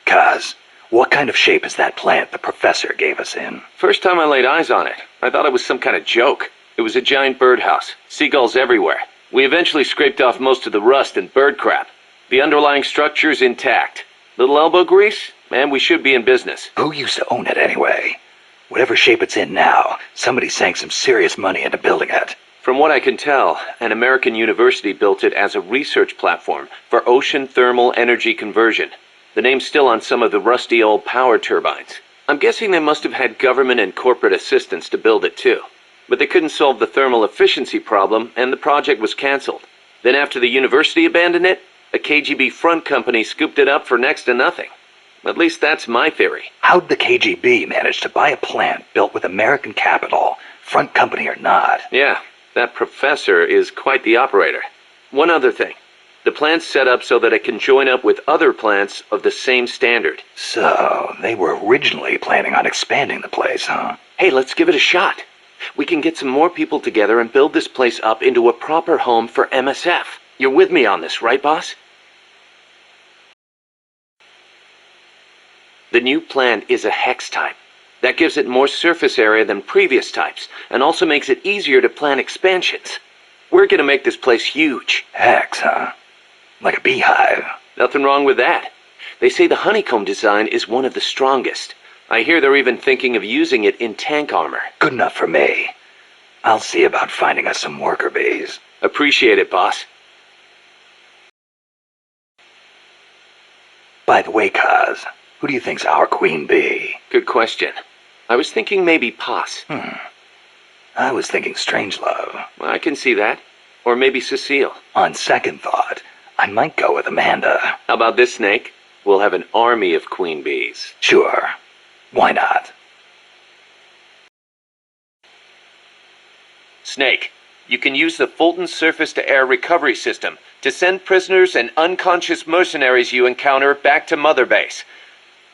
Kaz, what kind of shape is that plant the professor gave us in? First time I laid eyes on it, I thought it was some kind of joke. It was a giant birdhouse, seagulls everywhere. We eventually scraped off most of the rust and bird crap. The underlying structure's intact. Little elbow grease, and we should be in business. Who used to own it anyway? Whatever shape it's in now, somebody sank some serious money into building it. From what I can tell, an American university built it as a research platform for ocean thermal energy conversion. The name's still on some of the rusty old power turbines. I'm guessing they must have had government and corporate assistance to build it too. But they couldn't solve the thermal efficiency problem, and the project was cancelled. Then after the university abandoned it, a KGB front company scooped it up for next to nothing. At least that's my theory. How'd the KGB manage to buy a plant built with American capital, front company or not? Yeah, that professor is quite the operator. One other thing. The plant's set up so that it can join up with other plants of the same standard. So, they were originally planning on expanding the place, huh? Hey, let's give it a shot. We can get some more people together and build this place up into a proper home for MSF. You're with me on this, right, boss? The new plant is a hex type. That gives it more surface area than previous types, and also makes it easier to plan expansions. We're gonna make this place huge. Hex, huh? Like a beehive. Nothing wrong with that. They say the honeycomb design is one of the strongest. I hear they're even thinking of using it in tank armor. Good enough for me. I'll see about finding us some worker bees. Appreciate it, boss. By the way, Kaz, who do you think's our queen bee? Good question. I was thinking maybe Paz. I was thinking Strangelove. Well, I can see that. Or maybe Cecile. On second thought, I might go with Amanda. How about this, Snake? We'll have an army of queen bees. Sure. Why not? Snake, you can use the Fulton surface-to-air recovery system to send prisoners and unconscious mercenaries you encounter back to Mother Base.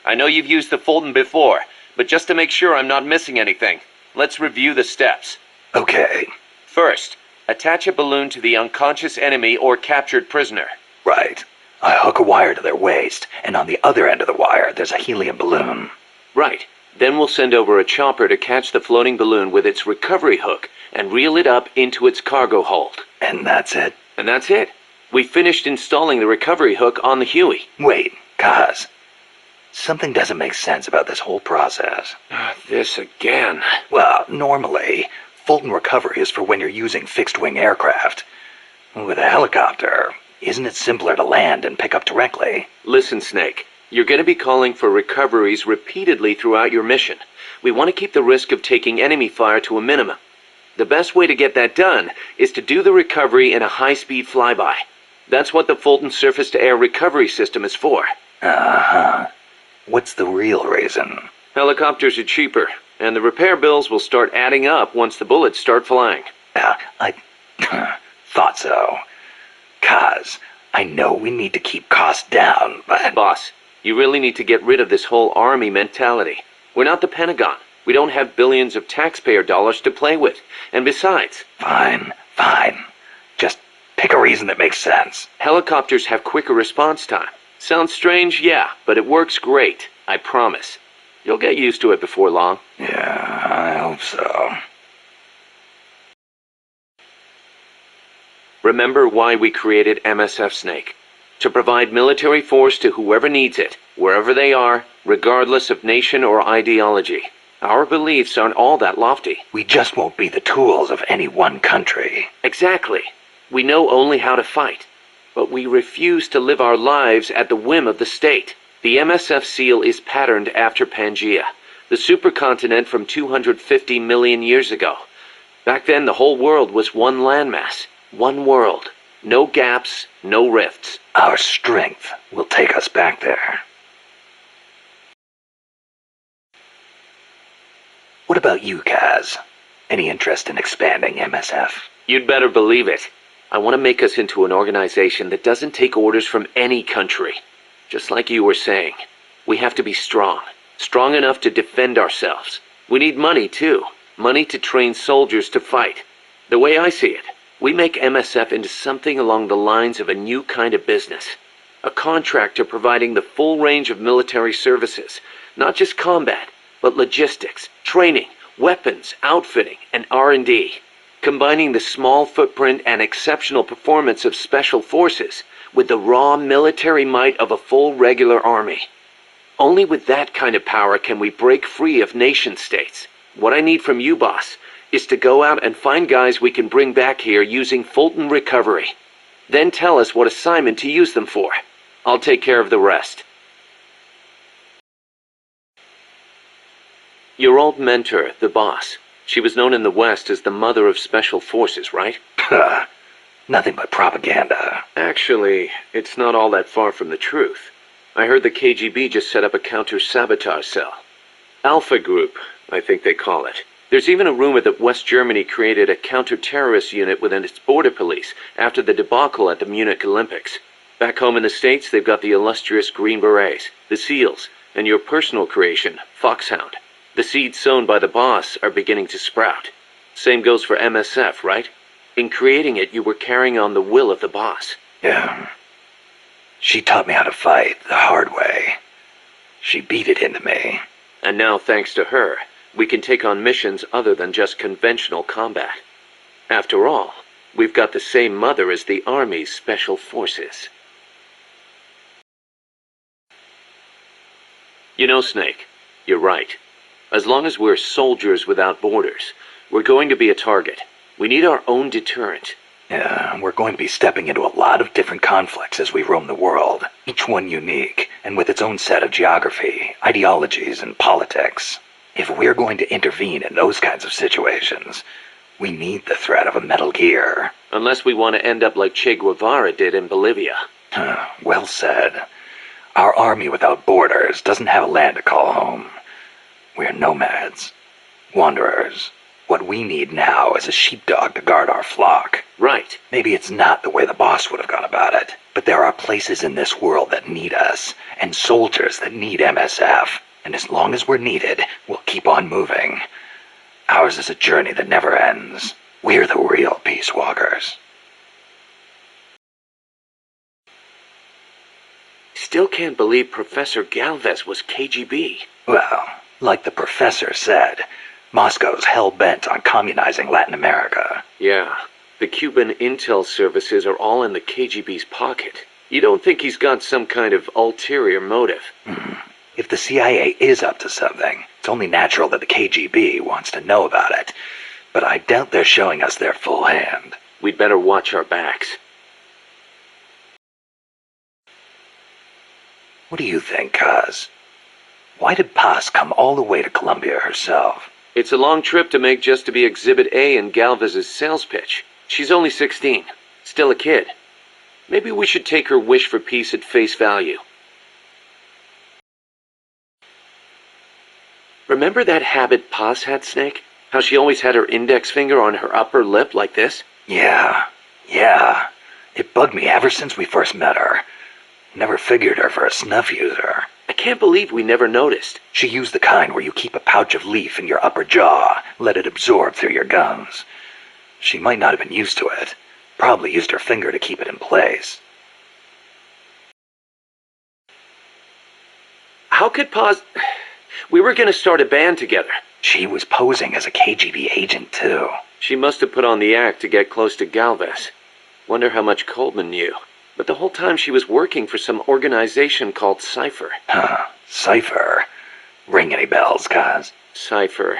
I know you've used the Fulton before, but just to make sure I'm not missing anything, let's review the steps. Okay. First, attach a balloon to the unconscious enemy or captured prisoner. Right. I hook a wire to their waist, and on the other end of the wire, there's a helium balloon. Right. Then we'll send over a chopper to catch the floating balloon with its recovery hook and reel it up into its cargo hold. And that's it? And that's it. We finished installing the recovery hook on the Huey. Wait, Kaz. Something doesn't make sense about this whole process. This again. Well, normally, Fulton recovery is for when you're using fixed-wing aircraft. With a helicopter, isn't it simpler to land and pick up directly? Listen, Snake. You're going to be calling for recoveries repeatedly throughout your mission. We want to keep the risk of taking enemy fire to a minimum. The best way to get that done is to do the recovery in a high-speed flyby. That's what the Fulton surface-to-air recovery system is for. Uh-huh. What's the real reason? Helicopters are cheaper, and the repair bills will start adding up once the bullets start flying. I thought so. Kaz, I know we need to keep costs down, but... Boss, you really need to get rid of this whole army mentality. We're not the Pentagon. We don't have billions of taxpayer dollars to play with. And besides... Fine. Just pick a reason that makes sense. Helicopters have quicker response time. Sounds strange, yeah, but it works great. I promise. You'll get used to it before long. Yeah, I hope so. Remember why we created MSF Snake. To provide military force to whoever needs it, wherever they are, regardless of nation or ideology. Our beliefs aren't all that lofty. We just won't be the tools of any one country. Exactly. We know only how to fight. But we refuse to live our lives at the whim of the state. The MSF seal is patterned after Pangaea, the supercontinent from 250 million years ago. Back then, the whole world was one landmass, one world. No gaps, no rifts. Our strength will take us back there. What about you, Kaz? Any interest in expanding MSF? You'd better believe it. I want to make us into an organization that doesn't take orders from any country. Just like you were saying, we have to be strong. Strong enough to defend ourselves. We need money, too. Money to train soldiers to fight. The way I see it, we make MSF into something along the lines of a new kind of business. A contractor providing the full range of military services. Not just combat, but logistics, training, weapons, outfitting, and R&D. Combining the small footprint and exceptional performance of special forces with the raw military might of a full regular army. Only with that kind of power can we break free of nation-states. What I need from you, boss, is to go out and find guys we can bring back here using Fulton Recovery. Then tell us what assignment to use them for. I'll take care of the rest. Your old mentor, the boss. She was known in the West as the Mother of Special Forces, right? Nothing but propaganda. Actually, it's not all that far from the truth. I heard the KGB just set up a counter-sabotage cell. Alpha Group, I think they call it. There's even a rumor that West Germany created a counter-terrorist unit within its border police after the debacle at the Munich Olympics. Back home in the States, they've got the illustrious Green Berets, the SEALs, and your personal creation, Foxhound. The seeds sown by the boss are beginning to sprout. Same goes for MSF, right? In creating it, you were carrying on the will of the boss. Yeah. She taught me how to fight the hard way. She beat it into me. And now, thanks to her, we can take on missions other than just conventional combat. After all, we've got the same mother as the Army's Special Forces. You know, Snake, you're right. As long as we're soldiers without borders, we're going to be a target. We need our own deterrent. Yeah, we're going to be stepping into a lot of different conflicts as we roam the world, each one unique, and with its own set of geography, ideologies, and politics. If we're going to intervene in those kinds of situations, we need the threat of a Metal Gear. Unless we want to end up like Che Guevara did in Bolivia. Well said. Our army without borders doesn't have a land to call home. We're nomads, wanderers. What we need now is a sheepdog to guard our flock. Right. Maybe it's not the way the boss would have gone about it, but there are places in this world that need us, and soldiers that need MSF. And as long as we're needed, we'll keep on moving. Ours is a journey that never ends. We're the real peace walkers. Still can't believe Professor Galvez was KGB. Well, like the professor said, Moscow's hell-bent on communizing Latin America. Yeah, the Cuban intel services are all in the KGB's pocket. You don't think he's got some kind of ulterior motive? If the CIA is up to something, it's only natural that the KGB wants to know about it. But I doubt they're showing us their full hand. We'd better watch our backs. What do you think, Kaz? Why did Paz come all the way to Colombia herself? It's a long trip to make just to be Exhibit A in Galvez's sales pitch. She's only 16, still a kid. Maybe we should take her wish for peace at face value. Remember that habit Paz had, Snake? How she always had her index finger on her upper lip like this? Yeah. It bugged me ever since we first met her. Never figured her for a snuff user. I can't believe we never noticed. She used the kind where you keep a pouch of leaf in your upper jaw, let it absorb through your gums. She might not have been used to it. Probably used her finger to keep it in place. How could Paz... We were going to start a band together. She was posing as a KGB agent, too. She must have put on the act to get close to Galvez. Wonder how much Coleman knew. But the whole time she was working for some organization called Cypher. Cypher? Ring any bells, Kaz? Cypher.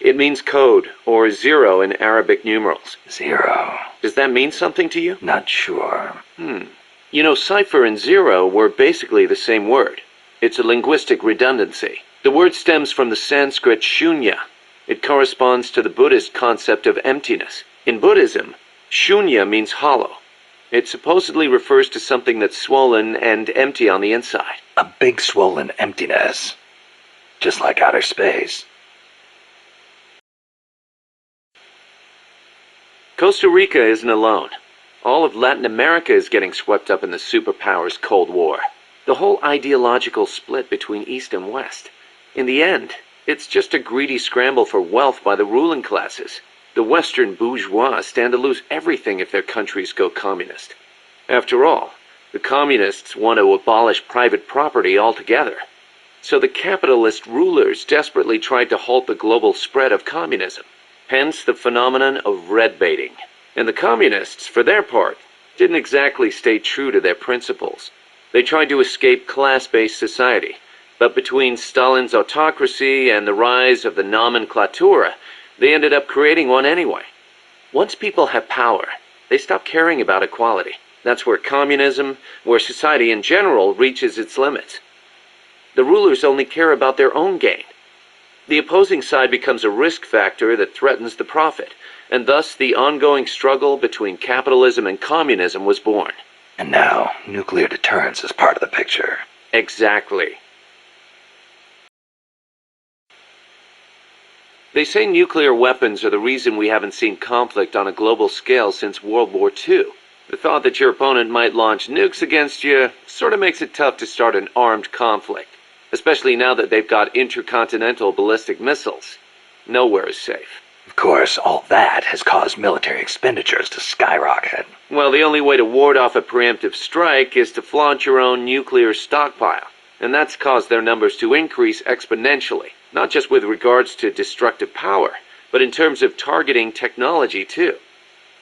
It means code, or zero in Arabic numerals. Zero. Does that mean something to you? Not sure. You know, cypher and zero were basically the same word. It's a linguistic redundancy. The word stems from the Sanskrit shunya. It corresponds to the Buddhist concept of emptiness. In Buddhism, shunya means hollow. It supposedly refers to something that's swollen and empty on the inside. A big swollen emptiness. Just like outer space. Costa Rica isn't alone. All of Latin America is getting swept up in the superpowers' Cold War. The whole ideological split between East and West. In the end, it's just a greedy scramble for wealth by the ruling classes. The Western bourgeois stand to lose everything if their countries go communist. After all, The communists want to abolish private property altogether. So the capitalist rulers desperately tried to halt the global spread of communism. Hence the phenomenon of red baiting. And the communists, for their part, didn't exactly stay true to their principles. They tried to escape class-based society. But between Stalin's autocracy and the rise of the nomenclatura, they ended up creating one anyway. Once people have power, they stop caring about equality. That's where communism, where society in general reaches its limits. The rulers only care about their own gain. The opposing side becomes a risk factor that threatens the profit, and thus the ongoing struggle between capitalism and communism was born. And now, nuclear deterrence is part of the picture. Exactly. They say nuclear weapons are the reason we haven't seen conflict on a global scale since World War II. The thought that your opponent might launch nukes against you sort of makes it tough to start an armed conflict, especially now that they've got intercontinental ballistic missiles. Nowhere is safe. Of course, all that has caused military expenditures to skyrocket. Well, the only way to ward off a preemptive strike is to flaunt your own nuclear stockpile, and that's caused their numbers to increase exponentially, not just with regards to destructive power, but in terms of targeting technology too.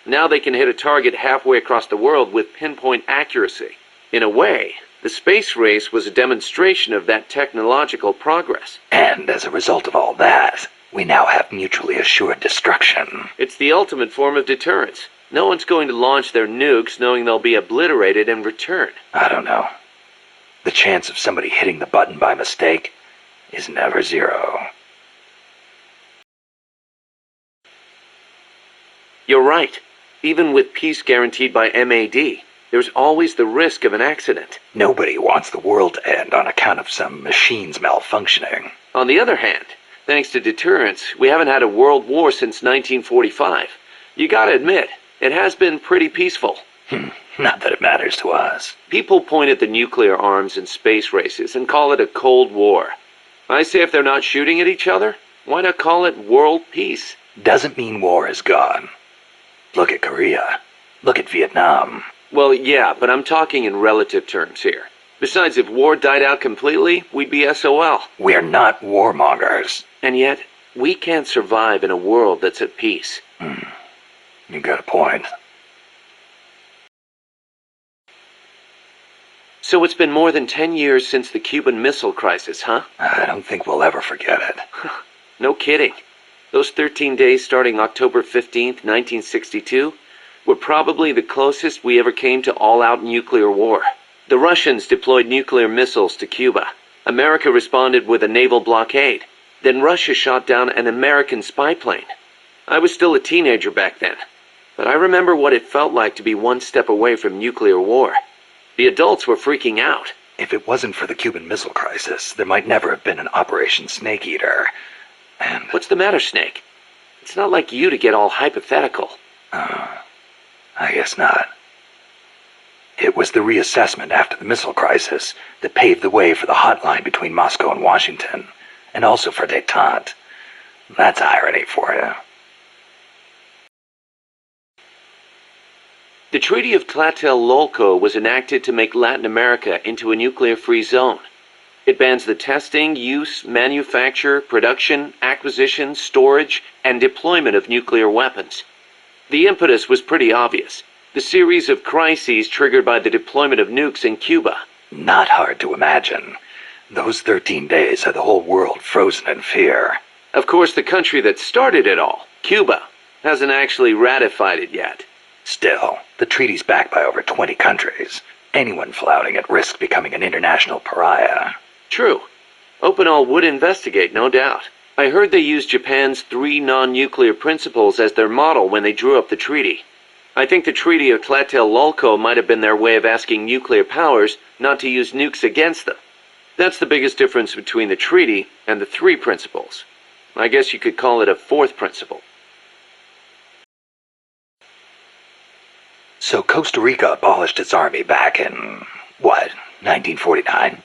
Now they can hit a target halfway across the world with pinpoint accuracy. In a way, the space race was a demonstration of that technological progress. And as a result of all that, we now have mutually assured destruction. It's the ultimate form of deterrence. No one's going to launch their nukes knowing they'll be obliterated in return. I don't know. The chance of somebody hitting the button by mistake is never zero. You're right. Even with peace guaranteed by MAD, there's always the risk of an accident. Nobody wants the world to end on account of some machines malfunctioning. On the other hand, thanks to deterrence, we haven't had a world war since 1945. You gotta admit, it has been pretty peaceful. Not that it matters to us. People point at the nuclear arms and space races and call it a Cold War. I say if they're not shooting at each other, why not call it world peace? Doesn't mean war is gone. Look at Korea. Look at Vietnam. Well, yeah, but I'm talking in relative terms here. Besides, if war died out completely, we'd be SOL. We're not warmongers. And yet, we can't survive in a world that's at peace. You got a point. So it's been more than 10 years since the Cuban Missile Crisis, huh? I don't think we'll ever forget it. No kidding. Those 13 days starting October 15th, 1962, were probably the closest we ever came to all-out nuclear war. The Russians deployed nuclear missiles to Cuba. America responded with a naval blockade. Then Russia shot down an American spy plane. I was still a teenager back then, but I remember what it felt like to be one step away from nuclear war. The adults were freaking out. If it wasn't for the Cuban Missile Crisis, there might never have been an Operation Snake Eater. And what's the matter, Snake? It's not like you to get all hypothetical. I guess not. It was the reassessment after the missile crisis that paved the way for the hotline between Moscow and Washington, and also for détente. That's irony for you. The Treaty of Tlatelolco was enacted to make Latin America into a nuclear-free zone. It bans the testing, use, manufacture, production, acquisition, storage, and deployment of nuclear weapons. The impetus was pretty obvious. The series of crises triggered by the deployment of nukes in Cuba. Not hard to imagine. Those 13 days had the whole world frozen in fear. Of course, the country that started it all, Cuba, hasn't actually ratified it yet. Still, the treaty's backed by over 20 countries. Anyone flouting it risks becoming an international pariah. True. Opinol would investigate, no doubt. I heard they used Japan's 3 non-nuclear principles as their model when they drew up the treaty. I think the Treaty of Tlatelolco might have been their way of asking nuclear powers not to use nukes against them. That's the biggest difference between the treaty and the 3 principles. I guess you could call it a 4th principle. So Costa Rica abolished its army back in, what, 1949?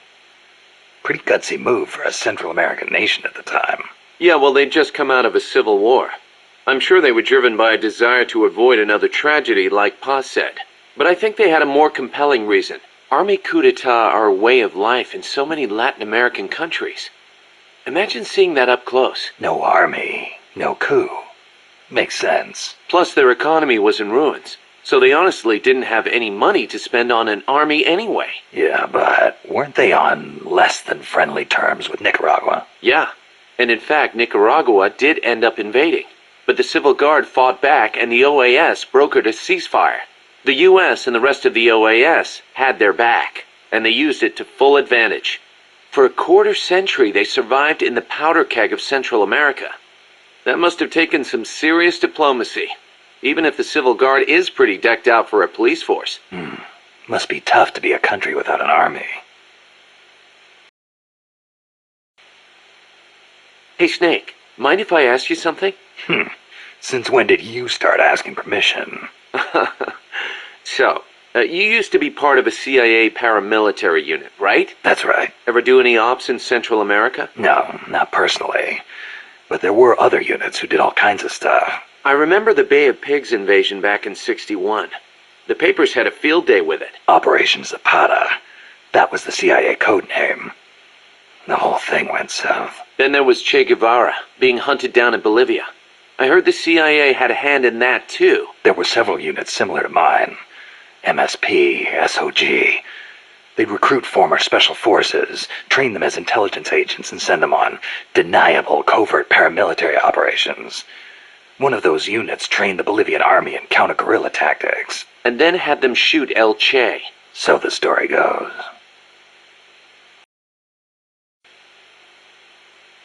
Pretty gutsy move for a Central American nation at the time. Yeah, well, they'd just come out of a civil war. I'm sure they were driven by a desire to avoid another tragedy like Paz said. But I think they had a more compelling reason. Army coup d'etat are a way of life in so many Latin American countries. Imagine seeing that up close. No army, no coup. Makes sense. Plus, their economy was in ruins, so they honestly didn't have any money to spend on an army anyway. Yeah, but weren't they on less than friendly terms with Nicaragua? Yeah, and in fact, Nicaragua did end up invading. But the Civil Guard fought back and the OAS brokered a ceasefire. The US and the rest of the OAS had their back, and they used it to full advantage. For a quarter century, they survived in the powder keg of Central America. That must have taken some serious diplomacy, even if the Civil Guard is pretty decked out for a police force. Must be tough to be a country without an army. Hey, Snake, mind if I ask you something? Since when did you start asking permission? So, you used to be part of a CIA paramilitary unit, right? That's right. Ever do any ops in Central America? No, not personally. But there were other units who did all kinds of stuff. I remember the Bay of Pigs invasion back in '61. The papers had a field day with it. Operation Zapata. That was the CIA code name. The whole thing went south. Then there was Che Guevara, being hunted down in Bolivia. I heard the CIA had a hand in that, too. There were several units similar to mine. MSP, SOG. They'd recruit former special forces, train them as intelligence agents, and send them on deniable covert paramilitary operations. One of those units trained the Bolivian army in counter-guerrilla tactics. And then had them shoot El Che. So the story goes.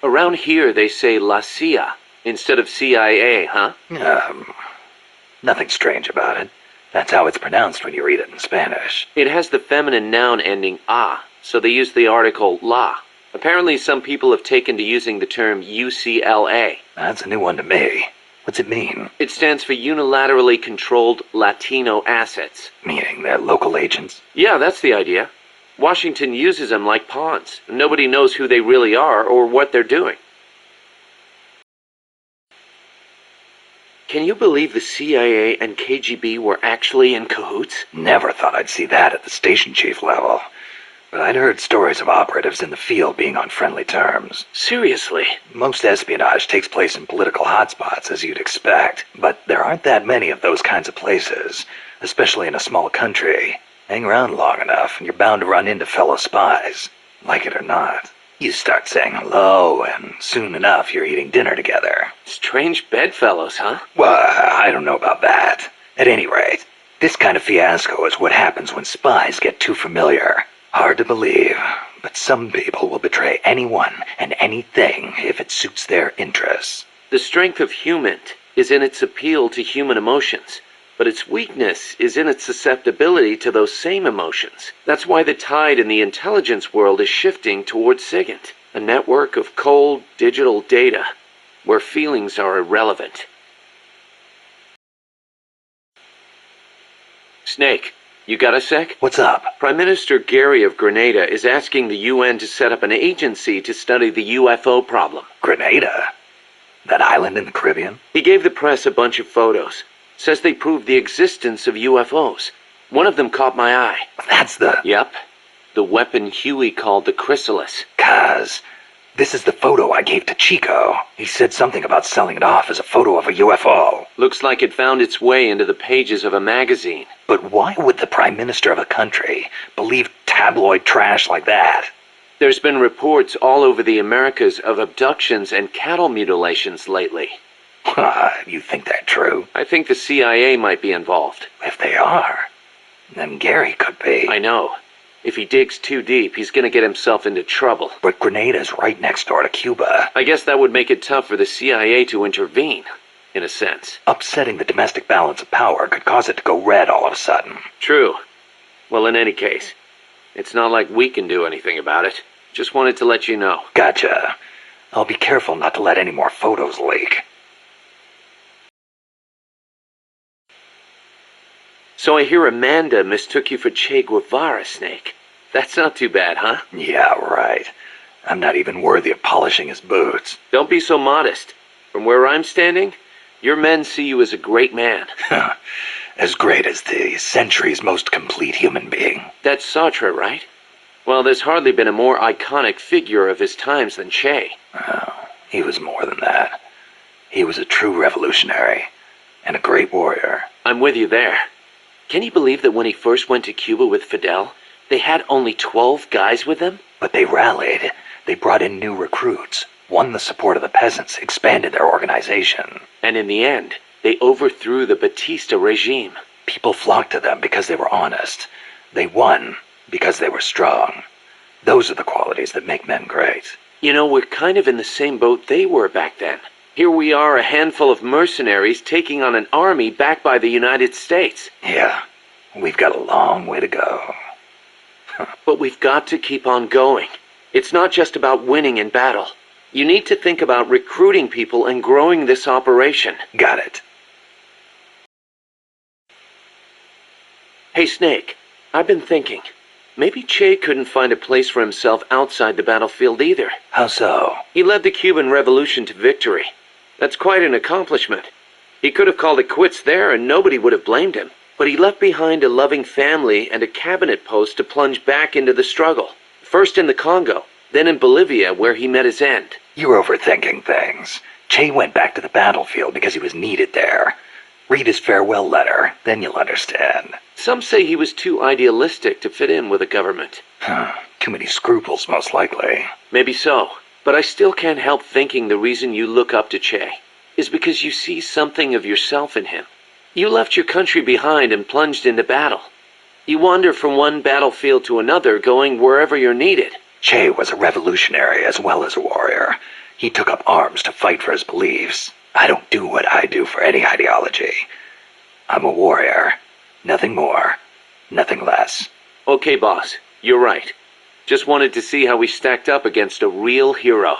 Around here they say La CIA instead of CIA, huh? Nothing strange about it. That's how it's pronounced when you read it in Spanish. It has the feminine noun ending a, so they use the article la. Apparently some people have taken to using the term UCLA. That's a new one to me. What's it mean? It stands for Unilaterally Controlled Latino Assets. Meaning they're local agents? Yeah, that's the idea. Washington uses them like pawns. Nobody knows who they really are or what they're doing. Can you believe the CIA and KGB were actually in cahoots? Never thought I'd see that at the station chief level. But I'd heard stories of operatives in the field being on friendly terms. Seriously? Most espionage takes place in political hotspots, as you'd expect. But there aren't that many of those kinds of places, especially in a small country. Hang around long enough, and you're bound to run into fellow spies. Like it or not. You start saying hello, and soon enough you're eating dinner together. Strange bedfellows, huh? Well, I don't know about that. At any rate, this kind of fiasco is what happens when spies get too familiar. Hard to believe, but some people will betray anyone and anything if it suits their interests. The strength of human is in its appeal to human emotions, but its weakness is in its susceptibility to those same emotions. That's why the tide in the intelligence world is shifting towards SIGINT, a network of cold, digital data, where feelings are irrelevant. Snake, you got a sec? What's up? Prime Minister Gary of Grenada is asking the UN to set up an agency to study the UFO problem. Grenada? That island in the Caribbean? He gave the press a bunch of photos. Says they prove the existence of UFOs. One of them caught my eye. That's the... Yep. The weapon Huey called the Chrysalis. Kaz, this is the photo I gave to Chico. He said something about selling it off as a photo of a UFO. Looks like it found its way into the pages of a magazine. But why would the Prime Minister of a country believe tabloid trash like that? There's been reports all over the Americas of abductions and cattle mutilations lately. You think that's true? I think the CIA might be involved. If they are, then Gary could be. I know. If he digs too deep, he's gonna get himself into trouble. But Grenada's right next door to Cuba. I guess that would make it tough for the CIA to intervene, in a sense. Upsetting the domestic balance of power could cause it to go red all of a sudden. True. Well, in any case, it's not like we can do anything about it. Just wanted to let you know. Gotcha. I'll be careful not to let any more photos leak. So I hear Amanda mistook you for Che Guevara, Snake. That's not too bad, huh? Yeah, right. I'm not even worthy of polishing his boots. Don't be so modest. From where I'm standing, your men see you as a great man. As great as the century's most complete human being. That's Sartre, right? Well, there's hardly been a more iconic figure of his times than Che. Oh, he was more than that. He was a true revolutionary, and a great warrior. I'm with you there. Can you believe that when he first went to Cuba with Fidel, they had only 12 guys with them? But they rallied. They brought in new recruits, won the support of the peasants, expanded their organization. And in the end, they overthrew the Batista regime. People flocked to them because they were honest. They won because they were strong. Those are the qualities that make men great. You know, we're kind of in the same boat they were back then. Here we are, a handful of mercenaries taking on an army backed by the United States. Yeah, we've got a long way to go. But we've got to keep on going. It's not just about winning in battle. You need to think about recruiting people and growing this operation. Got it. Hey, Snake, I've been thinking. Maybe Che couldn't find a place for himself outside the battlefield either. How so? He led the Cuban Revolution to victory. That's quite an accomplishment. He could have called it quits there and nobody would have blamed him. But he left behind a loving family and a cabinet post to plunge back into the struggle. First in the Congo, then in Bolivia where he met his end. You're overthinking things. Che went back to the battlefield because he was needed there. Read his farewell letter, then you'll understand. Some say he was too idealistic to fit in with the government. Too many scruples, most likely. Maybe so, but I still can't help thinking the reason you look up to Che is because you see something of yourself in him. You left your country behind and plunged into battle. You wander from one battlefield to another, going wherever you're needed. Che was a revolutionary as well as a warrior. He took up arms to fight for his beliefs. I don't do what I do for any ideology. I'm a warrior. Nothing more. Nothing less. Okay, boss. You're right. Just wanted to see how we stacked up against a real hero.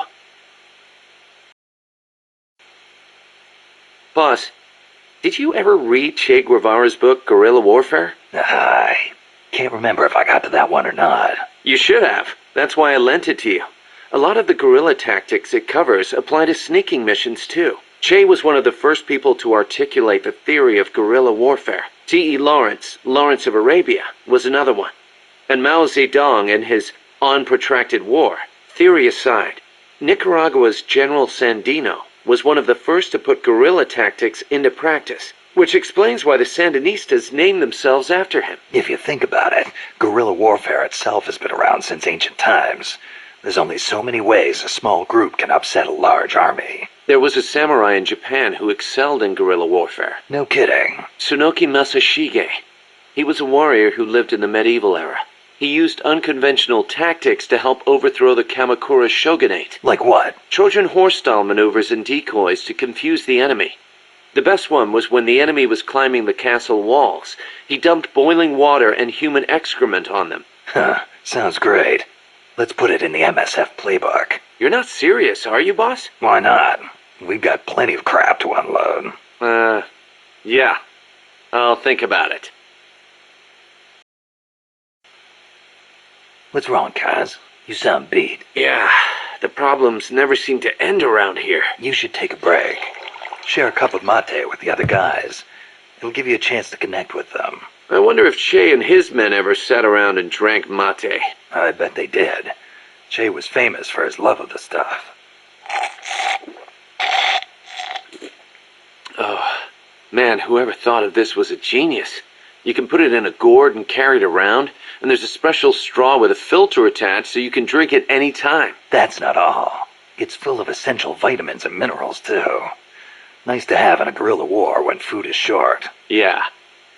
Boss, did you ever read Che Guevara's book, Guerrilla Warfare? I can't remember if I got to that one or not. You should have. That's why I lent it to you. A lot of the guerrilla tactics it covers apply to sneaking missions, too. Che was one of the first people to articulate the theory of guerrilla warfare. T.E. Lawrence of Arabia, was another one. And Mao Zedong and his On Protracted War. Theory aside, Nicaragua's General Sandino was one of the first to put guerrilla tactics into practice, which explains why the Sandinistas named themselves after him. If you think about it, guerrilla warfare itself has been around since ancient times. There's only so many ways a small group can upset a large army. There was a samurai in Japan who excelled in guerrilla warfare. No kidding. Tsunoki Masashige. He was a warrior who lived in the medieval era. He used unconventional tactics to help overthrow the Kamakura shogunate. Like what? Trojan horse-style maneuvers and decoys to confuse the enemy. The best one was when the enemy was climbing the castle walls. He dumped boiling water and human excrement on them. Sounds great. Let's put it in the MSF playbook. You're not serious, are you, boss? Why not? We've got plenty of crap to unload. Yeah. I'll think about it. What's wrong, Kaz? You sound beat. Yeah, the problems never seem to end around here. You should take a break. Share a cup of mate with the other guys. It'll give you a chance to connect with them. I wonder if Che and his men ever sat around and drank mate. I bet they did. Che was famous for his love of the stuff. Oh, man, whoever thought of this was a genius. You can put it in a gourd and carry it around, and there's a special straw with a filter attached so you can drink it any time. That's not all. It's full of essential vitamins and minerals, too. Nice to have in a guerrilla war when food is short. Yeah.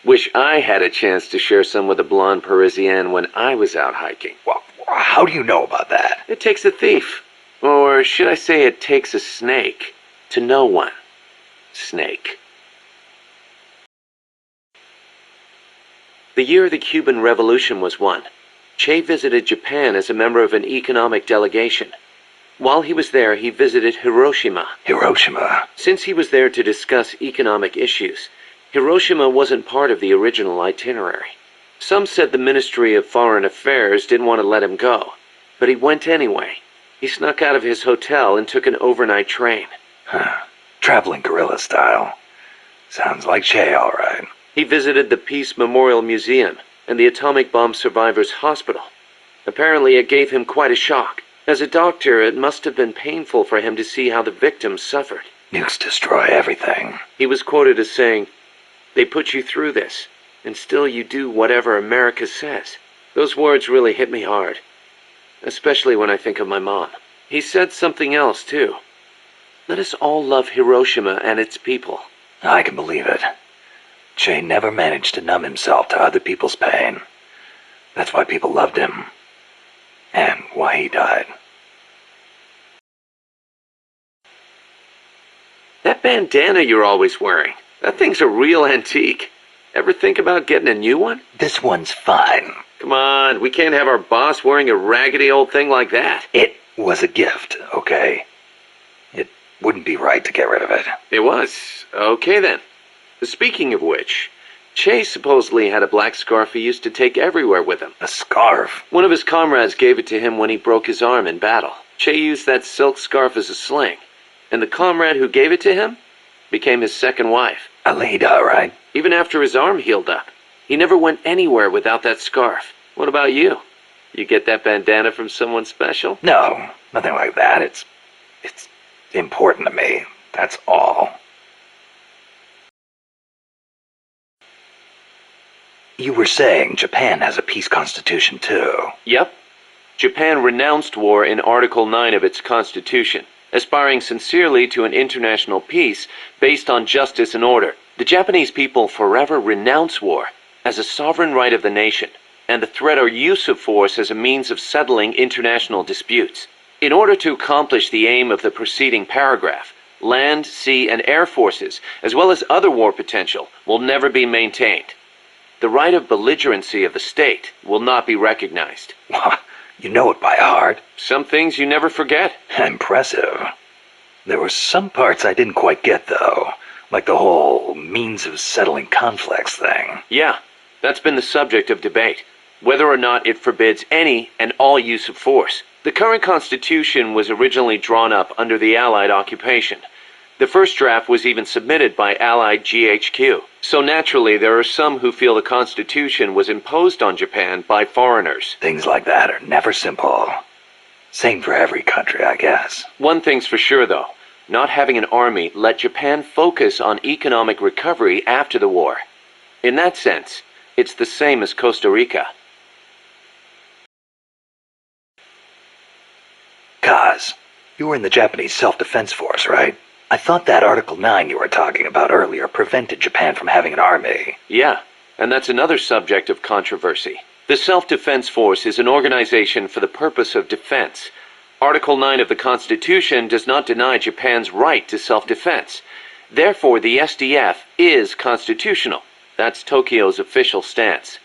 Wish I had a chance to share some with a blonde Parisienne when I was out hiking. Well, how do you know about that? It takes a thief. Or should I say it takes a snake to know one. Snake. The year the Cuban Revolution was won, Che visited Japan as a member of an economic delegation. While he was there, he visited Hiroshima. Hiroshima? Since he was there to discuss economic issues, Hiroshima wasn't part of the original itinerary. Some said the Ministry of Foreign Affairs didn't want to let him go, but he went anyway. He snuck out of his hotel and took an overnight train. Traveling guerrilla style. Sounds like Che, all right. He visited the Peace Memorial Museum and the Atomic Bomb Survivors Hospital. Apparently it gave him quite a shock. As a doctor, it must have been painful for him to see how the victims suffered. Nukes destroy everything. He was quoted as saying, "They put you through this, and still you do whatever America says." Those words really hit me hard, especially when I think of my mom. He said something else, too. Let us all love Hiroshima and its people. I can believe it. Che never managed to numb himself to other people's pain. That's why people loved him. And why he died. That bandana you're always wearing, that thing's a real antique. Ever think about getting a new one? This one's fine. Come on, we can't have our boss wearing a raggedy old thing like that. It was a gift, okay? It wouldn't be right to get rid of it. It was. Okay then. Speaking of which, Che supposedly had a black scarf he used to take everywhere with him. A scarf? One of his comrades gave it to him when he broke his arm in battle. Che used that silk scarf as a sling, and the comrade who gave it to him became his second wife. Alida, right? Even after his arm healed up, he never went anywhere without that scarf. What about you? You get that bandana from someone special? No, nothing like that. It's important to me. That's all. You were saying Japan has a peace constitution too. Yep. Japan renounced war in Article 9 of its constitution, aspiring sincerely to an international peace based on justice and order. The Japanese people forever renounce war as a sovereign right of the nation, and the threat or use of force as a means of settling international disputes. In order to accomplish the aim of the preceding paragraph, land, sea, and air forces, as well as other war potential, will never be maintained. The right of belligerency of the state will not be recognized. You know it by heart. Some things you never forget. Impressive. There were some parts I didn't quite get, though. Like the whole means of settling conflicts thing. Yeah, that's been the subject of debate. Whether or not it forbids any and all use of force. The current Constitution was originally drawn up under the Allied occupation. The first draft was even submitted by Allied GHQ. So naturally, there are some who feel the Constitution was imposed on Japan by foreigners. Things like that are never simple. Same for every country, I guess. One thing's for sure, though. Not having an army let Japan focus on economic recovery after the war. In that sense, it's the same as Costa Rica. Kaz, you were in the Japanese Self-Defense Force, right? I thought that Article 9 you were talking about earlier prevented Japan from having an army. Yeah, and that's another subject of controversy. The Self-Defense Force is an organization for the purpose of defense. Article 9 of the Constitution does not deny Japan's right to self-defense. Therefore, the SDF is constitutional. That's Tokyo's official stance.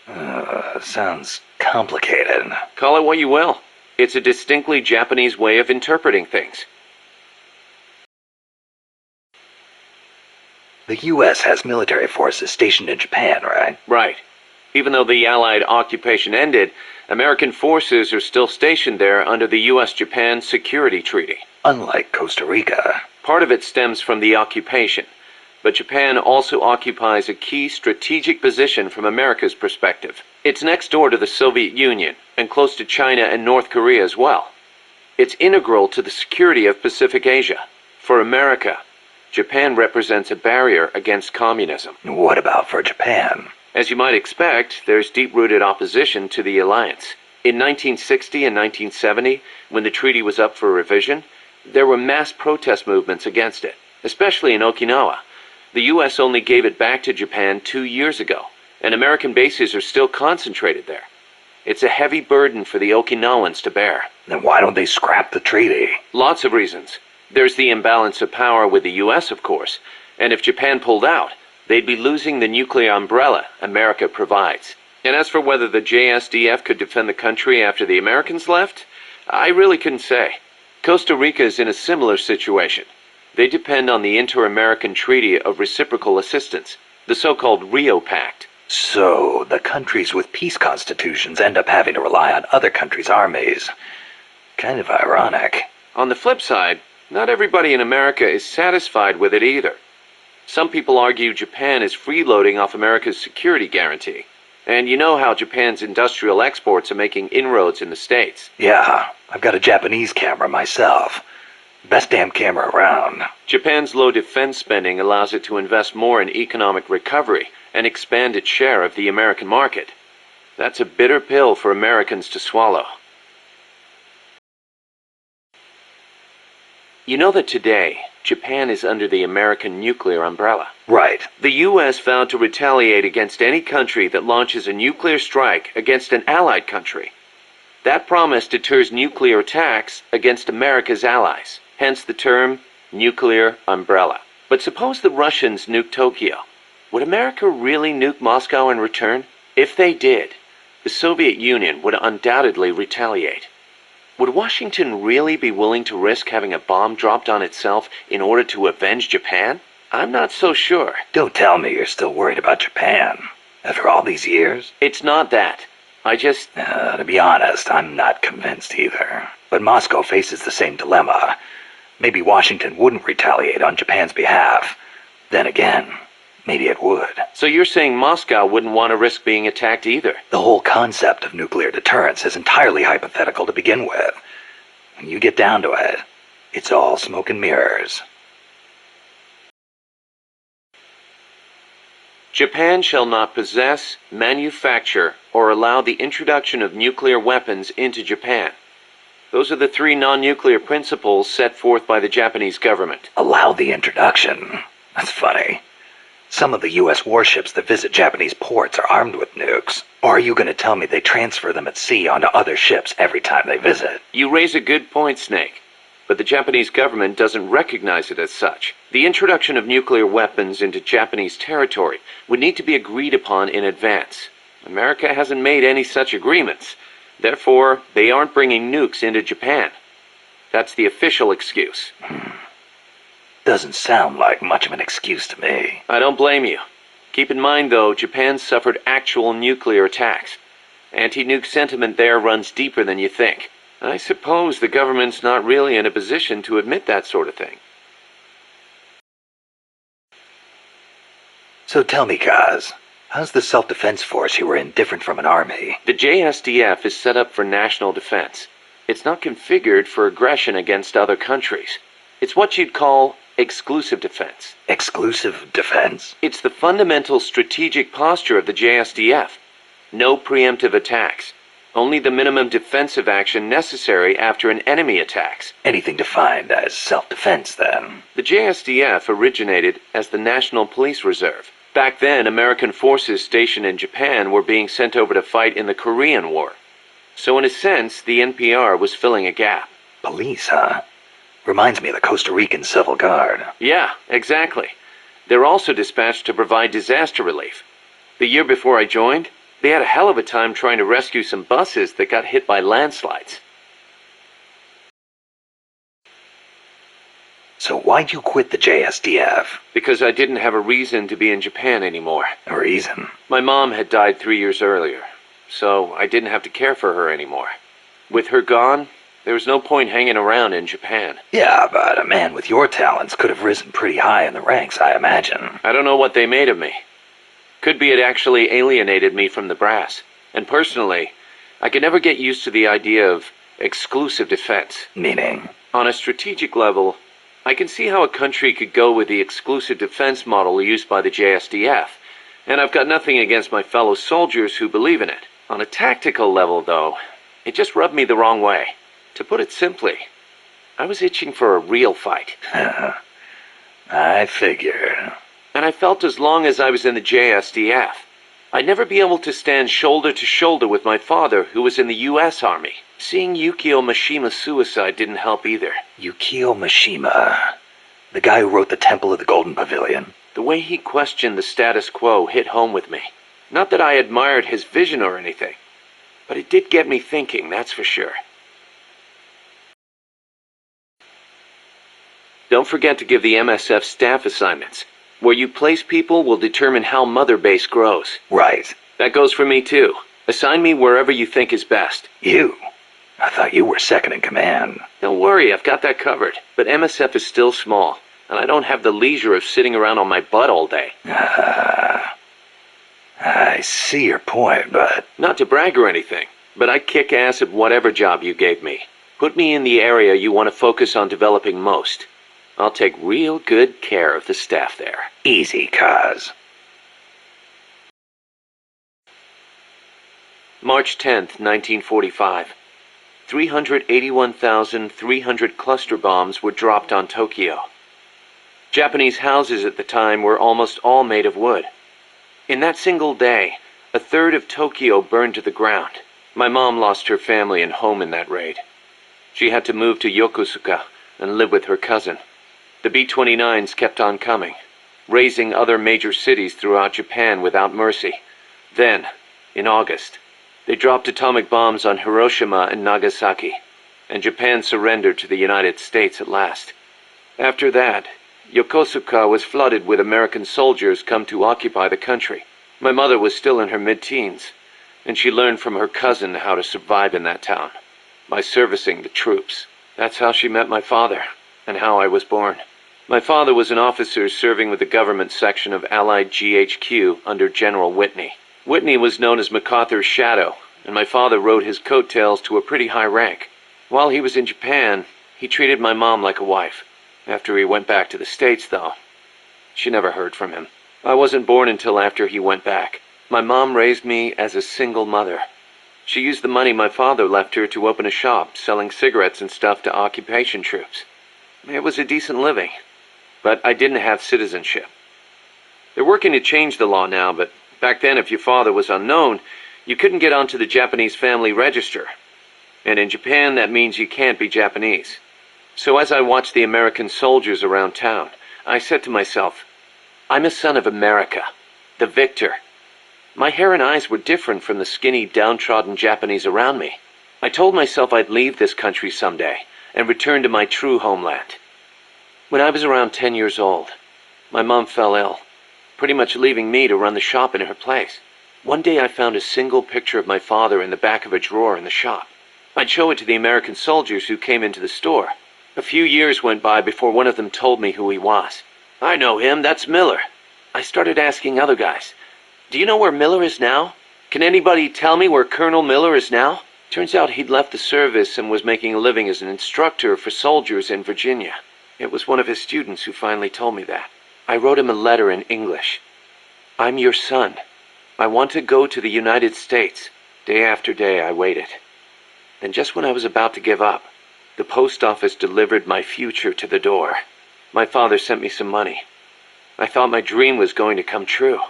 Sounds complicated. Call it what you will. It's a distinctly Japanese way of interpreting things. The U.S. has military forces stationed in Japan, right? Right. Even though the Allied occupation ended, American forces are still stationed there under the U.S.-Japan Security Treaty. Unlike Costa Rica. Part of it stems from the occupation, but Japan also occupies a key strategic position from America's perspective. It's next door to the Soviet Union, and close to China and North Korea as well. It's integral to the security of Pacific Asia. For America, Japan represents a barrier against communism. What about for Japan? As you might expect, there's deep-rooted opposition to the alliance. In 1960 and 1970, when the treaty was up for revision, there were mass protest movements against it, especially in Okinawa. The U.S. only gave it back to Japan 2 years ago, and American bases are still concentrated there. It's a heavy burden for the Okinawans to bear. Then why don't they scrap the treaty? Lots of reasons. There's the imbalance of power with the U.S., of course, and if Japan pulled out, they'd be losing the nuclear umbrella America provides. And as for whether the JSDF could defend the country after the Americans left, I really couldn't say. Costa Rica is in a similar situation. They depend on the Inter-American Treaty of Reciprocal Assistance, the so-called Rio Pact. So, the countries with peace constitutions end up having to rely on other countries' armies. Kind of ironic. On the flip side, not everybody in America is satisfied with it either. Some people argue Japan is freeloading off America's security guarantee. And you know how Japan's industrial exports are making inroads in the States. Yeah, I've got a Japanese camera myself. Best damn camera around. Japan's low defense spending allows it to invest more in economic recovery and expand its share of the American market. That's a bitter pill for Americans to swallow. You know that today, Japan is under the American nuclear umbrella. Right. The U.S. vowed to retaliate against any country that launches a nuclear strike against an allied country. That promise deters nuclear attacks against America's allies, hence the term nuclear umbrella. But suppose the Russians nuke Tokyo. Would America really nuke Moscow in return? If they did, the Soviet Union would undoubtedly retaliate. Would Washington really be willing to risk having a bomb dropped on itself in order to avenge Japan? I'm not so sure. Don't tell me you're still worried about Japan. After all these years? It's not that. To be honest, I'm not convinced either. But Moscow faces the same dilemma. Maybe Washington wouldn't retaliate on Japan's behalf. Then again, maybe it would. So you're saying Moscow wouldn't want to risk being attacked either? The whole concept of nuclear deterrence is entirely hypothetical to begin with. When you get down to it, it's all smoke and mirrors. Japan shall not possess, manufacture, or allow the introduction of nuclear weapons into Japan. Those are the 3 non-nuclear principles set forth by the Japanese government. Allow the introduction? That's funny. Some of the U.S. warships that visit Japanese ports are armed with nukes. Or are you going to tell me they transfer them at sea onto other ships every time they visit? You raise a good point, Snake. But the Japanese government doesn't recognize it as such. The introduction of nuclear weapons into Japanese territory would need to be agreed upon in advance. America hasn't made any such agreements. Therefore, they aren't bringing nukes into Japan. That's the official excuse. Doesn't sound like much of an excuse to me. I don't blame you. Keep in mind, though, Japan suffered actual nuclear attacks. Anti-nuke sentiment there runs deeper than you think. I suppose the government's not really in a position to admit that sort of thing. So tell me, Kaz, how's the self-defense force you were in different from an army? The JSDF is set up for national defense. It's not configured for aggression against other countries. It's what you'd call exclusive defense. Exclusive defense? It's the fundamental strategic posture of the JSDF. No preemptive attacks. Only the minimum defensive action necessary after an enemy attacks. Anything defined as self-defense, then? The JSDF originated as the National Police Reserve. Back then, American forces stationed in Japan were being sent over to fight in the Korean War. So in a sense, the NPR was filling a gap. Police, huh? Reminds me of the Costa Rican Civil Guard. Yeah, exactly. They're also dispatched to provide disaster relief. The year before I joined, they had a hell of a time trying to rescue some buses that got hit by landslides. So why'd you quit the JSDF? Because I didn't have a reason to be in Japan anymore. A reason? My mom had died 3 years earlier, so I didn't have to care for her anymore. With her gone, there was no point hanging around in Japan. Yeah, but a man with your talents could have risen pretty high in the ranks, I imagine. I don't know what they made of me. Could be it actually alienated me from the brass. And personally, I could never get used to the idea of exclusive defense. Meaning? On a strategic level, I can see how a country could go with the exclusive defense model used by the JSDF, and I've got nothing against my fellow soldiers who believe in it. On a tactical level, though, it just rubbed me the wrong way. To put it simply, I was itching for a real fight. I figured. And I felt as long as I was in the JSDF, I'd never be able to stand shoulder to shoulder with my father, who was in the U.S. Army. Seeing Yukio Mishima's suicide didn't help either. Yukio Mishima, the guy who wrote The Temple of the Golden Pavilion. The way he questioned the status quo hit home with me. Not that I admired his vision or anything, but it did get me thinking, that's for sure. Don't forget to give the MSF staff assignments. Where you place people will determine how Mother Base grows. Right. That goes for me too. Assign me wherever you think is best. You? I thought you were second in command. Don't worry, I've got that covered. But MSF is still small. and I don't have the leisure of sitting around on my butt all day. I see your point, but... Not to brag or anything, but I kick ass at whatever job you gave me. Put me in the area you want to focus on developing most. I'll take real good care of the staff there. Easy, Kaz. March 10th, 1945. 381,300 cluster bombs were dropped on Tokyo. Japanese houses at the time were almost all made of wood. In that single day, a third of Tokyo burned to the ground. My mom lost her family and home in that raid. She had to move to Yokosuka and live with her cousin. The B-29s kept on coming, razing other major cities throughout Japan without mercy. Then, in August, they dropped atomic bombs on Hiroshima and Nagasaki, and Japan surrendered to the United States at last. After that, Yokosuka was flooded with American soldiers come to occupy the country. My mother was still in her mid-teens, and she learned from her cousin how to survive in that town, by servicing the troops. That's how she met my father, and how I was born. My father was an officer serving with the government section of Allied GHQ under General Whitney. Whitney was known as MacArthur's shadow, and my father rode his coattails to a pretty high rank. While he was in Japan, he treated my mom like a wife. After he went back to the States, though, she never heard from him. I wasn't born until after he went back. My mom raised me as a single mother. She used the money my father left her to open a shop selling cigarettes and stuff to occupation troops. It was a decent living, but I didn't have citizenship. They're working to change the law now, but back then if your father was unknown, you couldn't get onto the Japanese family register. And in Japan, that means you can't be Japanese. So as I watched the American soldiers around town, I said to myself, I'm a son of America, the victor. My hair and eyes were different from the skinny, downtrodden Japanese around me. I told myself I'd leave this country someday and return to my true homeland. When I was around 10 years old, my mom fell ill, pretty much leaving me to run the shop in her place. One day I found a single picture of my father in the back of a drawer in the shop. I'd show it to the American soldiers who came into the store. A few years went by before one of them told me who he was. I know him, that's Miller. I started asking other guys, do you know where Miller is now? Can anybody tell me where Colonel Miller is now? Turns out he'd left the service and was making a living as an instructor for soldiers in Virginia. It was one of his students who finally told me that. I wrote him a letter in English. I'm your son. I want to go to the United States. Day after day I waited. Then just when I was about to give up, the post office delivered my future to the door. My father sent me some money. I thought my dream was going to come true.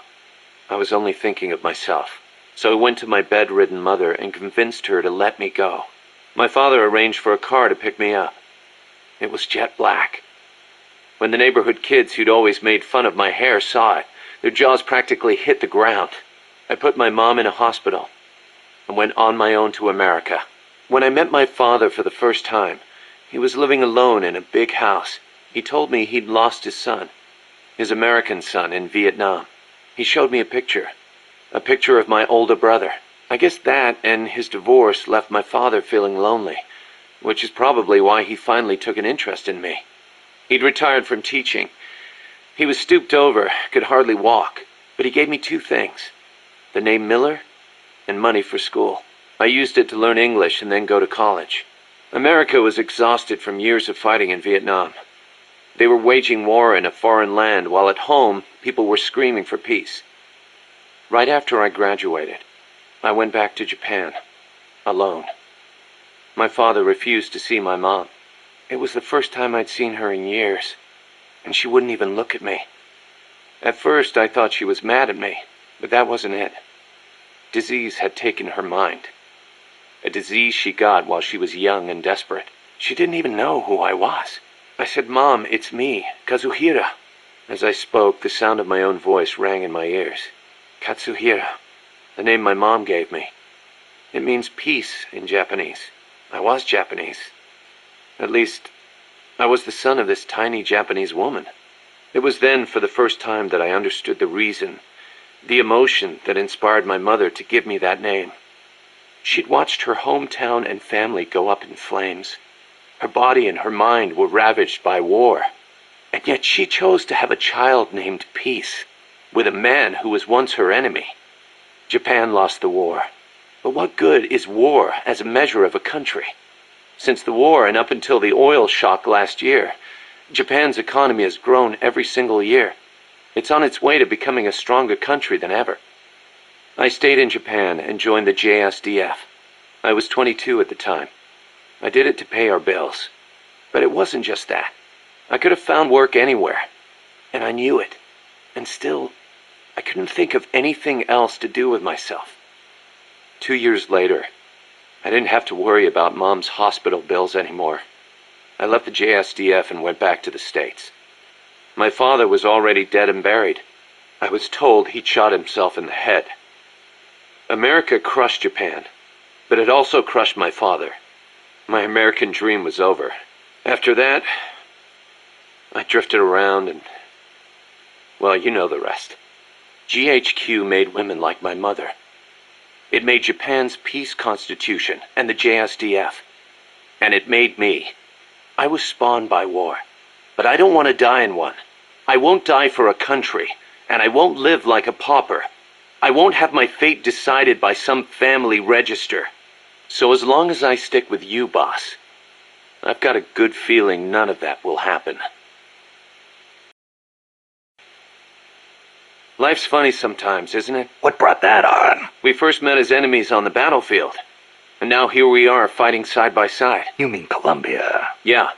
I was only thinking of myself. So I went to my bedridden mother and convinced her to let me go. My father arranged for a car to pick me up. It was jet black. When the neighborhood kids who'd always made fun of my hair saw it, their jaws practically hit the ground. I put my mom in a hospital and went on my own to America. When I met my father for the first time, he was living alone in a big house. He told me he'd lost his son, his American son, in Vietnam. He showed me a picture of my older brother. I guess that and his divorce left my father feeling lonely, which is probably why he finally took an interest in me. He'd retired from teaching. He was stooped over, could hardly walk, but he gave me two things: the name Miller and money for school. I used it to learn English and then go to college. America was exhausted from years of fighting in Vietnam. They were waging war in a foreign land, while at home, people were screaming for peace. Right after I graduated, I went back to Japan, alone. My father refused to see my mom. It was the first time I'd seen her in years, and she wouldn't even look at me. At first, I thought she was mad at me, but that wasn't it. Disease had taken her mind. A disease she got while she was young and desperate. She didn't even know who I was. I said, Mom, it's me, Kazuhira. As I spoke, the sound of my own voice rang in my ears. Katsuhira, the name my mom gave me. It means peace in Japanese. I was Japanese. At least, I was the son of this tiny Japanese woman. It was then, for the first time, that I understood the reason, the emotion that inspired my mother to give me that name. She'd watched her hometown and family go up in flames. Her body and her mind were ravaged by war. And yet she chose to have a child named Peace, with a man who was once her enemy. Japan lost the war. But what good is war as a measure of a country? Since the war and up until the oil shock last year, Japan's economy has grown every single year. It's on its way to becoming a stronger country than ever. I stayed in Japan and joined the JSDF. I was 22 at the time. I did it to pay our bills. But it wasn't just that. I could have found work anywhere. And I knew it. And still, I couldn't think of anything else to do with myself. 2 years later, I didn't have to worry about Mom's hospital bills anymore. I left the JSDF and went back to the States. My father was already dead and buried. I was told he'd shot himself in the head. America crushed Japan, but it also crushed my father. My American dream was over. After that, I drifted around and, well, you know the rest. GHQ made women like my mother. It made Japan's peace constitution and the JSDF. And it made me. I was spawned by war, but I don't want to die in one. I won't die for a country, and I won't live like a pauper. I won't have my fate decided by some family register. So as long as I stick with you, boss, I've got a good feeling none of that will happen. Life's funny sometimes, isn't it? What brought that on? We first met as enemies on the battlefield, and now here we are fighting side by side. You mean Colombia? Yeah,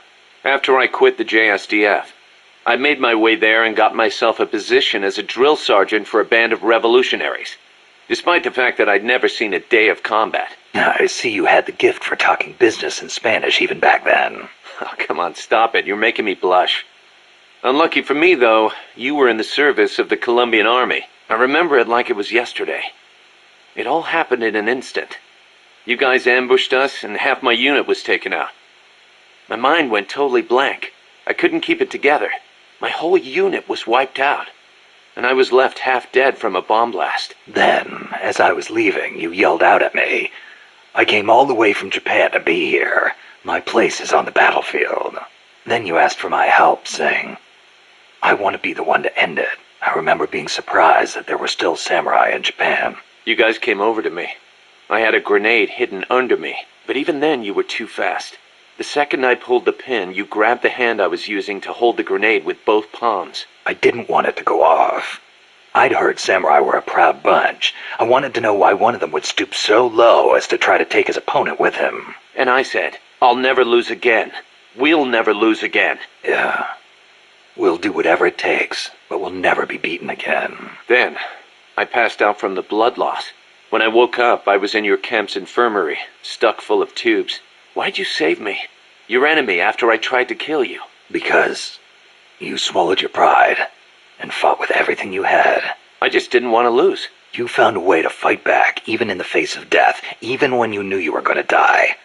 after I quit the JSDF. I made my way there and got myself a position as a drill sergeant for a band of revolutionaries, despite the fact that I'd never seen a day of combat. I see you had the gift for talking business in Spanish even back then. Oh, come on, stop it. You're making me blush. Unlucky for me, though, you were in the service of the Colombian army. I remember it like it was yesterday. It all happened in an instant. You guys ambushed us, and half my unit was taken out. My mind went totally blank. I couldn't keep it together. My whole unit was wiped out, and I was left half dead from a bomb blast. Then, as I was leaving, you yelled out at me. I came all the way from Japan to be here. My place is on the battlefield. Then you asked for my help, saying, I want to be the one to end it. I remember being surprised that there were still samurai in Japan. You guys came over to me. I had a grenade hidden under me, but even then you were too fast. The second I pulled the pin, you grabbed the hand I was using to hold the grenade with both palms. I didn't want it to go off. I'd heard samurai were a proud bunch. I wanted to know why one of them would stoop so low as to try to take his opponent with him. And I said, I'll never lose again. We'll never lose again. Yeah. We'll do whatever it takes, but we'll never be beaten again. Then, I passed out from the blood loss. When I woke up, I was in your camp's infirmary, stuck full of tubes. Why'd you save me? Your enemy after I tried to kill you. Because you swallowed your pride and fought with everything you had. I just didn't want to lose. You found a way to fight back, even in the face of death, even when you knew you were going to die.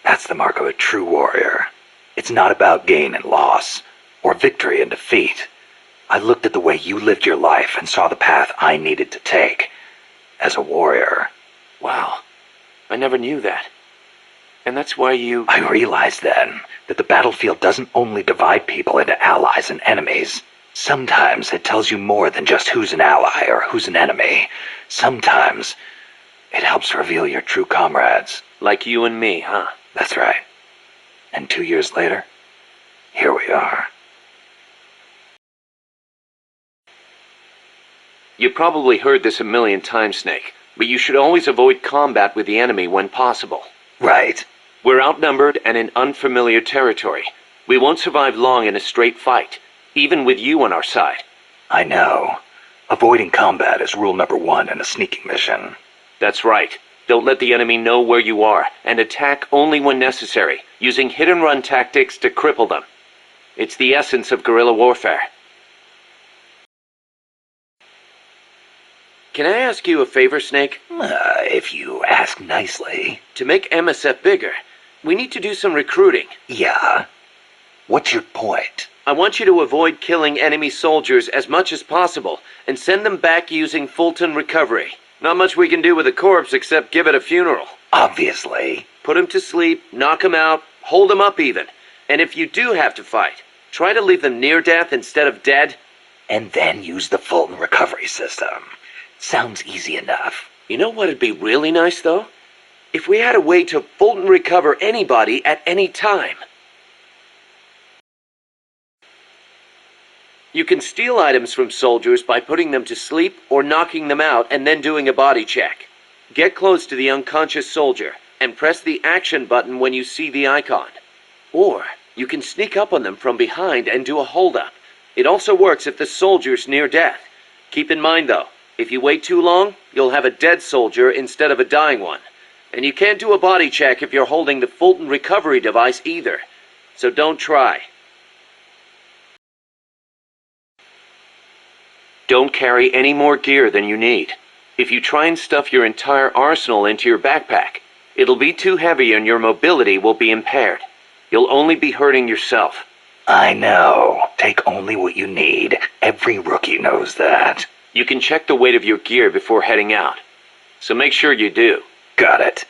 That's the mark of a true warrior. It's not about gain and loss, or victory and defeat. I looked at the way you lived your life and saw the path I needed to take as a warrior. Wow, I never knew that. And that's why you... I realized then that the battlefield doesn't only divide people into allies and enemies. Sometimes it tells you more than just who's an ally or who's an enemy. Sometimes it helps reveal your true comrades. Like you and me, huh? That's right. And 2 years later, here we are. You probably heard this a million times, Snake, but you should always avoid combat with the enemy when possible. Right. We're outnumbered and in unfamiliar territory. We won't survive long in a straight fight, even with you on our side. I know. Avoiding combat is rule number 1 in a sneaking mission. That's right. Don't let the enemy know where you are, and attack only when necessary, using hit-and-run tactics to cripple them. It's the essence of guerrilla warfare. Can I ask you a favor, Snake? If you ask nicely. To make MSF bigger, we need to do some recruiting. Yeah? What's your point? I want you to avoid killing enemy soldiers as much as possible, and send them back using Fulton recovery. Not much we can do with a corpse except give it a funeral. Obviously. Put him to sleep, knock him out, hold him up even. And if you do have to fight, Try to leave them near death instead of dead. And then use the Fulton recovery system. Sounds easy enough. You know what'd be really nice, though? If we had a way to Fulton recover anybody at any time. You can steal items from soldiers by putting them to sleep or knocking them out and then doing a body check. Get close to the unconscious soldier and press the action button when you see the icon. Or you can sneak up on them from behind and do a hold-up. It also works if the soldier's near death. Keep in mind, though, if you wait too long, you'll have a dead soldier instead of a dying one. And you can't do a body check if you're holding the Fulton recovery device either. So don't try. Don't carry any more gear than you need. If you try and stuff your entire arsenal into your backpack, it'll be too heavy and your mobility will be impaired. You'll only be hurting yourself. I know. Take only what you need. Every rookie knows that. You can check the weight of your gear before heading out. So make sure you do. Got it.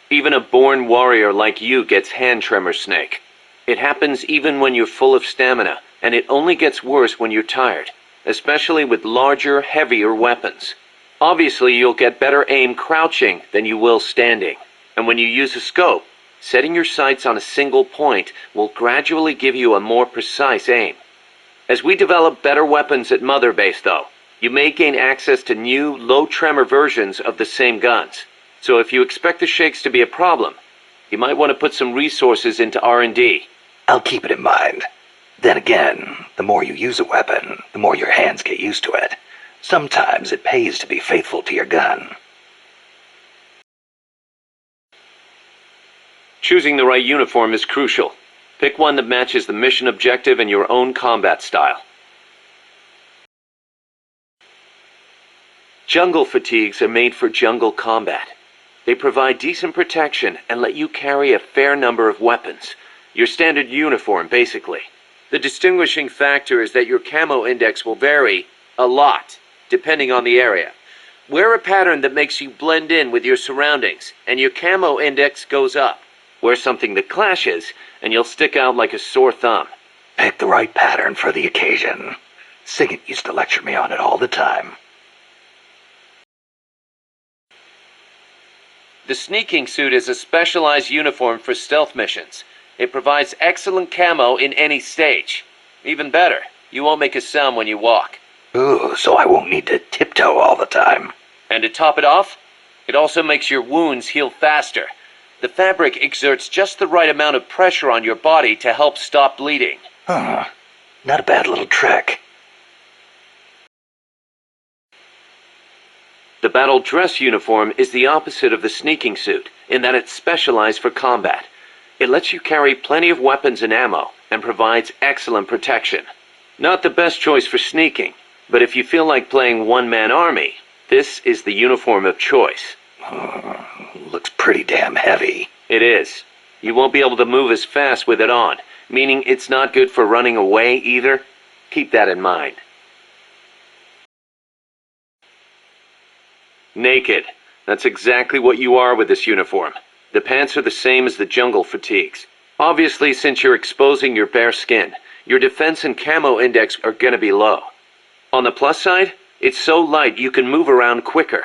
Even a born warrior like you gets hand tremors, Snake. It happens even when you're full of stamina, and it only gets worse when you're tired, especially with larger, heavier weapons. Obviously, you'll get better aim crouching than you will standing. And when you use a scope, setting your sights on a single point will gradually give you a more precise aim. As we develop better weapons at Mother Base, though, you may gain access to new, low-tremor versions of the same guns. So if you expect the shakes to be a problem, you might want to put some resources into R&D. I'll keep it in mind. Then again, the more you use a weapon, the more your hands get used to it. Sometimes it pays to be faithful to your gun. Choosing the right uniform is crucial. Pick one that matches the mission objective and your own combat style. Jungle fatigues are made for jungle combat. They provide decent protection and let you carry a fair number of weapons. Your standard uniform, basically. The distinguishing factor is that your camo index will vary a lot, depending on the area. Wear a pattern that makes you blend in with your surroundings, and your camo index goes up. Wear something that clashes, and you'll stick out like a sore thumb. Pick the right pattern for the occasion. Sigint used to lecture me on it all the time. The sneaking suit is a specialized uniform for stealth missions. It provides excellent camo in any stage. Even better, you won't make a sound when you walk. Ooh, so I won't need to tiptoe all the time. And to top it off, it also makes your wounds heal faster. The fabric exerts just the right amount of pressure on your body to help stop bleeding. Huh. Not a bad little trick. The battle dress uniform is the opposite of the sneaking suit, in that it's specialized for combat. It lets you carry plenty of weapons and ammo, and provides excellent protection. Not the best choice for sneaking, but if you feel like playing one-man army, this is the uniform of choice. Looks pretty damn heavy. It is. You won't be able to move as fast with it on, meaning it's not good for running away either. Keep that in mind. Naked. That's exactly what you are with this uniform. The pants are the same as the jungle fatigues. Obviously, since you're exposing your bare skin, your defense and camo index are gonna be low. On the plus side, it's so light you can move around quicker.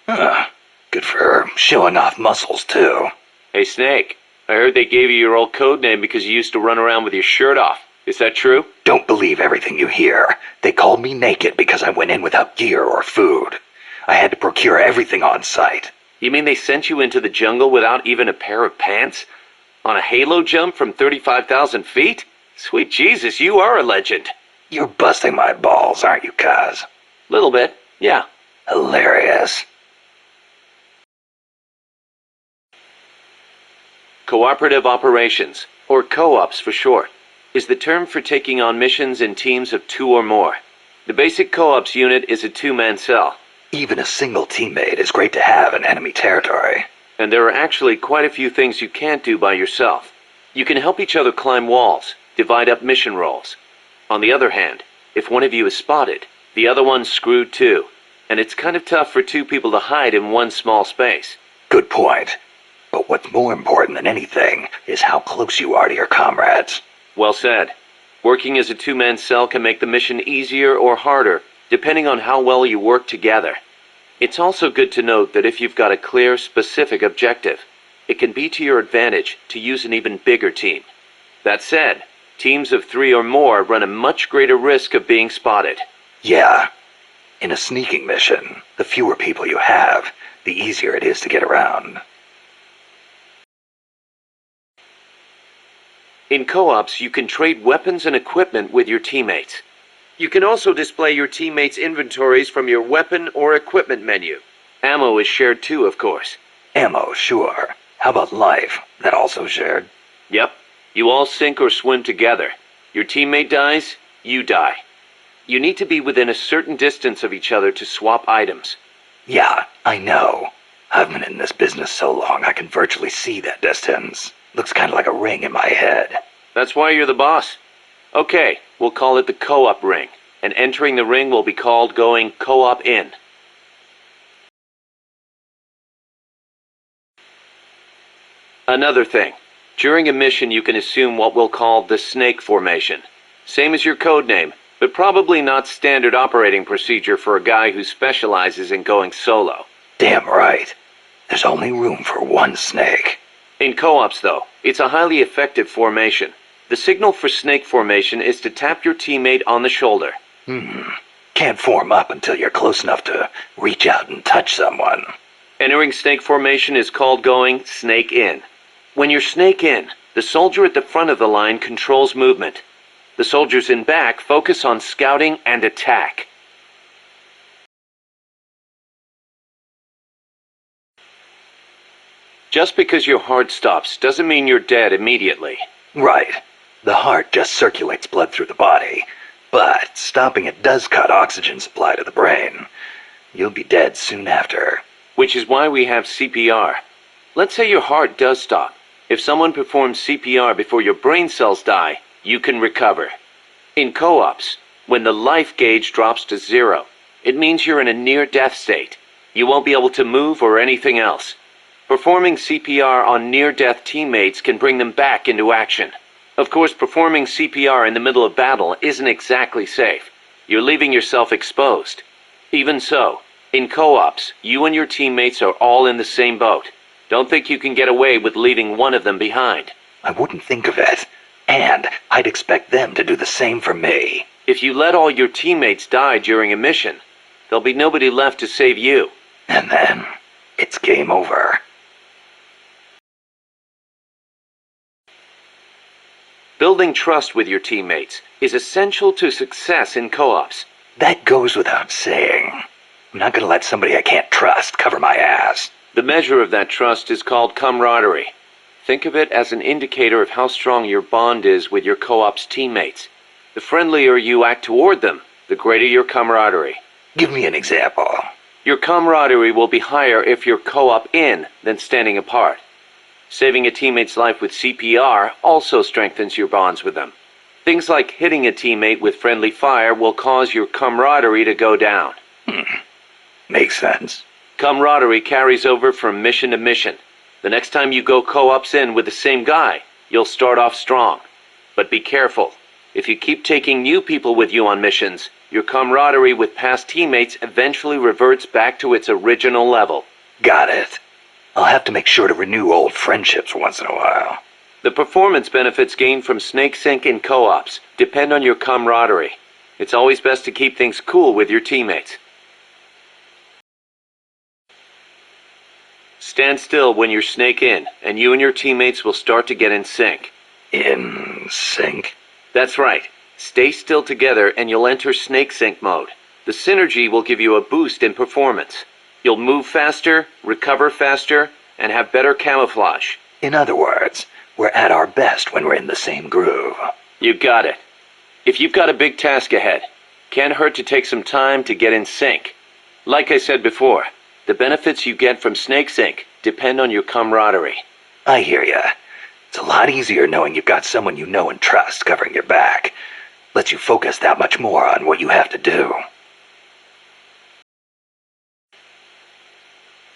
Good for showing off muscles, too. Hey, Snake, I heard they gave you your old code name because you used to run around with your shirt off. Is that true? Don't believe everything you hear. They called me naked because I went in without gear or food. I had to procure everything on site. You mean they sent you into the jungle without even a pair of pants? On a halo jump from 35,000 feet? Sweet Jesus, you are a legend. You're busting my balls, aren't you, Kaz? Little bit, yeah. Hilarious. Cooperative operations, or co-ops for short, is the term for taking on missions in teams of 2 or more. The basic co-ops unit is a 2-man cell. Even a single teammate is great to have in enemy territory. And there are actually quite a few things you can't do by yourself. You can help each other climb walls, divide up mission roles. On the other hand, if one of you is spotted, the other one's screwed too. And it's kind of tough for 2 people to hide in one small space. Good point. But what's more important than anything is how close you are to your comrades. Well said. Working as a two-man cell can make the mission easier or harder, depending on how well you work together. It's also good to note that if you've got a clear, specific objective, it can be to your advantage to use an even bigger team. That said, teams of 3 or more run a much greater risk of being spotted. Yeah. In a sneaking mission, the fewer people you have, the easier it is to get around. In co-ops, you can trade weapons and equipment with your teammates. You can also display your teammates' inventories from your weapon or equipment menu. Ammo is shared too, of course. Ammo, sure. How about life? That also shared? Yep. You all sink or swim together. Your teammate dies, you die. You need to be within a certain distance of each other to swap items. Yeah, I know. I've been in this business so long I can virtually see that distance. Looks kind of like a ring in my head. That's why you're the boss. Okay, we'll call it the co-op ring, and entering the ring will be called going co-op in. Another thing, during a mission you can assume what we'll call the snake formation. Same as your code name, but probably not standard operating procedure for a guy who specializes in going solo. Damn right. There's only room for one snake. In co-ops though, it's a highly effective formation. The signal for snake formation is to tap your teammate on the shoulder. Can't form up until you're close enough to reach out and touch someone. Entering snake formation is called going snake in. When you're snake in, the soldier at the front of the line controls movement. The soldiers in back focus on scouting and attack. Just because your heart stops doesn't mean you're dead immediately. Right. The heart just circulates blood through the body, but stopping it does cut oxygen supply to the brain. You'll be dead soon after. Which is why we have CPR. Let's say your heart does stop. If someone performs CPR before your brain cells die, you can recover. In co-ops, when the life gauge drops to 0, it means you're in a near-death state. You won't be able to move or anything else. Performing CPR on near-death teammates can bring them back into action. Of course, performing CPR in the middle of battle isn't exactly safe. You're leaving yourself exposed. Even so, in co-ops, you and your teammates are all in the same boat. Don't think you can get away with leaving one of them behind. I wouldn't think of it. And I'd expect them to do the same for me. If you let all your teammates die during a mission, there'll be nobody left to save you. And then, it's game over. Building trust with your teammates is essential to success in co-ops. That goes without saying. I'm not gonna let somebody I can't trust cover my ass. The measure of that trust is called camaraderie. Think of it as an indicator of how strong your bond is with your co-op's teammates. The friendlier you act toward them, the greater your camaraderie. Give me an example. Your camaraderie will be higher if you're co-op in than standing apart. Saving a teammate's life with CPR also strengthens your bonds with them. Things like hitting a teammate with friendly fire will cause your camaraderie to go down. Makes sense. Camaraderie carries over from mission to mission. The next time you go co-ops in with the same guy, you'll start off strong. But be careful. If you keep taking new people with you on missions, your camaraderie with past teammates eventually reverts back to its original level. Got it. I'll have to make sure to renew old friendships once in a while. The performance benefits gained from snake sync in co-ops depend on your camaraderie. It's always best to keep things cool with your teammates. Stand still when you're snake in, and you and your teammates will start to get in sync. In sync? That's right. Stay still together and you'll enter snake sync mode. The synergy will give you a boost in performance. You'll move faster, recover faster, and have better camouflage. In other words, we're at our best when we're in the same groove. You got it. If you've got a big task ahead, can't hurt to take some time to get in sync. Like I said before, the benefits you get from snake sync depend on your camaraderie. I hear ya. It's a lot easier knowing you've got someone you know and trust covering your back. Lets you focus that much more on what you have to do.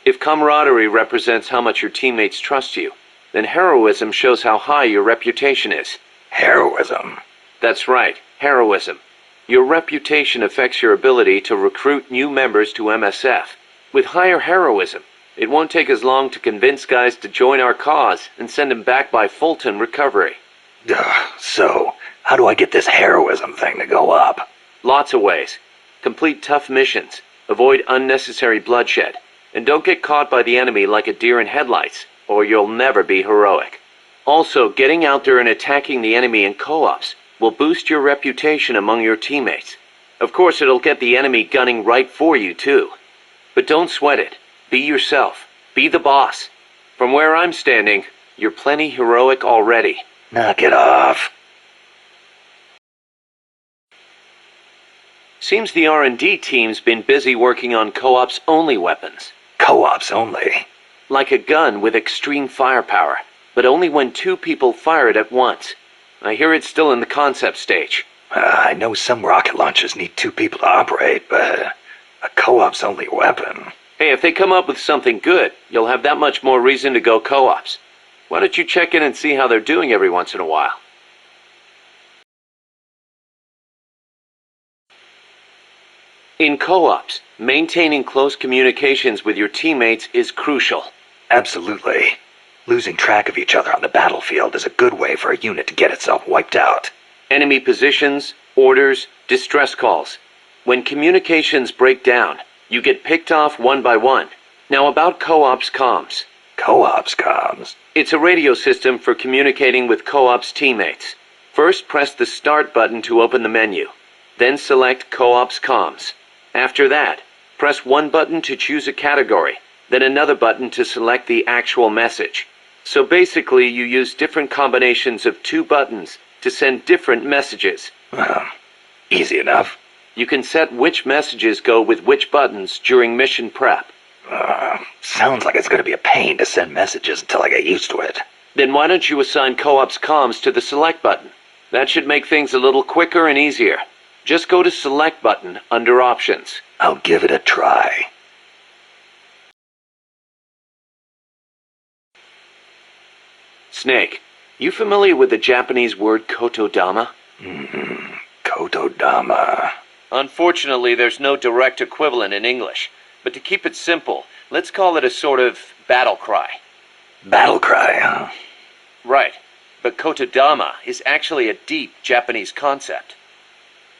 If camaraderie represents how much your teammates trust you, then heroism shows how high your reputation is. Heroism? That's right, heroism. Your reputation affects your ability to recruit new members to MSF. With higher heroism, it won't take as long to convince guys to join our cause and send them back by Fulton recovery. So, how do I get this heroism thing to go up? Lots of ways. Complete tough missions, avoid unnecessary bloodshed, and don't get caught by the enemy like a deer in headlights, or you'll never be heroic. Also, getting out there and attacking the enemy in co-ops will boost your reputation among your teammates. Of course, it'll get the enemy gunning right for you, too. But don't sweat it. Be yourself. Be the boss. From where I'm standing, you're plenty heroic already. Knock it off. Seems the R&D team's been busy working on co-ops only weapons. Co-ops only? Like a gun with extreme firepower, but only when 2 people fire it at once. I hear it's still in the concept stage. I know some rocket launchers need 2 people to operate, but a co-ops only weapon? Hey, if they come up with something good, you'll have that much more reason to go co-ops. Why don't you check in and see how they're doing every once in a while? In co-ops, maintaining close communications with your teammates is crucial. Absolutely. Losing track of each other on the battlefield is a good way for a unit to get itself wiped out. Enemy positions, orders, distress calls. When communications break down, you get picked off one by one. Now about co-ops comms. Co-ops comms? It's a radio system for communicating with co-ops teammates. First, press the Start button to open the menu. Then select co-ops comms. After that, press one button to choose a category, then another button to select the actual message. So basically, you use different combinations of 2 buttons to send different messages. Easy enough. You can set which messages go with which buttons during mission prep. Sounds like it's going to be a pain to send messages until I get used to it. Then why don't you assign co-ops comms to the Select button? That should make things a little quicker and easier. Just go to Select button under Options. I'll give it a try. Snake, you familiar with the Japanese word kotodama? Kotodama. Unfortunately, there's no direct equivalent in English. But to keep it simple, let's call it a sort of battle cry. Battle cry, huh? Right. But kotodama is actually a deep Japanese concept.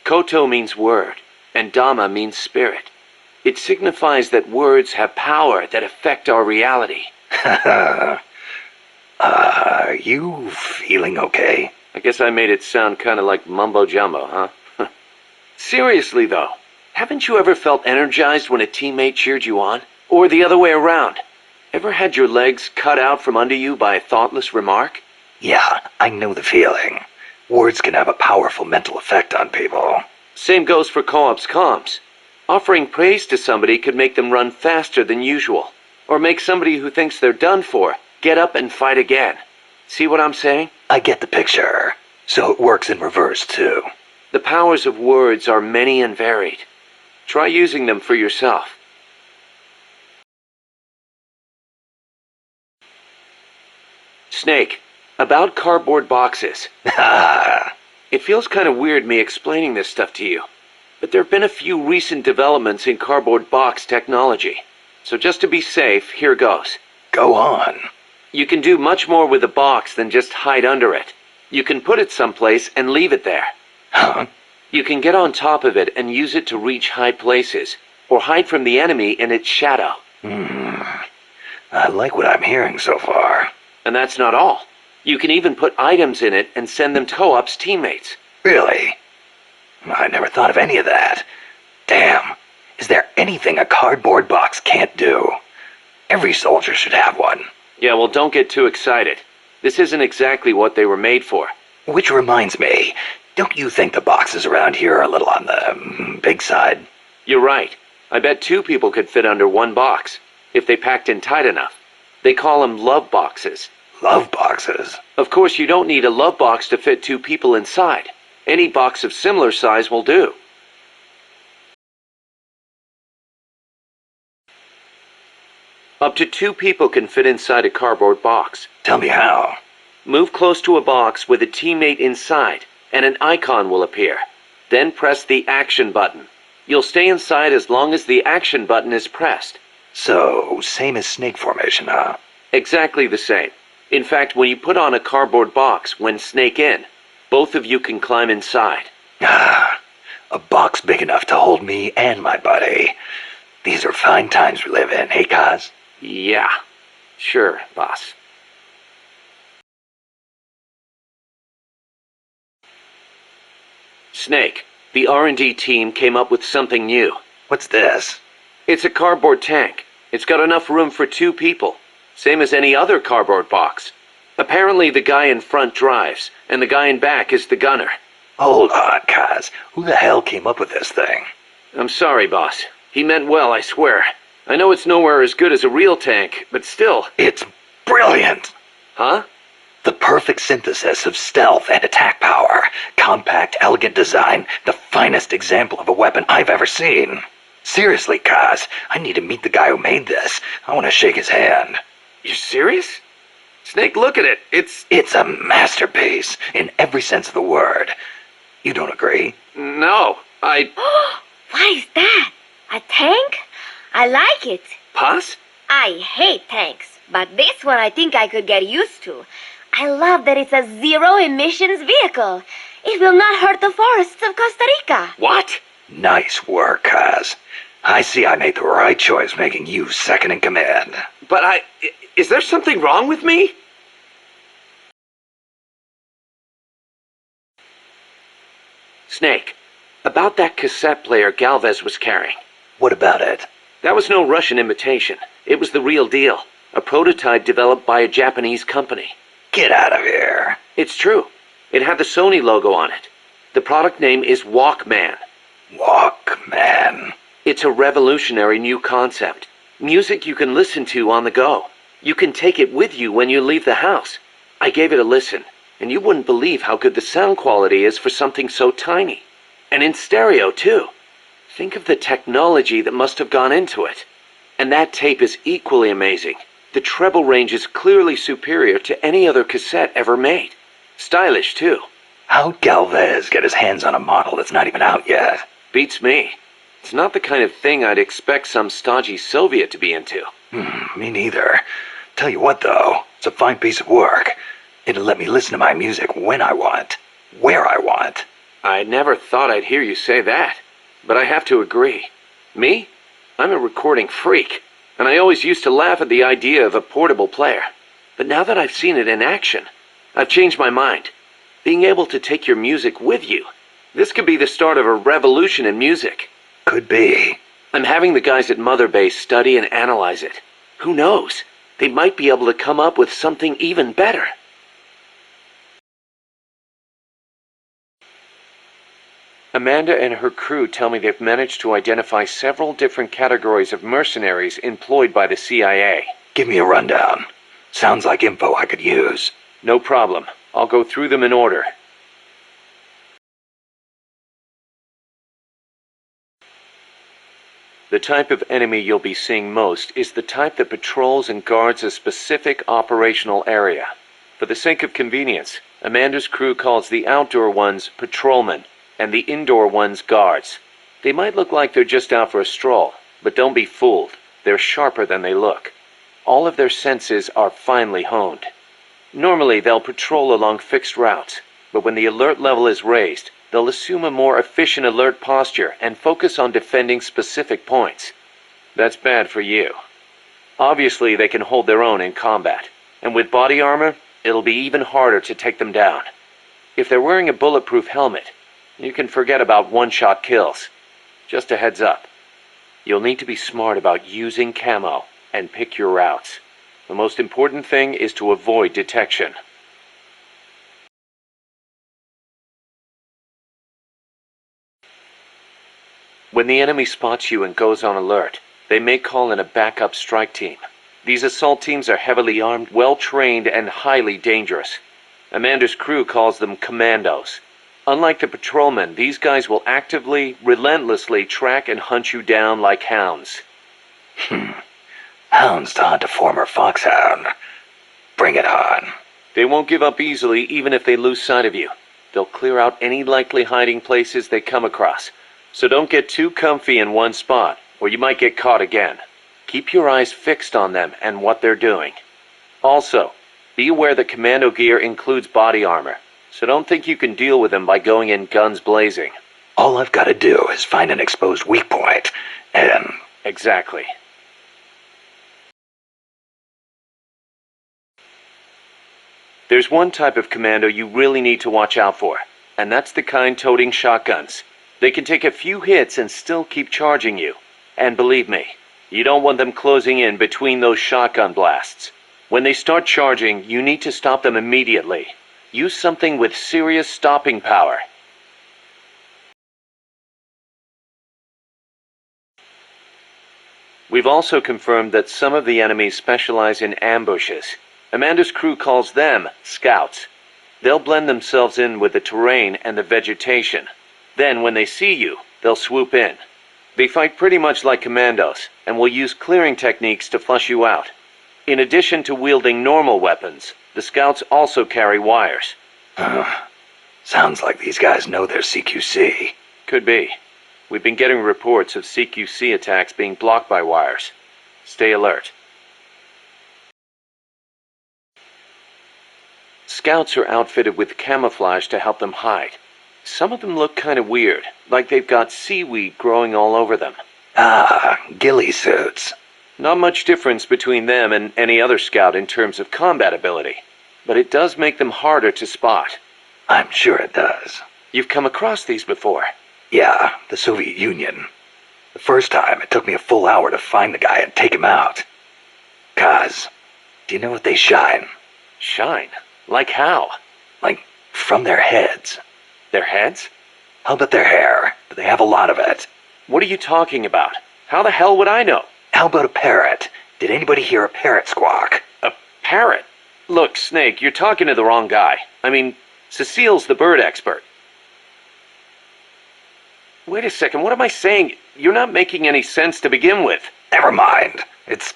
Koto means word, and dama means spirit. It signifies that words have power that affect our reality. Are you feeling okay? I guess I made it sound kind of like mumbo-jumbo, huh? Seriously, though, haven't you ever felt energized when a teammate cheered you on? Or the other way around? Ever had your legs cut out from under you by a thoughtless remark? Yeah, I know the feeling. Words can have a powerful mental effect on people. Same goes for co-ops comms. Offering praise to somebody could make them run faster than usual, or make somebody who thinks they're done for get up and fight again. See what I'm saying? I get the picture. So it works in reverse, too. The powers of words are many and varied. Try using them for yourself. Snake, about cardboard boxes. It feels kind of weird me explaining this stuff to you, but there have been a few recent developments in cardboard box technology. So just to be safe, here goes. Go on. You can do much more with a box than just hide under it. You can put it someplace and leave it there. Huh? You can get on top of it and use it to reach high places, or hide from the enemy in its shadow. I like what I'm hearing so far. And that's not all. You can even put items in it and send them to co-ops teammates. Really? I never thought of any of that. Damn. Is there anything a cardboard box can't do? Every soldier should have one. Yeah, well, don't get too excited. This isn't exactly what they were made for. Which reminds me, don't you think the boxes around here are a little on the big side? You're right. I bet 2 people could fit under one box, if they packed in tight enough. They call them love boxes. Love boxes? Of course, you don't need a love box to fit 2 people inside. Any box of similar size will do. Up to 2 people can fit inside a cardboard box. Tell me how. Move close to a box with a teammate inside, and an icon will appear. Then press the action button. You'll stay inside as long as the action button is pressed. So, same as snake formation, huh? Exactly the same. In fact, when you put on a cardboard box when snake in, both of you can climb inside. Ah, a box big enough to hold me and my buddy. These are fine times we live in, hey Kaz? Yeah. Sure, boss. Snake, the R&D team came up with something new. What's this? It's a cardboard tank. It's got enough room for 2 people. Same as any other cardboard box. Apparently the guy in front drives, and the guy in back is the gunner. Hold on, Kaz. Who the hell came up with this thing? I'm sorry, boss. He meant well, I swear. I know it's nowhere as good as a real tank, but still. It's brilliant! Huh? The perfect synthesis of stealth and attack power. Compact, elegant design. The finest example of a weapon I've ever seen. Seriously, Kaz, I need to meet the guy who made this. I want to shake his hand. You're serious? Snake, look at it. It's a masterpiece, in every sense of the word. You don't agree? No, What is that? A tank? I like it. Paz? I hate tanks, but this one I think I could get used to. I love that it's a zero-emissions vehicle. It will not hurt the forests of Costa Rica. What? Nice work, Kaz. I see I made the right choice making you second in command. But is there something wrong with me? Snake, about that cassette player Galvez was carrying. What about it? That was no Russian imitation. It was the real deal. A prototype developed by a Japanese company. Get out of here. It's true. It had the Sony logo on it. The product name is Walkman. Walkman. It's a revolutionary new concept. Music you can listen to on the go. You can take it with you when you leave the house. I gave it a listen, and you wouldn't believe how good the sound quality is for something so tiny. And in stereo, too. Think of the technology that must have gone into it. And that tape is equally amazing. The treble range is clearly superior to any other cassette ever made. Stylish, too. How'd Galvez get his hands on a model that's not even out yet? Beats me. It's not the kind of thing I'd expect some stodgy Soviet to be into. Me neither. Tell you what, though, it's a fine piece of work. It'll let me listen to my music when I want, where I want. I never thought I'd hear you say that, but I have to agree. Me? I'm a recording freak, and I always used to laugh at the idea of a portable player. But now that I've seen it in action, I've changed my mind. Being able to take your music with you, this could be the start of a revolution in music. Could be. I'm having the guys at Mother Base study and analyze it. Who knows? They might be able to come up with something even better. Amanda and her crew tell me they've managed to identify several different categories of mercenaries employed by the CIA. Give me a rundown. Sounds like info I could use. No problem. I'll go through them in order. The type of enemy you'll be seeing most is the type that patrols and guards a specific operational area. For the sake of convenience, Amanda's crew calls the outdoor ones patrolmen, and the indoor ones guards. They might look like they're just out for a stroll, but don't be fooled. They're sharper than they look. All of their senses are finely honed. Normally, they'll patrol along fixed routes, but when the alert level is raised, they'll assume a more efficient alert posture and focus on defending specific points. That's bad for you. Obviously, they can hold their own in combat, and with body armor, it'll be even harder to take them down. If they're wearing a bulletproof helmet, you can forget about one-shot kills. Just a heads up. You'll need to be smart about using camo and pick your routes. The most important thing is to avoid detection. When the enemy spots you and goes on alert, they may call in a backup strike team. These assault teams are heavily armed, well-trained, and highly dangerous. Amanda's crew calls them commandos. Unlike the patrolmen, these guys will actively, relentlessly track and hunt you down like hounds. Hounds to hunt a former foxhound. Bring it on. They won't give up easily even if they lose sight of you. They'll clear out any likely hiding places they come across. So don't get too comfy in one spot, or you might get caught again. Keep your eyes fixed on them and what they're doing. Also, be aware that commando gear includes body armor, so don't think you can deal with them by going in guns blazing. All I've got to do is find an exposed weak point, and... Exactly. There's one type of commando you really need to watch out for, and that's the kind toting shotguns. They can take a few hits and still keep charging you. And believe me, you don't want them closing in between those shotgun blasts. When they start charging, you need to stop them immediately. Use something with serious stopping power. We've also confirmed that some of the enemies specialize in ambushes. Amanda's crew calls them scouts. They'll blend themselves in with the terrain and the vegetation. Then, when they see you, they'll swoop in. They fight pretty much like commandos, and will use clearing techniques to flush you out. In addition to wielding normal weapons, the scouts also carry wires. Sounds like these guys know their CQC. Could be. We've been getting reports of CQC attacks being blocked by wires. Stay alert. Scouts are outfitted with camouflage to help them hide. Some of them look kind of weird, like they've got seaweed growing all over them. Ghillie suits. Not much difference between them and any other scout in terms of combat ability, but it does make them harder to spot. I'm sure it does. You've come across these before? Yeah, the Soviet Union. The first time, it took me a full hour to find the guy and take him out. Kaz, do you know what they shine? Shine? Like how? Like, from their heads. Their heads? How about their hair? They have a lot of it. What are you talking about? How the hell would I know? How about a parrot? Did anybody hear a parrot squawk? A parrot? Look, Snake, you're talking to the wrong guy. I mean, Cecile's the bird expert. Wait a second, what am I saying? You're not making any sense to begin with. Never mind. It's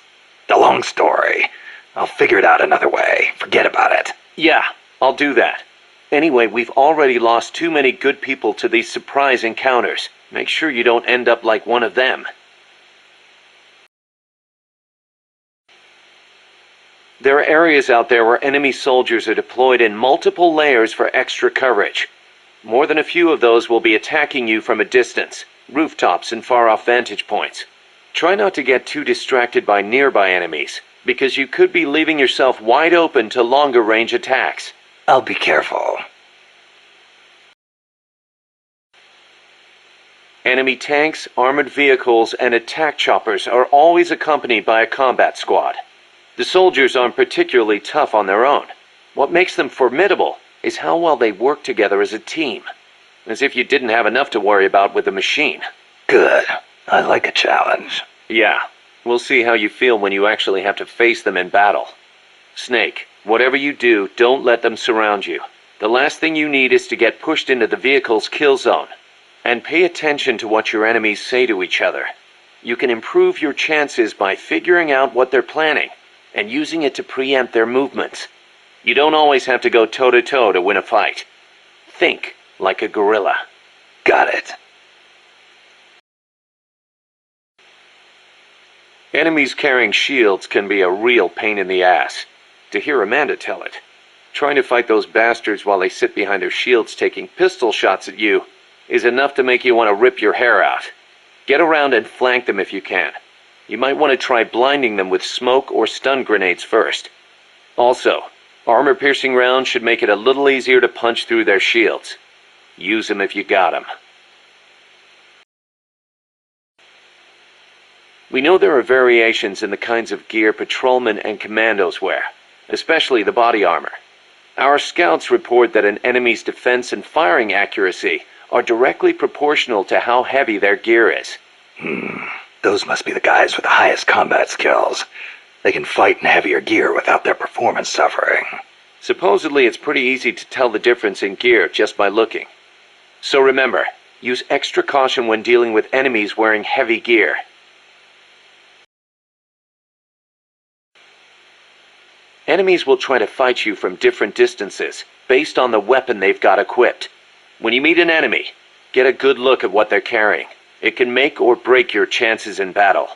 a long story. I'll figure it out another way. Forget about it. Yeah, I'll do that. Anyway, we've already lost too many good people to these surprise encounters. Make sure you don't end up like one of them. There are areas out there where enemy soldiers are deployed in multiple layers for extra coverage. More than a few of those will be attacking you from a distance, rooftops and far-off vantage points. Try not to get too distracted by nearby enemies, because you could be leaving yourself wide open to longer-range attacks. I'll be careful. Enemy tanks, armored vehicles, and attack choppers are always accompanied by a combat squad. The soldiers aren't particularly tough on their own. What makes them formidable is how well they work together as a team. As if you didn't have enough to worry about with the machine. Good. I like a challenge. Yeah. We'll see how you feel when you actually have to face them in battle. Snake, whatever you do, don't let them surround you. The last thing you need is to get pushed into the vehicle's kill zone. And pay attention to what your enemies say to each other. You can improve your chances by figuring out what they're planning and using it to preempt their movements. You don't always have to go toe-to-toe to win a fight. Think like a gorilla. Got it. Enemies carrying shields can be a real pain in the ass. To hear Amanda tell it. Trying to fight those bastards while they sit behind their shields taking pistol shots at you is enough to make you want to rip your hair out. Get around and flank them if you can. You might want to try blinding them with smoke or stun grenades first. Also, armor-piercing rounds should make it a little easier to punch through their shields. Use them if you got them. We know there are variations in the kinds of gear patrolmen and commandos wear, especially the body armor. Our scouts report that an enemy's defense and firing accuracy are directly proportional to how heavy their gear is. Those must be the guys with the highest combat skills. They can fight in heavier gear without their performance suffering. Supposedly it's pretty easy to tell the difference in gear just by looking. So remember, use extra caution when dealing with enemies wearing heavy gear. Enemies will try to fight you from different distances, based on the weapon they've got equipped. When you meet an enemy, get a good look at what they're carrying. It can make or break your chances in battle.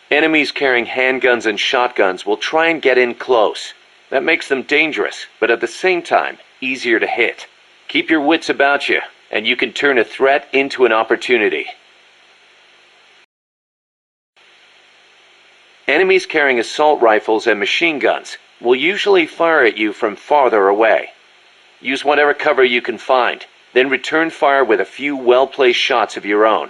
Enemies carrying handguns and shotguns will try and get in close. That makes them dangerous, but at the same time, easier to hit. Keep your wits about you, and you can turn a threat into an opportunity. Enemies carrying assault rifles and machine guns will usually fire at you from farther away. Use whatever cover you can find, then return fire with a few well-placed shots of your own.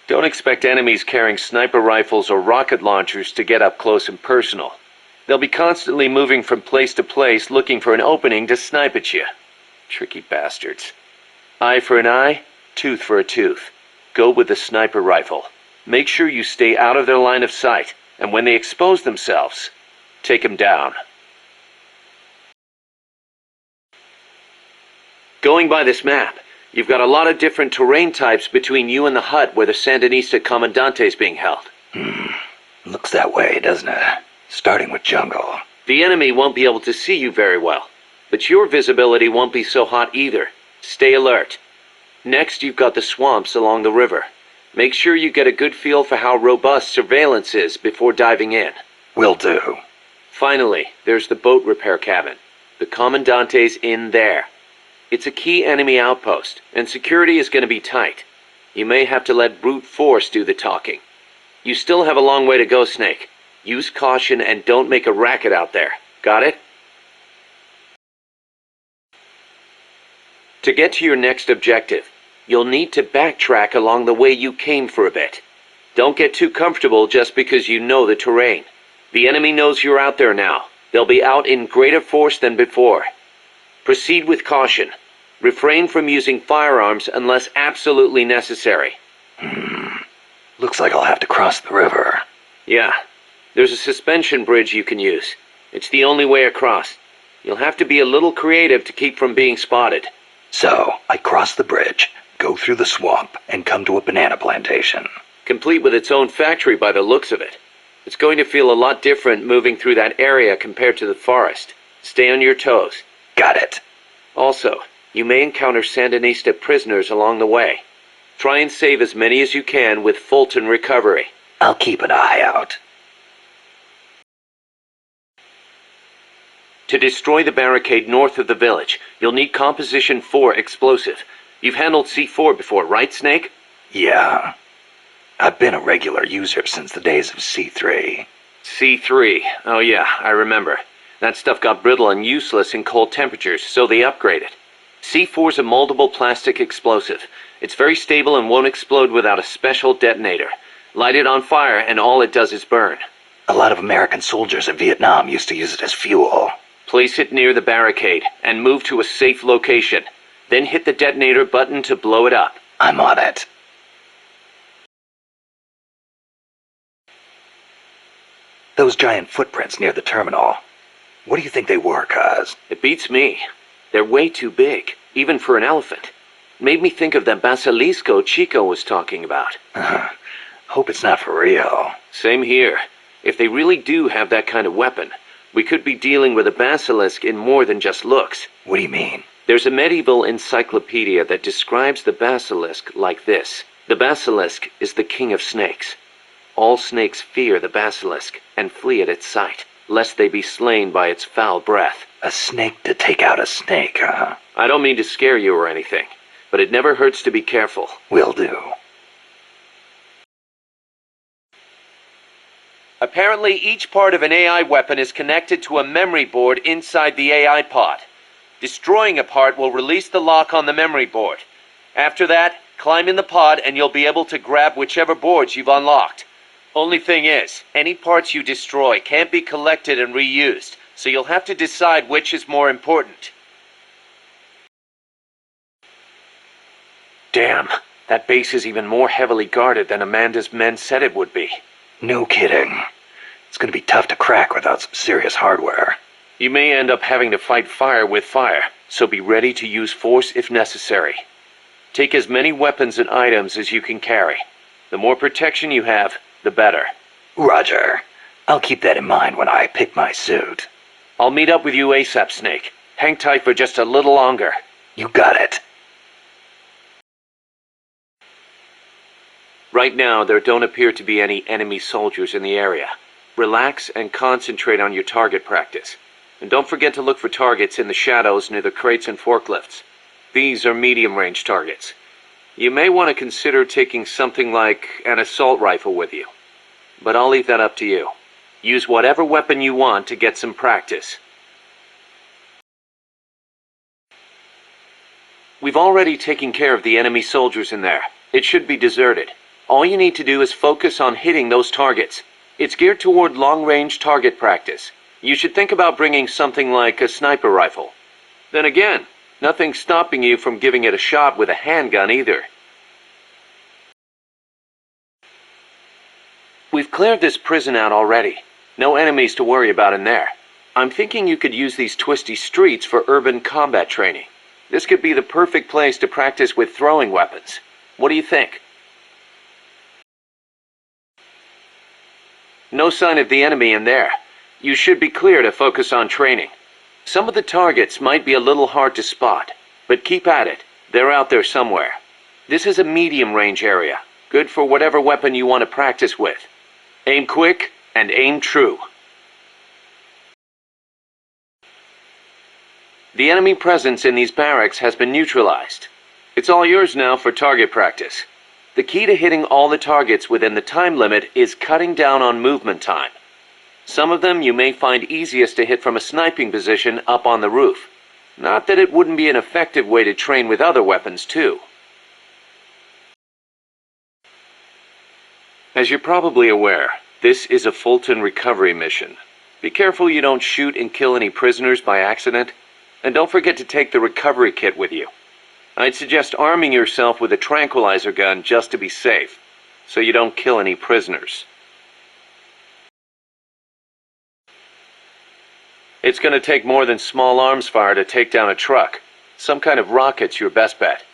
Don't expect enemies carrying sniper rifles or rocket launchers to get up close and personal. They'll be constantly moving from place to place looking for an opening to snipe at you. Tricky bastards. Eye for an eye, tooth for a tooth. Go with the sniper rifle. Make sure you stay out of their line of sight, and when they expose themselves, take them down. Going by this map, you've got a lot of different terrain types between you and the hut where the Sandinista Comandante is being held. Looks that way, doesn't it? Starting with jungle. The enemy won't be able to see you very well, but your visibility won't be so hot either. Stay alert. Next, you've got the swamps along the river. Make sure you get a good feel for how robust surveillance is before diving in. Will do. Finally, there's the boat repair cabin. The Commandante's in there. It's a key enemy outpost, and security is going to be tight. You may have to let brute force do the talking. You still have a long way to go, Snake. Use caution and don't make a racket out there. Got it? To get to your next objective, you'll need to backtrack along the way you came for a bit. Don't get too comfortable just because you know the terrain. The enemy knows you're out there now. They'll be out in greater force than before. Proceed with caution. Refrain from using firearms unless absolutely necessary. Looks like I'll have to cross the river. Yeah. There's a suspension bridge you can use. It's the only way across. You'll have to be a little creative to keep from being spotted. So, I cross the bridge, go through the swamp, and come to a banana plantation. Complete with its own factory by the looks of it. It's going to feel a lot different moving through that area compared to the forest. Stay on your toes. Got it. Also, you may encounter Sandinista prisoners along the way. Try and save as many as you can with Fulton recovery. I'll keep an eye out. To destroy the barricade north of the village, you'll need Composition 4 explosive. You've handled C4 before, right, Snake? Yeah. I've been a regular user since the days of C3. C3. Oh yeah, I remember. That stuff got brittle and useless in cold temperatures, so they upgraded. C4's a moldable plastic explosive. It's very stable and won't explode without a special detonator. Light it on fire and all it does is burn. A lot of American soldiers in Vietnam used to use it as fuel. Place it near the barricade and move to a safe location. Then hit the detonator button to blow it up. I'm on it. Those giant footprints near the terminal. What do you think they were, Kaz? It beats me. They're way too big, even for an elephant. Made me think of that basilisco Chico was talking about. Hope it's not for real. Same here. If they really do have that kind of weapon, we could be dealing with a basilisk in more than just looks. What do you mean? There's a medieval encyclopedia that describes the basilisk like this. The basilisk is the king of snakes. All snakes fear the basilisk and flee at its sight, lest they be slain by its foul breath. A snake to take out a snake, huh? I don't mean to scare you or anything, but it never hurts to be careful. Will do. Apparently, each part of an AI weapon is connected to a memory board inside the AI pod. Destroying a part will release the lock on the memory board. After that, climb in the pod and you'll be able to grab whichever boards you've unlocked. Only thing is, any parts you destroy can't be collected and reused, so you'll have to decide which is more important. Damn, that base is even more heavily guarded than Amanda's men said it would be. No kidding. It's gonna be tough to crack without some serious hardware. You may end up having to fight fire with fire, so be ready to use force if necessary. Take as many weapons and items as you can carry. The more protection you have, the better. Roger. I'll keep that in mind when I pick my suit. I'll meet up with you ASAP, Snake. Hang tight for just a little longer. You got it. Right now, there don't appear to be any enemy soldiers in the area. Relax and concentrate on your target practice. And don't forget to look for targets in the shadows near the crates and forklifts. These are medium-range targets. You may want to consider taking something like an assault rifle with you. But I'll leave that up to you. Use whatever weapon you want to get some practice. We've already taken care of the enemy soldiers in there. It should be deserted. All you need to do is focus on hitting those targets. It's geared toward long-range target practice. You should think about bringing something like a sniper rifle. Then again, nothing's stopping you from giving it a shot with a handgun either. We've cleared this prison out already. No enemies to worry about in there. I'm thinking you could use these twisty streets for urban combat training. This could be the perfect place to practice with throwing weapons. What do you think? No sign of the enemy in there. You should be clear to focus on training. Some of the targets might be a little hard to spot, but keep at it. They're out there somewhere. This is a medium-range area, good for whatever weapon you want to practice with. Aim quick and aim true. The enemy presence in these barracks has been neutralized. It's all yours now for target practice. The key to hitting all the targets within the time limit is cutting down on movement time. Some of them you may find easiest to hit from a sniping position up on the roof. Not that it wouldn't be an effective way to train with other weapons too. As you're probably aware, this is a Fulton recovery mission. Be careful you don't shoot and kill any prisoners by accident, and don't forget to take the recovery kit with you. I'd suggest arming yourself with a tranquilizer gun just to be safe, so you don't kill any prisoners. It's going to take more than small arms fire to take down a truck. Some kind of rocket's your best bet.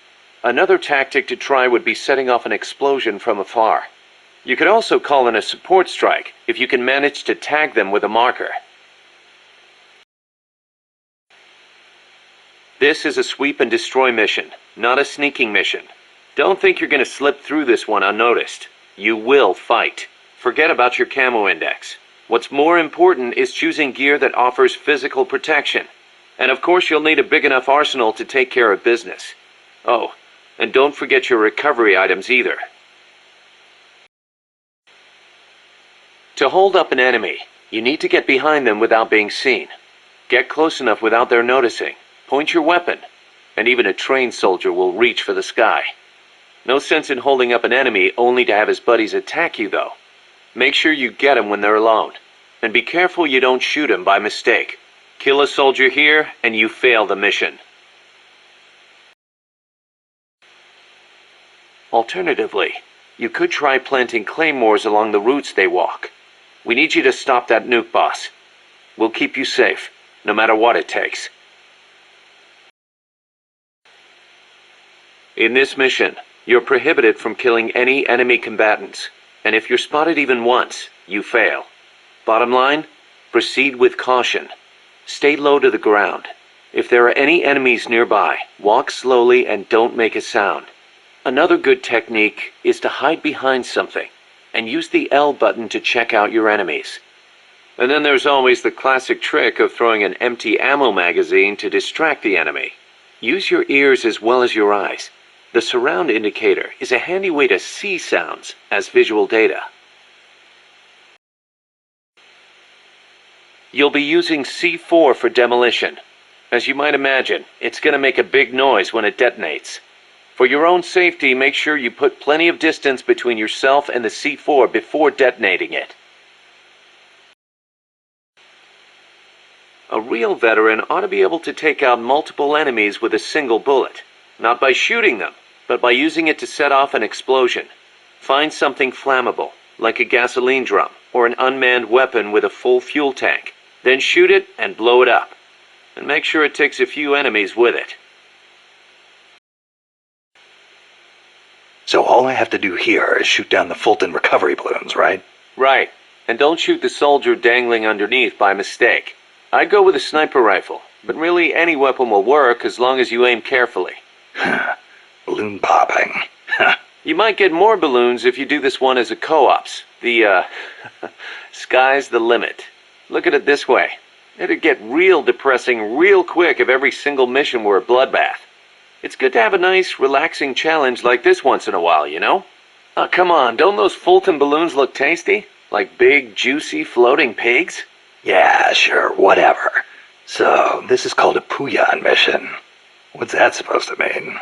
Another tactic to try would be setting off an explosion from afar. You could also call in a support strike if you can manage to tag them with a marker. This is a sweep and destroy mission, not a sneaking mission. Don't think you're going to slip through this one unnoticed. You will fight. Forget about your camo index. What's more important is choosing gear that offers physical protection. And of course you'll need a big enough arsenal to take care of business. Oh, and don't forget your recovery items either. To hold up an enemy, you need to get behind them without being seen. Get close enough without their noticing. Point your weapon, and even a trained soldier will reach for the sky. No sense in holding up an enemy only to have his buddies attack you, though. Make sure you get him when they're alone, and be careful you don't shoot him by mistake. Kill a soldier here, and you fail the mission. Alternatively, you could try planting claymores along the routes they walk. We need you to stop that nuke boss. We'll keep you safe, no matter what it takes. In this mission, you're prohibited from killing any enemy combatants, and if you're spotted even once, you fail. Bottom line, proceed with caution. Stay low to the ground. If there are any enemies nearby, walk slowly and don't make a sound. Another good technique is to hide behind something, and use the L button to check out your enemies. And then there's always the classic trick of throwing an empty ammo magazine to distract the enemy. Use your ears as well as your eyes. The surround indicator is a handy way to see sounds as visual data. You'll be using C4 for demolition. As you might imagine, it's going to make a big noise when it detonates. For your own safety, make sure you put plenty of distance between yourself and the C4 before detonating it. A real veteran ought to be able to take out multiple enemies with a single bullet. Not by shooting them, but by using it to set off an explosion. Find something flammable, like a gasoline drum or an unmanned weapon with a full fuel tank. Then shoot it and blow it up. And make sure it takes a few enemies with it. all I have to do here is shoot down the Fulton recovery balloons, right? Right. And don't shoot the soldier dangling underneath by mistake. I'd go with a sniper rifle, but really any weapon will work as long as you aim carefully. Balloon popping. You might get more balloons if you do this one as a co-ops. The, sky's the limit. Look at it this way. It'd get real depressing real quick if every single mission were a bloodbath. It's good to have a nice, relaxing challenge like this once in a while, you know? Oh, come on, don't those Fulton balloons look tasty? Like big, juicy, floating pigs? Yeah, sure, whatever. So, this is called a Puyan mission. What's that supposed to mean?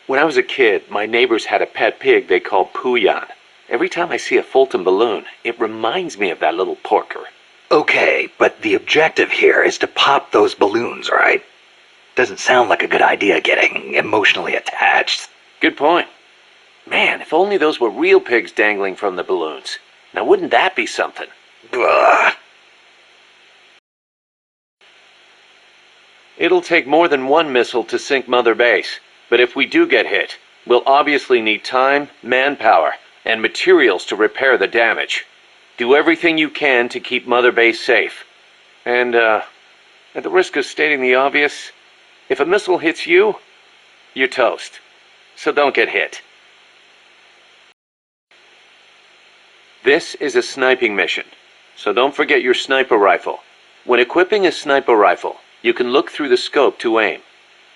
When I was a kid, my neighbors had a pet pig they called Puyan. Every time I see a Fulton balloon, it reminds me of that little porker. Okay, but the objective here is to pop those balloons, right? Doesn't sound like a good idea getting emotionally attached. Good point. Man, if only those were real pigs dangling from the balloons. Now wouldn't that be something? Ugh. It'll take more than one missile to sink Mother Base, but if we do get hit, we'll obviously need time, manpower, and materials to repair the damage. Do everything you can to keep Mother Base safe. And, at the risk of stating the obvious, if a missile hits you, you're toast. So don't get hit. This is a sniping mission, so don't forget your sniper rifle. When equipping a sniper rifle, you can look through the scope to aim.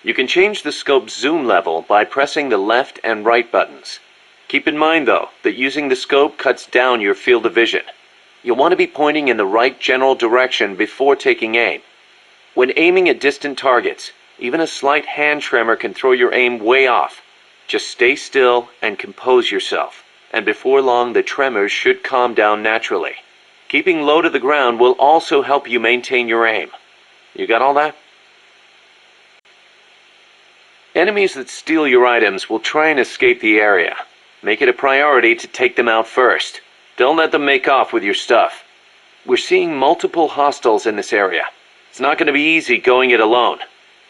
You can change the scope's zoom level by pressing the left and right buttons. Keep in mind, though, that using the scope cuts down your field of vision. You'll want to be pointing in the right general direction before taking aim. When aiming at distant targets, even a slight hand tremor can throw your aim way off. Just stay still and compose yourself, and before long the tremors should calm down naturally. Keeping low to the ground will also help you maintain your aim. You got all that? Enemies that steal your items will try and escape the area. Make it a priority to take them out first. Don't let them make off with your stuff. We're seeing multiple hostiles in this area. It's not going to be easy going it alone.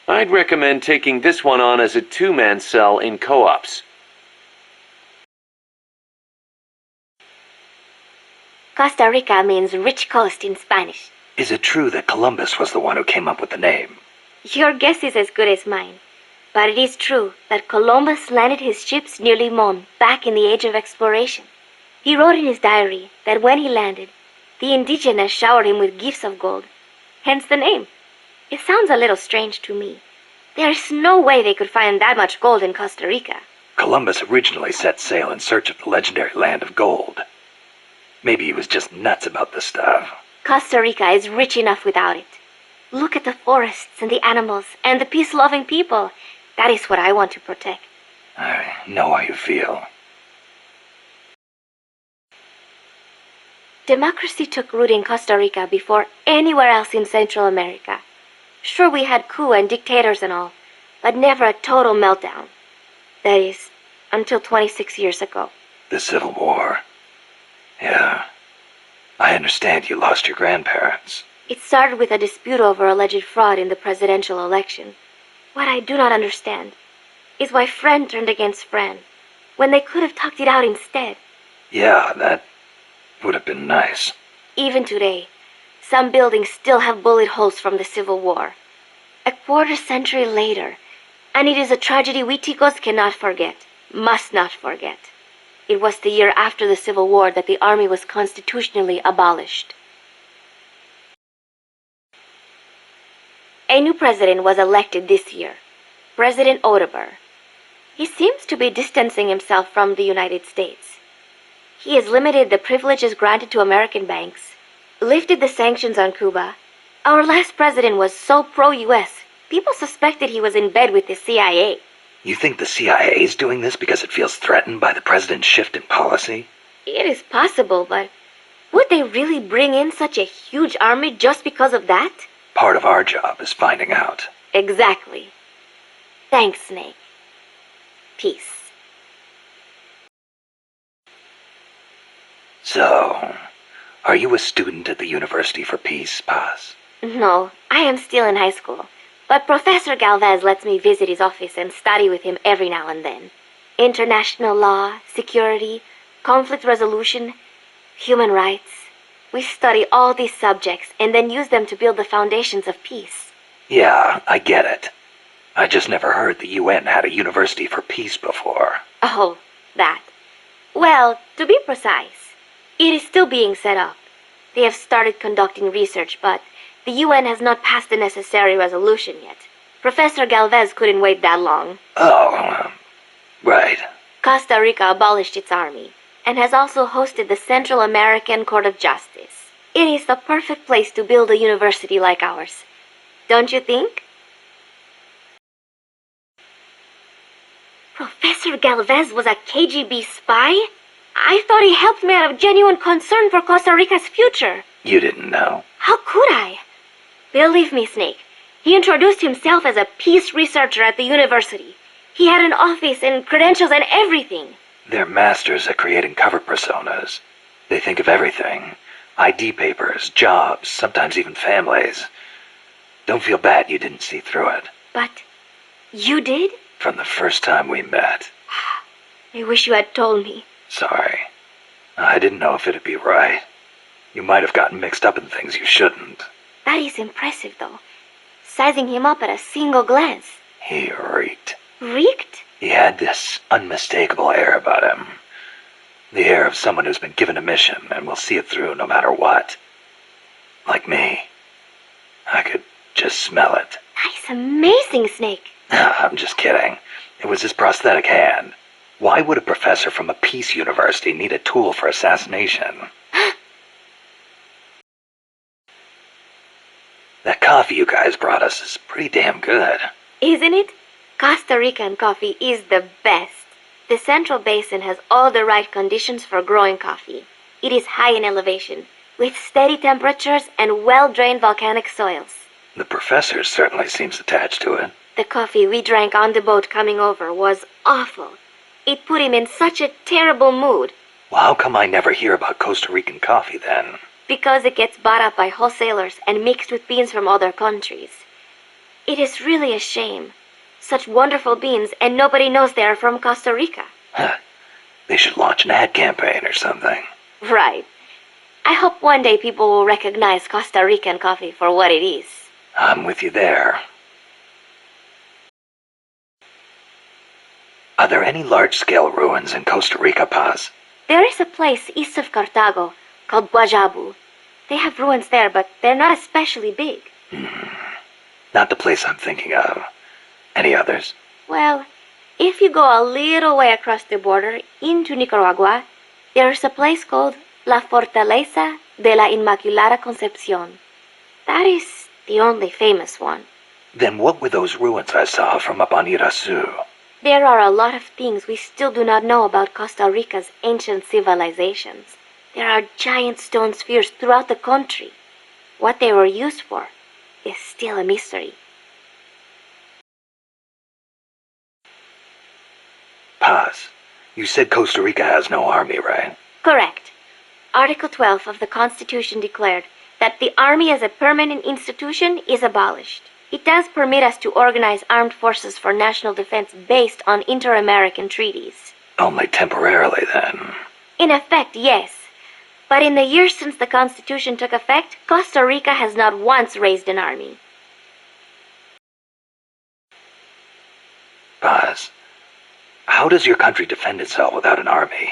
I'd recommend taking this one on as a two-man cell in co-ops. Costa Rica means rich coast in Spanish. Is it true that Columbus was the one who came up with the name? Your guess is as good as mine. But it is true that Columbus landed his ships near Limon back in the age of exploration. He wrote in his diary that when he landed, the indigenous showered him with gifts of gold. Hence the name. It sounds a little strange to me. There's no way they could find that much gold in Costa Rica. Columbus originally set sail in search of the legendary land of gold. Maybe he was just nuts about this stuff. Costa Rica is rich enough without it. Look at the forests and the animals and the peace-loving people. That is what I want to protect. I know how you feel. Democracy took root in Costa Rica before anywhere else in Central America. Sure, we had coup and dictators and all, but never a total meltdown. That is, until 26 years ago. The Civil War. Yeah. I understand you lost your grandparents. It started with a dispute over alleged fraud in the presidential election. What I do not understand is why friend turned against friend, when they could have talked it out instead. Yeah, that would have been nice. Even today, some buildings still have bullet holes from the Civil War. A quarter century later, and it is a tragedy we Ticos cannot forget, must not forget. It was the year after the Civil War that the army was constitutionally abolished. A new president was elected this year, President Oteber. He seems to be distancing himself from the United States. He has limited the privileges granted to American banks, lifted the sanctions on Cuba. Our last president was so pro-US, people suspected he was in bed with the CIA. You think the CIA is doing this because it feels threatened by the president's shift in policy? It is possible, but would they really bring in such a huge army just because of that? Part of our job is finding out. Exactly. Thanks, Snake. Peace. So, are you a student at the University for Peace, Paz? No, I am still in high school, but Professor Galvez lets me visit his office and study with him every now and then. International law, security, conflict resolution, human rights. We study all these subjects and then use them to build the foundations of peace. Yeah, I get it. I just never heard the UN had a university for peace before. Oh, that. Well, to be precise, it is still being set up. They have started conducting research, but the UN has not passed the necessary resolution yet. Professor Galvez couldn't wait that long. Oh, right. Costa Rica abolished its army, and has also hosted the Central American Court of Justice. It is the perfect place to build a university like ours. Don't you think? Professor Galvez was a KGB spy? I thought he helped me out of genuine concern for Costa Rica's future. You didn't know? How could I? Believe me, Snake. He introduced himself as a peace researcher at the university. He had an office and credentials and everything. They're masters at creating cover personas. They think of everything. ID papers, jobs, sometimes even families. Don't feel bad you didn't see through it. But you did? From the first time we met. I wish you had told me. Sorry. I didn't know if it'd be right. You might have gotten mixed up in things you shouldn't. That is impressive, though. Sizing him up at a single glance. He reeked. Reeked? He had this unmistakable air about him. The air of someone who's been given a mission and will see it through no matter what. Like me. I could just smell it. That is amazing, Snake. I'm just kidding. It was his prosthetic hand. Why would a professor from a peace university need a tool for assassination? That coffee you guys brought us is pretty damn good. Isn't it? Costa Rican coffee is the best. The Central Basin has all the right conditions for growing coffee. It is high in elevation, with steady temperatures and well-drained volcanic soils. The professor certainly seems attached to it. The coffee we drank on the boat coming over was awful. It put him in such a terrible mood. Well, how come I never hear about Costa Rican coffee then? Because it gets bought up by wholesalers and mixed with beans from other countries. It is really a shame. Such wonderful beans, and nobody knows they are from Costa Rica. They should launch an ad campaign or something. Right. I hope one day people will recognize Costa Rican coffee for what it is. I'm with you there. Are there any large-scale ruins in Costa Rica, Paz? There is a place east of Cartago called Guajabu. They have ruins there, but they're not especially big. Not the place I'm thinking of. Any others? Well, if you go a little way across the border into Nicaragua, there is a place called La Fortaleza de la Inmaculada Concepción. That is the only famous one. Then what were those ruins I saw from up on Irazu? There are a lot of things we still do not know about Costa Rica's ancient civilizations. There are giant stone spheres throughout the country. What they were used for is still a mystery. Paz, you said Costa Rica has no army, right? Correct. Article 12 of the Constitution declared that the army as a permanent institution is abolished. It does permit us to organize armed forces for national defense based on inter-American treaties. Only temporarily, then. In effect, yes. But in the years since the Constitution took effect, Costa Rica has not once raised an army. Paz, how does your country defend itself without an army?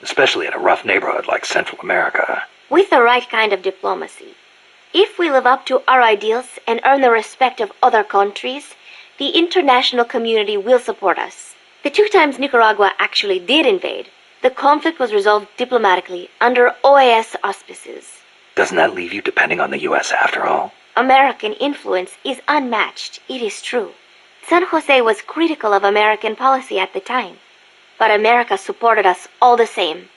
Especially in a rough neighborhood like Central America. With the right kind of diplomacy. If we live up to our ideals and earn the respect of other countries, the international community will support us. The 2 times Nicaragua actually did invade, the conflict was resolved diplomatically under OAS auspices. Doesn't that leave you depending on the U.S. after all? American influence is unmatched, it is true. San Jose was critical of American policy at the time, but America supported us all the same.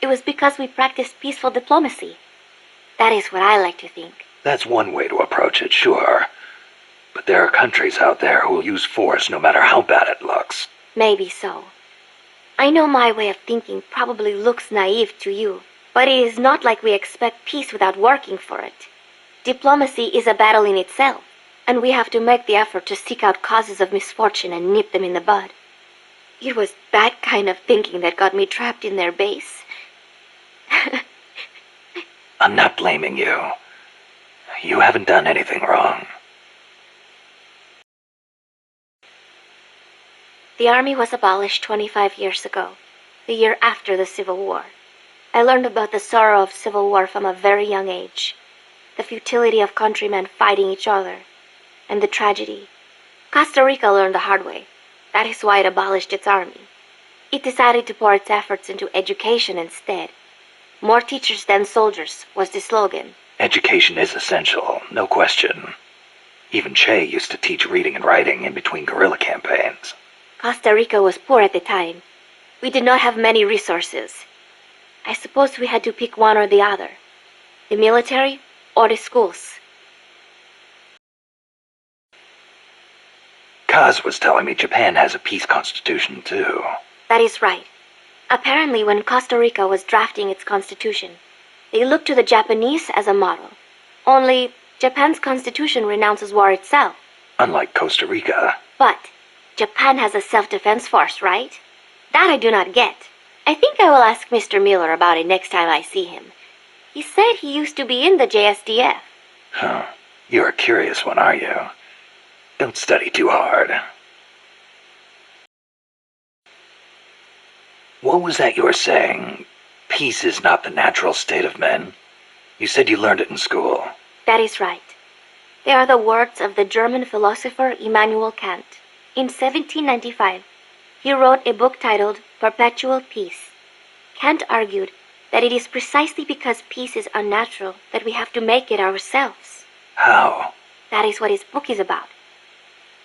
It was because we practiced peaceful diplomacy. That is what I like to think. That's one way to approach it, sure. But there are countries out there who will use force no matter how bad it looks. Maybe so. I know my way of thinking probably looks naive to you, but it is not like we expect peace without working for it. Diplomacy is a battle in itself, and we have to make the effort to seek out causes of misfortune and nip them in the bud. It was that kind of thinking that got me trapped in their base. I'm not blaming you. You haven't done anything wrong. The army was abolished 25 years ago, the year after the Civil War. I learned about the sorrow of civil war from a very young age, the futility of countrymen fighting each other, and the tragedy. Costa Rica learned the hard way. That is why it abolished its army. It decided to pour its efforts into education instead. More teachers than soldiers was the slogan. Education is essential, no question. Even Che used to teach reading and writing in between guerrilla campaigns. Costa Rica was poor at the time. We did not have many resources. I suppose we had to pick one or the other. The military or the schools. Kaz was telling me Japan has a peace constitution too. That is right. Apparently when Costa Rica was drafting its constitution, they looked to the Japanese as a model. Only Japan's constitution renounces war itself. Unlike Costa Rica. But Japan has a self-defense force, right? That I do not get. I think I will ask Mr. Miller about it next time I see him. He said he used to be in the JSDF. Huh. You're a curious one, are you? Don't study too hard. What was that you were saying? Peace is not the natural state of men? You said you learned it in school. That is right. They are the words of the German philosopher Immanuel Kant. In 1795, he wrote a book titled Perpetual Peace. Kant argued that it is precisely because peace is unnatural that we have to make it ourselves. How? That is what his book is about.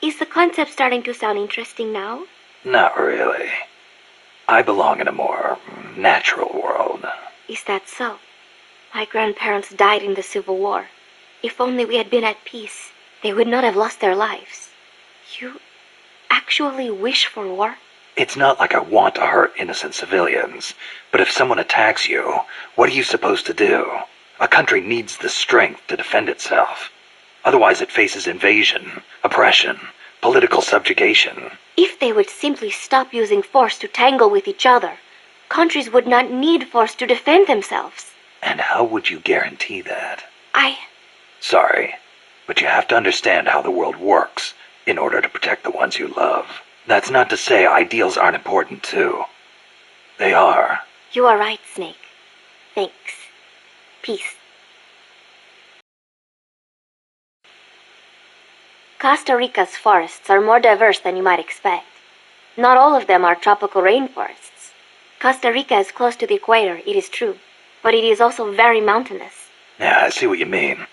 Is the concept starting to sound interesting now? Not really. I belong in a more natural world. Is that so? My grandparents died in the Civil War. If only we had been at peace, they would not have lost their lives. You actually wish for war? It's not like I want to hurt innocent civilians, but if someone attacks you, what are you supposed to do? A country needs the strength to defend itself. Otherwise it faces invasion, oppression, political subjugation. If they would simply stop using force to tangle with each other, countries would not need force to defend themselves. And how would you guarantee that? Sorry, but you have to understand how the world works in order to protect the ones you love. That's not to say ideals aren't important too. They are. You are right, Snake. Thanks. Peace. Costa Rica's forests are more diverse than you might expect. Not all of them are tropical rainforests. Costa Rica is close to the equator, it is true, but it is also very mountainous. Yeah, I see what you mean.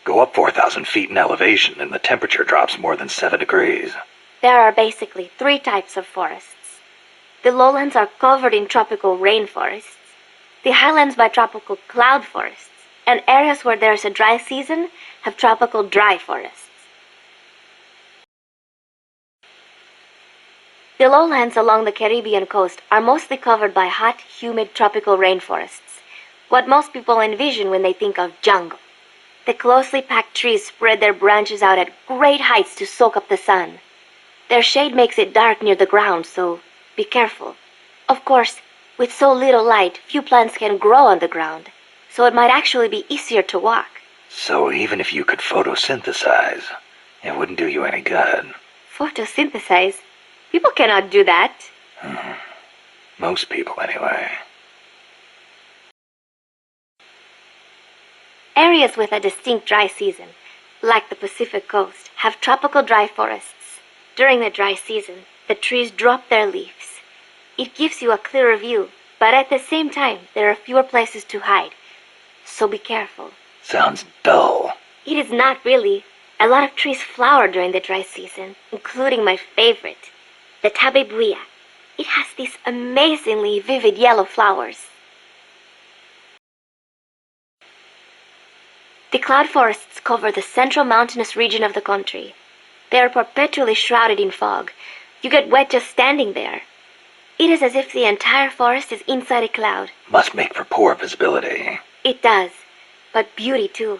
Go up 4,000 feet in elevation and the temperature drops more than 7 degrees. There are basically 3 types of forests. The lowlands are covered in tropical rainforests, the highlands by tropical cloud forests, and areas where there is a dry season have tropical dry forests. The lowlands along the Caribbean coast are mostly covered by hot, humid tropical rainforests, what most people envision when they think of jungle. The closely packed trees spread their branches out at great heights to soak up the sun. Their shade makes it dark near the ground, so be careful. Of course, with so little light, few plants can grow on the ground, so it might actually be easier to walk. So even if you could photosynthesize, it wouldn't do you any good. Photosynthesize? People cannot do that. Most people, anyway. Areas with a distinct dry season, like the Pacific coast, have tropical dry forests. During the dry season, the trees drop their leaves. It gives you a clearer view, but at the same time, there are fewer places to hide. So be careful. Sounds dull. It is not really. A lot of trees flower during the dry season, including my favorite, the tabebuya. It has these amazingly vivid yellow flowers. The cloud forests cover the central mountainous region of the country. They are perpetually shrouded in fog. You get wet just standing there. It is as if the entire forest is inside a cloud. Must make for poor visibility. It does, but beauty too.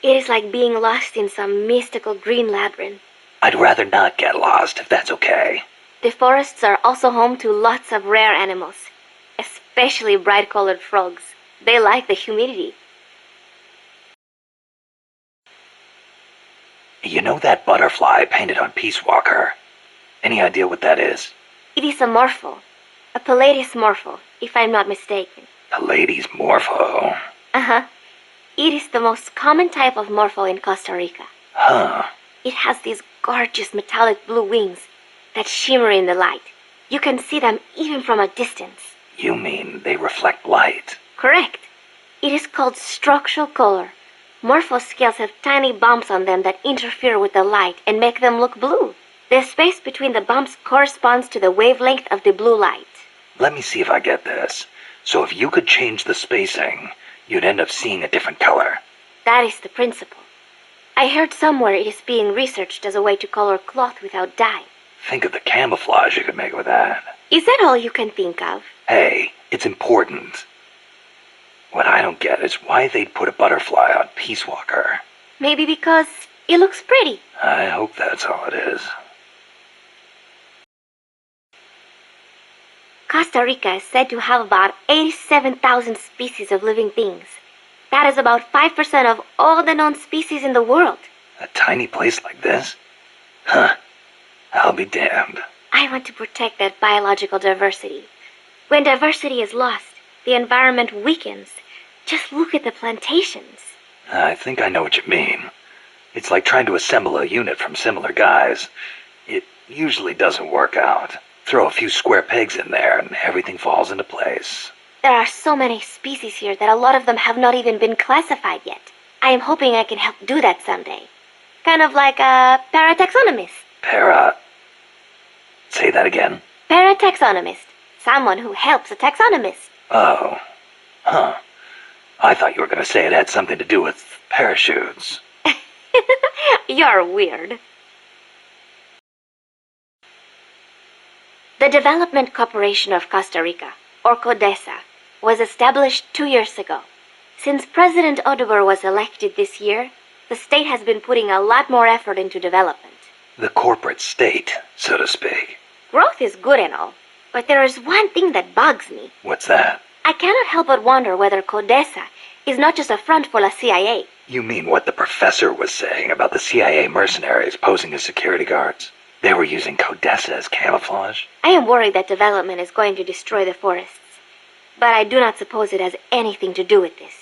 It is like being lost in some mystical green labyrinth. I'd rather not get lost, if that's okay. The forests are also home to lots of rare animals, especially bright-colored frogs. They like the humidity. You know that butterfly painted on Peace Walker? Any idea what that is? It is a morpho. A Palladius morpho, if I'm not mistaken. Palladius morpho. Uh-huh. It is the most common type of morpho in Costa Rica. Huh. It has these gorgeous metallic blue wings that shimmer in the light. You can see them even from a distance. You mean they reflect light? Correct. It is called structural color. Morpho scales have tiny bumps on them that interfere with the light and make them look blue. The space between the bumps corresponds to the wavelength of the blue light. Let me see if I get this. So if you could change the spacing, you'd end up seeing a different color. That is the principle. I heard somewhere it is being researched as a way to color cloth without dye. Think of the camouflage you could make with that. Is that all you can think of? Hey, it's important. What I don't get is why they'd put a butterfly on Peace Walker. Maybe because it looks pretty. I hope that's all it is. Costa Rica is said to have about 87,000 species of living things. That is about 5% of all the known species in the world. A tiny place like this? Huh. I'll be damned. I want to protect that biological diversity. When diversity is lost, the environment weakens. Just look at the plantations. I think I know what you mean. It's like trying to assemble a unit from similar guys. It usually doesn't work out. Throw a few square pegs in there and everything falls into place. There are so many species here that a lot of them have not even been classified yet. I am hoping I can help do that someday. Kind of like a parataxonomist. Say that again? Parataxonomist. Someone who helps a taxonomist. Oh. Huh. I thought you were going to say it had something to do with parachutes. You're weird. The Development Corporation of Costa Rica, or CODESA, was established 2 years ago. Since President Oduber was elected this year, the state has been putting a lot more effort into development. The corporate state, so to speak. Growth is good and all, but there is one thing that bugs me. What's that? I cannot help but wonder whether CODESA is not just a front for the CIA. You mean what the professor was saying about the CIA mercenaries posing as security guards? They were using CODESA as camouflage? I am worried that development is going to destroy the forests, but I do not suppose it has anything to do with this.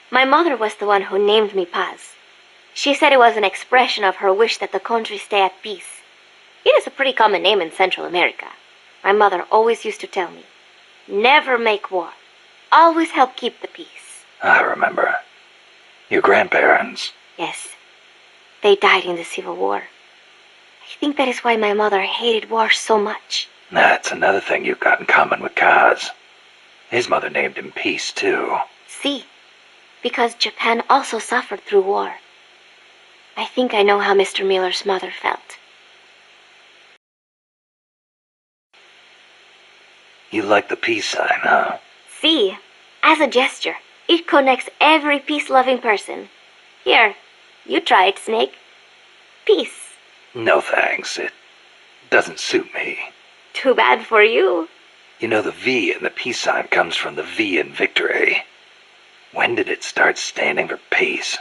My mother was the one who named me Paz. She said it was an expression of her wish that the country stay at peace. It is a pretty common name in Central America. My mother always used to tell me, never make war. Always help keep the peace. I remember. Your grandparents. Yes. They died in the Civil War. I think that is why my mother hated war so much. That's another thing you've got in common with Kaz. His mother named him Peace, too. See, because Japan also suffered through war. I think I know how Mr. Miller's mother felt. You like the peace sign, huh? See, as a gesture, it connects every peace-loving person. Here, you try it, Snake. Peace. No thanks. It doesn't suit me. Too bad for you. You know, the V in the peace sign comes from the V in victory. When did it start standing for peace?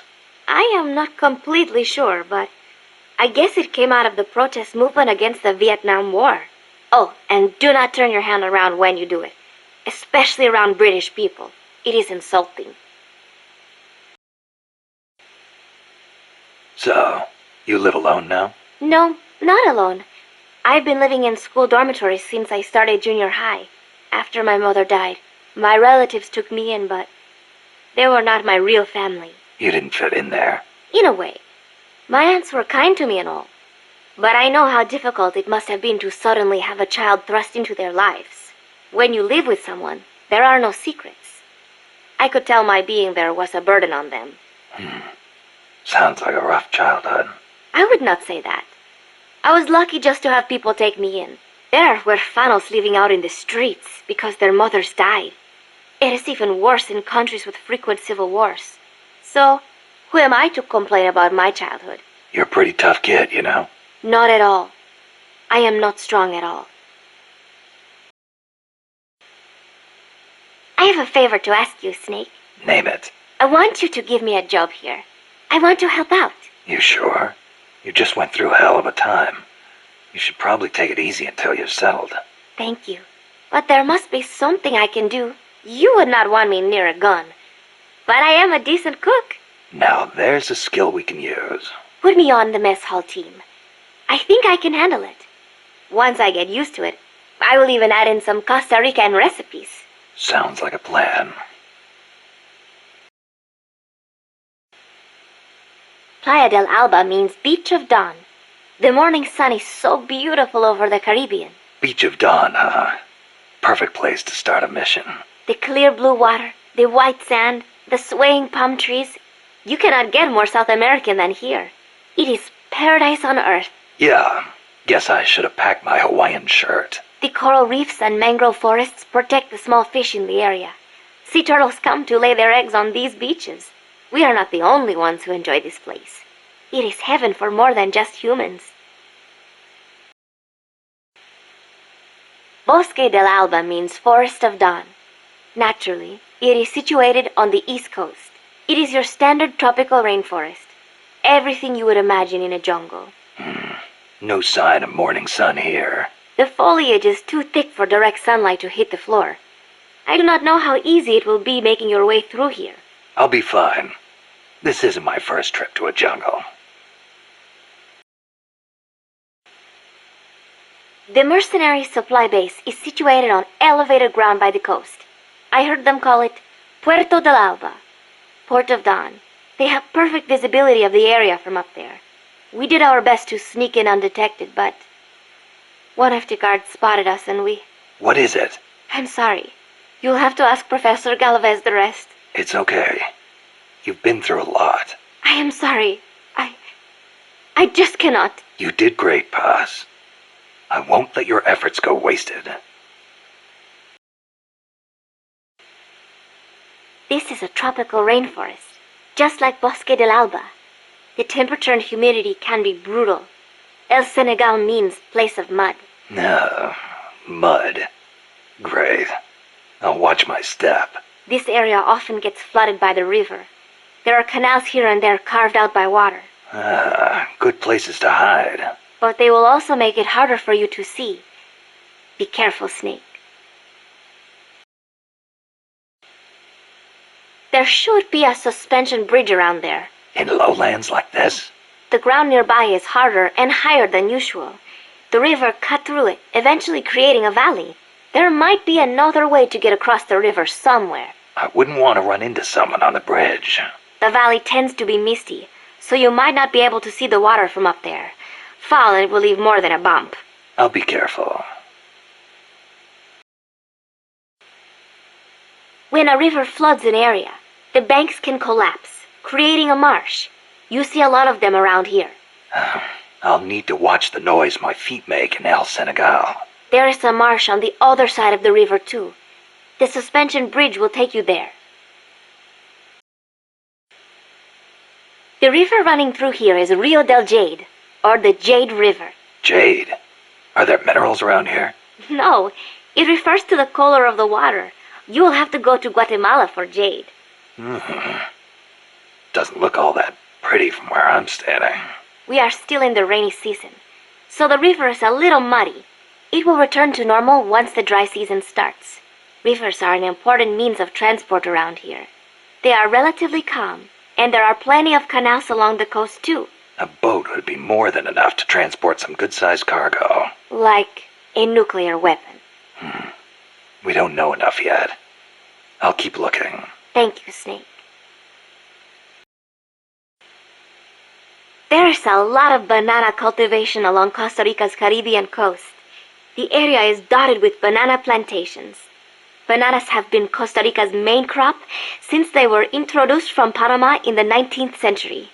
I am not completely sure, but I guess it came out of the protest movement against the Vietnam War. Oh, and do not turn your hand around when you do it, especially around British people. It is insulting. So, you live alone now? No, not alone. I've been living in school dormitories since I started junior high. After my mother died, my relatives took me in, but they were not my real family. You didn't fit in there? In a way. My aunts were kind to me and all. But I know how difficult it must have been to suddenly have a child thrust into their lives. When you live with someone, there are no secrets. I could tell my being there was a burden on them. Sounds like a rough childhood. I would not say that. I was lucky just to have people take me in. There are huérfanos living out in the streets because their mothers died. It is even worse in countries with frequent civil wars. So, who am I to complain about my childhood? You're a pretty tough kid, you know? Not at all. I am not strong at all. I have a favor to ask you, Snake. Name it. I want you to give me a job here. I want to help out. You sure? You just went through a hell of a time. You should probably take it easy until you're settled. Thank you. But there must be something I can do. You would not want me near a gun. But I am a decent cook. Now there's a skill we can use. Put me on the mess hall team. I think I can handle it. Once I get used to it, I will even add in some Costa Rican recipes. Sounds like a plan. Playa del Alba means Beach of Dawn. The morning sun is so beautiful over the Caribbean. Beach of Dawn, huh? Perfect place to start a mission. The clear blue water, the white sand, the swaying palm trees. You cannot get more South American than here. It is paradise on earth. Yeah, guess I should have packed my Hawaiian shirt. The coral reefs and mangrove forests protect the small fish in the area. Sea turtles come to lay their eggs on these beaches. We are not the only ones who enjoy this place. It is heaven for more than just humans. Bosque del Alba means Forest of Dawn. Naturally, it is situated on the east coast. It is your standard tropical rainforest. Everything you would imagine in a jungle. No sign of morning sun here. The foliage is too thick for direct sunlight to hit the floor. I do not know how easy it will be making your way through here. I'll be fine. This isn't my first trip to a jungle. The mercenary supply base is situated on elevated ground by the coast. I heard them call it Puerto del Alba, Port of Dawn. They have perfect visibility of the area from up there. We did our best to sneak in undetected, but one of the guards spotted us and we... What is it? I'm sorry. You'll have to ask Professor Galvez the rest. It's okay. You've been through a lot. I am sorry. I just cannot. You did great, Paz. I won't let your efforts go wasted. This is a tropical rainforest, just like Bosque del Alba. The temperature and humidity can be brutal. El Senegal means place of mud. No, mud. Great. I'll watch my step. This area often gets flooded by the river. There are canals here and there carved out by water. Good places to hide. But they will also make it harder for you to see. Be careful, Snake. There should be a suspension bridge around there. In lowlands like this? The ground nearby is harder and higher than usual. The river cut through it, eventually creating a valley. There might be another way to get across the river somewhere. I wouldn't want to run into someone on the bridge. The valley tends to be misty, so you might not be able to see the water from up there. Fall and it will leave more than a bump. I'll be careful. When a river floods an area, the banks can collapse, creating a marsh. You see a lot of them around here. I'll need to watch the noise my feet make in El Senegal. There is a marsh on the other side of the river too. The suspension bridge will take you there. The river running through here is Rio del Jade, or the Jade River. Jade? Are there minerals around here? No, it refers to the color of the water. You will have to go to Guatemala for jade. Doesn't look all that pretty from where I'm standing. We are still in the rainy season, so the river is a little muddy. It will return to normal once the dry season starts. Rivers are an important means of transport around here. They are relatively calm, and there are plenty of canals along the coast too. A boat would be more than enough to transport some good-sized cargo. Like a nuclear weapon. We don't know enough yet. I'll keep looking. Thank you, Snake. There is a lot of banana cultivation along Costa Rica's Caribbean coast. The area is dotted with banana plantations. Bananas have been Costa Rica's main crop since they were introduced from Panama in the 19th century.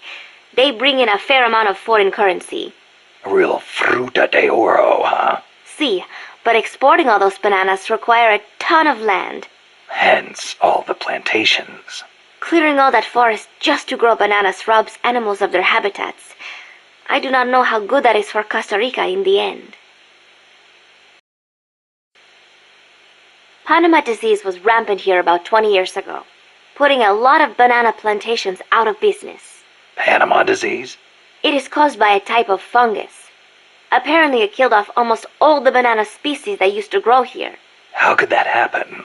They bring in a fair amount of foreign currency. A real fruta de oro, huh? See, but exporting all those bananas require a ton of land. Hence all the plantations. Clearing all that forest just to grow bananas robs animals of their habitats. I do not know how good that is for Costa Rica in the end. Panama disease was rampant here about 20 years ago, putting a lot of banana plantations out of business. Panama disease? It is caused by a type of fungus. Apparently it killed off almost all the banana species that used to grow here. How could that happen?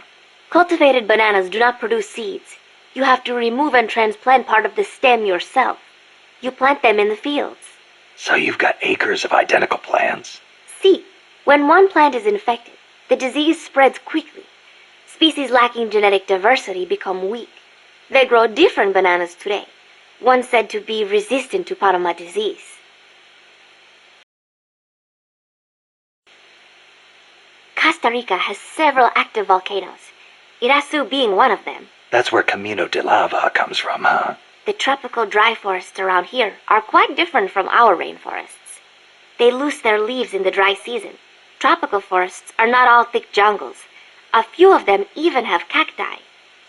Cultivated bananas do not produce seeds. You have to remove and transplant part of the stem yourself. You plant them in the fields. So you've got acres of identical plants? See, when one plant is infected, the disease spreads quickly. Species lacking genetic diversity become weak. They grow different bananas today, one said to be resistant to Panama disease. Costa Rica has several active volcanoes, Irazu being one of them. That's where Camino de Lava comes from, huh? The tropical dry forests around here are quite different from our rainforests. They lose their leaves in the dry season. Tropical forests are not all thick jungles. A few of them even have cacti.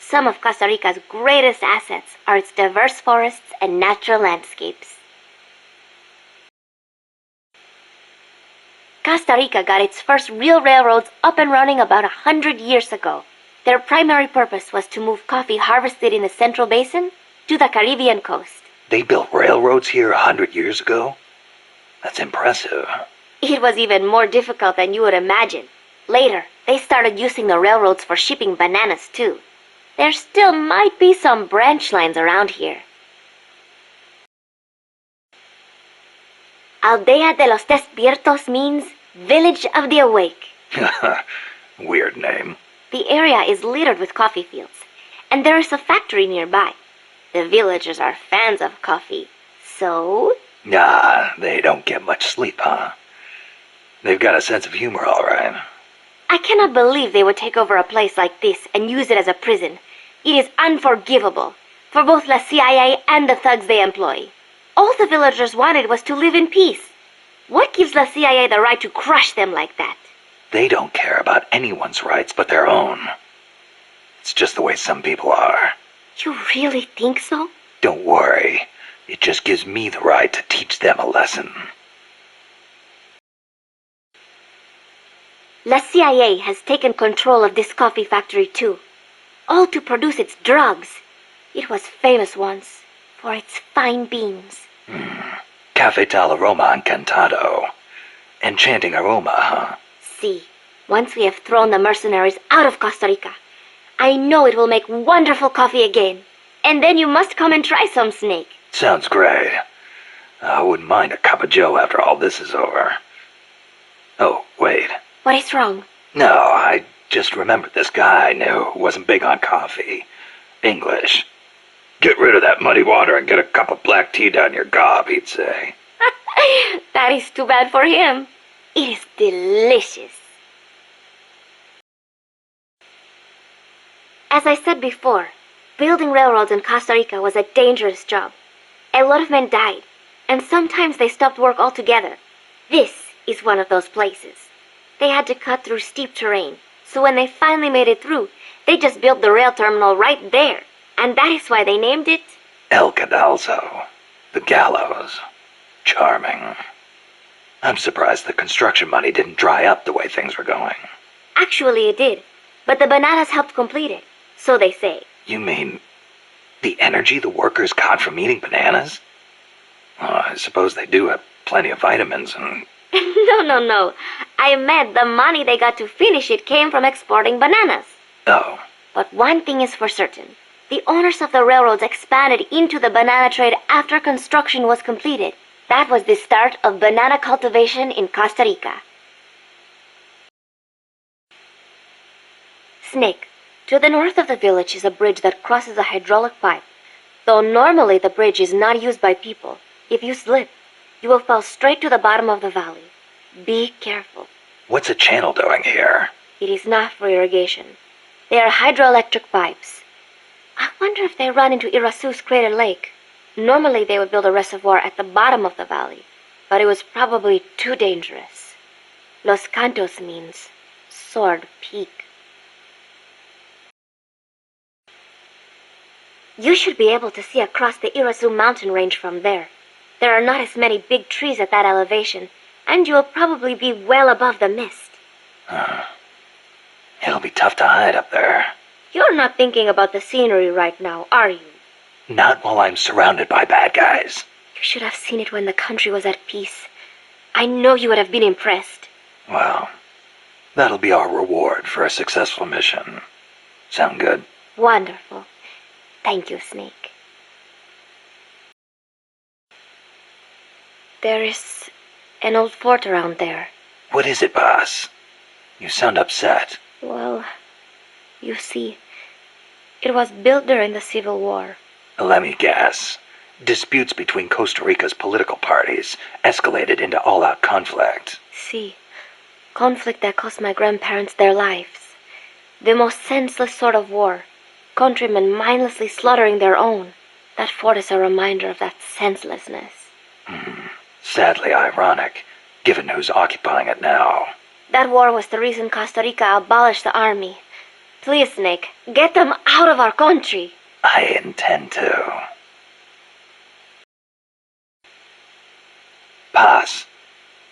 Some of Costa Rica's greatest assets are its diverse forests and natural landscapes. Costa Rica got its first real railroads up and running about 100 years ago. Their primary purpose was to move coffee harvested in the Central Basin to the Caribbean coast. They built railroads here 100 years ago? That's impressive. It was even more difficult than you would imagine. Later, they started using the railroads for shipping bananas too. There still might be some branch lines around here. Aldea de los Despiertos means Village of the Awake. Weird name. The area is littered with coffee fields, and there is a factory nearby. The villagers are fans of coffee, so... Nah, they don't get much sleep, huh? They've got a sense of humor, all right. I cannot believe they would take over a place like this and use it as a prison. It is unforgivable for both the CIA and the thugs they employ. All the villagers wanted was to live in peace. What gives the CIA the right to crush them like that? They don't care about anyone's rights but their own. It's just the way some people are. You really think so? Don't worry. It just gives me the right to teach them a lesson. The CIA has taken control of this coffee factory too, all to produce its drugs. It was famous once for its fine beans. Cafetal aroma encantado. Enchanting aroma, huh? See, once we have thrown the mercenaries out of Costa Rica, I know it will make wonderful coffee again. And then you must come and try some, Snake. Sounds great. I wouldn't mind a cup of joe after all this is over. Oh, wait. What is wrong? No, I just remembered this guy I knew who wasn't big on coffee. English. Get rid of that muddy water and get a cup of black tea down your gob, he'd say. That is too bad for him. It is delicious. As I said before, building railroads in Costa Rica was a dangerous job. A lot of men died, and sometimes they stopped work altogether. This is one of those places. They had to cut through steep terrain, so when they finally made it through, they just built the rail terminal right there. And that is why they named it... El Cadalso. The gallows. Charming. I'm surprised the construction money didn't dry up the way things were going. Actually, it did. But the bananas helped complete it. So they say. You mean the energy the workers got from eating bananas? Oh, I suppose they do have plenty of vitamins and... No. I meant the money they got to finish it came from exporting bananas. Oh. But one thing is for certain. The owners of the railroads expanded into the banana trade after construction was completed. That was the start of banana cultivation in Costa Rica. Snake, to the north of the village is a bridge that crosses a hydraulic pipe. Though normally the bridge is not used by people, if you slip, you will fall straight to the bottom of the valley. Be careful. What's a channel doing here? It is not for irrigation. They are hydroelectric pipes. I wonder if they run into Irazu's crater lake. Normally they would build a reservoir at the bottom of the valley, but it was probably too dangerous. Los Cantos means sword peak. You should be able to see across the Irazu mountain range from there. There are not as many big trees at that elevation, and you'll probably be well above the mist. It'll be tough to hide up there. You're not thinking about the scenery right now, are you? Not while I'm surrounded by bad guys. You should have seen it when the country was at peace. I know you would have been impressed. Well, that'll be our reward for a successful mission. Sound good? Wonderful. Thank you, Snake. There is an old fort around there. What is it, boss? You sound upset. Well, you see, it was built during the Civil War. Let me guess. Disputes between Costa Rica's political parties escalated into all-out conflict. See, conflict that cost my grandparents their lives. The most senseless sort of war. Countrymen mindlessly slaughtering their own. That fort is a reminder of that senselessness. Sadly ironic, given who's occupying it now. That war was the reason Costa Rica abolished the army. Please, Snake, get them out of our country. I intend to. Paz,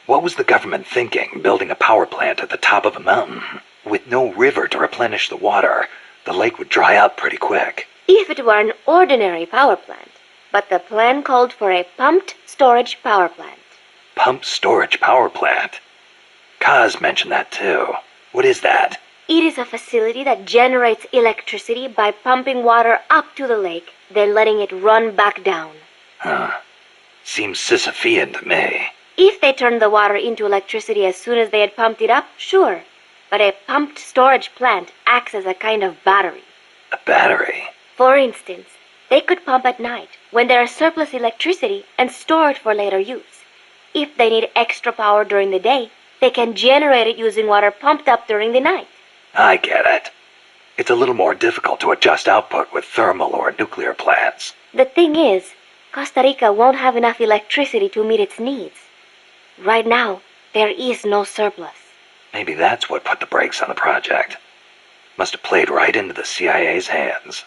what was the government thinking building a power plant at the top of a mountain? With no river to replenish the water, the lake would dry up pretty quick. If it were an ordinary power plant. But the plan called for a pumped storage power plant. Pumped storage power plant? Kaz mentioned that too. What is that? It is a facility that generates electricity by pumping water up to the lake, then letting it run back down. Seems Sisyphean to me. If they turned the water into electricity as soon as they had pumped it up, sure. But a pumped storage plant acts as a kind of battery. A battery? For instance, they could pump at night, when there is surplus electricity, and store it for later use. If they need extra power during the day, they can generate it using water pumped up during the night. I get it. It's a little more difficult to adjust output with thermal or nuclear plants. The thing is, Costa Rica won't have enough electricity to meet its needs. Right now, there is no surplus. Maybe that's what put the brakes on the project. Must have played right into the CIA's hands.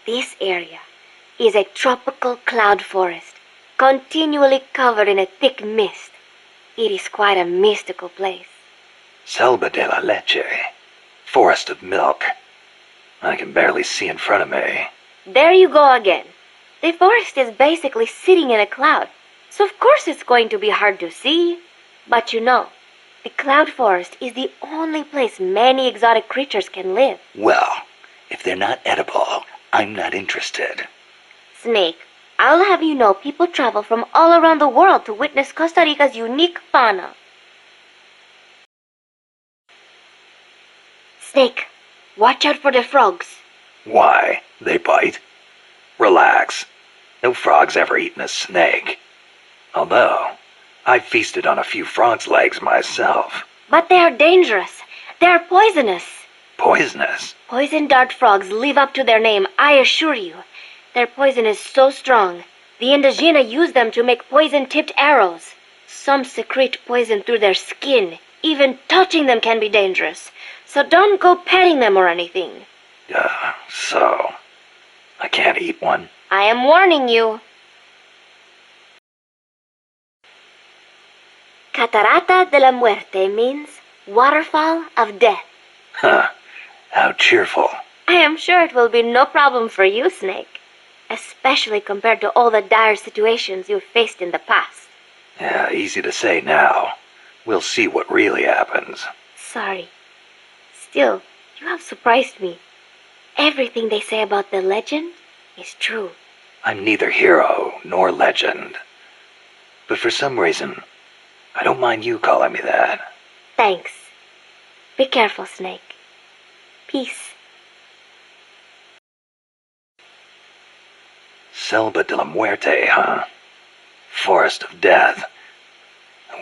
This area is a tropical cloud forest, continually covered in a thick mist. It is quite a mystical place. Selva de la Leche. Forest of milk. I can barely see in front of me. There you go again. The forest is basically sitting in a cloud, so of course it's going to be hard to see. But you know, the cloud forest is the only place many exotic creatures can live. Well, if they're not edible, I'm not interested. Snake, I'll have you know people travel from all around the world to witness Costa Rica's unique fauna. Snake, watch out for the frogs. Why? They bite? Relax. No frog's ever eaten a snake. Although, I've feasted on a few frogs' legs myself. But they are dangerous. They are poisonous. Poisonous? Poison dart frogs live up to their name, I assure you. Their poison is so strong, the Indígena use them to make poison-tipped arrows. Some secrete poison through their skin. Even touching them can be dangerous. So don't go petting them or anything. So I can't eat one? I am warning you. Catarata de la Muerte means waterfall of death. How cheerful. I am sure it will be no problem for you, Snake. Especially compared to all the dire situations you've faced in the past. Yeah, easy to say now. We'll see what really happens. Sorry. Still, you have surprised me. Everything they say about the legend is true. I'm neither hero nor legend. But for some reason, I don't mind you calling me that. Thanks. Be careful, Snake. Peace. Selva de la Muerte, huh? Forest of Death.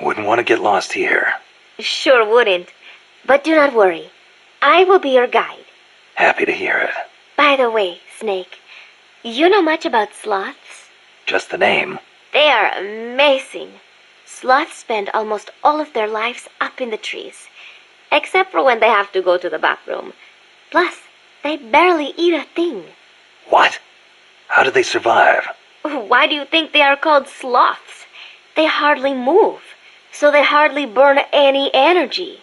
Wouldn't want to get lost here. Sure wouldn't. But do not worry. I will be your guide. Happy to hear it. By the way, Snake, you know much about sloths? Just the name. They are amazing. Sloths spend almost all of their lives up in the trees, except for when they have to go to the bathroom. Plus, they barely eat a thing. What? How do they survive? Why do you think they are called sloths? They hardly move, so they hardly burn any energy.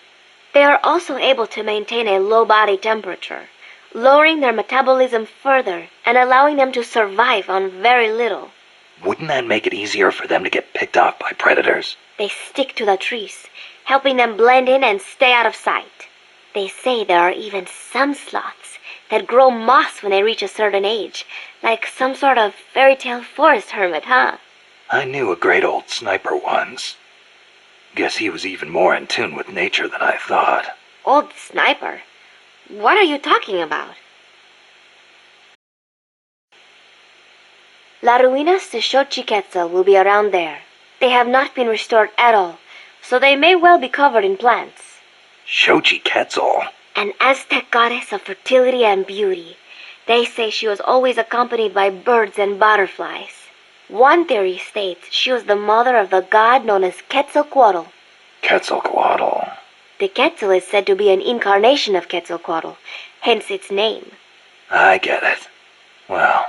They are also able to maintain a low body temperature, lowering their metabolism further and allowing them to survive on very little. Wouldn't that make it easier for them to get picked off by predators? They stick to the trees, helping them blend in and stay out of sight. They say there are even some sloths that grow moss when they reach a certain age, like some sort of fairy tale forest hermit, huh? I knew a great old sniper once. Guess he was even more in tune with nature than I thought. Old sniper? What are you talking about? La Ruinas de Xochiquetzal will be around there. They have not been restored at all, so they may well be covered in plants. Xochiquetzal? An Aztec goddess of fertility and beauty. They say she was always accompanied by birds and butterflies. One theory states she was the mother of the god known as Quetzalcoatl. Quetzalcoatl. The Quetzal is said to be an incarnation of Quetzalcoatl, hence its name. I get it. Well,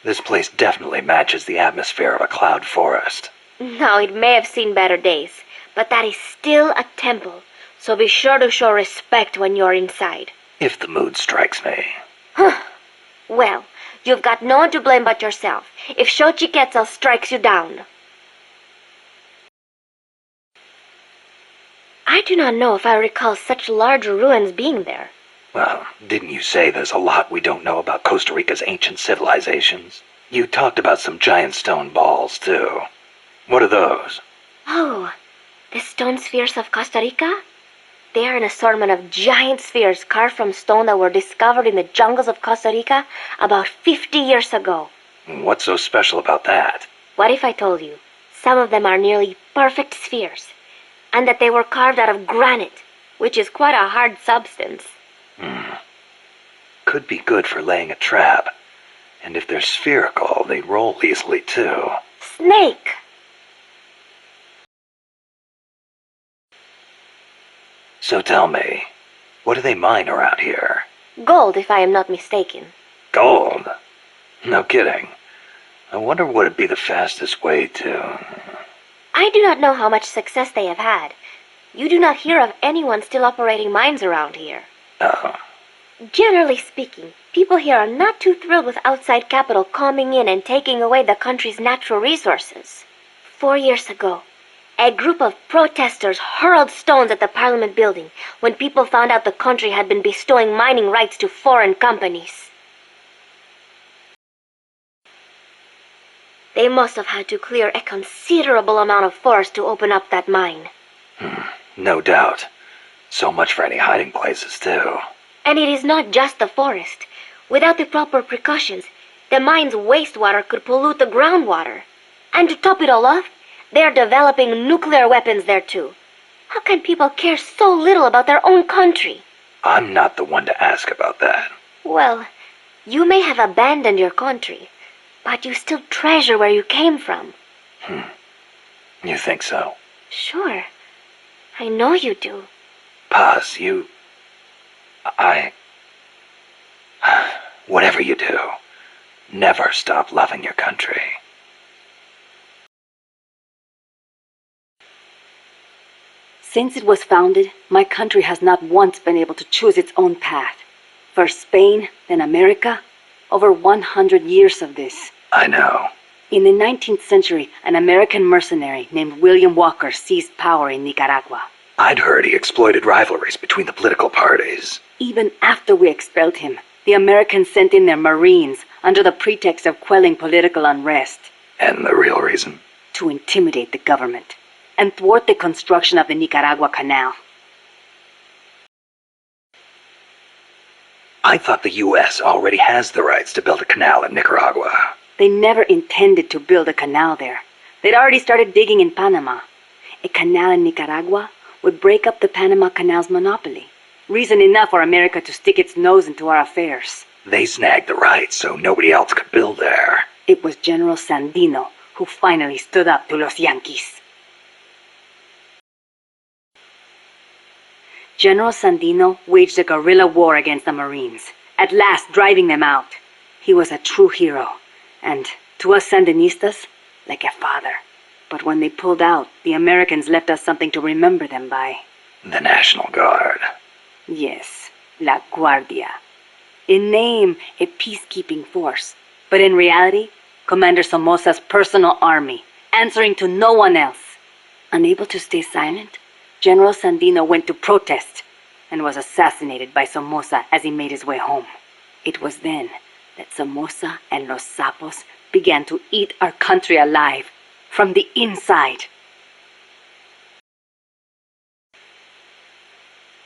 this place definitely matches the atmosphere of a cloud forest. Now, it may have seen better days, but that is still a temple, so be sure to show respect when you're inside. If the mood strikes me. Well, you've got no one to blame but yourself if Xochiquetzal strikes you down. I do not know if I recall such large ruins being there. Well, didn't you say there's a lot we don't know about Costa Rica's ancient civilizations? You talked about some giant stone balls, too. What are those? Oh, the stone spheres of Costa Rica? They are an assortment of giant spheres carved from stone that were discovered in the jungles of Costa Rica about 50 years ago. What's so special about that? What if I told you some of them are nearly perfect spheres, and that they were carved out of granite, which is quite a hard substance? Could be good for laying a trap. And if they're spherical, they roll easily, too. Snake! So tell me, what do they mine around here? Gold, if I am not mistaken. Gold? No kidding. I wonder what would be the fastest way to... I do not know how much success they have had. You do not hear of anyone still operating mines around here. Oh. Generally speaking, people here are not too thrilled with outside capital coming in and taking away the country's natural resources. 4 years ago, a group of protesters hurled stones at the Parliament building when people found out the country had been bestowing mining rights to foreign companies. They must have had to clear a considerable amount of forest to open up that mine. No doubt. So much for any hiding places, too. And it is not just the forest. Without the proper precautions, the mine's wastewater could pollute the groundwater. And to top it all off, they are developing nuclear weapons there too. How can people care so little about their own country? I'm not the one to ask about that. Well, you may have abandoned your country, but you still treasure where you came from. You think so? Sure. I know you do. Paz, whatever you do, never stop loving your country. Since it was founded, my country has not once been able to choose its own path. First Spain, then America. Over 100 years of this. I know. In the 19th century, an American mercenary named William Walker seized power in Nicaragua. I'd heard he exploited rivalries between the political parties. Even after we expelled him, the Americans sent in their Marines under the pretext of quelling political unrest. And the real reason? To intimidate the government and thwart the construction of the Nicaragua Canal. I thought the U.S. already has the rights to build a canal in Nicaragua. They never intended to build a canal there. They'd already started digging in Panama. A canal in Nicaragua would break up the Panama Canal's monopoly. Reason enough for America to stick its nose into our affairs. They snagged the rights so nobody else could build there. It was General Sandino who finally stood up to los Yankees. General Sandino waged a guerrilla war against the Marines, at last driving them out. He was a true hero, and to us Sandinistas, like a father. But when they pulled out, the Americans left us something to remember them by. The National Guard. Yes, La Guardia. In name, a peacekeeping force, but in reality, Commander Somoza's personal army, answering to no one else. Unable to stay silent, General Sandino went to protest and was assassinated by Somoza as he made his way home. It was then that Somoza and Los Sapos began to eat our country alive from the inside.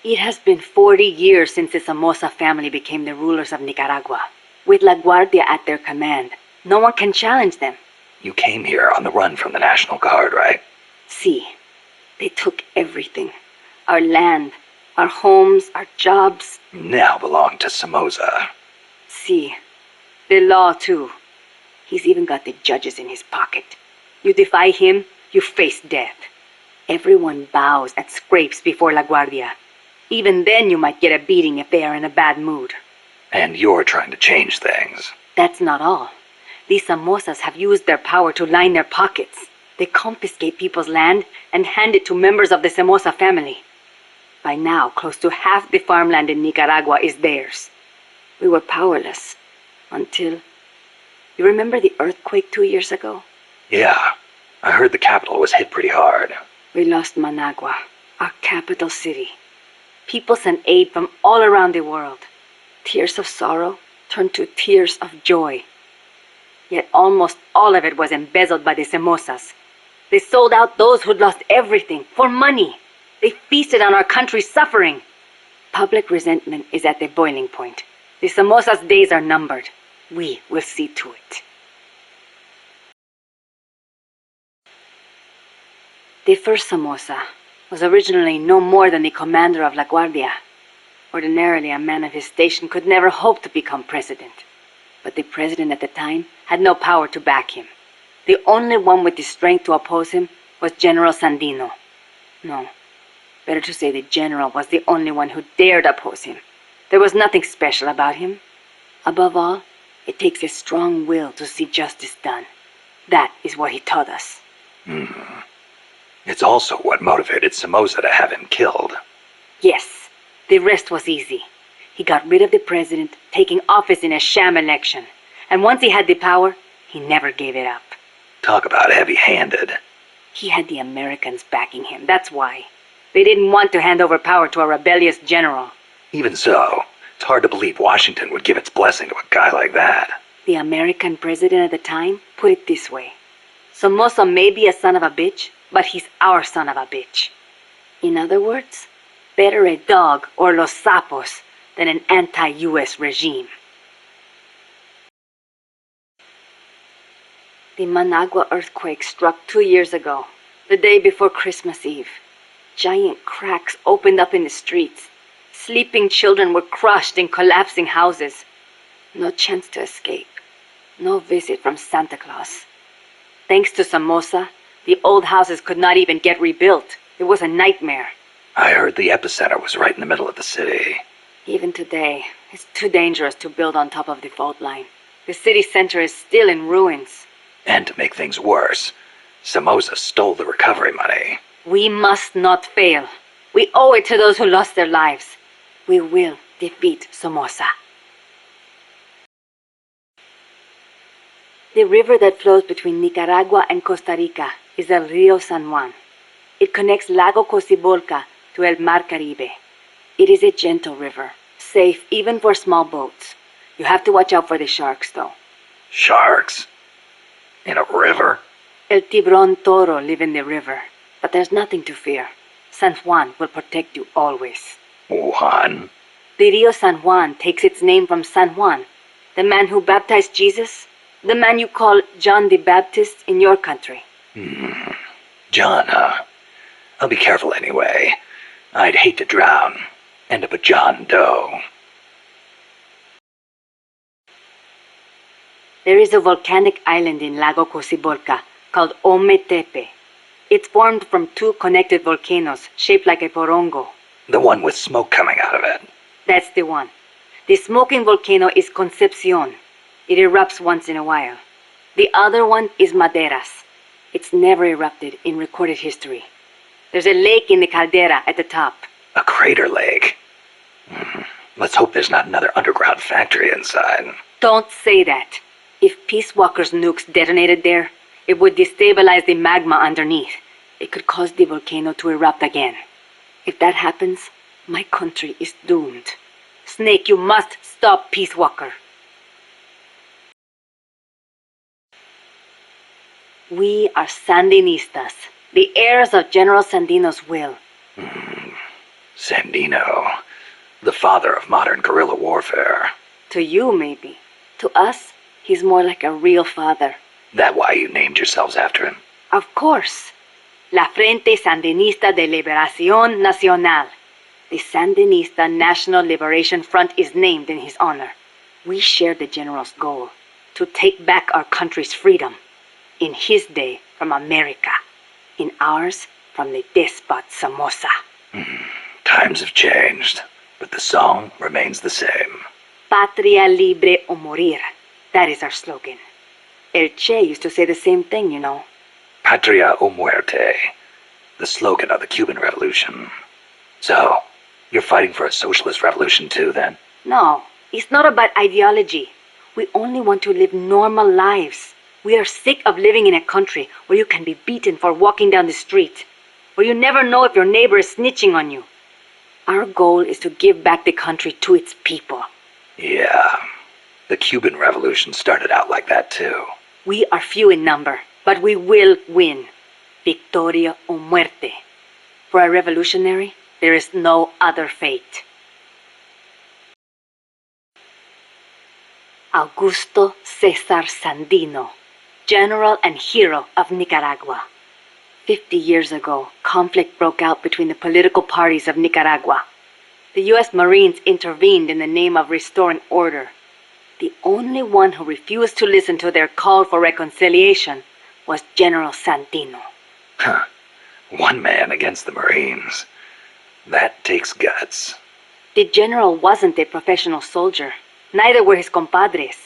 It has been 40 years since the Somoza family became the rulers of Nicaragua. With La Guardia at their command, no one can challenge them. You came here on the run from the National Guard, right? See, they took everything. Our land, our homes, our jobs. Now belong to Somoza. See, the law too. He's even got the judges in his pocket. You defy him, you face death. Everyone bows and scrapes before La Guardia. Even then you might get a beating if they are in a bad mood. And you're trying to change things. That's not all. These Somozas have used their power to line their pockets. They confiscate people's land and hand it to members of the Somoza family. By now, close to half the farmland in Nicaragua is theirs. We were powerless until... You remember the earthquake 2 years ago? Yeah, I heard the capital was hit pretty hard. We lost Managua, our capital city. People sent aid from all around the world. Tears of sorrow turned to tears of joy. Yet almost all of it was embezzled by the Somozas. They sold out those who'd lost everything for money. They feasted on our country's suffering. Public resentment is at the boiling point. The Somozas' days are numbered. We will see to it. The first Somoza was originally no more than the commander of La Guardia. Ordinarily, a man of his station could never hope to become president. But the president at the time had no power to back him. The only one with the strength to oppose him was General Sandino. No, better to say the general was the only one who dared oppose him. There was nothing special about him. Above all, it takes a strong will to see justice done. That is what he taught us. It's also what motivated Somoza to have him killed. Yes, the rest was easy. He got rid of the president, taking office in a sham election. And once he had the power, he never gave it up. Talk about heavy-handed. He had the Americans backing him, that's why. They didn't want to hand over power to a rebellious general. Even so, it's hard to believe Washington would give its blessing to a guy like that. The American president at the time put it this way. Somoza may be a son of a bitch, but he's our son of a bitch. In other words, better a dog or Los Sapos than an anti-US regime. The Managua earthquake struck 2 years ago, the day before Christmas Eve. Giant cracks opened up in the streets. Sleeping children were crushed in collapsing houses. No chance to escape. No visit from Santa Claus. Thanks to Somoza, the old houses could not even get rebuilt. It was a nightmare. I heard the epicenter was right in the middle of the city. Even today, it's too dangerous to build on top of the fault line. The city center is still in ruins. And to make things worse, Somoza stole the recovery money. We must not fail. We owe it to those who lost their lives. We will defeat Somoza. The river that flows between Nicaragua and Costa Rica is el Rio San Juan. It connects Lago Cocibolca to el Mar Caribe. It is a gentle river, safe even for small boats. You have to watch out for the sharks, though. Sharks? In a river? El Tiburón Toro live in the river, but there's nothing to fear. San Juan will protect you always. Juan? The Rio San Juan takes its name from San Juan, the man who baptized Jesus, the man you call John the Baptist in your country. John, huh? I'll be careful anyway. I'd hate to drown. End up a John Doe. There is a volcanic island in Lago Cocibolca called Ometepe. It's formed from 2 connected volcanoes shaped like a porongo. The one with smoke coming out of it. That's the one. The smoking volcano is Concepcion. It erupts once in a while. The other one is Maderas. It's never erupted in recorded history. There's a lake in the caldera at the top. A crater lake. Let's hope there's not another underground factory inside. Don't say that. If Peace Walker's nukes detonated there, it would destabilize the magma underneath. It could cause the volcano to erupt again. If that happens, my country is doomed. Snake, you must stop Peace Walker. We are Sandinistas, the heirs of General Sandino's will. Sandino, the father of modern guerrilla warfare. To you, maybe. To us, he's more like a real father. That why you named yourselves after him? Of course. La Frente Sandinista de Liberación Nacional. The Sandinista National Liberation Front is named in his honor. We share the general's goal, to take back our country's freedom. In his day, from America. In ours, from the despot Somoza. Times have changed, but the song remains the same. Patria libre o morir. That is our slogan. El Che used to say the same thing, you know. Patria o muerte, the slogan of the Cuban Revolution. So, you're fighting for a socialist revolution too, then? No, it's not about ideology. We only want to live normal lives. We are sick of living in a country where you can be beaten for walking down the street, where you never know if your neighbor is snitching on you. Our goal is to give back the country to its people. Yeah, the Cuban Revolution started out like that too. We are few in number, but we will win. Victoria o muerte. For a revolutionary, there is no other fate. Augusto Cesar Sandino, General and Hero of Nicaragua. 50 years ago, conflict broke out between the political parties of Nicaragua. The U.S. Marines intervened in the name of restoring order. The only one who refused to listen to their call for reconciliation was General Sandino. One man against the Marines. That takes guts. The general wasn't a professional soldier. Neither were his compadres.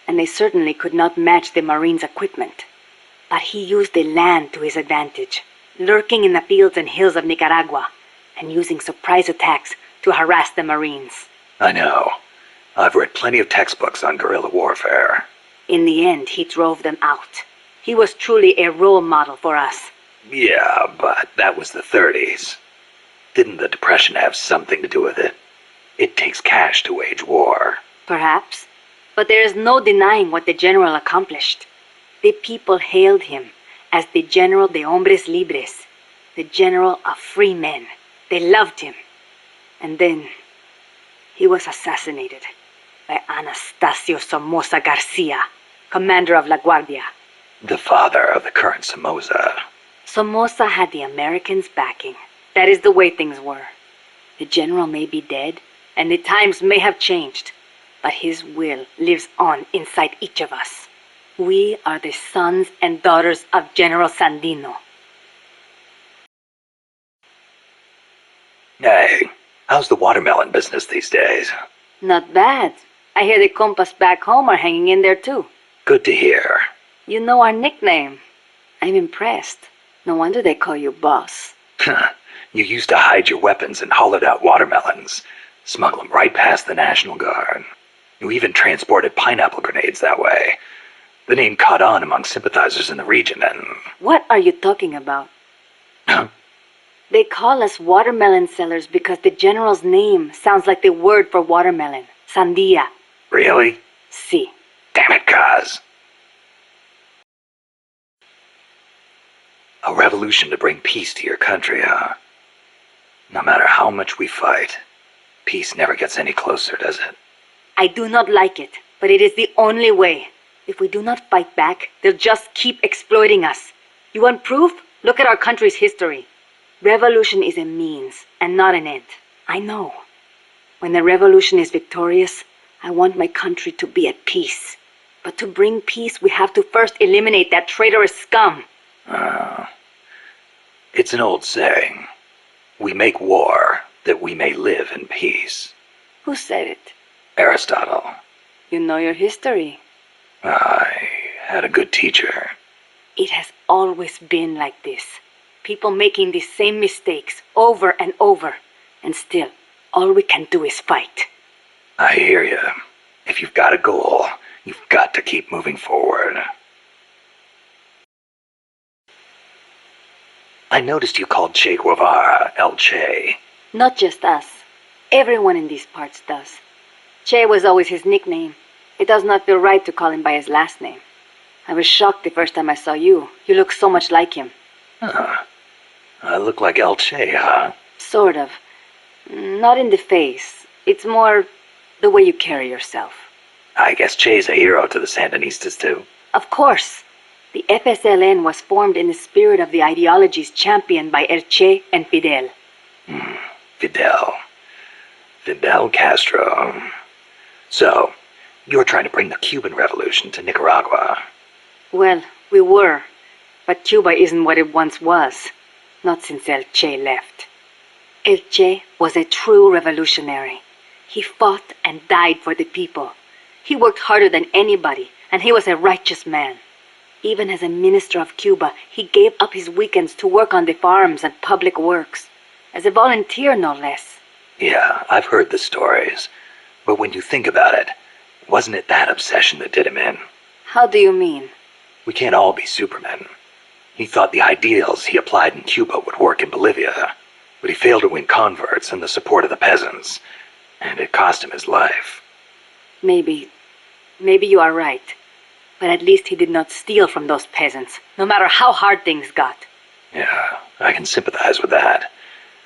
And they certainly could not match the Marines' equipment. But he used the land to his advantage, lurking in the fields and hills of Nicaragua, and using surprise attacks to harass the Marines. I know. I've read plenty of textbooks on guerrilla warfare. In the end, he drove them out. He was truly a role model for us. Yeah, but that was the 30s. Didn't the Depression have something to do with it? It takes cash to wage war. Perhaps. But there is no denying what the general accomplished. The people hailed him as the General de Hombres Libres, the General of Free Men. They loved him. And then he was assassinated by Anastasio Somoza Garcia, commander of La Guardia. The father of the current Somoza. Somoza had the Americans' backing. That is the way things were. The general may be dead, and the times may have changed, but his will lives on inside each of us. We are the sons and daughters of General Sandino. Hey, how's the watermelon business these days? Not bad. I hear the compas back home are hanging in there too. Good to hear. You know our nickname. I'm impressed. No wonder they call you boss. You used to hide your weapons in hollowed-out watermelons, smuggle them right past the National Guard. You even transported pineapple grenades that way. The name caught on among sympathizers in the region and... What are you talking about? They call us watermelon sellers because the general's name sounds like the word for watermelon. Sandia. Really? Si. Damn it, Kaz. A revolution to bring peace to your country, huh? No matter how much we fight, peace never gets any closer, does it? I do not like it, but it is the only way. If we do not fight back, they'll just keep exploiting us. You want proof? Look at our country's history. Revolution is a means and not an end. I know. When the revolution is victorious, I want my country to be at peace. But to bring peace, we have to first eliminate that traitorous scum. It's an old saying. We make war that we may live in peace. Who said it? Aristotle. You know your history. I had a good teacher. It has always been like this. People making the same mistakes over and over. And still, all we can do is fight. I hear you. If you've got a goal, you've got to keep moving forward. I noticed you called Che Guevara El Che. Not just us. Everyone in these parts does. Che was always his nickname. It does not feel right to call him by his last name. I was shocked the first time I saw you. You look so much like him. Huh. I look like El Che, huh? Sort of. Not in the face. It's more the way you carry yourself. I guess Che's a hero to the Sandinistas, too. Of course. The FSLN was formed in the spirit of the ideologies championed by El Che and Fidel. Fidel Castro. So, you're trying to bring the Cuban Revolution to Nicaragua. Well, we were. But Cuba isn't what it once was. Not since El Che left. El Che was a true revolutionary. He fought and died for the people. He worked harder than anybody, and he was a righteous man. Even as a minister of Cuba, he gave up his weekends to work on the farms and public works. As a volunteer, no less. Yeah, I've heard the stories. But when you think about it, wasn't it that obsession that did him in? How do you mean? We can't all be supermen. He thought the ideals he applied in Cuba would work in Bolivia, but he failed to win converts and the support of the peasants, and it cost him his life. Maybe you are right. But at least he did not steal from those peasants, no matter how hard things got. Yeah, I can sympathize with that.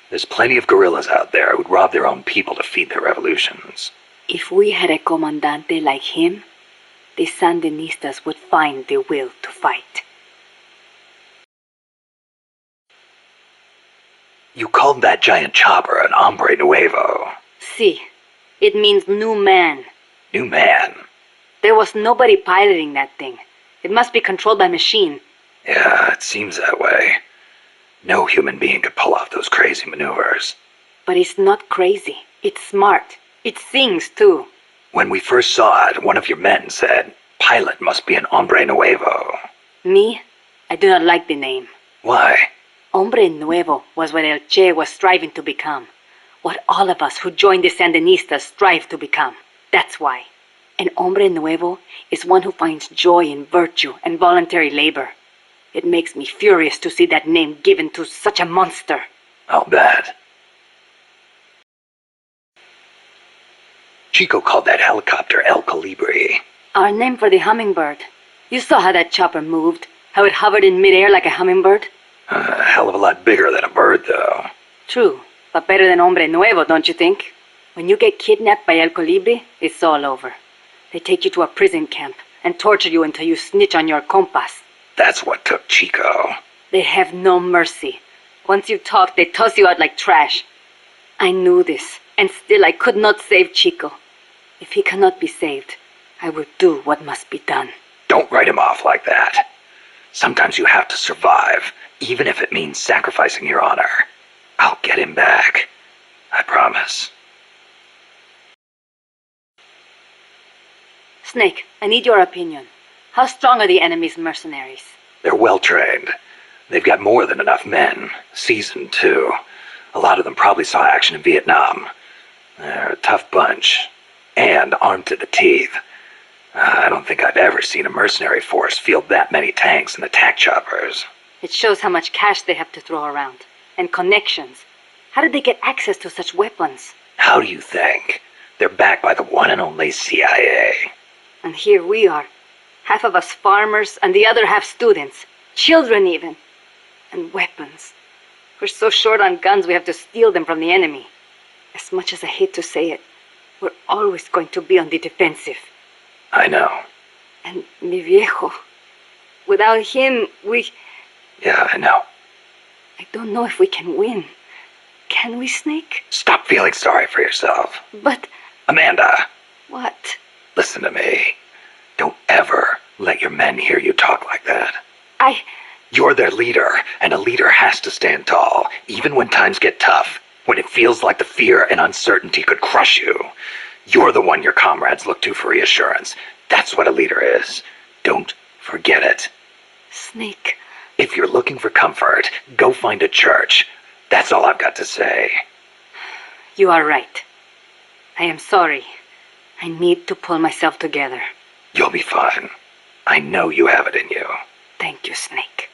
There's plenty of guerrillas out there who'd rob their own people to feed their revolutions. If we had a comandante like him, the Sandinistas would find the will to fight. You called that giant chopper an hombre nuevo. Si. It means new man. New man? There was nobody piloting that thing. It must be controlled by machine. Yeah, it seems that way. No human being could pull off those crazy maneuvers. But it's not crazy. It's smart. It sings, too. When we first saw it, one of your men said, "Pilot must be an hombre nuevo." Me? I do not like the name. Why? Hombre nuevo was what El Che was striving to become. What all of us who joined the Sandinistas strive to become. That's why. An hombre nuevo is one who finds joy in virtue and voluntary labor. It makes me furious to see that name given to such a monster. I'll bet. Chico called that helicopter El Colibri. Our name for the hummingbird. You saw how that chopper moved, how it hovered in midair like a hummingbird? A hell of a lot bigger than a bird, though. True, but better than hombre nuevo, don't you think? When you get kidnapped by El Colibri, it's all over. They take you to a prison camp and torture you until you snitch on your compas. That's what took Chico. They have no mercy. Once you talk, they toss you out like trash. I knew this, and still I could not save Chico. If he cannot be saved, I will do what must be done. Don't write him off like that. Sometimes you have to survive, even if it means sacrificing your honor. I'll get him back. I promise. Snake, I need your opinion. How strong are the enemy's mercenaries? They're well-trained. They've got more than enough men. Seasoned, too. A lot of them probably saw action in Vietnam. They're a tough bunch. And armed to the teeth. I don't think I've ever seen a mercenary force field that many tanks and attack choppers. It shows how much cash they have to throw around. And connections. How did they get access to such weapons? How do you think? They're backed by the one and only CIA. And here we are. Half of us farmers, and the other half students. Children, even. And weapons. We're so short on guns, we have to steal them from the enemy. As much as I hate to say it, we're always going to be on the defensive. I know. And mi viejo. Without him, we... Yeah, I know. I don't know if we can win. Can we, Snake? Stop feeling sorry for yourself. But... Amanda. What? Listen to me. Don't ever let your men hear you talk like that. You're their leader, and a leader has to stand tall, even when times get tough, when it feels like the fear and uncertainty could crush you. You're the one your comrades look to for reassurance. That's what a leader is. Don't forget it. Snake. If you're looking for comfort, go find a church. That's all I've got to say. You are right. I am sorry. I need to pull myself together. You'll be fine. I know you have it in you. Thank you, Snake.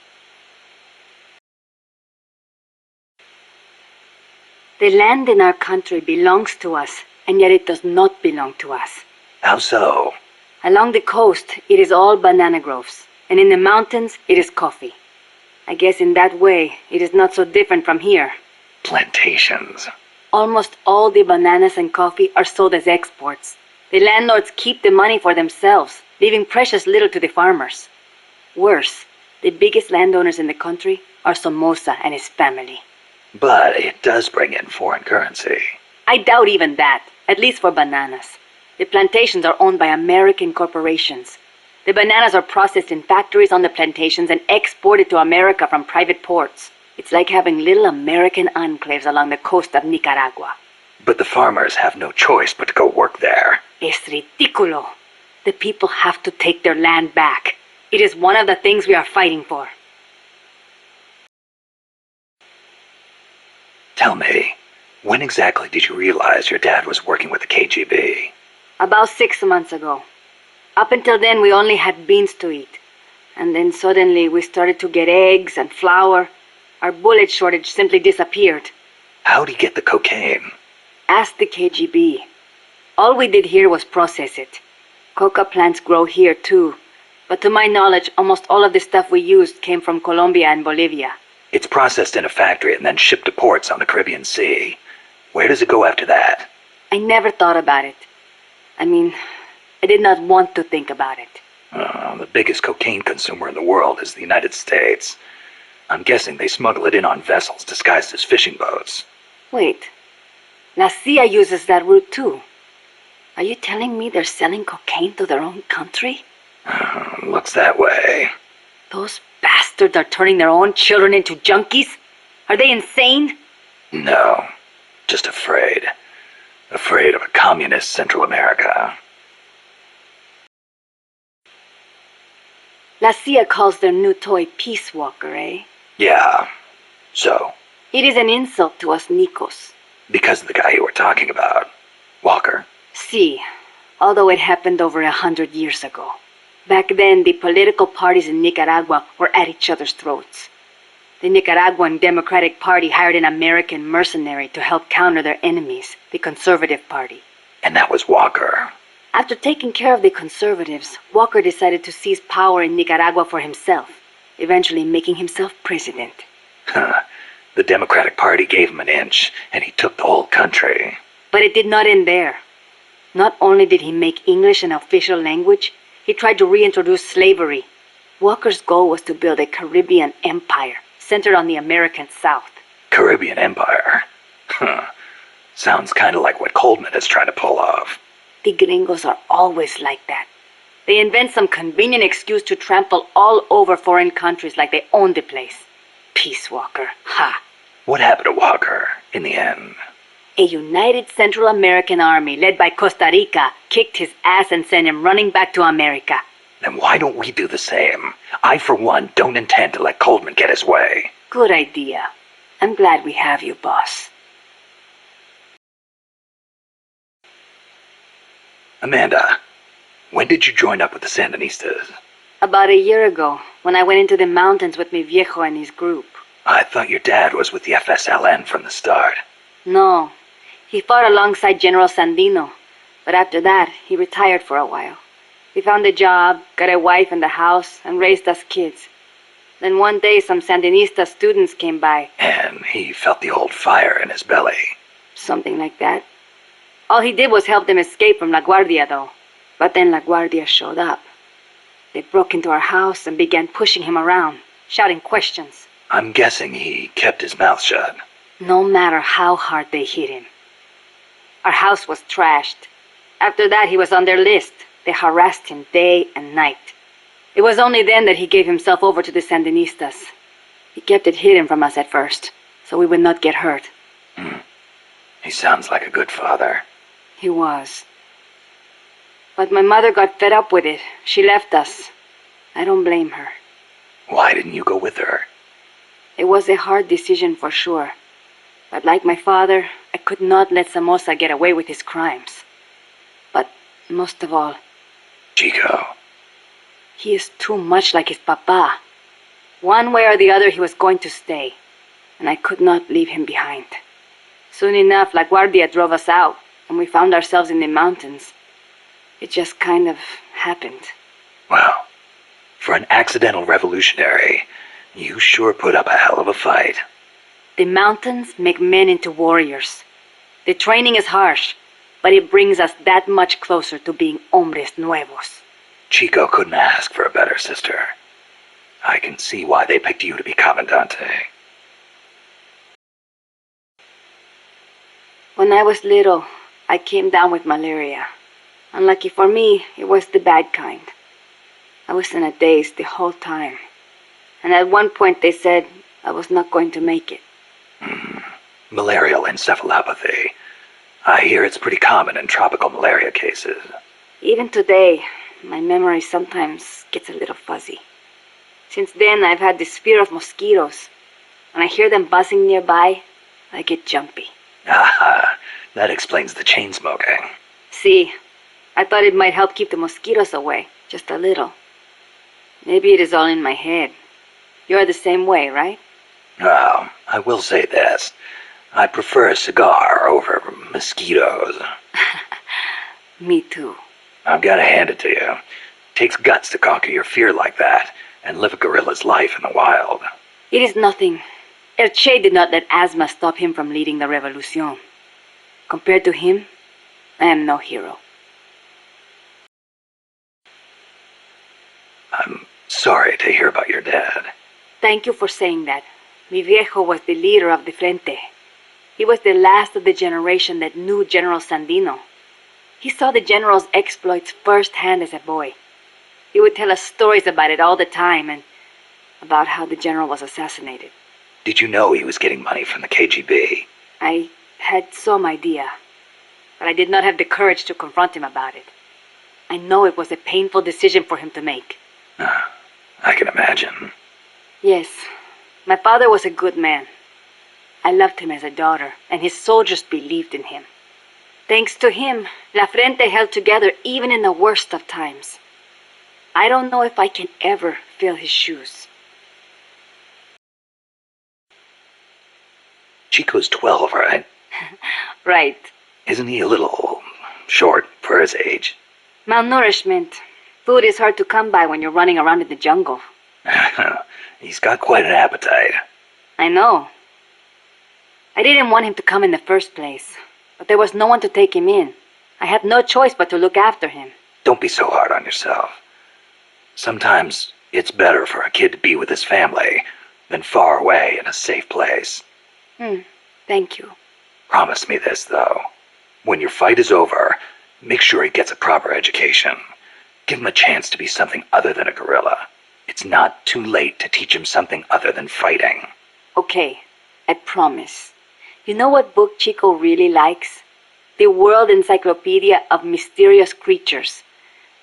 The land in our country belongs to us, and yet it does not belong to us. How so? Along the coast, it is all banana groves, and in the mountains, it is coffee. I guess in that way, it is not so different from here. Plantations. Almost all the bananas and coffee are sold as exports. The landlords keep the money for themselves, leaving precious little to the farmers. Worse, the biggest landowners in the country are Somoza and his family. But it does bring in foreign currency. I doubt even that, at least for bananas. The plantations are owned by American corporations. The bananas are processed in factories on the plantations and exported to America from private ports. It's like having little American enclaves along the coast of Nicaragua. But the farmers have no choice but to go work there. Es ridículo. The people have to take their land back. It is one of the things we are fighting for. Tell me, when exactly did you realize your dad was working with the KGB? About 6 months ago. Up until then, we only had beans to eat. And then suddenly we started to get eggs and flour. Our bullet shortage simply disappeared. How'd he get the cocaine? Ask the KGB. All we did here was process it. Coca plants grow here too. But to my knowledge, almost all of the stuff we used came from Colombia and Bolivia. It's processed in a factory and then shipped to ports on the Caribbean Sea. Where does it go after that? I never thought about it. I did not want to think about it. The biggest cocaine consumer in the world is the United States. I'm guessing they smuggle it in on vessels disguised as fishing boats. Wait. La CIA uses that route too. Are you telling me they're selling cocaine to their own country? Looks that way. Those bastards are turning their own children into junkies? Are they insane? No. Just afraid. Afraid of a communist Central America. La CIA calls their new toy Peace Walker, eh? Yeah. So? It is an insult to us Nicos. Because of the guy you were talking about. Walker? Si. Although it happened over 100 years ago. Back then, the political parties in Nicaragua were at each other's throats. The Nicaraguan Democratic Party hired an American mercenary to help counter their enemies, the Conservative Party. And that was Walker. After taking care of the conservatives, Walker decided to seize power in Nicaragua for himself, eventually making himself president. The Democratic Party gave him an inch, and he took the whole country. But it did not end there. Not only did he make English an official language, he tried to reintroduce slavery. Walker's goal was to build a Caribbean empire, centered on the American South. Caribbean Empire? Sounds kind of like what Coleman is trying to pull off. The gringos are always like that. They invent some convenient excuse to trample all over foreign countries like they own the place. Peace Walker, ha! What happened to Walker, in the end? A united Central American army led by Costa Rica kicked his ass and sent him running back to America. Then why don't we do the same? I, for one, don't intend to let Coleman get his way. Good idea. I'm glad we have you, boss. Amanda, when did you join up with the Sandinistas? About a year ago, when I went into the mountains with mi viejo and his group. I thought your dad was with the FSLN from the start. No. He fought alongside General Sandino, but after that, he retired for a while. He found a job, got a wife and a house, and raised us kids. Then one day, some Sandinista students came by. And he felt the old fire in his belly. Something like that. All he did was help them escape from La Guardia, though. But then La Guardia showed up. They broke into our house and began pushing him around, shouting questions. I'm guessing he kept his mouth shut. No matter how hard they hit him. Our house was trashed. After that, he was on their list. They harassed him day and night. It was only then that he gave himself over to the Sandinistas. He kept it hidden from us at first, so we would not get hurt. He sounds like a good father. He was. But my mother got fed up with it. She left us. I don't blame her. Why didn't you go with her? It was a hard decision for sure. But like my father, I could not let Somoza get away with his crimes. But most of all, Chico. he is too much like his papa. One way or the other, he was going to stay, and I could not leave him behind. Soon enough, La Guardia drove us out, and we found ourselves in the mountains. It just kind of happened. Well, for an accidental revolutionary, you sure put up a hell of a fight. The mountains make men into warriors. The training is harsh, but it brings us that much closer to being hombres nuevos. Chico couldn't ask for a better sister. I can see why they picked you to be Comandante. When I was little, I came down with malaria. Unlucky for me, it was the bad kind. I was in a daze the whole time. And at one point they said I was not going to make it. Malarial encephalopathy. I hear it's pretty common in tropical malaria cases. Even today, my memory sometimes gets a little fuzzy. Since then, I've had this fear of mosquitoes. When I hear them buzzing nearby, I get jumpy. Aha, that explains the chain smoking. See, I thought it might help keep the mosquitoes away, just a little. Maybe it is all in my head. You're the same way, right? Well, I will say this. I prefer a cigar over mosquitoes. Me too. I've got to hand it to you. Takes guts to conquer your fear like that and live a gorilla's life in the wild. It is nothing. El Che did not let asthma stop him from leading the revolution. Compared to him, I am no hero. I'm sorry to hear about your dad. Thank you for saying that. Mi viejo was the leader of the Frente. He was the last of the generation that knew General Sandino. He saw the general's exploits firsthand as a boy. He would tell us stories about it all the time and about how the general was assassinated. Did you know he was getting money from the KGB? I had some idea, but I did not have the courage to confront him about it. I know it was a painful decision for him to make. I can imagine. Yes, my father was a good man. I loved him as a daughter, and his soldiers believed in him. Thanks to him, La Frente held together even in the worst of times. I don't know if I can ever fill his shoes. Chico's 12, right? Right. Isn't he a little short for his age? Malnourishment. Food is hard to come by when you're running around in the jungle. He's got quite an appetite. I know. I didn't want him to come in the first place, but there was no one to take him in. I had no choice but to look after him. Don't be so hard on yourself. Sometimes it's better for a kid to be with his family than far away in a safe place. Thank you. Promise me this, though. When your fight is over, make sure he gets a proper education. Give him a chance to be something other than a gorilla. It's not too late to teach him something other than fighting. Okay, I promise. You know what book Chico really likes? The World Encyclopedia of Mysterious Creatures.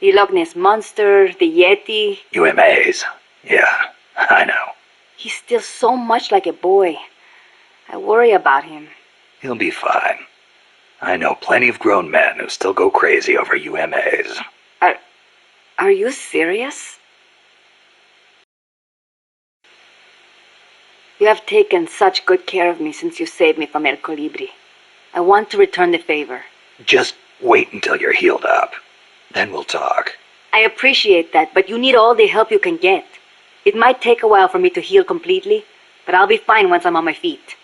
The Loch Ness Monster, the Yeti. UMAs. Yeah, I know. He's still so much like a boy. I worry about him. He'll be fine. I know plenty of grown men who still go crazy over UMAs. Are you serious? You have taken such good care of me since you saved me from El Colibri. I want to return the favor. Just wait until you're healed up. Then we'll talk. I appreciate that, but you need all the help you can get. It might take a while for me to heal completely, but I'll be fine once I'm on my feet.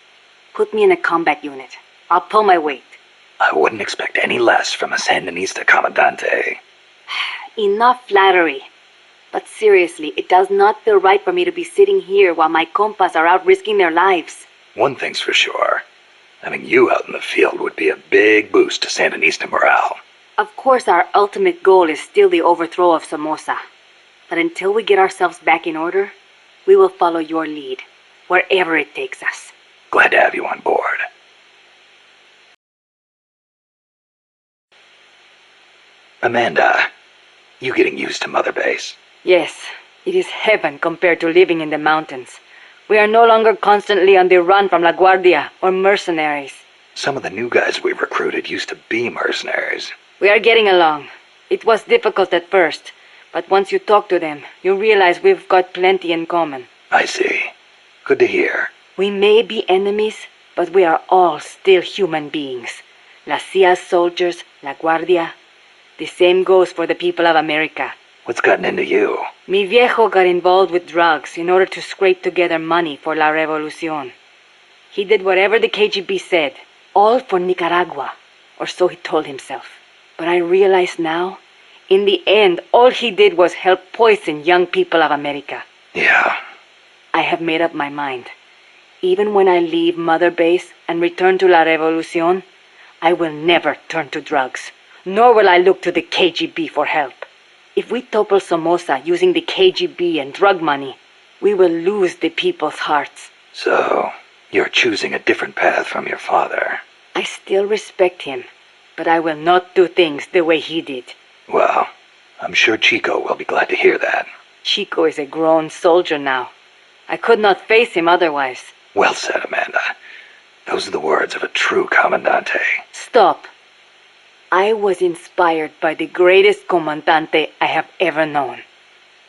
Put me in a combat unit. I'll pull my weight. I wouldn't expect any less from a Sandinista Comandante. Enough flattery. But seriously, it does not feel right for me to be sitting here while my compas are out risking their lives. One thing's for sure. Having you out in the field would be a big boost to Sandinista morale. Of course, our ultimate goal is still the overthrow of Somoza. But until we get ourselves back in order, we will follow your lead, wherever it takes us. Glad to have you on board. Amanda, you getting used to Mother Base? Yes, it is heaven compared to living in the mountains. We are no longer constantly on the run from La Guardia or mercenaries. Some of the new guys we recruited used to be mercenaries. We are getting along. It was difficult at first, but once you talk to them, you realize we've got plenty in common. I see. Good to hear. We may be enemies, but we are all still human beings. La CIA's soldiers, La Guardia. The same goes for the people of America. What's gotten into you? Mi viejo got involved with drugs in order to scrape together money for La Revolucion. He did whatever the KGB said, all for Nicaragua, or so he told himself. But I realize now, in the end, all he did was help poison young people of America. Yeah. I have made up my mind. Even when I leave Mother Base and return to La Revolucion, I will never turn to drugs, nor will I look to the KGB for help. If we topple Somoza using the KGB and drug money, we will lose the people's hearts. So, you're choosing a different path from your father. I still respect him, but I will not do things the way he did. Well, I'm sure Chico will be glad to hear that. Chico is a grown soldier now. I could not face him otherwise. Well said, Amanda. Those are the words of a true Comandante. Stop. I was inspired by the greatest Comandante I have ever known.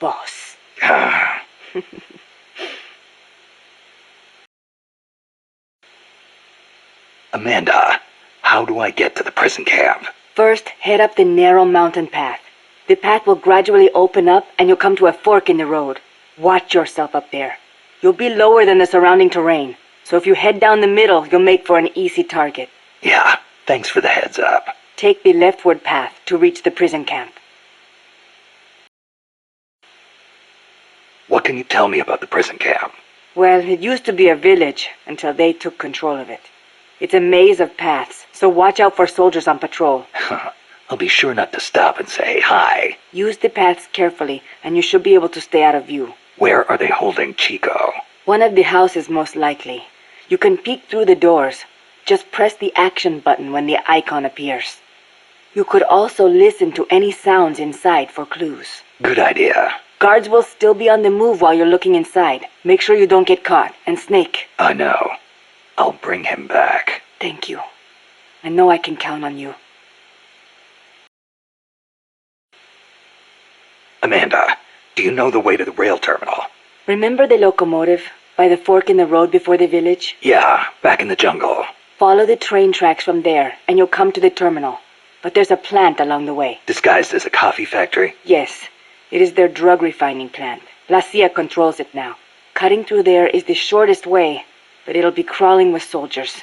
Boss. Amanda, how do I get to the prison camp? First, head up the narrow mountain path. The path will gradually open up and you'll come to a fork in the road. Watch yourself up there. You'll be lower than the surrounding terrain, so if you head down the middle, you'll make for an easy target. Yeah, thanks for the heads up. Take the leftward path to reach the prison camp. What can you tell me about the prison camp? Well, it used to be a village until they took control of it. It's a maze of paths, so watch out for soldiers on patrol. I'll be sure not to stop and say hi. Use the paths carefully, and you should be able to stay out of view. Where are they holding Chico? One of the houses, most likely. You can peek through the doors. Just press the action button when the icon appears. You could also listen to any sounds inside for clues. Good idea. Guards will still be on the move while you're looking inside. Make sure you don't get caught. And Snake. I know. I'll bring him back. Thank you. I know I can count on you. Amanda, do you know the way to the rail terminal? Remember the locomotive by the fork in the road before the village? Yeah, back in the jungle. Follow the train tracks from there, and you'll come to the terminal. But there's a plant along the way. Disguised as a coffee factory? Yes, it is their drug refining plant. La CIA controls it now. Cutting through there is the shortest way, but it'll be crawling with soldiers.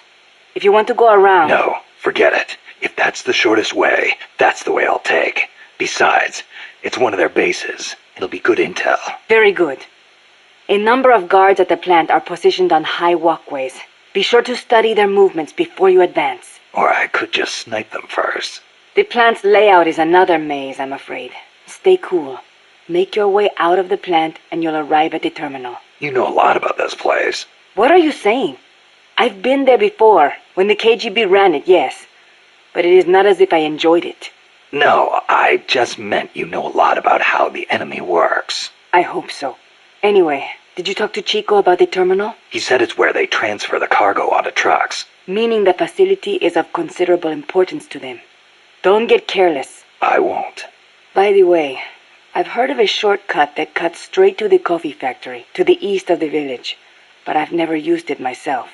If you want to go around... No, forget it. If that's the shortest way, that's the way I'll take. Besides, it's one of their bases. It'll be good intel. Very good. A number of guards at the plant are positioned on high walkways. Be sure to study their movements before you advance. Or I could just snipe them first. The plant's layout is another maze, I'm afraid. Stay cool. Make your way out of the plant and you'll arrive at the terminal. You know a lot about this place. What are you saying? I've been there before, when the KGB ran it, yes. But it is not as if I enjoyed it. No, I just meant you know a lot about how the enemy works. I hope so. Anyway, did you talk to Chico about the terminal? He said it's where they transfer the cargo onto trucks. Meaning the facility is of considerable importance to them. Don't get careless. I won't. By the way, I've heard of a shortcut that cuts straight to the coffee factory, to the east of the village, but I've never used it myself.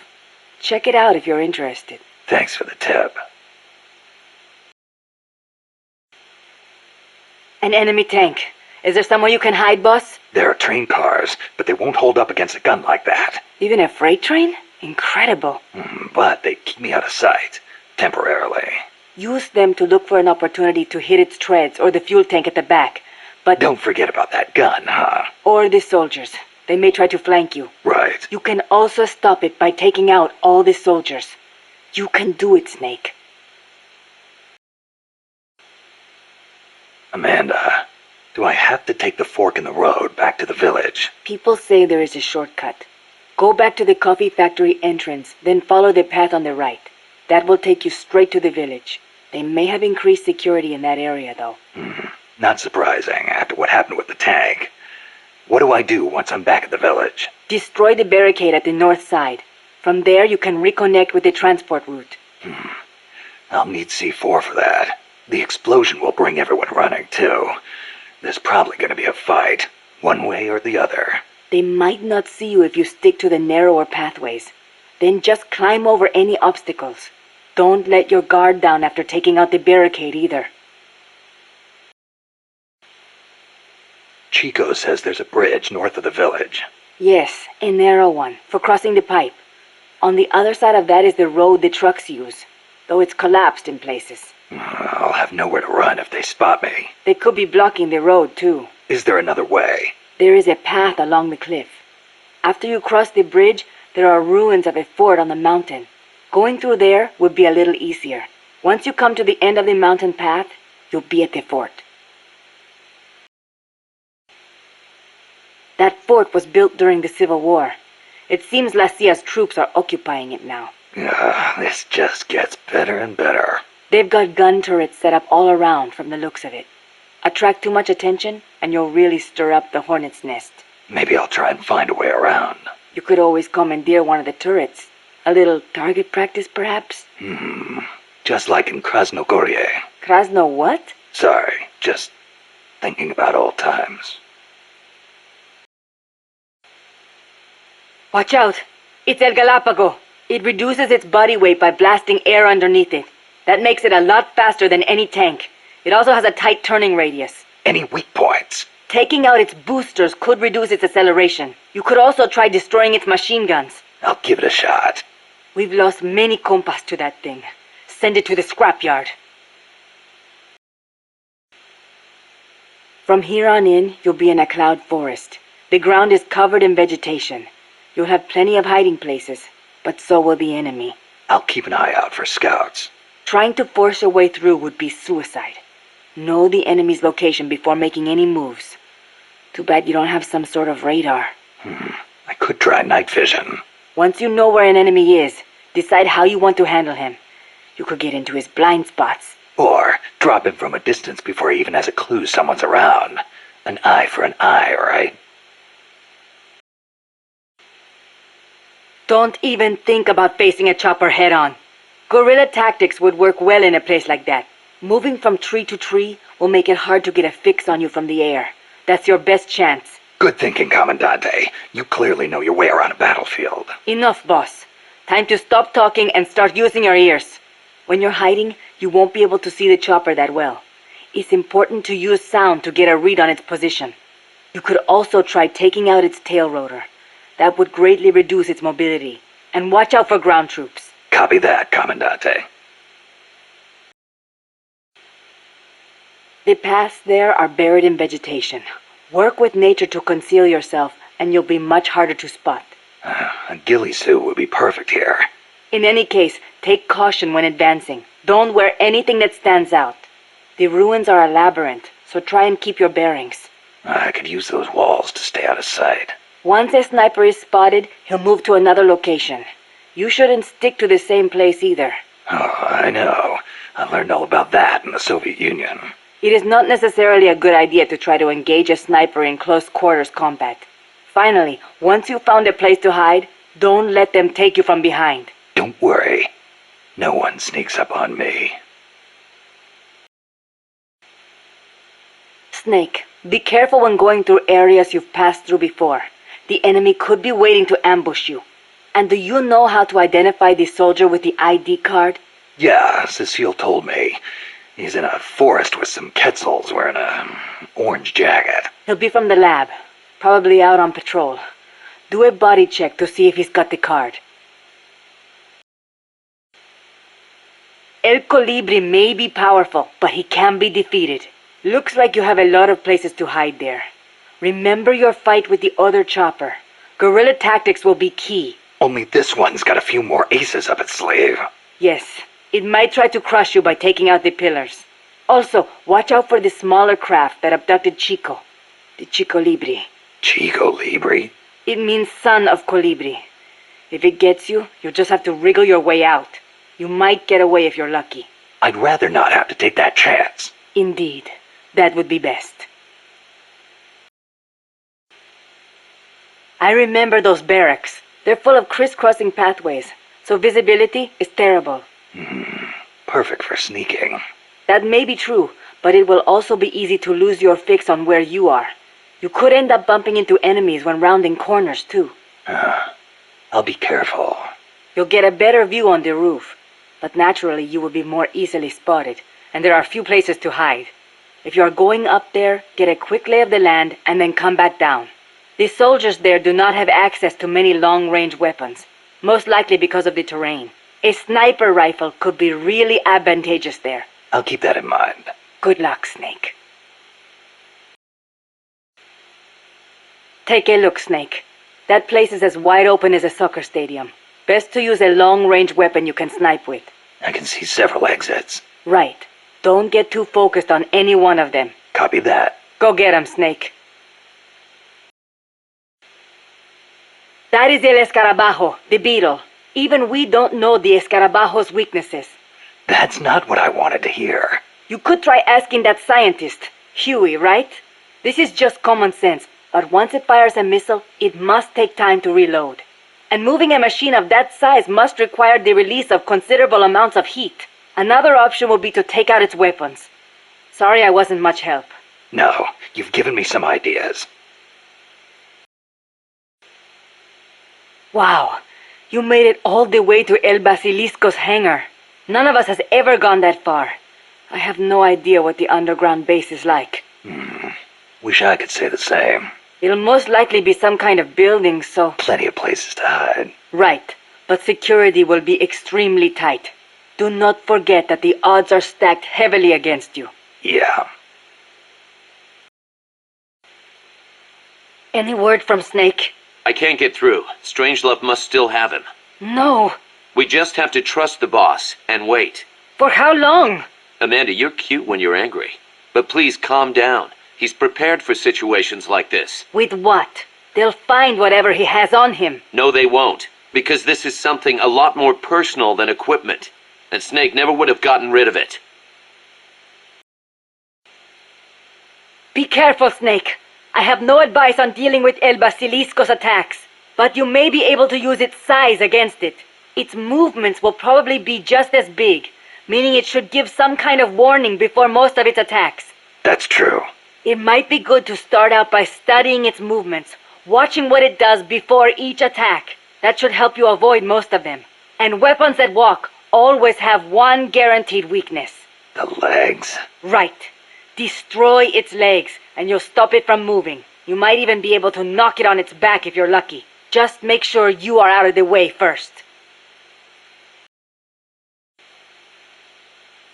Check it out if you're interested. Thanks for the tip. An enemy tank. Is there somewhere you can hide, boss? There are train cars, but they won't hold up against a gun like that. Even a freight train? Incredible. But they keep me out of sight. Temporarily. Use them to look for an opportunity to hit its treads or the fuel tank at the back. But don't forget about that gun, huh? Or the soldiers. They may try to flank you. Right. You can also stop it by taking out all the soldiers. You can do it, Snake. Amanda, do I have to take the fork in the road back to the village? People say there is a shortcut. Go back to the coffee factory entrance, then follow the path on the right. That will take you straight to the village. They may have increased security in that area, though. Not surprising after what happened with the tank. What do I do once I'm back at the village? Destroy the barricade at the north side. From there, you can reconnect with the transport route. I'll need C4 for that. The explosion will bring everyone running, too. There's probably going to be a fight, one way or the other. They might not see you if you stick to the narrower pathways. Then just climb over any obstacles. Don't let your guard down after taking out the barricade either. Chico says there's a bridge north of the village. Yes, a narrow one, for crossing the pipe. On the other side of that is the road the trucks use, though it's collapsed in places. I'll have nowhere to run if they spot me. They could be blocking the road, too. Is there another way? There is a path along the cliff. After you cross the bridge, there are ruins of a fort on the mountain. Going through there would be a little easier. Once you come to the end of the mountain path, you'll be at the fort. That fort was built during the Civil War. It seems La Cia's troops are occupying it now. This just gets better and better. They've got gun turrets set up all around from the looks of it. Attract too much attention, and you'll really stir up the hornet's nest. Maybe I'll try and find a way around. You could always commandeer one of the turrets. A little target practice, perhaps? Just like in Krasnogorye. Krasno what? Sorry, just thinking about old times. Watch out! It's El Galapago. It reduces its body weight by blasting air underneath it. That makes it a lot faster than any tank. It also has a tight turning radius. Any weak points? Taking out its boosters could reduce its acceleration. You could also try destroying its machine guns. I'll give it a shot. We've lost many compas to that thing. Send it to the scrapyard. From here on in, you'll be in a cloud forest. The ground is covered in vegetation. You'll have plenty of hiding places, but so will the enemy. I'll keep an eye out for scouts. Trying to force your way through would be suicide. Know the enemy's location before making any moves. Too bad you don't have some sort of radar. I could try night vision. Once you know where an enemy is, decide how you want to handle him. You could get into his blind spots. Or drop him from a distance before he even has a clue someone's around. An eye for an eye, alright? Don't even think about facing a chopper head-on. Guerrilla tactics would work well in a place like that. Moving from tree to tree will make it hard to get a fix on you from the air. That's your best chance. Good thinking, Commandante. You clearly know your way around a battlefield. Enough, boss. Time to stop talking and start using your ears. When you're hiding, you won't be able to see the chopper that well. It's important to use sound to get a read on its position. You could also try taking out its tail rotor. That would greatly reduce its mobility. And watch out for ground troops. Copy that, Commandante. The paths there are buried in vegetation. Work with nature to conceal yourself, and you'll be much harder to spot. A ghillie suit would be perfect here. In any case, take caution when advancing. Don't wear anything that stands out. The ruins are a labyrinth, so try and keep your bearings. I could use those walls to stay out of sight. Once a sniper is spotted, he'll move to another location. You shouldn't stick to the same place either. Oh, I know. I learned all about that in the Soviet Union. It is not necessarily a good idea to try to engage a sniper in close quarters combat. Finally, once you've found a place to hide, don't let them take you from behind. Don't worry. No one sneaks up on me. Snake, be careful when going through areas you've passed through before. The enemy could be waiting to ambush you. And do you know how to identify the soldier with the ID card? Yeah, Cecile told me. He's in a forest with some Quetzals wearing a orange jacket. He'll be from the lab, probably out on patrol. Do a body check to see if he's got the card. El Colibri may be powerful, but he can be defeated. Looks like you have a lot of places to hide there. Remember your fight with the other chopper. Guerrilla tactics will be key. Only this one's got a few more aces up its sleeve. Yes, it might try to crush you by taking out the pillars. Also, watch out for the smaller craft that abducted Chico. The Chico Libri. Chico Libri? It means son of Colibri. If it gets you, you'll just have to wriggle your way out. You might get away if you're lucky. I'd rather not have to take that chance. Indeed. That would be best. I remember those barracks. They're full of crisscrossing pathways, so visibility is terrible. Perfect for sneaking. That may be true, but it will also be easy to lose your fix on where you are. You could end up bumping into enemies when rounding corners, too. I'll be careful. You'll get a better view on the roof, but naturally you will be more easily spotted, and there are few places to hide. If you are going up there, get a quick lay of the land and then come back down. The soldiers there do not have access to many long-range weapons, most likely because of the terrain. A sniper rifle could be really advantageous there. I'll keep that in mind. Good luck, Snake. Take a look, Snake. That place is as wide open as a soccer stadium. Best to use a long-range weapon you can snipe with. I can see several exits. Right. Don't get too focused on any one of them. Copy that. Go get 'em, Snake. That is El Escarabajo, the beetle. Even we don't know the Escarabajo's weaknesses. That's not what I wanted to hear. You could try asking that scientist, Huey, right? This is just common sense, but once it fires a missile, it must take time to reload. And moving a machine of that size must require the release of considerable amounts of heat. Another option would be to take out its weapons. Sorry I wasn't much help. No, you've given me some ideas. Wow, you made it all the way to El Basilisco's hangar. None of us has ever gone that far. I have no idea what the underground base is like. Wish I could say the same. It'll most likely be some kind of building, so... Plenty of places to hide. Right, but security will be extremely tight. Do not forget that the odds are stacked heavily against you. Yeah. Any word from Snake? I can't get through. Strangelove must still have him. No. We just have to trust the boss and wait. For how long? Amanda, you're cute when you're angry. But please calm down. He's prepared for situations like this. With what? They'll find whatever he has on him. No, they won't. Because this is something a lot more personal than equipment. And Snake never would have gotten rid of it. Be careful, Snake. I have no advice on dealing with El Basilisco's attacks, but you may be able to use its size against it. Its movements will probably be just as big, meaning it should give some kind of warning before most of its attacks. That's true. It might be good to start out by studying its movements, watching what it does before each attack. That should help you avoid most of them. And weapons that walk always have one guaranteed weakness. The legs. Right. Destroy its legs, and you'll stop it from moving. You might even be able to knock it on its back if you're lucky. Just make sure you are out of the way first.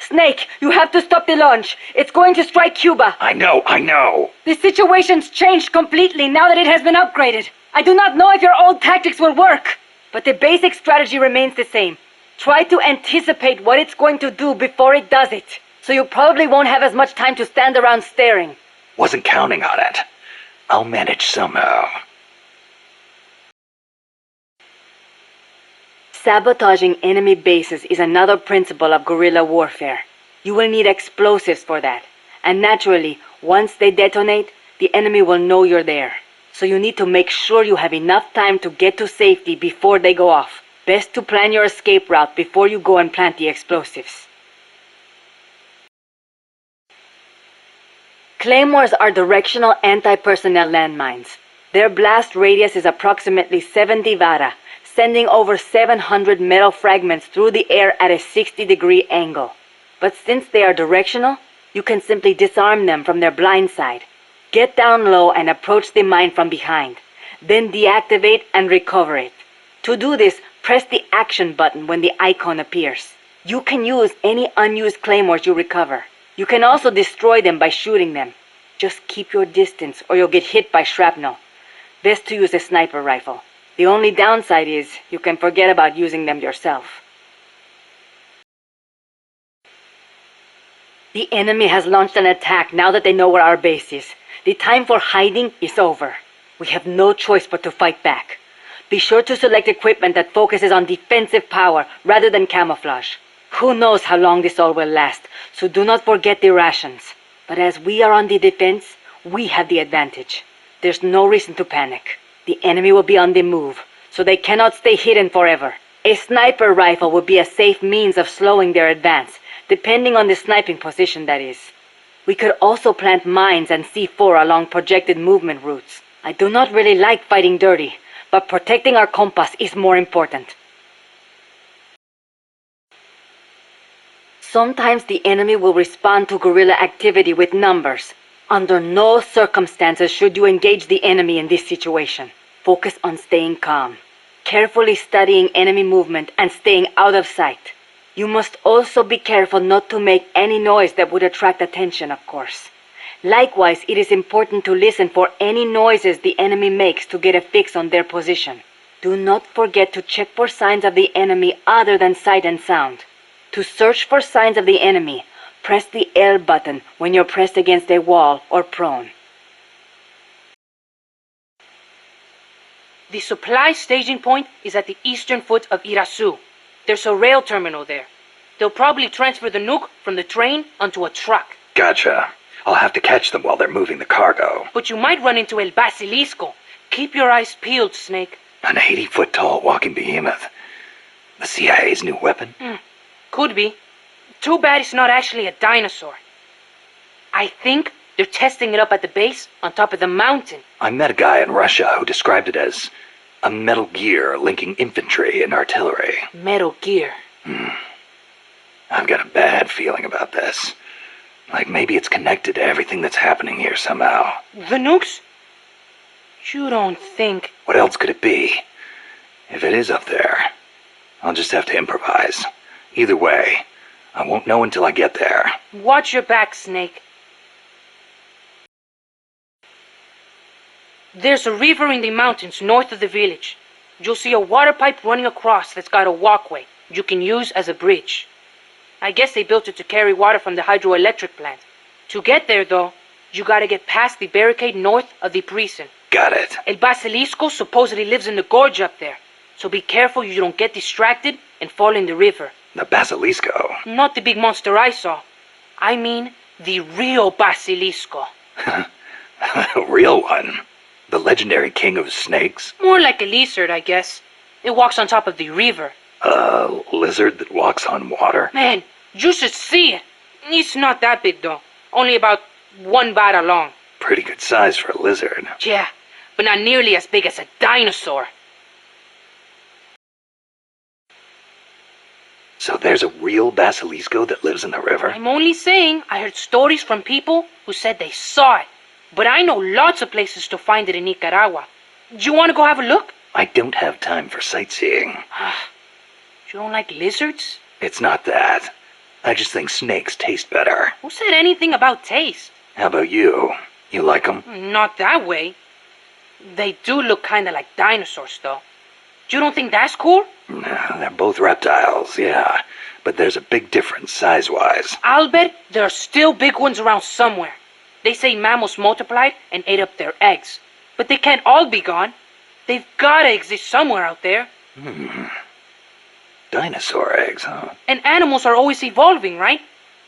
Snake, you have to stop the launch. It's going to strike Cuba. I know. The situation's changed completely now that it has been upgraded. I do not know if your old tactics will work, but the basic strategy remains the same. Try to anticipate what it's going to do before it does it, so you probably won't have as much time to stand around staring. Wasn't counting on it. I'll manage somehow. Sabotaging enemy bases is another principle of guerrilla warfare. You will need explosives for that. And naturally, once they detonate, the enemy will know you're there. So you need to make sure you have enough time to get to safety before they go off. Best to plan your escape route before you go and plant the explosives. Claymores are directional anti-personnel landmines. Their blast radius is approximately 70 vara, sending over 700 metal fragments through the air at a 60-degree angle. But since they are directional, you can simply disarm them from their blind side. Get down low and approach the mine from behind. Then deactivate and recover it. To do this, press the action button when the icon appears. You can use any unused claymores you recover. You can also destroy them by shooting them. Just keep your distance or you'll get hit by shrapnel. Best to use a sniper rifle. The only downside is you can forget about using them yourself. The enemy has launched an attack now that they know where our base is. The time for hiding is over. We have no choice but to fight back. Be sure to select equipment that focuses on defensive power rather than camouflage. Who knows how long this all will last, so do not forget the rations. But as we are on the defense, we have the advantage. There's no reason to panic. The enemy will be on the move, so they cannot stay hidden forever. A sniper rifle would be a safe means of slowing their advance, depending on the sniping position, that is. We could also plant mines and C4 along projected movement routes. I do not really like fighting dirty, but protecting our compass is more important. Sometimes the enemy will respond to guerrilla activity with numbers. Under no circumstances should you engage the enemy in this situation. Focus on staying calm, carefully studying enemy movement and staying out of sight. You must also be careful not to make any noise that would attract attention, of course. Likewise, it is important to listen for any noises the enemy makes to get a fix on their position. Do not forget to check for signs of the enemy other than sight and sound. To search for signs of the enemy, press the L button when you're pressed against a wall or prone. The supply staging point is at the eastern foot of Irazu. There's a rail terminal there. They'll probably transfer the nuke from the train onto a truck. Gotcha. I'll have to catch them while they're moving the cargo. But you might run into El Basilisco. Keep your eyes peeled, Snake. An 80-foot-tall walking behemoth. The CIA's new weapon? Could be. Too bad it's not actually a dinosaur. I think they're testing it up at the base on top of the mountain. I met a guy in Russia who described it as a metal gear linking infantry and artillery. Metal Gear. I've got a bad feeling about this. Like maybe it's connected to everything that's happening here somehow. The nukes? You don't think... What else could it be? If it is up there, I'll just have to improvise. Either way, I won't know until I get there. Watch your back, Snake. There's a river in the mountains north of the village. You'll see a water pipe running across that's got a walkway you can use as a bridge. I guess they built it to carry water from the hydroelectric plant. To get there, though, you gotta get past the barricade north of the prison. Got it. El Basilisco supposedly lives in the gorge up there, so be careful you don't get distracted and fall in the river. The Basilisco? Not the big monster I saw. I mean, the real Basilisco. A real one? The legendary king of snakes? More like a lizard, I guess. It walks on top of the river. A lizard that walks on water? Man, you should see it. It's not that big, though. Only about 1 bada long. Pretty good size for a lizard. Yeah, but not nearly as big as a dinosaur. So there's a real Basilisco that lives in the river? I'm only saying I heard stories from people who said they saw it. But I know lots of places to find it in Nicaragua. Do you want to go have a look? I don't have time for sightseeing. You don't like lizards? It's not that. I just think snakes taste better. Who said anything about taste? How about you? You like them? Not that way. They do look kind of like dinosaurs, though. You don't think that's cool? They're both reptiles, yeah. But there's a big difference size-wise. I'll bet there are still big ones around somewhere. They say mammals multiplied and ate up their eggs. But they can't all be gone. They've gotta exist somewhere out there. Dinosaur eggs, huh? And animals are always evolving, right?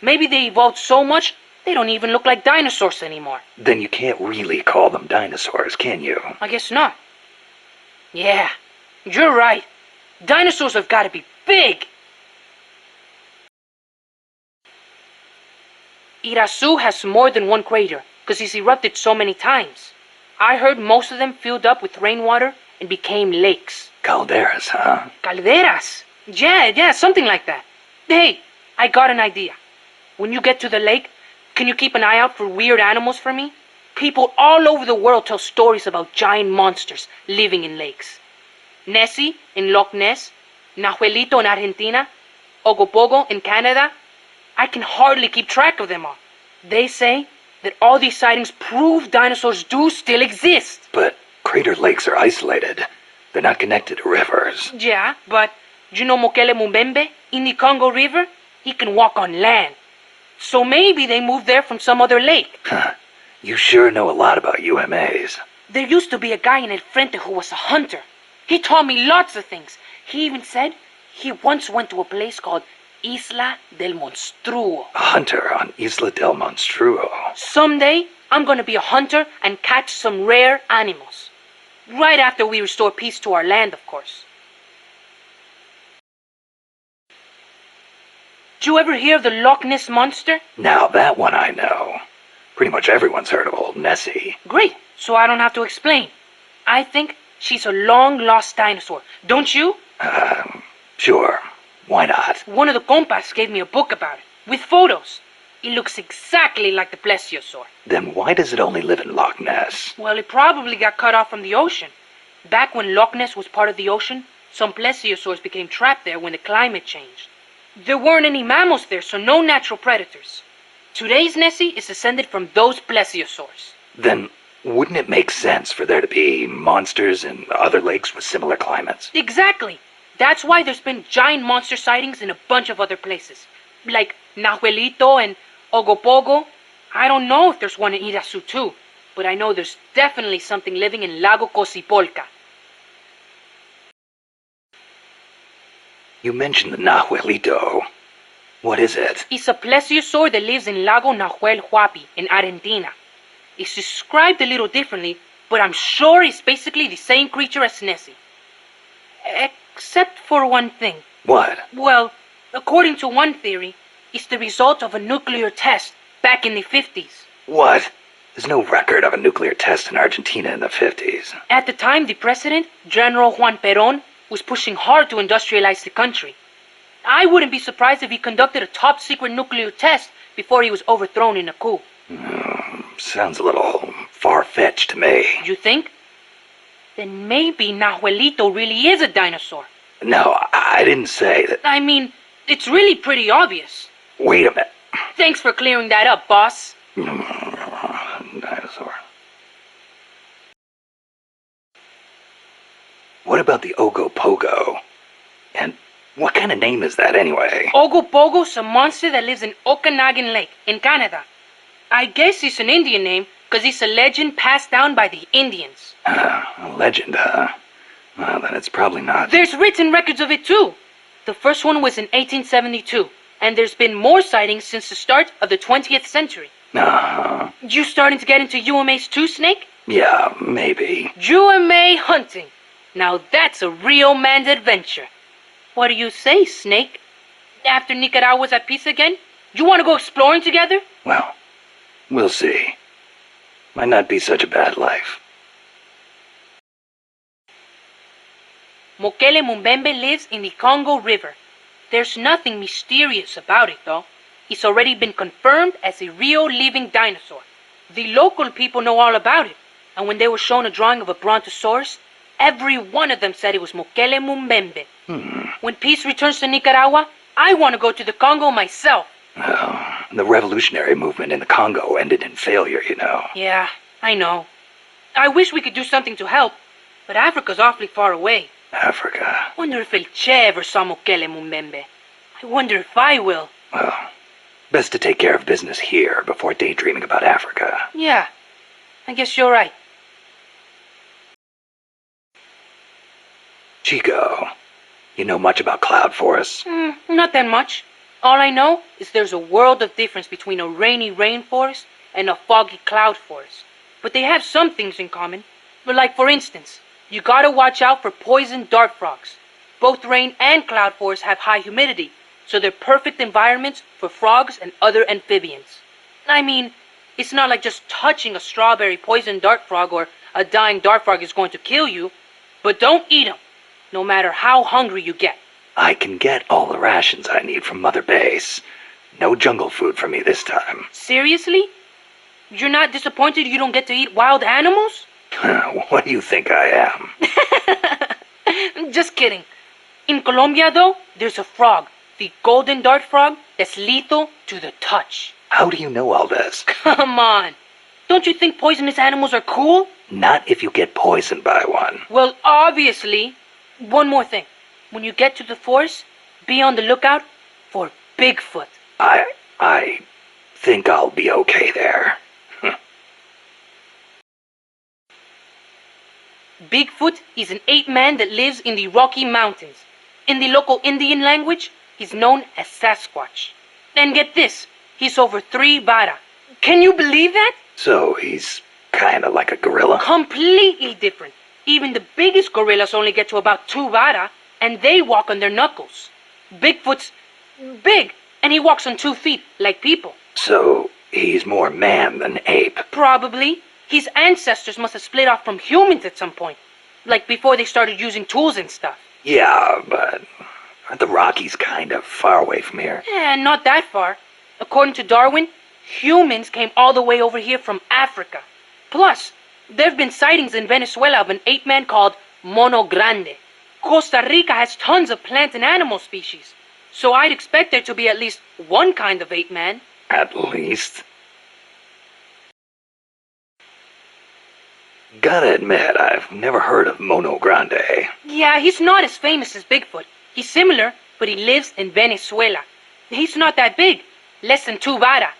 Maybe they evolved so much, they don't even look like dinosaurs anymore. Then you can't really call them dinosaurs, can you? I guess not. Yeah, you're right. Dinosaurs have gotta be big. Irazu has more than one crater, because it's erupted so many times. I heard most of them filled up with rainwater and became lakes. Calderas, huh? Calderas? Yeah, something like that. Hey, I got an idea. When you get to the lake, can you keep an eye out for weird animals for me? People all over the world tell stories about giant monsters living in lakes. Nessie in Loch Ness, Nahuelito in Argentina, Ogopogo in Canada. I can hardly keep track of them all. They say that all these sightings prove dinosaurs do still exist. But crater lakes are isolated. They're not connected to rivers. Yeah, but you know Mokele Mumbembe in the Congo River? He can walk on land. So maybe they moved there from some other lake. You sure know a lot about UMAs. There used to be a guy in El Frente who was a hunter. He taught me lots of things. He even said he once went to a place called Isla del Monstruo. A hunter on Isla del Monstruo. Someday, I'm gonna be a hunter and catch some rare animals. Right after we restore peace to our land, of course. Did you ever hear of the Loch Ness Monster? Now that one I know. Pretty much everyone's heard of old Nessie. Great, so I don't have to explain. I think she's a long-lost dinosaur, don't you? Sure. Why not? One of the compas gave me a book about it, with photos. It looks exactly like the plesiosaur. Then why does it only live in Loch Ness? Well, it probably got cut off from the ocean. Back when Loch Ness was part of the ocean, some plesiosaurs became trapped there when the climate changed. There weren't any mammals there, so no natural predators. Today's Nessie is descended from those plesiosaurs. Then wouldn't it make sense for there to be monsters in other lakes with similar climates? Exactly. That's why there's been giant monster sightings in a bunch of other places. Like Nahuelito and Ogopogo. I don't know if there's one in Irazu too, but I know there's definitely something living in Lago Cosipolca. You mentioned the Nahuelito. What is it? It's a plesiosaur that lives in Lago Nahuel Huapi in Argentina. It's described a little differently, but I'm sure it's basically the same creature as Nessie. Except for one thing. What? Well, according to one theory, it's the result of a nuclear test back in the 50s. What? There's no record of a nuclear test in Argentina in the 50s. At the time, the president, General Juan Perón, was pushing hard to industrialize the country. I wouldn't be surprised if he conducted a top-secret nuclear test before he was overthrown in a coup. Sounds a little far-fetched to me. You think? Then maybe Nahuelito really is a dinosaur. No, I didn't say that. I mean, it's really pretty obvious. Wait a minute. Thanks for clearing that up, boss. Dinosaur. What about the Ogopogo? And what kind of name is that anyway? Ogopogo's a monster that lives in Okanagan Lake in Canada. I guess it's an Indian name because it's a legend passed down by the Indians. A legend, huh? Well, then it's probably not. There's written records of it too. The first one was in 1872, and there's been more sightings since the start of the 20th century. You starting to get into UMAs too, Snake? Yeah, maybe. UMA hunting. Now that's a real man's adventure. What do you say, Snake? After Nicaragua's at peace again, you want to go exploring together? Well, we'll see. Might not be such a bad life. Mokele Mumbembe lives in the Congo River. There's nothing mysterious about it, though. It's already been confirmed as a real living dinosaur. The local people know all about it, and when they were shown a drawing of a brontosaurus, every one of them said it was Mokele Mumbembe. When peace returns to Nicaragua, I want to go to the Congo myself. Well, the revolutionary movement in the Congo ended in failure, you know. Yeah, I know. I wish we could do something to help, but Africa's awfully far away. Africa. Wonder if El Che ever saw Mokele Mumbembe. I wonder if I will. Well, best to take care of business here before daydreaming about Africa. Yeah, I guess you're right. Chico, you know much about cloud forests? Not that much. All I know is there's a world of difference between a rainy rainforest and a foggy cloud forest. But they have some things in common. But like for instance, you gotta watch out for poison dart frogs. Both rain and cloud forests have high humidity, so they're perfect environments for frogs and other amphibians. I mean, it's not like just touching a strawberry poison dart frog or a dying dart frog is going to kill you. But don't eat them, no matter how hungry you get. I can get all the rations I need from Mother Base. No jungle food for me this time. Seriously? You're not disappointed you don't get to eat wild animals? What do you think I am? Just kidding. In Colombia, though, there's a frog, the golden dart frog, that's lethal to the touch. How do you know all this? Come on. Don't you think poisonous animals are cool? Not if you get poisoned by one. Well, obviously. One more thing. When you get to the forest, be on the lookout for Bigfoot. I think I'll be okay there. Bigfoot is an ape-man that lives in the Rocky Mountains. In the local Indian language, He's known as Sasquatch. And get this, he's over 3 vara. Can you believe that? So he's kinda like a gorilla? Completely different. Even the biggest gorillas only get to about 2 vara, and they walk on their knuckles. Bigfoot's big, and he walks on 2 feet, like people. So he's more man than ape? Probably. His ancestors must have split off from humans at some point. Like before they started using tools and stuff. Yeah, but aren't the Rockies kind of far away from here? Not that far. According to Darwin, humans came all the way over here from Africa. Plus, there have been sightings in Venezuela of an ape-man called Mono Grande. Costa Rica has tons of plant and animal species. So I'd expect there to be at least one kind of ape-man. At least. Gotta admit, I've never heard of Mono Grande. Yeah, he's not as famous as Bigfoot. He's similar, but he lives in Venezuela. He's not that big, less than 2 vara,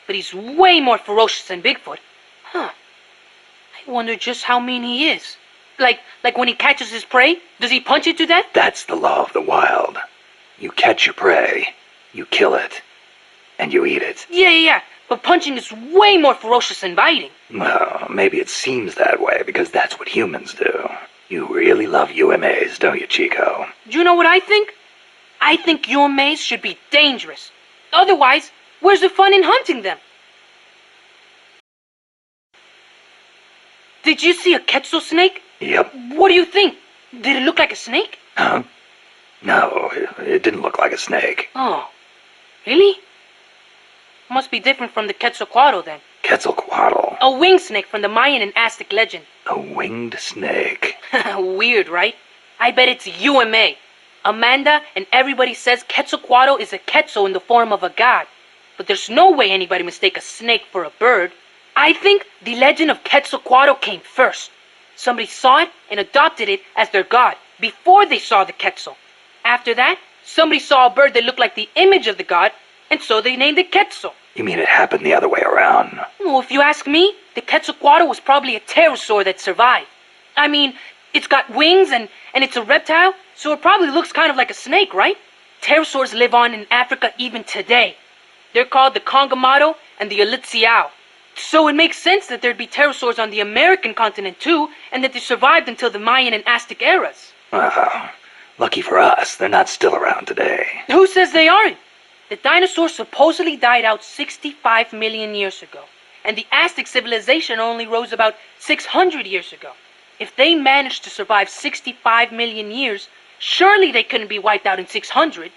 but he's way more ferocious than Bigfoot. Huh. I wonder just how mean he is. Like when he catches his prey, does he punch it to death? That's the law of the wild. You catch your prey, you kill it, and you eat it. Yeah, but punching is way more ferocious than biting. Well, maybe it seems that way because that's what humans do. You really love UMAs, don't you, Chico? Do you know what I think? I think UMAs should be dangerous. Otherwise, where's the fun in hunting them? Did you see a Quetzal snake? Yep. What do you think? Did it look like a snake? Huh? No, it didn't look like a snake. Oh, really? Must be different from the Quetzalcoatl then. Quetzalcoatl. A winged snake from the Mayan and Aztec legend. A winged snake. Weird, right? I bet it's UMA. Amanda and everybody says Quetzalcoatl is a Quetzal in the form of a god. But there's no way anybody mistake a snake for a bird. I think the legend of Quetzalcoatl came first. Somebody saw it and adopted it as their god before they saw the Quetzal. After that, somebody saw a bird that looked like the image of the god, and so they named it Quetzal. You mean it happened the other way around? Well, if you ask me, the Quetzalcoatl was probably a pterosaur that survived. I mean, it's got wings and it's a reptile, so it probably looks kind of like a snake, right? Pterosaurs live on in Africa even today. They're called the Congamato and the Ilitsiao. So it makes sense that there'd be pterosaurs on the American continent too, and that they survived until the Mayan and Aztec eras. Well, lucky for us, they're not still around today. Who says they aren't? The dinosaurs supposedly died out 65 million years ago, and the Aztec civilization only rose about 600 years ago. If they managed to survive 65 million years, surely they couldn't be wiped out in 600.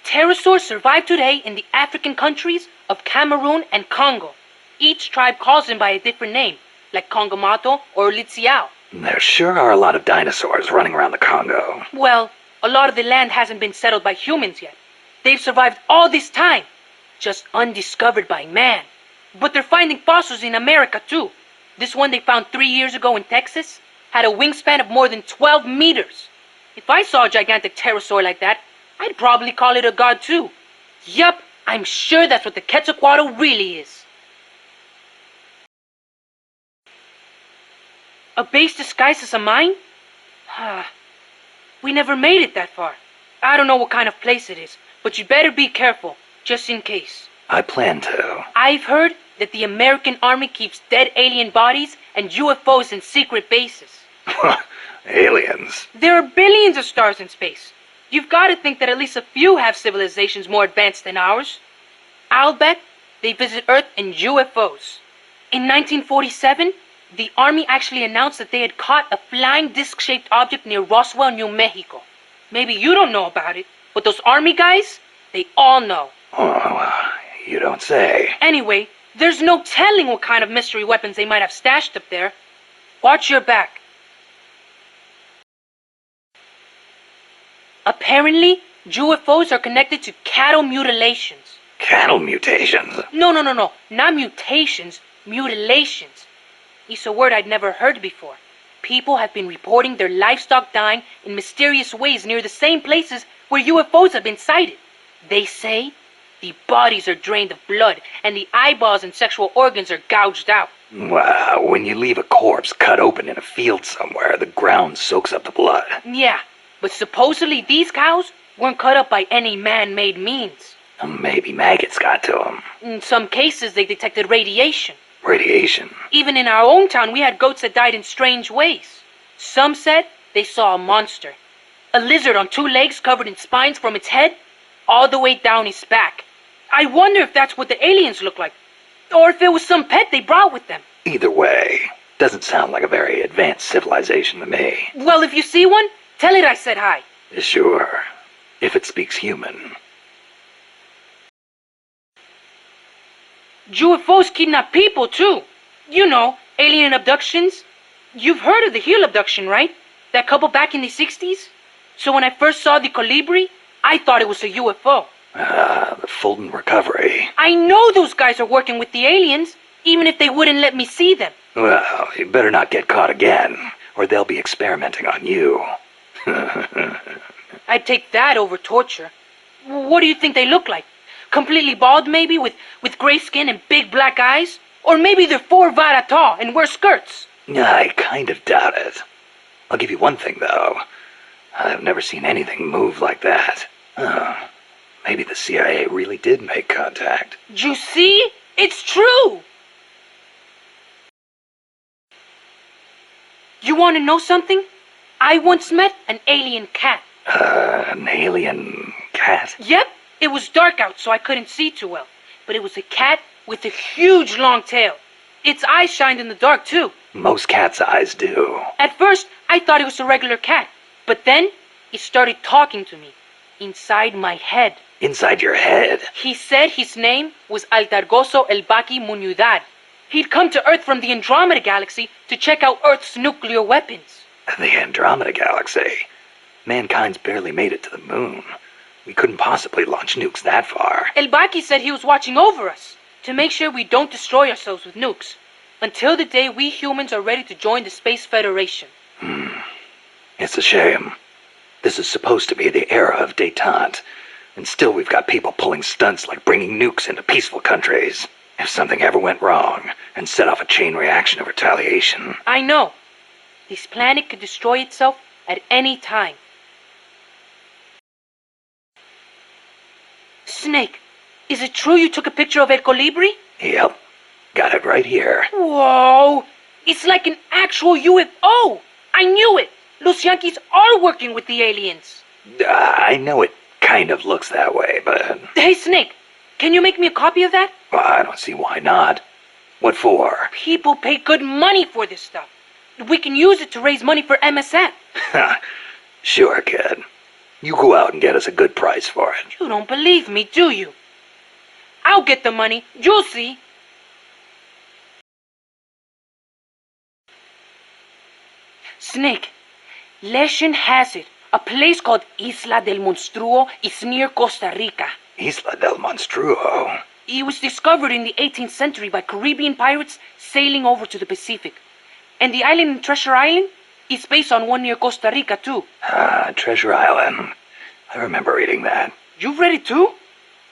Pterosaurs survive today in the African countries of Cameroon and Congo. Each tribe calls them by a different name, like Congamato or Litsiao. There sure are a lot of dinosaurs running around the Congo. Well, a lot of the land hasn't been settled by humans yet. They've survived all this time, just undiscovered by man. But they're finding fossils in America too. This one they found 3 years ago in Texas had a wingspan of more than 12 meters. If I saw a gigantic pterosaur like that, I'd probably call it a god too. Yup, I'm sure that's what the Quetzalcoatl really is. A base disguised as a mine? We never made it that far. I don't know what kind of place it is, but you better be careful, just in case. I plan to. I've heard that the American Army keeps dead alien bodies and UFOs in secret bases. Aliens. There are billions of stars in space. You've got to think that at least a few have civilizations more advanced than ours. I'll bet they visit Earth in UFOs. In 1947, the Army actually announced that they had caught a flying disc-shaped object near Roswell, New Mexico. Maybe you don't know about it, but those Army guys, they all know. Oh, you don't say. Anyway, there's no telling what kind of mystery weapons they might have stashed up there. Watch your back. Apparently, UFOs are connected to cattle mutilations. Cattle mutations? No, not mutations, mutilations. It's a word I'd never heard before. People have been reporting their livestock dying in mysterious ways near the same places where UFOs have been sighted. They say the bodies are drained of blood and the eyeballs and sexual organs are gouged out. Well, when you leave a corpse cut open in a field somewhere, the ground soaks up the blood. Yeah, but supposedly these cows weren't cut up by any man-made means. Maybe maggots got to them. In some cases, they detected radiation. Radiation. Even in our own town, we had goats that died in strange ways. Some said they saw a monster. A lizard on 2 legs covered in spines from its head all the way down his back. I wonder if that's what the aliens look like. Or if it was some pet they brought with them. Either way, doesn't sound like a very advanced civilization to me. Well, if you see one, tell it I said hi. Sure, if it speaks human. UFOs kidnap people, too. You know, alien abductions. You've heard of the Hill abduction, right? That couple back in the 60s? So when I first saw the Colibri, I thought it was a UFO. The Fulton recovery. I know those guys are working with the aliens, even if they wouldn't let me see them. Well, you better not get caught again, or they'll be experimenting on you. I'd take that over torture. What do you think they look like? Completely bald, maybe, with gray skin and big black eyes? Or maybe they're 4 vara tall and wear skirts? I kind of doubt it. I'll give you one thing, though. I've never seen anything move like that. Maybe the CIA really did make contact. You see? It's true! You want to know something? I once met an alien cat. An alien cat? Yep. It was dark out, so I couldn't see too well. But it was a cat with a huge long tail. Its eyes shined in the dark, too. Most cats' eyes do. At first, I thought it was a regular cat. But then, it started talking to me. Inside my head. Inside your head? He said his name was Altargoso El Baki Muñudad. He'd come to Earth from the Andromeda Galaxy to check out Earth's nuclear weapons. The Andromeda Galaxy? Mankind's barely made it to the moon. We couldn't possibly launch nukes that far. El Baki said he was watching over us to make sure we don't destroy ourselves with nukes until the day we humans are ready to join the Space Federation. It's a shame. This is supposed to be the era of détente, and still we've got people pulling stunts like bringing nukes into peaceful countries. If something ever went wrong and set off a chain reaction of retaliation... I know. This planet could destroy itself at any time. Snake, is it true you took a picture of El Colibri? Yep. Got it right here. Whoa! It's like an actual UFO! I knew it! Los Yankees are working with the aliens. I know it kind of looks that way, but... Hey, Snake, can you make me a copy of that? Well, I don't see why not. What for? People pay good money for this stuff. We can use it to raise money for MSF. Sure, kid. You go out and get us a good price for it. You don't believe me, do you? I'll get the money. You'll see. Snake, legend has it, a place called Isla del Monstruo is near Costa Rica. Isla del Monstruo? It was discovered in the 18th century by Caribbean pirates sailing over to the Pacific. And the island in Treasure Island is based on one near Costa Rica, too. Treasure Island. I remember reading that. You've read it, too?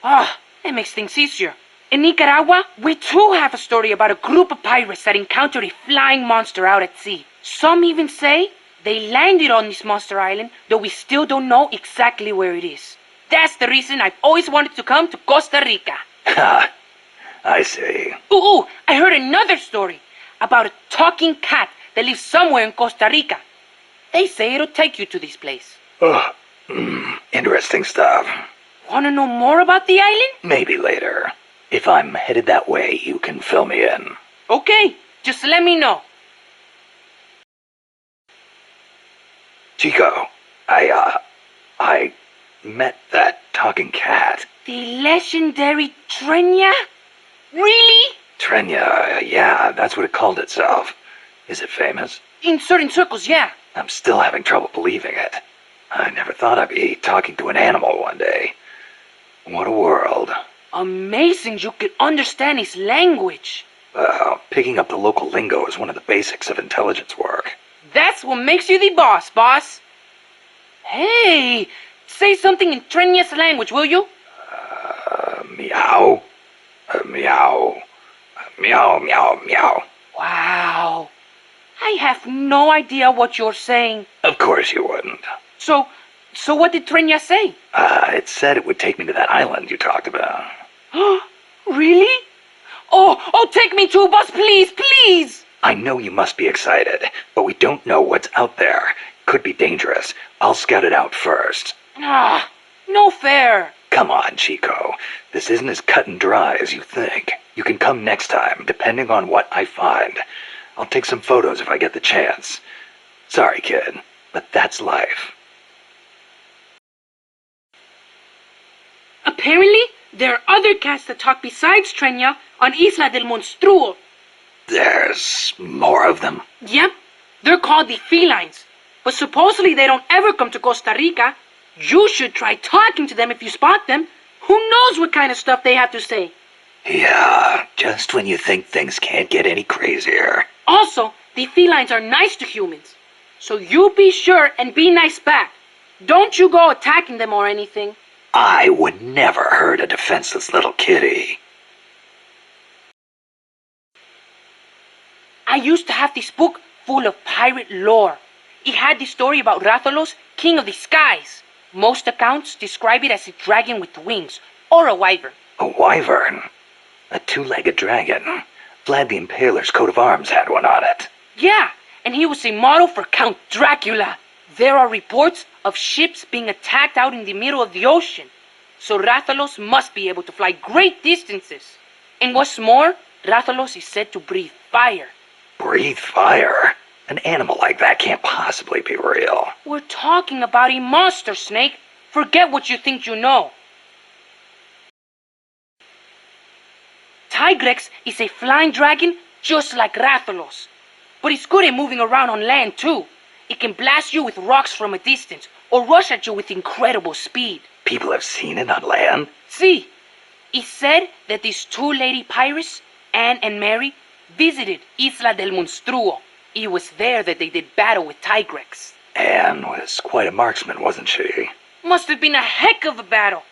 That makes things easier. In Nicaragua, we too have a story about a group of pirates that encountered a flying monster out at sea. Some even say they landed on this monster island, though we still don't know exactly where it is. That's the reason I've always wanted to come to Costa Rica. Ha! I see. Ooh, I heard another story about a talking cat that lives somewhere in Costa Rica. They say it'll take you to this place. Interesting stuff. Want to know more about the island? Maybe later. If I'm headed that way, you can fill me in. Okay, just let me know. Chico, I met that talking cat. The legendary Trenya? Really? Trenya, yeah, that's what it called itself. Is it famous? In certain circles, yeah. I'm still having trouble believing it. I never thought I'd be talking to an animal one day. What a world. Amazing you could understand his language. Well, picking up the local lingo is one of the basics of intelligence work. That's what makes you the boss. Hey, say something in Trenya's language, will you? Meow. Meow. Meow, meow, meow. Wow. I have no idea what you're saying. Of course you wouldn't. So what did Trenya say? It said it would take me to that island you talked about. Really? Oh, take me too, boss, please, please! I know you must be excited, but we don't know what's out there. Could be dangerous. I'll scout it out first. No fair. Come on, Chico. This isn't as cut and dry as you think. You can come next time, depending on what I find. I'll take some photos if I get the chance. Sorry, kid, but that's life. Apparently, there are other cats that talk besides Trenya on Isla del Monstruo. There's more of them? Yep, they're called the felines. But supposedly they don't ever come to Costa Rica. You should try talking to them if you spot them. Who knows what kind of stuff they have to say? Yeah, just when you think things can't get any crazier. Also, the felines are nice to humans. So you be sure and be nice back. Don't you go attacking them or anything. I would never hurt a defenseless little kitty. I used to have this book full of pirate lore. It had the story about Rathalos, king of the skies. Most accounts describe it as a dragon with wings, or a wyvern. A wyvern? A two-legged dragon. Vlad the Impaler's coat of arms had one on it. Yeah, and he was a model for Count Dracula. There are reports of ships being attacked out in the middle of the ocean. So Rathalos must be able to fly great distances. And what's more, Rathalos is said to breathe fire. Breathe fire? An animal like that can't possibly be real. We're talking about a monster, Snake. Forget what you think you know. Tigrex is a flying dragon just like Rathalos. But it's good at moving around on land too. It can blast you with rocks from a distance or rush at you with incredible speed. People have seen it on land? See, it's said that these two lady pirates, Anne and Mary, visited Isla del Monstruo. It was there that they did battle with Tigrex. Anne was quite a marksman, wasn't she? Must have been a heck of a battle.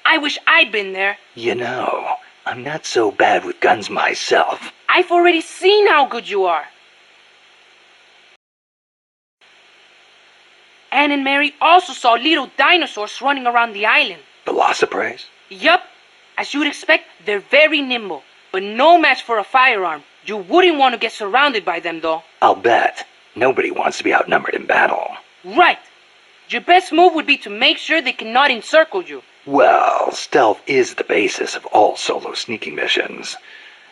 I wish I'd been there. You know, I'm not so bad with guns myself. I've already seen how good you are. Anne and Mary also saw little dinosaurs running around the island. Velocipres? Yup. As you'd expect, they're very nimble, but no match for a firearm. You wouldn't want to get surrounded by them, though. I'll bet. Nobody wants to be outnumbered in battle. Right. Your best move would be to make sure they cannot encircle you. Well, stealth is the basis of all solo sneaking missions.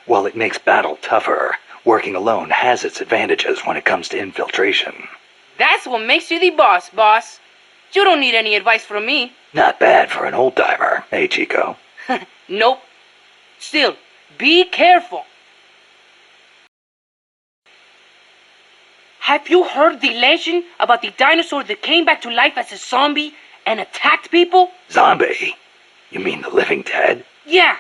While it makes battle tougher, working alone has its advantages when it comes to infiltration. That's what makes you the boss, boss. You don't need any advice from me. Not bad for an old-timer, eh, Chico? Nope. Still, be careful. Have you heard the legend about the dinosaur that came back to life as a zombie and attacked people? Zombie? You mean the living dead? Yeah.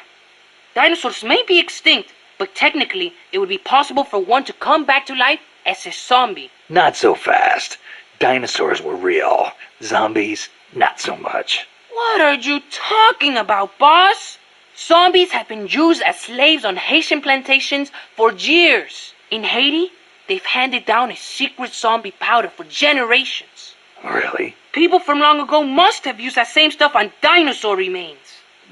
Dinosaurs may be extinct, but technically it would be possible for one to come back to life as a zombie. Not so fast. Dinosaurs were real. Zombies, not so much. What are you talking about, boss? Zombies have been used as slaves on Haitian plantations for years. In Haiti, they've handed down a secret zombie powder for generations. Really? People from long ago must have used that same stuff on dinosaur remains.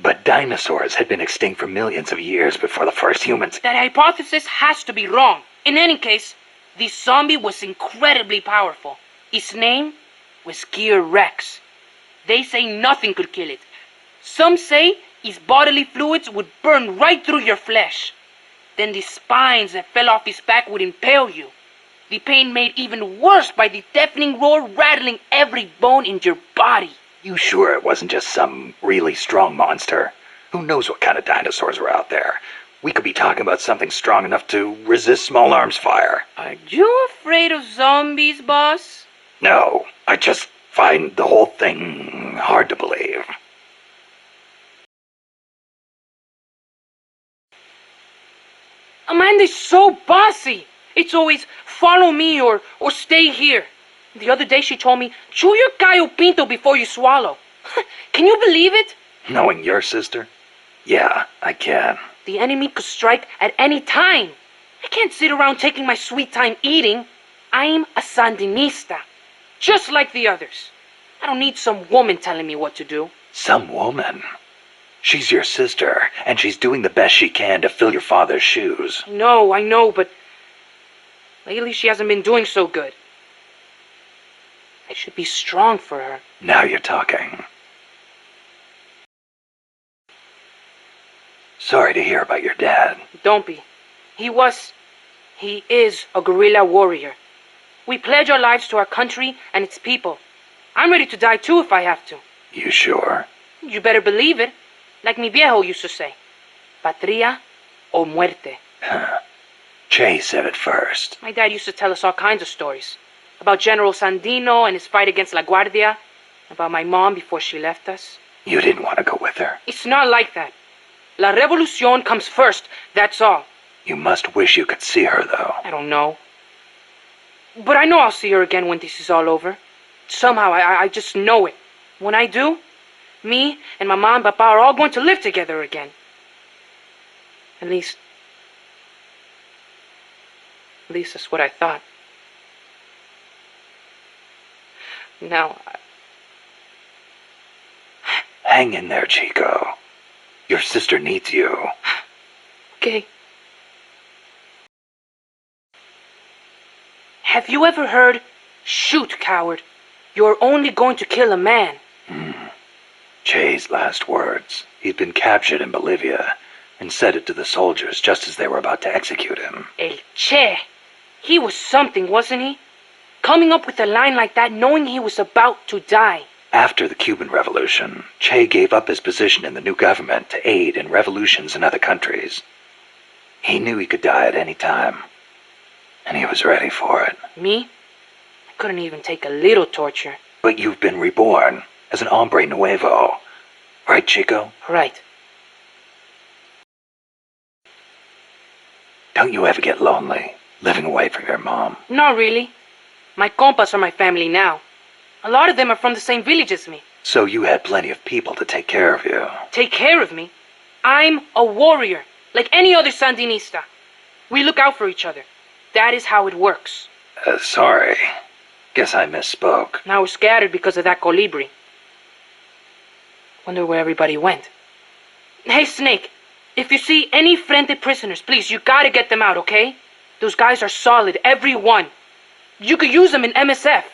But dinosaurs had been extinct for millions of years before the first humans. That hypothesis has to be wrong. In any case, this zombie was incredibly powerful. Its name was Gear Rex. They say nothing could kill it. Some say its bodily fluids would burn right through your flesh. Then the spines that fell off his back would impale you. The pain made even worse by the deafening roar rattling every bone in your body. You sure it wasn't just some really strong monster? Who knows what kind of dinosaurs were out there? We could be talking about something strong enough to resist small arms fire. Are you afraid of zombies, boss? No, I just find the whole thing hard to believe. Amanda's so bossy. It's always follow me or stay here. The other day she told me, chew your gallo pinto before you swallow. Can you believe it? Knowing your sister? Yeah, I can. The enemy could strike at any time. I can't sit around taking my sweet time eating. I'm a Sandinista, just like the others. I don't need some woman telling me what to do. Some woman? She's your sister, and she's doing the best she can to fill your father's shoes. I know, but lately she hasn't been doing so good. I should be strong for her. Now you're talking. Sorry to hear about your dad. Don't be. He is a guerrilla warrior. We pledge our lives to our country and its people. I'm ready to die too if I have to. You sure? You better believe it. Like mi viejo used to say. Patria o muerte. Che said it first. My dad used to tell us all kinds of stories. About General Sandino and his fight against La Guardia. About my mom before she left us. You didn't want to go with her. It's not like that. La Revolucion comes first, that's all. You must wish you could see her, though. I don't know. But I know I'll see her again when this is all over. Somehow, I just know it. When I do, me and my mom and papa are all going to live together again. At least that's what I thought. Now, Hang in there, Chico. Your sister needs you. Okay. Have you ever heard, "Shoot, coward. You're only going to kill a man"? Che's last words. He'd been captured in Bolivia and said it to the soldiers just as they were about to execute him. El Che. He was something, wasn't he? Coming up with a line like that knowing he was about to die. After the Cuban Revolution, Che gave up his position in the new government to aid in revolutions in other countries. He knew he could die at any time, and he was ready for it. Me? I couldn't even take a little torture. But you've been reborn as an hombre nuevo. Right, Chico? Right. Don't you ever get lonely, living away from your mom? Not really. My compas are my family now. A lot of them are from the same village as me. So you had plenty of people to take care of you. Take care of me? I'm a warrior, like any other Sandinista. We look out for each other. That is how it works. Sorry. Guess I misspoke. Now we're scattered because of that colibri. Wonder where everybody went. Hey, Snake. If you see any Frente prisoners, please, you gotta get them out, okay? Those guys are solid, every one. You could use them in MSF.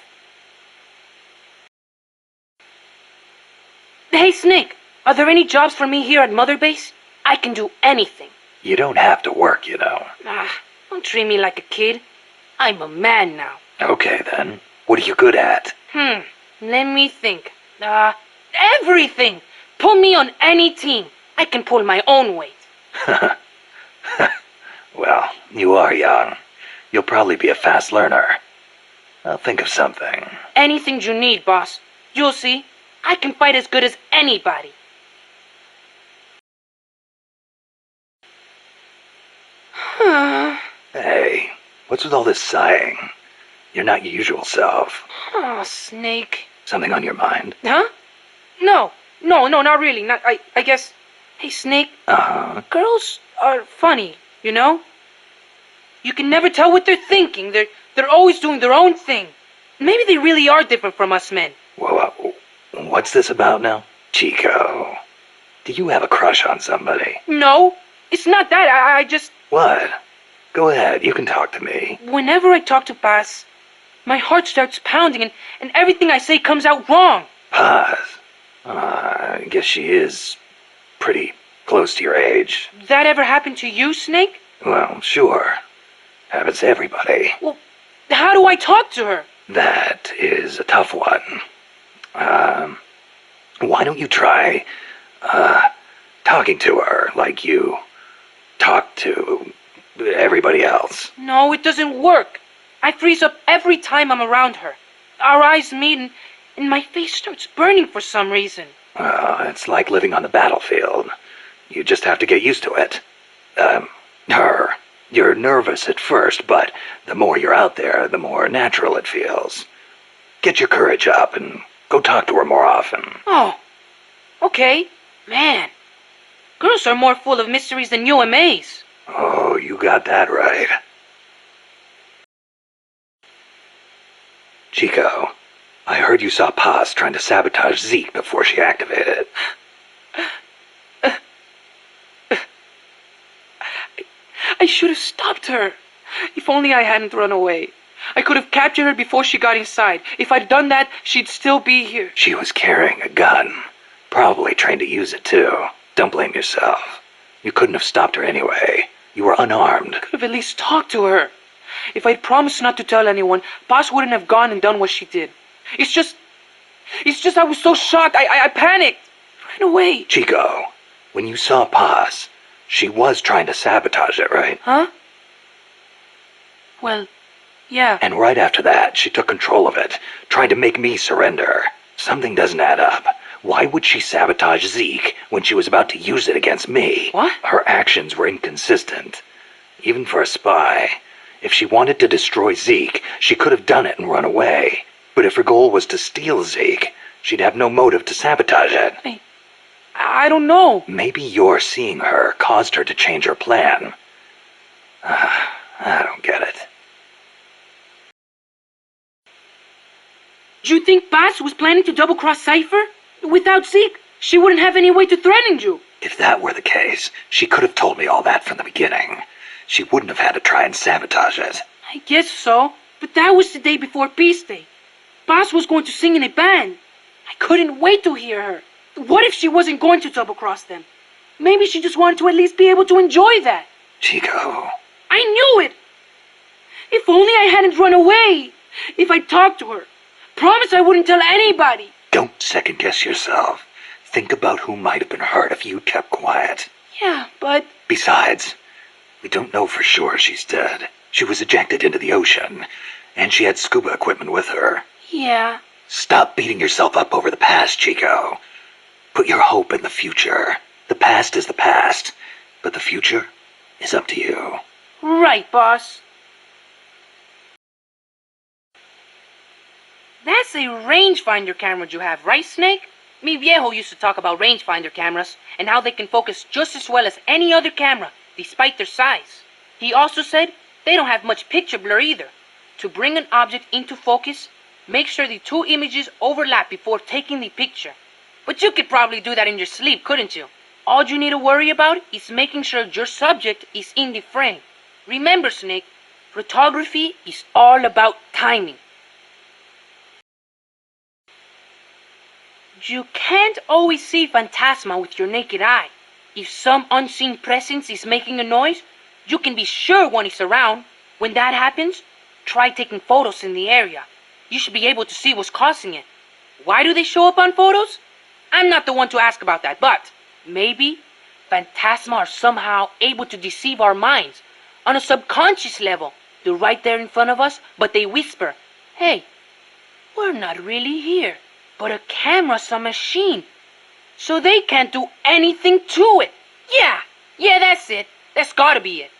Hey, Snake. Are there any jobs for me here at Mother Base? I can do anything. You don't have to work, you know. Don't treat me like a kid. I'm a man now. Okay, then. What are you good at? Let me think. Everything! Put me on any team. I can pull my own weight. Well, you are young. You'll probably be a fast learner. I'll think of something. Anything you need, boss. You'll see. I can fight as good as anybody. Hey, what's with all this sighing? You're not your usual self. Oh, Snake. Something on your mind? Huh? No, not really. I guess... Hey, Snake. Girls are funny, you know? You can never tell what they're thinking. They're always doing their own thing. Maybe they really are different from us men. Whoa, what's this about now? Chico, do you have a crush on somebody? No, it's not that. I just... What? Go ahead, you can talk to me. Whenever I talk to Paz, my heart starts pounding and everything I say comes out wrong. Paz? I guess she is pretty close to your age. That ever happened to you, Snake? Well, sure. Happens to everybody. Well, how do I talk to her? That is a tough one. Why don't you try, talking to her like you talk to everybody else? No, it doesn't work. I freeze up every time I'm around her. Our eyes meet and my face starts burning for some reason. It's like living on the battlefield. You just have to get used to it. You're nervous at first, but the more you're out there, the more natural it feels. Get your courage up and go talk to her more often. Oh, okay. Man, girls are more full of mysteries than UMAs. Oh, you You got that right. Chico, I heard you saw Paz trying to sabotage Zeke before she activated. I should have stopped her. If only I hadn't run away. I could have captured her before she got inside. If I'd done that, she'd still be here. She was carrying a gun. Probably trained to use it too. Don't blame yourself. You couldn't have stopped her anyway. You were unarmed. I could have at least talked to her. If I'd promised not to tell anyone, Paz wouldn't have gone and done what she did. It's just I was so shocked. I panicked. Ran away. Chico, when you saw Paz, she was trying to sabotage it, right? Huh? Well, yeah. And right after that, she took control of it, trying to make me surrender. Something doesn't add up. Why would she sabotage Zeke when she was about to use it against me? What? Her actions were inconsistent. Even for a spy. If she wanted to destroy Zeke, she could have done it and run away. But if her goal was to steal Zeke, she'd have no motive to sabotage it. I don't know. Maybe your seeing her caused her to change her plan. I don't get it. Do you think Paz was planning to double-cross Cypher? Without Zeke, she wouldn't have any way to threaten you. If that were the case, she could have told me all that from the beginning. She wouldn't have had to try and sabotage it. I guess so, but that was the day before Peace Day. Paz was going to sing in a band. I couldn't wait to hear her. What if she wasn't going to double-cross them? Maybe she just wanted to at least be able to enjoy that. Chico. I knew it! If only I hadn't run away. If I talked to her. Promise I wouldn't tell anybody. Don't second-guess yourself. Think about who might have been hurt if you kept quiet. Yeah, but... Besides, we don't know for sure she's dead. She was ejected into the ocean, and she had scuba equipment with her. Yeah. Stop beating yourself up over the past, Chico. Put your hope in the future. The past is the past, but the future is up to you. Right, boss. That's a rangefinder camera you have, right, Snake? Mi viejo used to talk about rangefinder cameras and how they can focus just as well as any other camera, despite their size. He also said they don't have much picture blur either. To bring an object into focus, make sure the two images overlap before taking the picture. But you could probably do that in your sleep, couldn't you? All you need to worry about is making sure your subject is in the frame. Remember, Snake, photography is all about timing. You can't always see Phantasma with your naked eye. If some unseen presence is making a noise, you can be sure one is around. When that happens, try taking photos in the area. You should be able to see what's causing it. Why do they show up on photos? I'm not the one to ask about that, but maybe Phantasma are somehow able to deceive our minds on a subconscious level. They're right there in front of us, but they whisper, "Hey, we're not really here." But a camera's a machine, so they can't do anything to it. Yeah, that's it. That's gotta be it.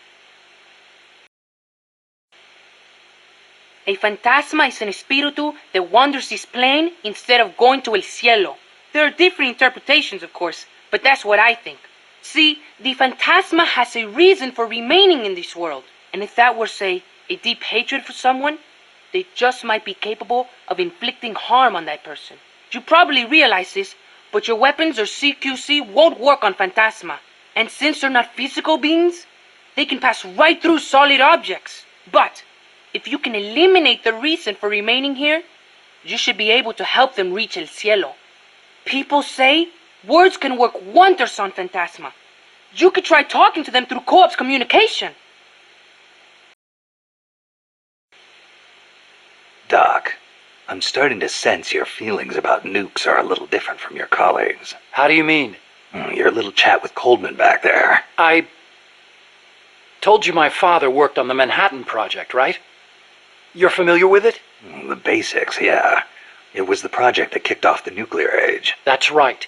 A Phantasma is an espíritu that wanders this plane instead of going to el cielo. There are different interpretations, of course, but that's what I think. See, the Phantasma has a reason for remaining in this world, and if that were, say, a deep hatred for someone, they just might be capable of inflicting harm on that person. You probably realize this, but your weapons or CQC won't work on Phantasma. And since they're not physical beings, they can pass right through solid objects. But if you can eliminate the reason for remaining here, you should be able to help them reach el cielo. People say words can work wonders on Phantasma. You could try talking to them through co-op's communication. Doc, I'm starting to sense your feelings about nukes are a little different from your colleagues. How do you mean? Your little chat with Coleman back there. I told you my father worked on the Manhattan Project, right? You're familiar with it? The basics, yeah. It was the project that kicked off the nuclear age. That's right.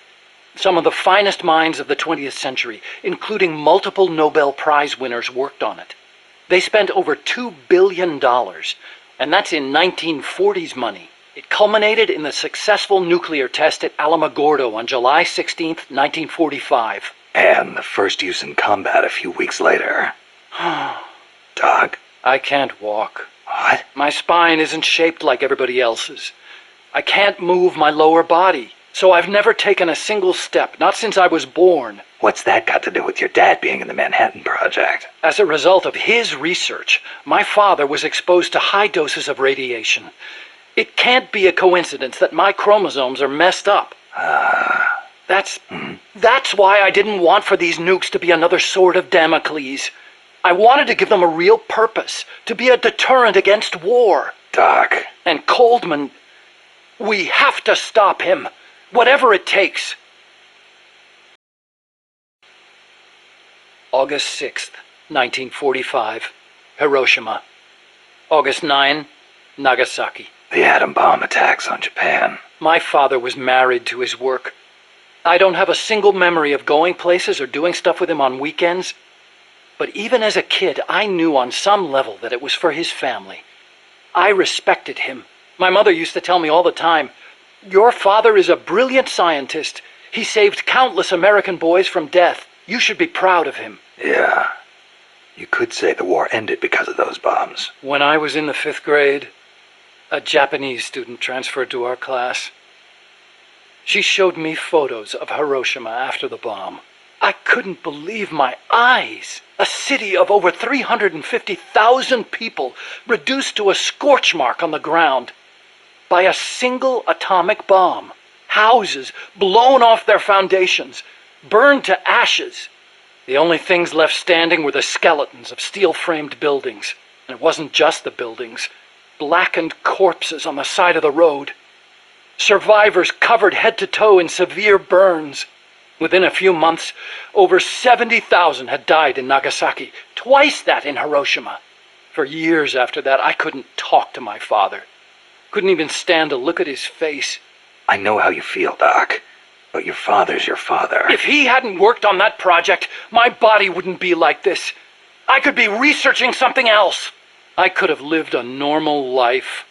Some of the finest minds of the 20th century, including multiple Nobel Prize winners, worked on it. They spent over $2 billion, and that's in 1940s money. It culminated in the successful nuclear test at Alamogordo on July 16th, 1945. And the first use in combat a few weeks later. Doc? I can't walk. What? My spine isn't shaped like everybody else's. I can't move my lower body, so I've never taken a single step, not since I was born. What's that got to do with your dad being in the Manhattan Project? As a result of his research, my father was exposed to high doses of radiation. It can't be a coincidence that my chromosomes are messed up. That's why I didn't want for these nukes to be another sword of Damocles. I wanted to give them a real purpose, to be a deterrent against war. Doc. And Coldman, we have to stop him, whatever it takes. August 6th, 1945, Hiroshima. August 9, Nagasaki. The atom bomb attacks on Japan. My father was married to his work. I don't have a single memory of going places or doing stuff with him on weekends. But even as a kid, I knew on some level that it was for his family. I respected him. My mother used to tell me all the time, "Your father is a brilliant scientist. He saved countless American boys from death. You should be proud of him." Yeah. You could say the war ended because of those bombs. When I was in the 5th grade, a Japanese student transferred to our class. She showed me photos of Hiroshima after the bomb. I couldn't believe my eyes. A city of over 350,000 people reduced to a scorch mark on the ground by a single atomic bomb. Houses blown off their foundations, burned to ashes. The only things left standing were the skeletons of steel-framed buildings. And it wasn't just the buildings. Blackened corpses on the side of the road. Survivors covered head to toe in severe burns. Within a few months, over 70,000 had died in Nagasaki, twice that in Hiroshima. For years after that, I couldn't talk to my father. Couldn't even stand to look at his face. I know how you feel, Doc. But your father's your father. If he hadn't worked on that project, my body wouldn't be like this. I could be researching something else. I could have lived a normal life.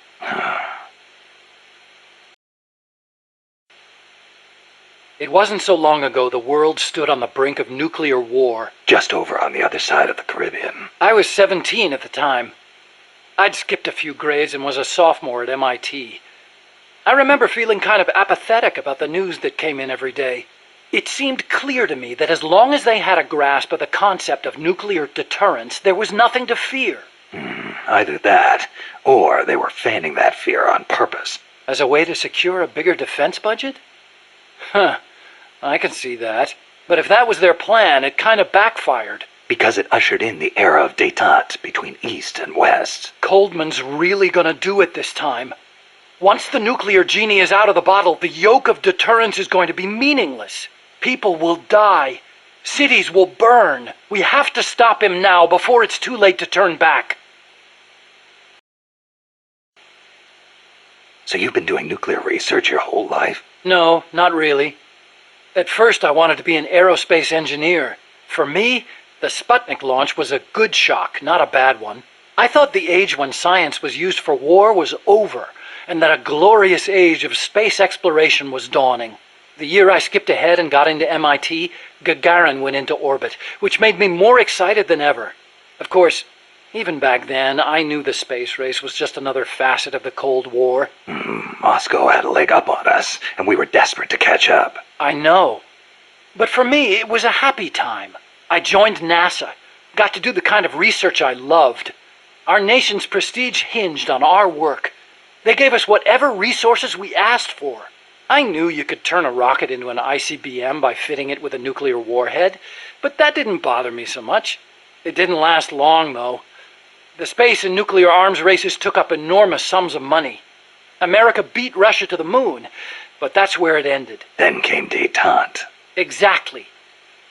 It wasn't so long ago the world stood on the brink of nuclear war. Just over on the other side of the Caribbean. I was 17 at the time. I'd skipped a few grades and was a sophomore at MIT. I remember feeling kind of apathetic about the news that came in every day. It seemed clear to me that as long as they had a grasp of the concept of nuclear deterrence, there was nothing to fear. Either that, or they were fanning that fear on purpose. As a way to secure a bigger defense budget? I can see that. But if that was their plan, it kind of backfired. Because it ushered in the era of détente between East and West. Coldman's really gonna do it this time. Once the nuclear genie is out of the bottle, the yoke of deterrence is going to be meaningless. People will die. Cities will burn. We have to stop him now before it's too late to turn back. So you've been doing nuclear research your whole life? No, not really. At first I wanted to be an aerospace engineer. For me, the Sputnik launch was a good shock, not a bad one. I thought the age when science was used for war was over, and that a glorious age of space exploration was dawning. The year I skipped ahead and got into MIT, Gagarin went into orbit, which made me more excited than ever. Of course, even back then, I knew the space race was just another facet of the Cold War. Moscow had a leg up on us, and we were desperate to catch up. I know. But for me, it was a happy time. I joined NASA, got to do the kind of research I loved. Our nation's prestige hinged on our work. They gave us whatever resources we asked for. I knew you could turn a rocket into an ICBM by fitting it with a nuclear warhead, but that didn't bother me so much. It didn't last long, though. The space and nuclear arms races took up enormous sums of money. America beat Russia to the moon, but that's where it ended. Then came détente. Exactly.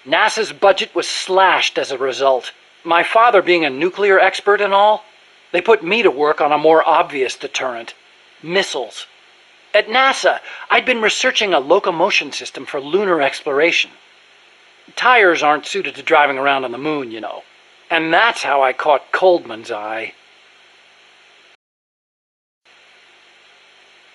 NASA's budget was slashed as a result. My father being a nuclear expert and all, they put me to work on a more obvious deterrent. Missiles. At NASA, I'd been researching a locomotion system for lunar exploration. Tires aren't suited to driving around on the moon, you know. And that's how I caught Coldman's eye.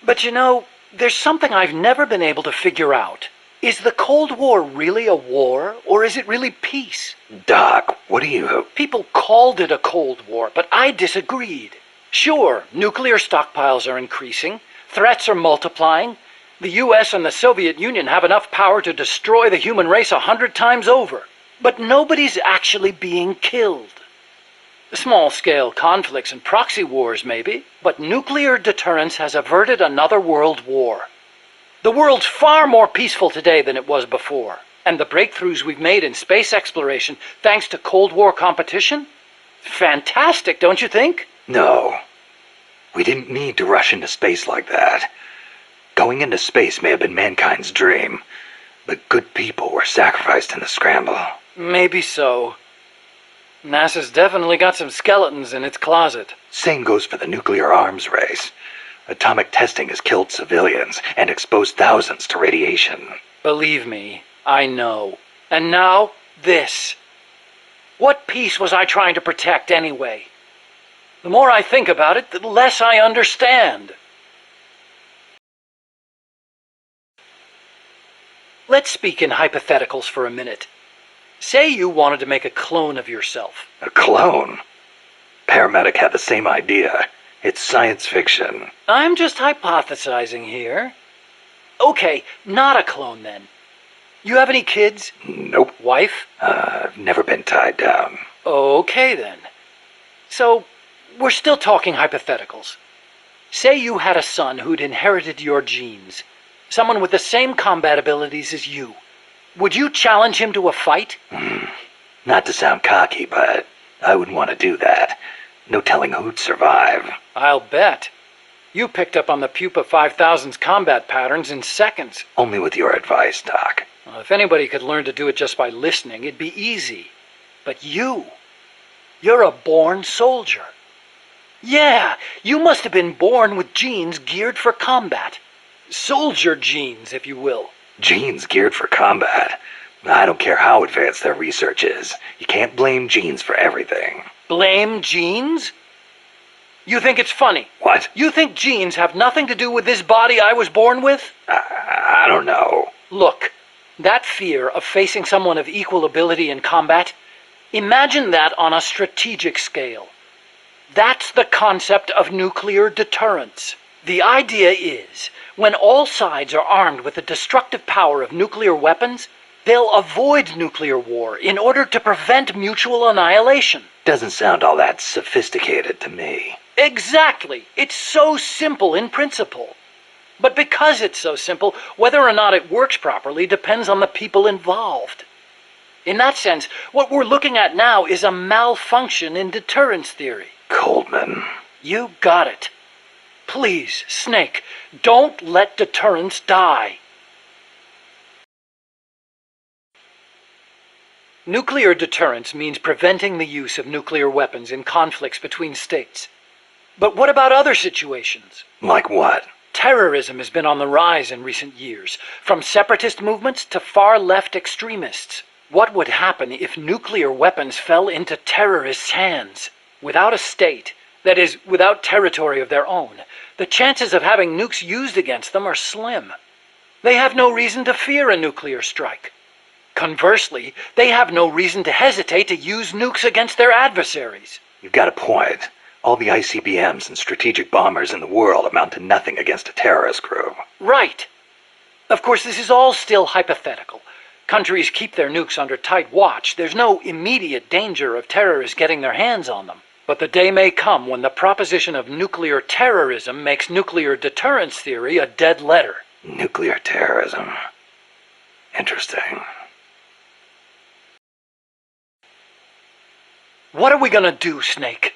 But you know, there's something I've never been able to figure out. Is the Cold War really a war, or is it really peace? Doc, what do you... People called it a Cold War, but I disagreed. Sure, nuclear stockpiles are increasing, threats are multiplying. The US and the Soviet Union have enough power to destroy the human race 100 times over. But nobody's actually being killed. Small-scale conflicts and proxy wars, maybe, but nuclear deterrence has averted another world war. The world's far more peaceful today than it was before, and the breakthroughs we've made in space exploration thanks to Cold War competition? Fantastic, don't you think? No. We didn't need to rush into space like that. Going into space may have been mankind's dream, but good people were sacrificed in the scramble. Maybe so. NASA's definitely got some skeletons in its closet. Same goes for the nuclear arms race. Atomic testing has killed civilians and exposed thousands to radiation. Believe me, I know. And now, this. What peace was I trying to protect anyway? The more I think about it, the less I understand. Let's speak in hypotheticals for a minute. Say you wanted to make a clone of yourself. A clone? Paramedic had the same idea. It's science fiction. I'm just hypothesizing here. Okay, not a clone then. You have any kids? Nope. Wife? I've never been tied down. Okay then. So, we're still talking hypotheticals. Say you had a son who'd inherited your genes. Someone with the same combat abilities as you. Would you challenge him to a fight? Not to sound cocky, but I wouldn't want to do that. No telling who'd survive. I'll bet. You picked up on the Pupa 5000's combat patterns in seconds. Only with your advice, Doc. Well, if anybody could learn to do it just by listening, it'd be easy. But you're a born soldier. Yeah, you must have been born with genes geared for combat. Soldier genes, if you will. Genes geared for combat. I don't care how advanced their research is. You can't blame genes for everything. Blame genes? You think it's funny? What? You think genes have nothing to do with this body I was born with? I don't know. Look, that fear of facing someone of equal ability in combat, imagine that on a strategic scale. That's the concept of nuclear deterrence. The idea is, when all sides are armed with the destructive power of nuclear weapons, they'll avoid nuclear war in order to prevent mutual annihilation. Doesn't sound all that sophisticated to me. Exactly. It's so simple in principle. But because it's so simple, whether or not it works properly depends on the people involved. In that sense, what we're looking at now is a malfunction in deterrence theory. Coldman. You got it. Please, Snake, don't let deterrence die. Nuclear deterrence means preventing the use of nuclear weapons in conflicts between states. But what about other situations? Like what? Terrorism has been on the rise in recent years, from separatist movements to far-left extremists. What would happen if nuclear weapons fell into terrorists' hands? Without a state, that is, without territory of their own, the chances of having nukes used against them are slim. They have no reason to fear a nuclear strike. Conversely, they have no reason to hesitate to use nukes against their adversaries. You've got a point. All the ICBMs and strategic bombers in the world amount to nothing against a terrorist group. Right. Of course, this is all still hypothetical. Countries keep their nukes under tight watch. There's no immediate danger of terrorists getting their hands on them. But the day may come when the proposition of nuclear terrorism makes nuclear deterrence theory a dead letter. Nuclear terrorism. Interesting. What are we gonna do, Snake?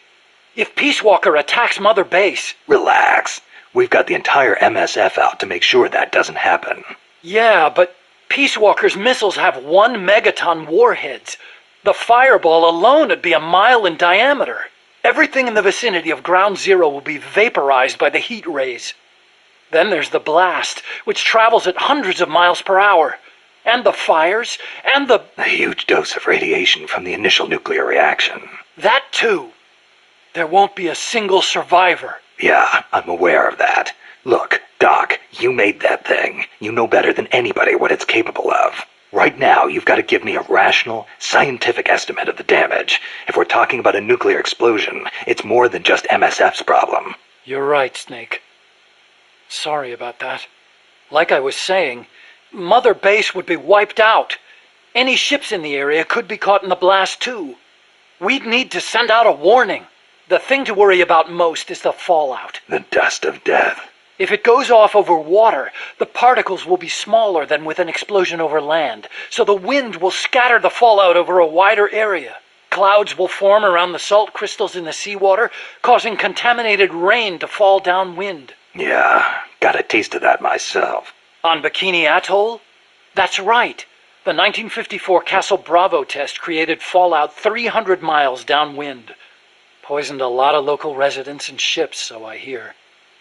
If Peace Walker attacks Mother Base... Relax. We've got the entire MSF out to make sure that doesn't happen. Yeah, but Peace Walker's missiles have 1 megaton warheads. The fireball alone would be a mile in diameter. Everything in the vicinity of Ground Zero will be vaporized by the heat rays. Then there's the blast, which travels at hundreds of miles per hour. And the fires, and the... A huge dose of radiation from the initial nuclear reaction. That too. There won't be a single survivor. Yeah, I'm aware of that. Look, Doc, you made that thing. You know better than anybody what it's capable of. Right now, you've got to give me a rational, scientific estimate of the damage. If we're talking about a nuclear explosion, it's more than just MSF's problem. You're right, Snake. Sorry about that. Like I was saying, Mother Base would be wiped out. Any ships in the area could be caught in the blast too. We'd need to send out a warning. The thing to worry about most is the fallout. The dust of death. If it goes off over water, the particles will be smaller than with an explosion over land, so the wind will scatter the fallout over a wider area. Clouds will form around the salt crystals in the seawater, causing contaminated rain to fall downwind. Yeah, got a taste of that myself. On Bikini Atoll? That's right. The 1954 Castle Bravo test created fallout 300 miles downwind. Poisoned a lot of local residents and ships, so I hear.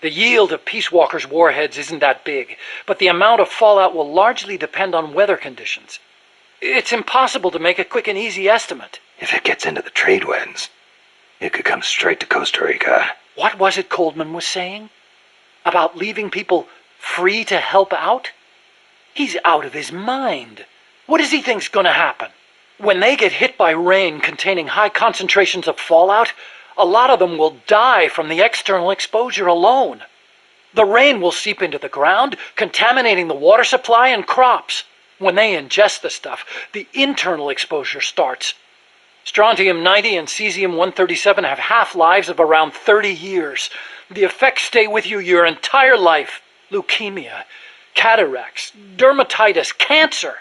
The yield of Peace Walker's warheads isn't that big, but the amount of fallout will largely depend on weather conditions. It's impossible to make a quick and easy estimate. If it gets into the trade winds, it could come straight to Costa Rica. What was it Coldman was saying? About leaving people free to help out? He's out of his mind. What does he think's gonna happen? When they get hit by rain containing high concentrations of fallout, a lot of them will die from the external exposure alone. The rain will seep into the ground, contaminating the water supply and crops. When they ingest the stuff, the internal exposure starts. Strontium-90 and cesium-137 have half-lives of around 30 years. The effects stay with you your entire life. Leukemia, cataracts, dermatitis, cancer.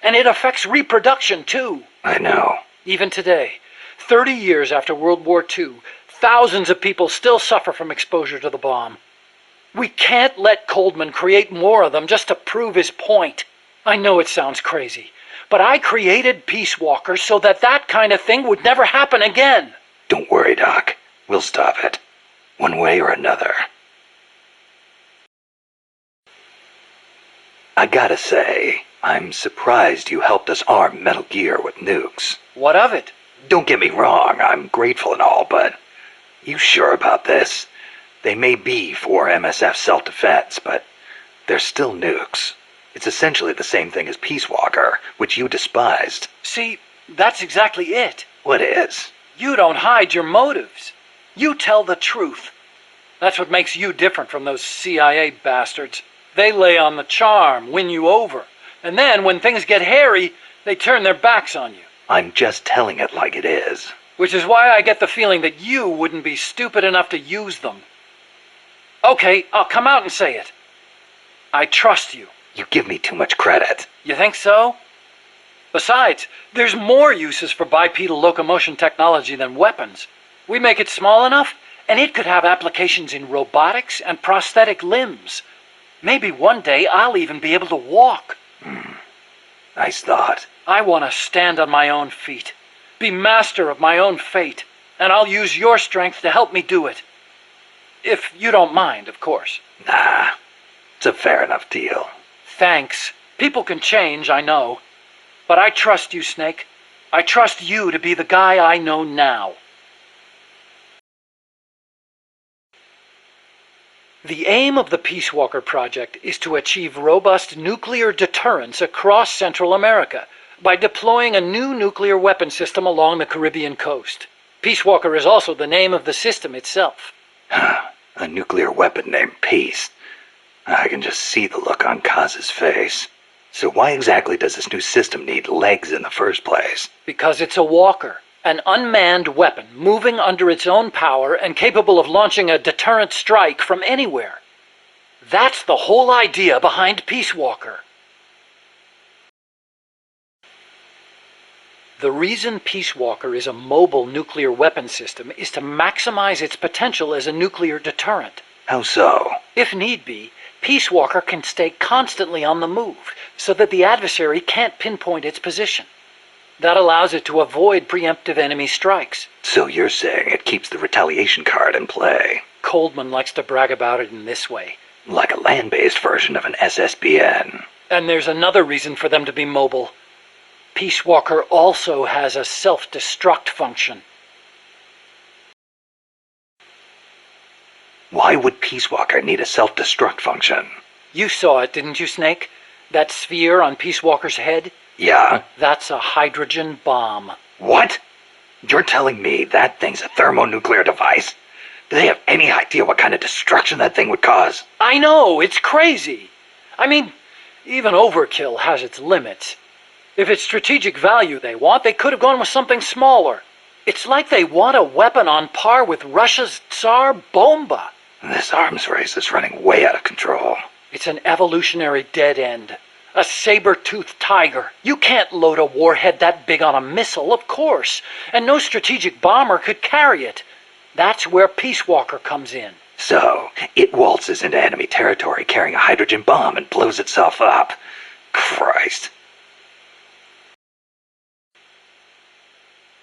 And it affects reproduction, too. I know. Even today, 30 years after World War II, thousands of people still suffer from exposure to the bomb. We can't let Coldman create more of them just to prove his point. I know it sounds crazy, but I created Peace Walker so that that kind of thing would never happen again. Don't worry, Doc. We'll stop it. One way or another. I gotta say, I'm surprised you helped us arm Metal Gear with nukes. What of it? Don't get me wrong, I'm grateful and all, but you sure about this? They may be for MSF self-defense, but they're still nukes. It's essentially the same thing as Peace Walker, which you despised. See, that's exactly it. What is? You don't hide your motives. You tell the truth. That's what makes you different from those CIA bastards. They lay on the charm, win you over. And then, when things get hairy, they turn their backs on you. I'm just telling it like it is. Which is why I get the feeling that you wouldn't be stupid enough to use them. Okay, I'll come out and say it. I trust you. You give me too much credit. You think so? Besides, there's more uses for bipedal locomotion technology than weapons. We make it small enough, and it could have applications in robotics and prosthetic limbs. Maybe one day I'll even be able to walk. Nice thought. I want to stand on my own feet, be master of my own fate, and I'll use your strength to help me do it. If you don't mind, of course. Nah, it's a fair enough deal. Thanks. People can change, I know. But I trust you, Snake. I trust you to be the guy I know now. The aim of the Peace Walker project is to achieve robust nuclear deterrence across Central America by deploying a new nuclear weapon system along the Caribbean coast. Peace Walker is also the name of the system itself. A nuclear weapon named Peace. I can just see the look on Kaz's face. So why exactly does this new system need legs in the first place? Because it's a walker. An unmanned weapon moving under its own power and capable of launching a deterrent strike from anywhere. That's the whole idea behind Peace Walker. The reason Peace Walker is a mobile nuclear weapon system is to maximize its potential as a nuclear deterrent. How so? If need be, Peace Walker can stay constantly on the move so that the adversary can't pinpoint its position. That allows it to avoid preemptive enemy strikes. So you're saying it keeps the retaliation card in play? Coldman likes to brag about it in this way. Like a land-based version of an SSBN. And there's another reason for them to be mobile. Peace Walker also has a self-destruct function. Why would Peace Walker need a self-destruct function? You saw it, didn't you, Snake? That sphere on Peace Walker's head? Yeah? That's a hydrogen bomb. What? You're telling me that thing's a thermonuclear device? Do they have any idea what kind of destruction that thing would cause? I know, it's crazy. I mean, even overkill has its limits. If it's strategic value they want, they could have gone with something smaller. It's like they want a weapon on par with Russia's Tsar Bomba. This arms race is running way out of control. It's an evolutionary dead end. A saber-toothed tiger. You can't load a warhead that big on a missile, of course. And no strategic bomber could carry it. That's where Peace Walker comes in. So, it waltzes into enemy territory carrying a hydrogen bomb and blows itself up. Christ.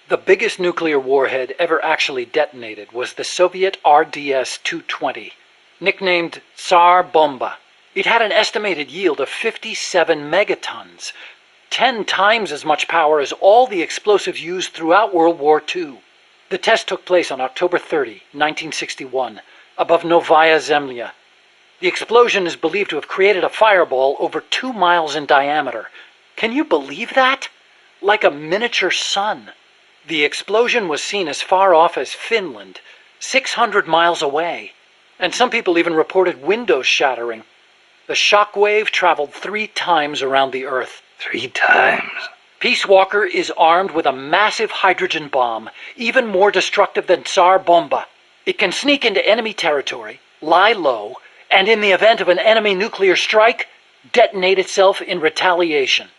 The biggest nuclear warhead ever actually detonated was the Soviet RDS-220, nicknamed Tsar Bomba. It had an estimated yield of 57 megatons, 10 times as much power as all the explosives used throughout World War II. The test took place on October 30, 1961, above Novaya Zemlya. The explosion is believed to have created a fireball over 2 miles in diameter. Can you believe that? Like a miniature sun. The explosion was seen as far off as Finland, 600 miles away, and some people even reported windows shattering. The shock wave traveled 3 times around the Earth. 3 times? Peace Walker is armed with a massive hydrogen bomb, even more destructive than Tsar Bomba. It can sneak into enemy territory, lie low, and in the event of an enemy nuclear strike, detonate itself in retaliation.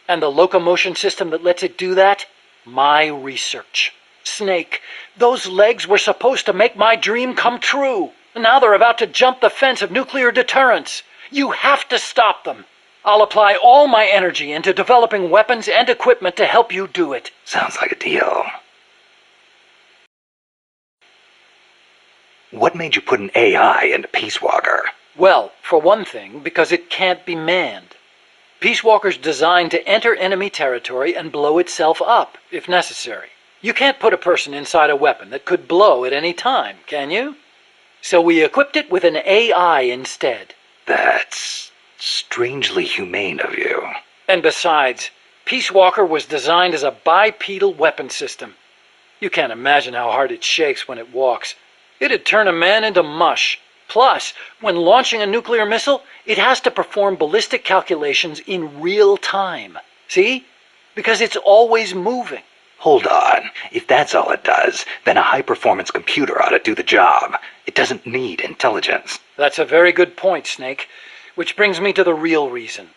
And the locomotion system that lets it do that? My research. Snake, those legs were supposed to make my dream come true. Now they're about to jump the fence of nuclear deterrence. You have to stop them. I'll apply all my energy into developing weapons and equipment to help you do it. Sounds like a deal. What made you put an AI into Peace Walker? Well, for one thing, because it can't be manned. Peace Walker's designed to enter enemy territory and blow itself up, if necessary. You can't put a person inside a weapon that could blow at any time, can you? So we equipped it with an AI instead. That's strangely humane of you. And besides, Peace Walker was designed as a bipedal weapon system. You can't imagine how hard it shakes when it walks. It'd turn a man into mush. Plus, when launching a nuclear missile, it has to perform ballistic calculations in real time. See? Because it's always moving. Hold on. If that's all it does, then a high-performance computer ought to do the job. It doesn't need intelligence. That's a very good point, Snake. Which brings me to the real reason.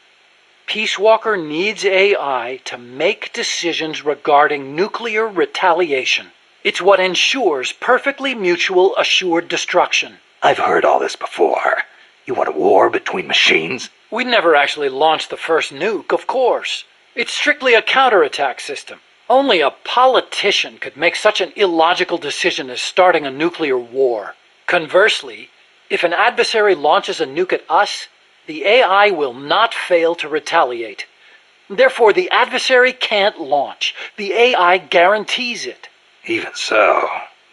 Peace Walker needs AI to make decisions regarding nuclear retaliation. It's what ensures perfectly mutual assured destruction. I've heard all this before. You want a war between machines? We'd never actually launched the first nuke, of course. It's strictly a counterattack system. Only a politician could make such an illogical decision as starting a nuclear war. Conversely, if an adversary launches a nuke at us, the AI will not fail to retaliate. Therefore, the adversary can't launch. The AI guarantees it. Even so,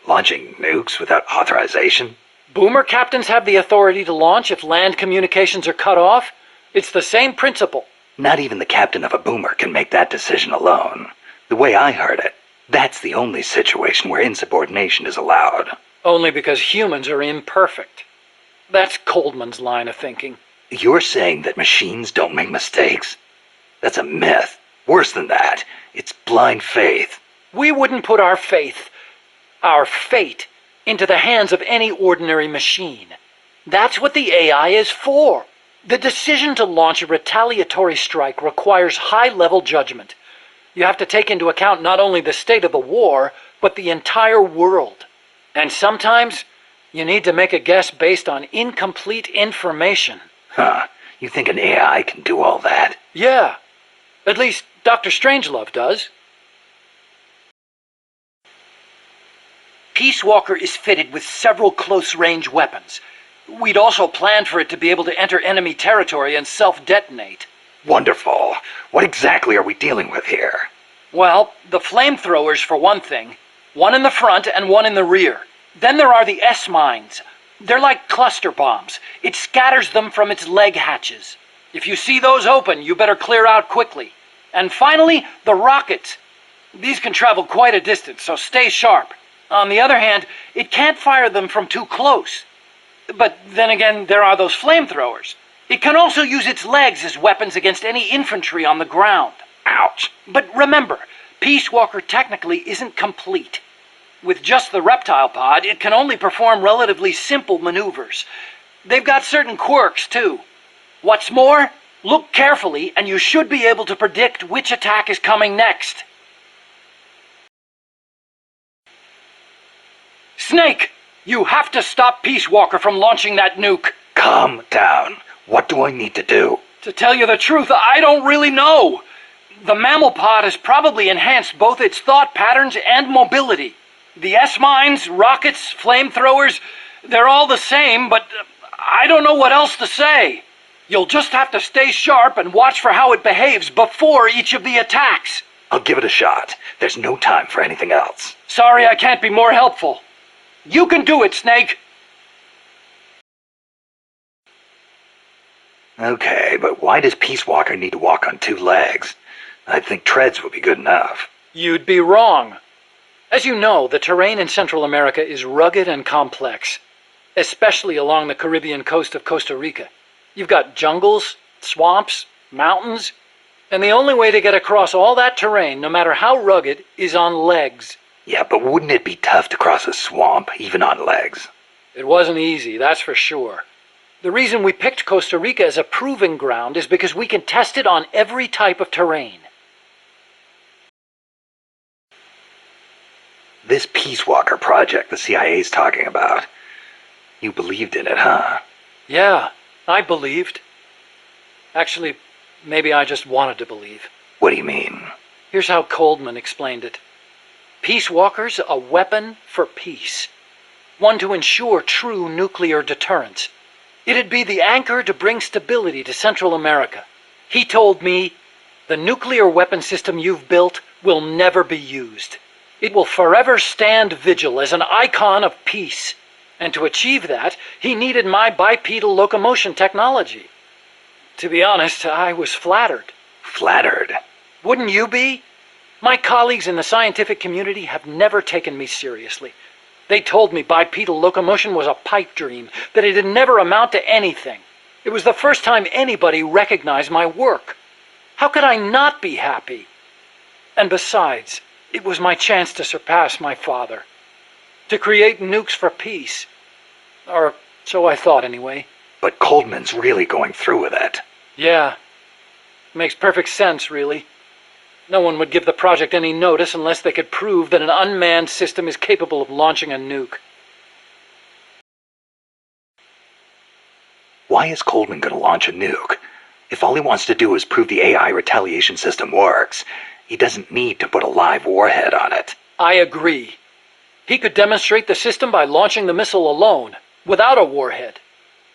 launching nukes without authorization? Boomer captains have the authority to launch if land communications are cut off. It's the same principle. Not even the captain of a boomer can make that decision alone. The way I heard it, that's the only situation where insubordination is allowed. Only because humans are imperfect. That's Coldman's line of thinking. You're saying that machines don't make mistakes? That's a myth. Worse than that, it's blind faith. We wouldn't put our fate, into the hands of any ordinary machine. That's what the AI is for. The decision to launch a retaliatory strike requires high-level judgment. You have to take into account not only the state of the war, but the entire world. And sometimes, you need to make a guess based on incomplete information. Huh. You think an AI can do all that? Yeah. At least Dr. Strangelove does. Peace Walker is fitted with several close-range weapons. We'd also planned for it to be able to enter enemy territory and self-detonate. Wonderful. What exactly are we dealing with here? Well, the flamethrowers for one thing. One in the front and one in the rear. Then there are the S-mines. They're like cluster bombs. It scatters them from its leg hatches. If you see those open, you better clear out quickly. And finally, the rockets. These can travel quite a distance, so stay sharp. On the other hand, it can't fire them from too close. But then again, there are those flamethrowers. It can also use its legs as weapons against any infantry on the ground. Ouch. But remember, Peace Walker technically isn't complete. With just the reptile pod, it can only perform relatively simple maneuvers. They've got certain quirks, too. What's more, look carefully and you should be able to predict which attack is coming next. Snake, you have to stop Peace Walker from launching that nuke. Calm down. What do I need to do? To tell you the truth, I don't really know. The mammal pod has probably enhanced both its thought patterns and mobility. The S-mines, rockets, flamethrowers, they're all the same, but I don't know what else to say. You'll just have to stay sharp and watch for how it behaves before each of the attacks. I'll give it a shot. There's no time for anything else. Sorry I can't be more helpful. You can do it, Snake. Okay, but why does Peace Walker need to walk on 2 legs? I think treads would be good enough. You'd be wrong. As you know, the terrain in Central America is rugged and complex, especially along the Caribbean coast of Costa Rica. You've got jungles, swamps, mountains, and the only way to get across all that terrain, no matter how rugged, is on legs. Yeah, but wouldn't it be tough to cross a swamp, even on legs? It wasn't easy, that's for sure. The reason we picked Costa Rica as a proving ground is because we can test it on every type of terrain. This Peace Walker project the CIA's talking about. You believed in it, huh? Yeah, I believed. Actually, maybe I just wanted to believe. What do you mean? Here's how Coldman explained it. Peace Walker's a weapon for peace. One to ensure true nuclear deterrence. It'd be the anchor to bring stability to Central America. He told me, the nuclear weapon system you've built will never be used. It will forever stand vigil as an icon of peace. And to achieve that, he needed my bipedal locomotion technology. To be honest, I was flattered. Flattered? Wouldn't you be? My colleagues in the scientific community have never taken me seriously. They told me bipedal locomotion was a pipe dream, that it'd never amount to anything. It was the first time anybody recognized my work. How could I not be happy? And besides, it was my chance to surpass my father. To create nukes for peace. Or so I thought anyway. But Coldman's really going through with it. Yeah. Makes perfect sense, really. No one would give the project any notice unless they could prove that an unmanned system is capable of launching a nuke. Why is Coldman going to launch a nuke? If all he wants to do is prove the AI retaliation system works, he doesn't need to put a live warhead on it. I agree. He could demonstrate the system by launching the missile alone, without a warhead.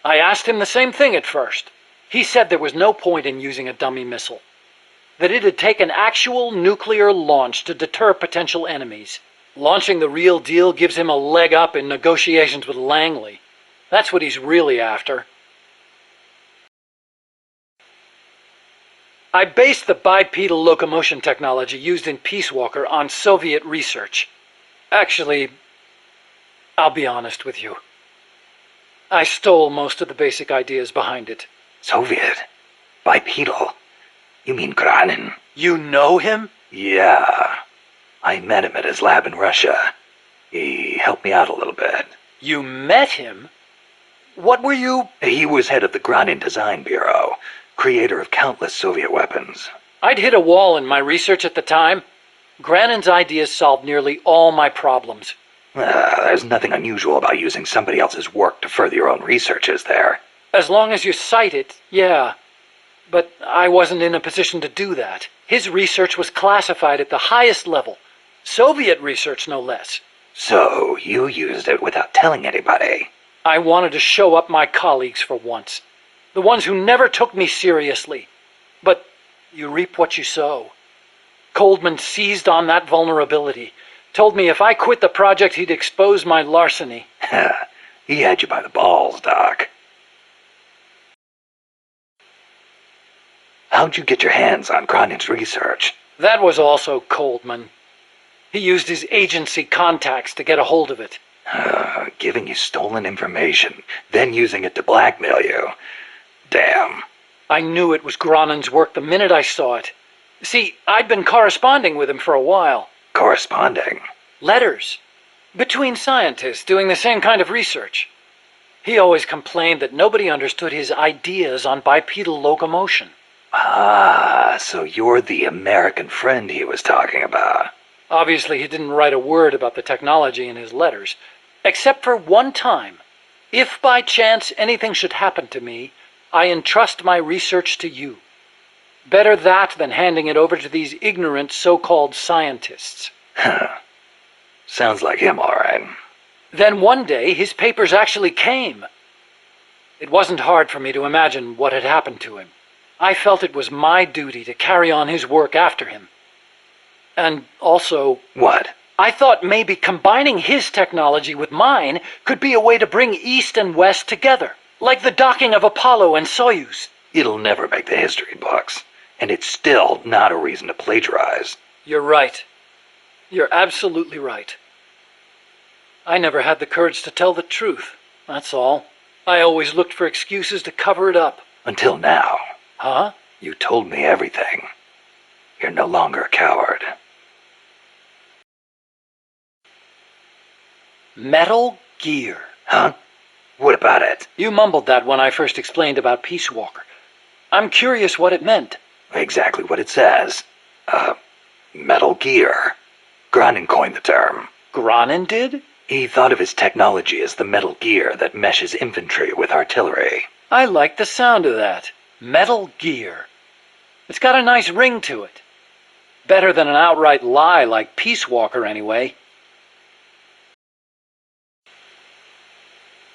I asked him the same thing at first. He said there was no point in using a dummy missile. That it'd take an actual nuclear launch to deter potential enemies. Launching the real deal gives him a leg up in negotiations with Langley. That's what he's really after. I based the bipedal locomotion technology used in Peace Walker on Soviet research. Actually, I'll be honest with you. I stole most of the basic ideas behind it. Soviet? Bipedal? You mean Granin? You know him? Yeah. I met him at his lab in Russia. He helped me out a little bit. You met him? What were you... He was head of the Granin Design Bureau, creator of countless Soviet weapons. I'd hit a wall in my research at the time. Granin's ideas solved nearly all my problems. There's nothing unusual about using somebody else's work to further your own research, is there? As long as you cite it, yeah. But I wasn't in a position to do that. His research was classified at the highest level. Soviet research, no less. So, you used it without telling anybody? I wanted to show up my colleagues for once. The ones who never took me seriously. But you reap what you sow. Coldman seized on that vulnerability. Told me if I quit the project, he'd expose my larceny. He had you by the balls, Doc. How'd you get your hands on Cronin's research? That was also Coldman. He used his agency contacts to get a hold of it. Giving you stolen information, then using it to blackmail you. Damn. I knew it was Cronin's work the minute I saw it. See, I'd been corresponding with him for a while. Corresponding? Letters. Between scientists doing the same kind of research. He always complained that nobody understood his ideas on bipedal locomotion. Ah, so you're the American friend he was talking about. Obviously, he didn't write a word about the technology in his letters, except for one time. If by chance anything should happen to me, I entrust my research to you. Better that than handing it over to these ignorant so-called scientists. Sounds like him, all right. Then one day, his papers actually came. It wasn't hard for me to imagine what had happened to him. I felt it was my duty to carry on his work after him. And also... What? I thought maybe combining his technology with mine could be a way to bring East and West together, like the docking of Apollo and Soyuz. It'll never make the history books, and it's still not a reason to plagiarize. You're right. You're absolutely right. I never had the courage to tell the truth, that's all. I always looked for excuses to cover it up. Until now. Huh? You told me everything. You're no longer a coward. Metal Gear. Huh? What about it? You mumbled that when I first explained about Peace Walker. I'm curious what it meant. Exactly what it says. Metal Gear. Gronin coined the term. Gronin did? He thought of his technology as the metal gear that meshes infantry with artillery. I like the sound of that. Metal Gear. It's got a nice ring to it. Better than an outright lie like Peace Walker, anyway.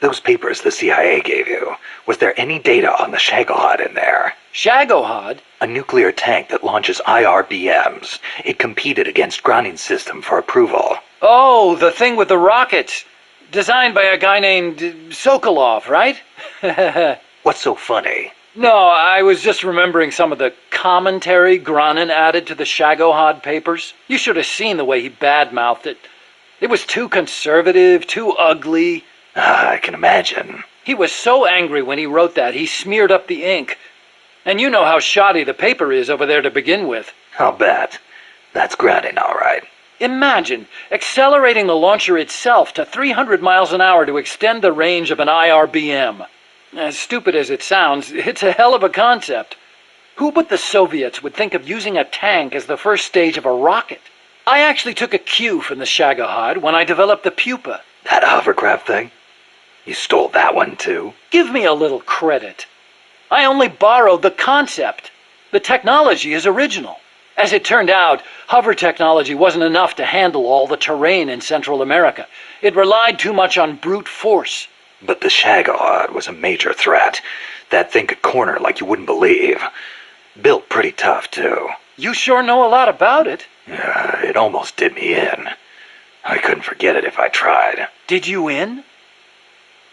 Those papers the CIA gave you, was there any data on the Shagohod in there? Shagohod? A nuclear tank that launches IRBMs. It competed against Gronin's system for approval. Oh, the thing with the rockets. Designed by a guy named Sokolov, right? What's so funny? No, I was just remembering some of the commentary Gronin added to the Shagohod papers. You should have seen the way he badmouthed it. It was too conservative, too ugly. I can imagine. He was so angry when he wrote that, he smeared up the ink. And you know how shoddy the paper is over there to begin with. I'll bet. That's Gronin, all right. Imagine accelerating the launcher itself to 300 miles an hour to extend the range of an IRBM. As stupid as it sounds, it's a hell of a concept. Who but the Soviets would think of using a tank as the first stage of a rocket? I actually took a cue from the Shagohod when I developed the Pupa. That hovercraft thing? You stole that one, too? Give me a little credit. I only borrowed the concept. The technology is original. As it turned out, hover technology wasn't enough to handle all the terrain in Central America. It relied too much on brute force. But the Shagohod was a major threat. That thing could corner like you wouldn't believe. Built pretty tough, too. You sure know a lot about it. Yeah, it almost did me in. I couldn't forget it if I tried. Did you in?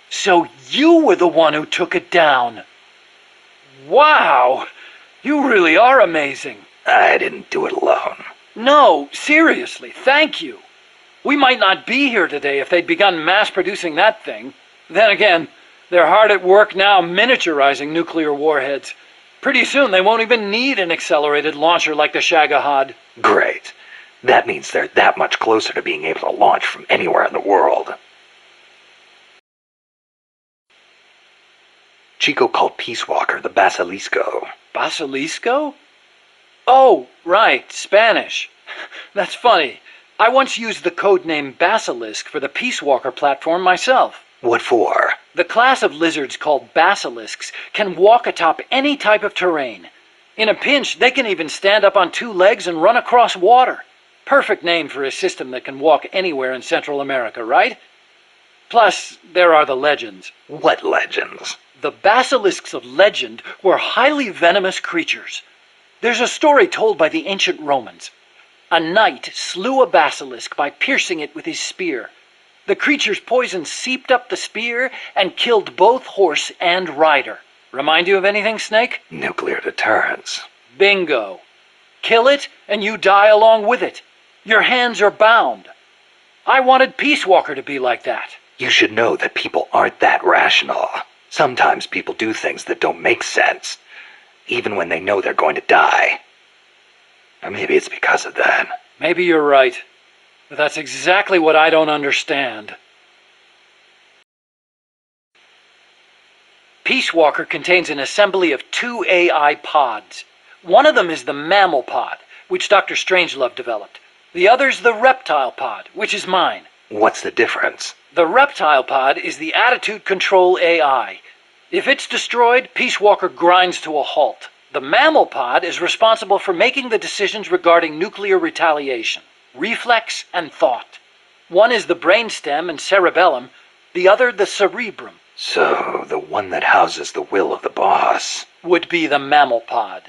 So you were the one who took it down. Wow! You really are amazing. I didn't do it alone. No, seriously, thank you. We might not be here today if they'd begun mass-producing that thing. Then again, they're hard at work now miniaturizing nuclear warheads. Pretty soon they won't even need an accelerated launcher like the Shagohod. Great. That means they're that much closer to being able to launch from anywhere in the world. Chico called Peace Walker the Basilisco. Basilisco? Oh, right, Spanish. That's funny. I once used the codename Basilisk for the Peace Walker platform myself. What for? The class of lizards called basilisks can walk atop any type of terrain. In a pinch, they can even stand up on two legs and run across water. Perfect name for a system that can walk anywhere in Central America, right? Plus, there are the legends. What legends? The basilisks of legend were highly venomous creatures. There's a story told by the ancient Romans. A knight slew a basilisk by piercing it with his spear. The creature's poison seeped up the spear and killed both horse and rider. Remind you of anything, Snake? Nuclear deterrence. Bingo. Kill it, and you die along with it. Your hands are bound. I wanted Peace Walker to be like that. You should know that people aren't that rational. Sometimes people do things that don't make sense, even when they know they're going to die. Or maybe it's because of that. Maybe you're right. But that's exactly what I don't understand. Peace Walker contains an assembly of 2 AI pods. One of them is the mammal pod, which Dr. Strangelove developed. The other's the reptile pod, which is mine. What's the difference? The reptile pod is the attitude control AI. If it's destroyed, Peace Walker grinds to a halt. The mammal pod is responsible for making the decisions regarding nuclear retaliation, reflex, and thought. One is the brainstem and cerebellum, the other the cerebrum. So, the one that houses the will of the boss would be the mammal pod.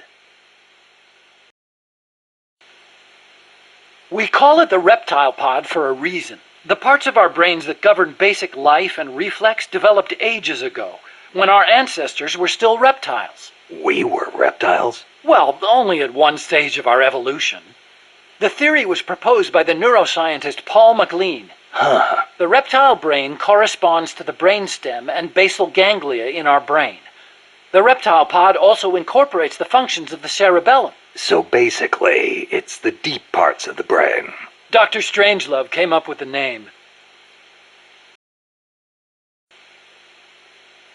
We call it the reptile pod for a reason. The parts of our brains that govern basic life and reflex developed ages ago, when our ancestors were still reptiles. We were reptiles? Well, only at one stage of our evolution. The theory was proposed by the neuroscientist Paul MacLean. Huh. The reptile brain corresponds to the brainstem and basal ganglia in our brain. The reptile pod also incorporates the functions of the cerebellum. So basically, it's the deep parts of the brain. Dr. Strangelove came up with the name.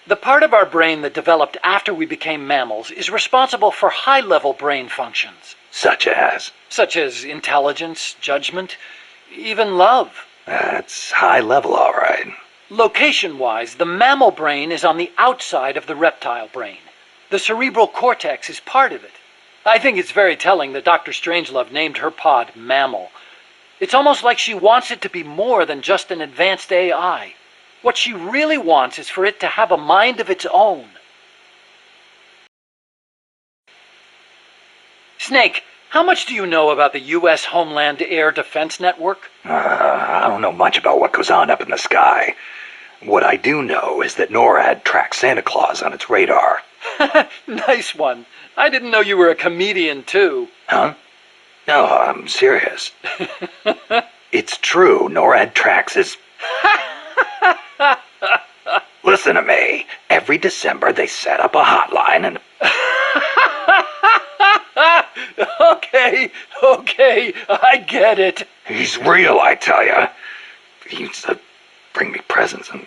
The part of our brain that developed after we became mammals is responsible for high-level brain functions. Such as? Such as intelligence, judgment, even love. That's high level, all right. Location-wise, the mammal brain is on the outside of the reptile brain. The cerebral cortex is part of it. I think it's very telling that Dr. Strangelove named her pod Mammal. It's almost like she wants it to be more than just an advanced AI. What she really wants is for it to have a mind of its own. Snake, how much do you know about the U.S. Homeland Air Defense Network? I don't know much about what goes on up in the sky. What I do know is that NORAD tracks Santa Claus on its radar. Nice one. I didn't know you were a comedian, too. Huh? No, I'm serious. It's true, NORAD tracks his... Listen to me. Every December they set up a hotline and... Okay, I get it. He's real, I tell you. He used to bring me presents and...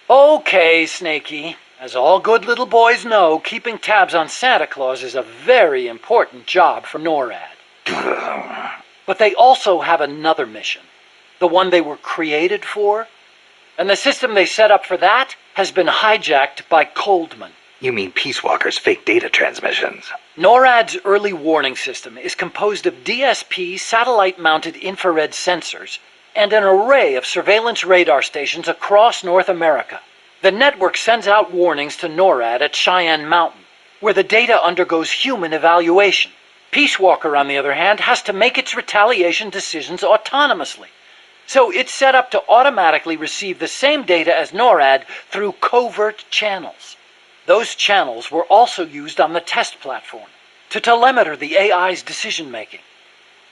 Okay, Snakey. As all good little boys know, keeping tabs on Santa Claus is a very important job for NORAD. But they also have another mission. The one they were created for. And the system they set up for that has been hijacked by Coldman. You mean Peace Walker's fake data transmissions? NORAD's early warning system is composed of DSP satellite-mounted infrared sensors and an array of surveillance radar stations across North America. The network sends out warnings to NORAD at Cheyenne Mountain, where the data undergoes human evaluation. Peace Walker, on the other hand, has to make its retaliation decisions autonomously. So it's set up to automatically receive the same data as NORAD through covert channels. Those channels were also used on the test platform to telemeter the AI's decision-making.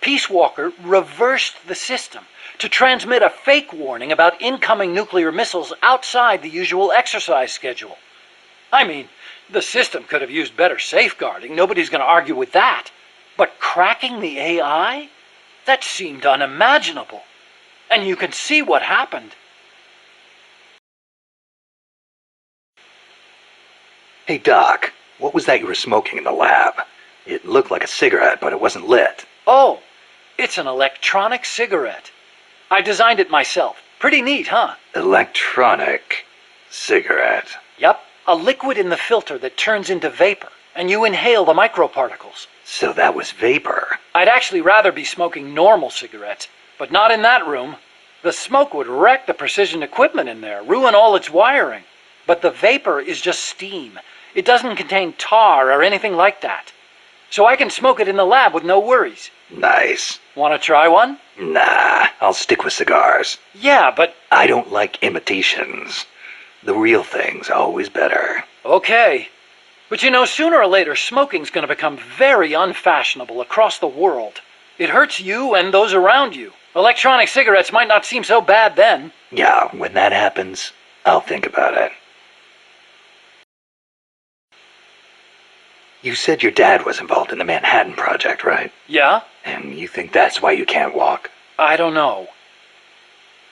Peace Walker reversed the system to transmit a fake warning about incoming nuclear missiles outside the usual exercise schedule. I mean, the system could have used better safeguarding. Nobody's going to argue with that. But cracking the AI? That seemed unimaginable. And you can see what happened. Hey, Doc, what was that you were smoking in the lab? It looked like a cigarette, but it wasn't lit. Oh, it's an electronic cigarette. I designed it myself. Pretty neat, huh? Electronic cigarette. Yep, a liquid in the filter that turns into vapor, and you inhale the microparticles. So that was vapor. I'd actually rather be smoking normal cigarettes, but not in that room. The smoke would wreck the precision equipment in there, ruin all its wiring. But the vapor is just steam. It doesn't contain tar or anything like that. So I can smoke it in the lab with no worries. Nice. Want to try one? Nah, I'll stick with cigars. Yeah, but... I don't like imitations. The real thing's always better. Okay. But you know, sooner or later, smoking's gonna become very unfashionable across the world. It hurts you and those around you. Electronic cigarettes might not seem so bad then. Yeah, when that happens, I'll think about it. You said your dad was involved in the Manhattan Project, right? Yeah? And you think that's why you can't walk? I don't know.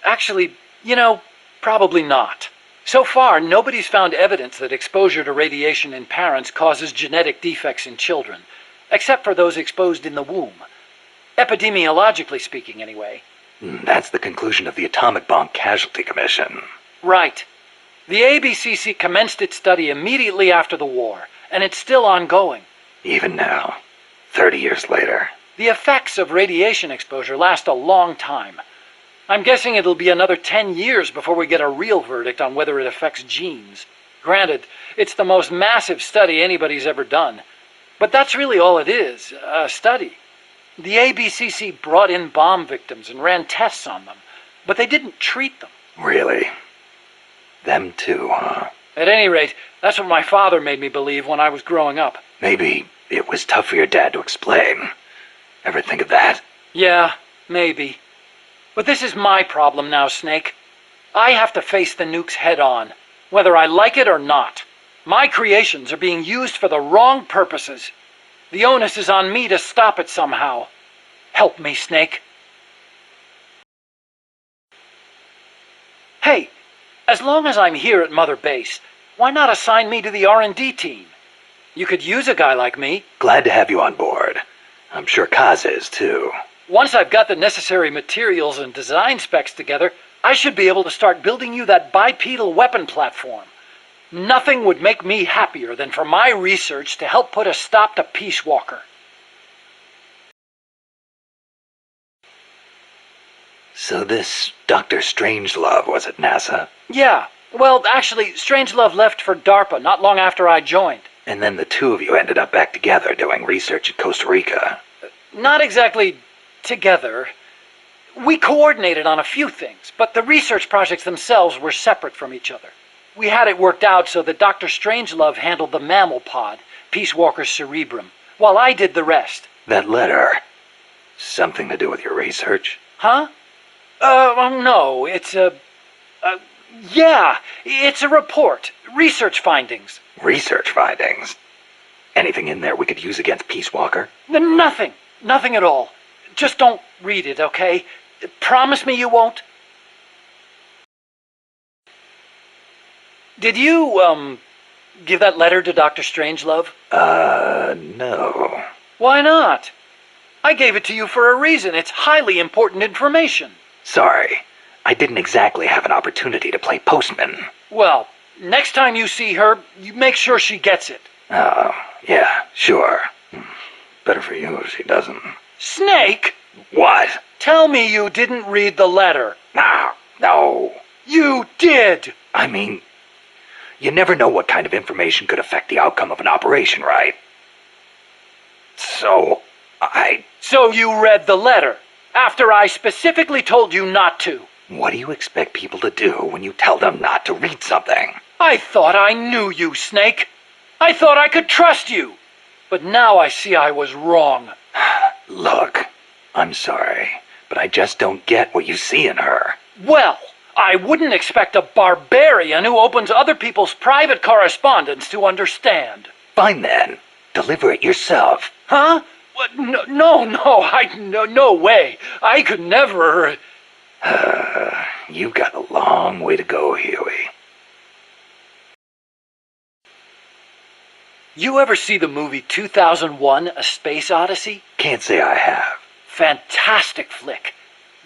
Actually, you know, probably not. So far, nobody's found evidence that exposure to radiation in parents causes genetic defects in children, except for those exposed in the womb. Epidemiologically speaking, anyway. That's the conclusion of the Atomic Bomb Casualty Commission. Right. The ABCC commenced its study immediately after the war, and it's still ongoing. Even now, 30 years later. The effects of radiation exposure last a long time. I'm guessing it'll be another 10 years before we get a real verdict on whether it affects genes. Granted, it's the most massive study anybody's ever done. But that's really all it is, a study. The ABCC brought in bomb victims and ran tests on them, but they didn't treat them. Really? Them too, huh? At any rate, that's what my father made me believe when I was growing up. Maybe it was tough for your dad to explain. Ever think of that? Yeah, maybe. But this is my problem now, Snake. I have to face the nukes head on, whether I like it or not. My creations are being used for the wrong purposes. The onus is on me to stop it somehow. Help me, Snake. Hey, as long as I'm here at Mother Base, why not assign me to the R&D team? You could use a guy like me. Glad to have you on board. I'm sure Kaz is, too. Once I've got the necessary materials and design specs together, I should be able to start building you that bipedal weapon platform. Nothing would make me happier than for my research to help put a stop to Peace Walker. So this Dr. Strangelove was at NASA? Yeah. Well, actually, Strangelove left for DARPA not long after I joined. And then the two of you ended up back together doing research in Costa Rica. Not exactly together. We coordinated on a few things, but the research projects themselves were separate from each other. We had it worked out so that Dr. Strangelove handled the mammal pod, Peace Walker's cerebrum, while I did the rest. That letter, something to do with your research? Huh? No, it's yeah, it's a report. Research findings. Research findings? Anything in there we could use against Peace Walker? Nothing. Nothing at all. Just don't read it, okay? Promise me you won't? Did you, give that letter to Dr. Strangelove? No. Why not? I gave it to you for a reason. It's highly important information. Sorry. I didn't exactly have an opportunity to play postman. Well, next time you see her, you make sure she gets it. Oh, yeah, sure. Better for you if she doesn't. Snake! What? Tell me you didn't read the letter. No. You did! I mean, you never know what kind of information could affect the outcome of an operation, right? So you read the letter, after I specifically told you not to. What do you expect people to do when you tell them not to read something? I thought I knew you, Snake. I thought I could trust you. But now I see I was wrong. Look, I'm sorry, but I just don't get what you see in her. Well, I wouldn't expect a barbarian who opens other people's private correspondence to understand. Fine then. Deliver it yourself. Huh? What? No way. I could never... You've got a long way to go, Huey. You ever see the movie 2001, A Space Odyssey? Can't say I have. Fantastic flick.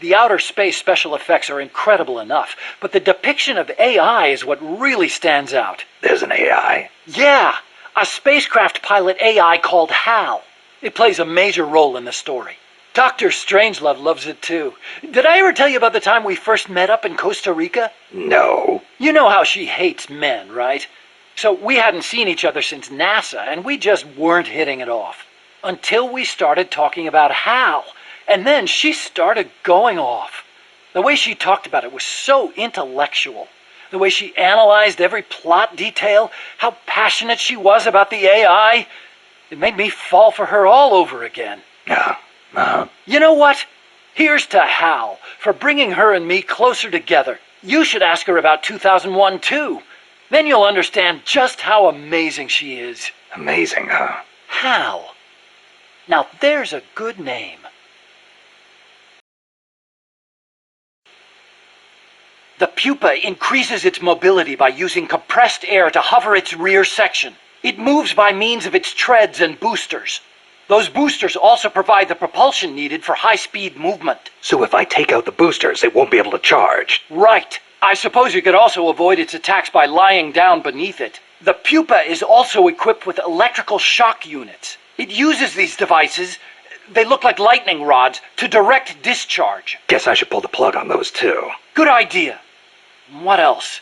The outer space special effects are incredible enough, but the depiction of AI is what really stands out. There's an AI? Yeah, a spacecraft pilot AI called HAL. It plays a major role in the story. Dr. Strangelove loves it too. Did I ever tell you about the time we first met up in Costa Rica? No. You know how she hates men, right? So we hadn't seen each other since NASA, and we just weren't hitting it off. until we started talking about Hal. And then she started going off. The way she talked about it was so intellectual. The way she analyzed every plot detail, how passionate she was about the AI. It made me fall for her all over again. You know what? Here's to Hal for bringing her and me closer together. You should ask her about 2001 too. Then you'll understand just how amazing she is. Amazing, huh? Hal. Now there's a good name. The pupa increases its mobility by using compressed air to hover its rear section. It moves by means of its treads and boosters. Those boosters also provide the propulsion needed for high-speed movement. So if I take out the boosters, it won't be able to charge. Right. I suppose you could also avoid its attacks by lying down beneath it. The pupa is also equipped with electrical shock units. It uses these devices, they look like lightning rods, to direct discharge. Guess I should pull the plug on those too. Good idea. What else?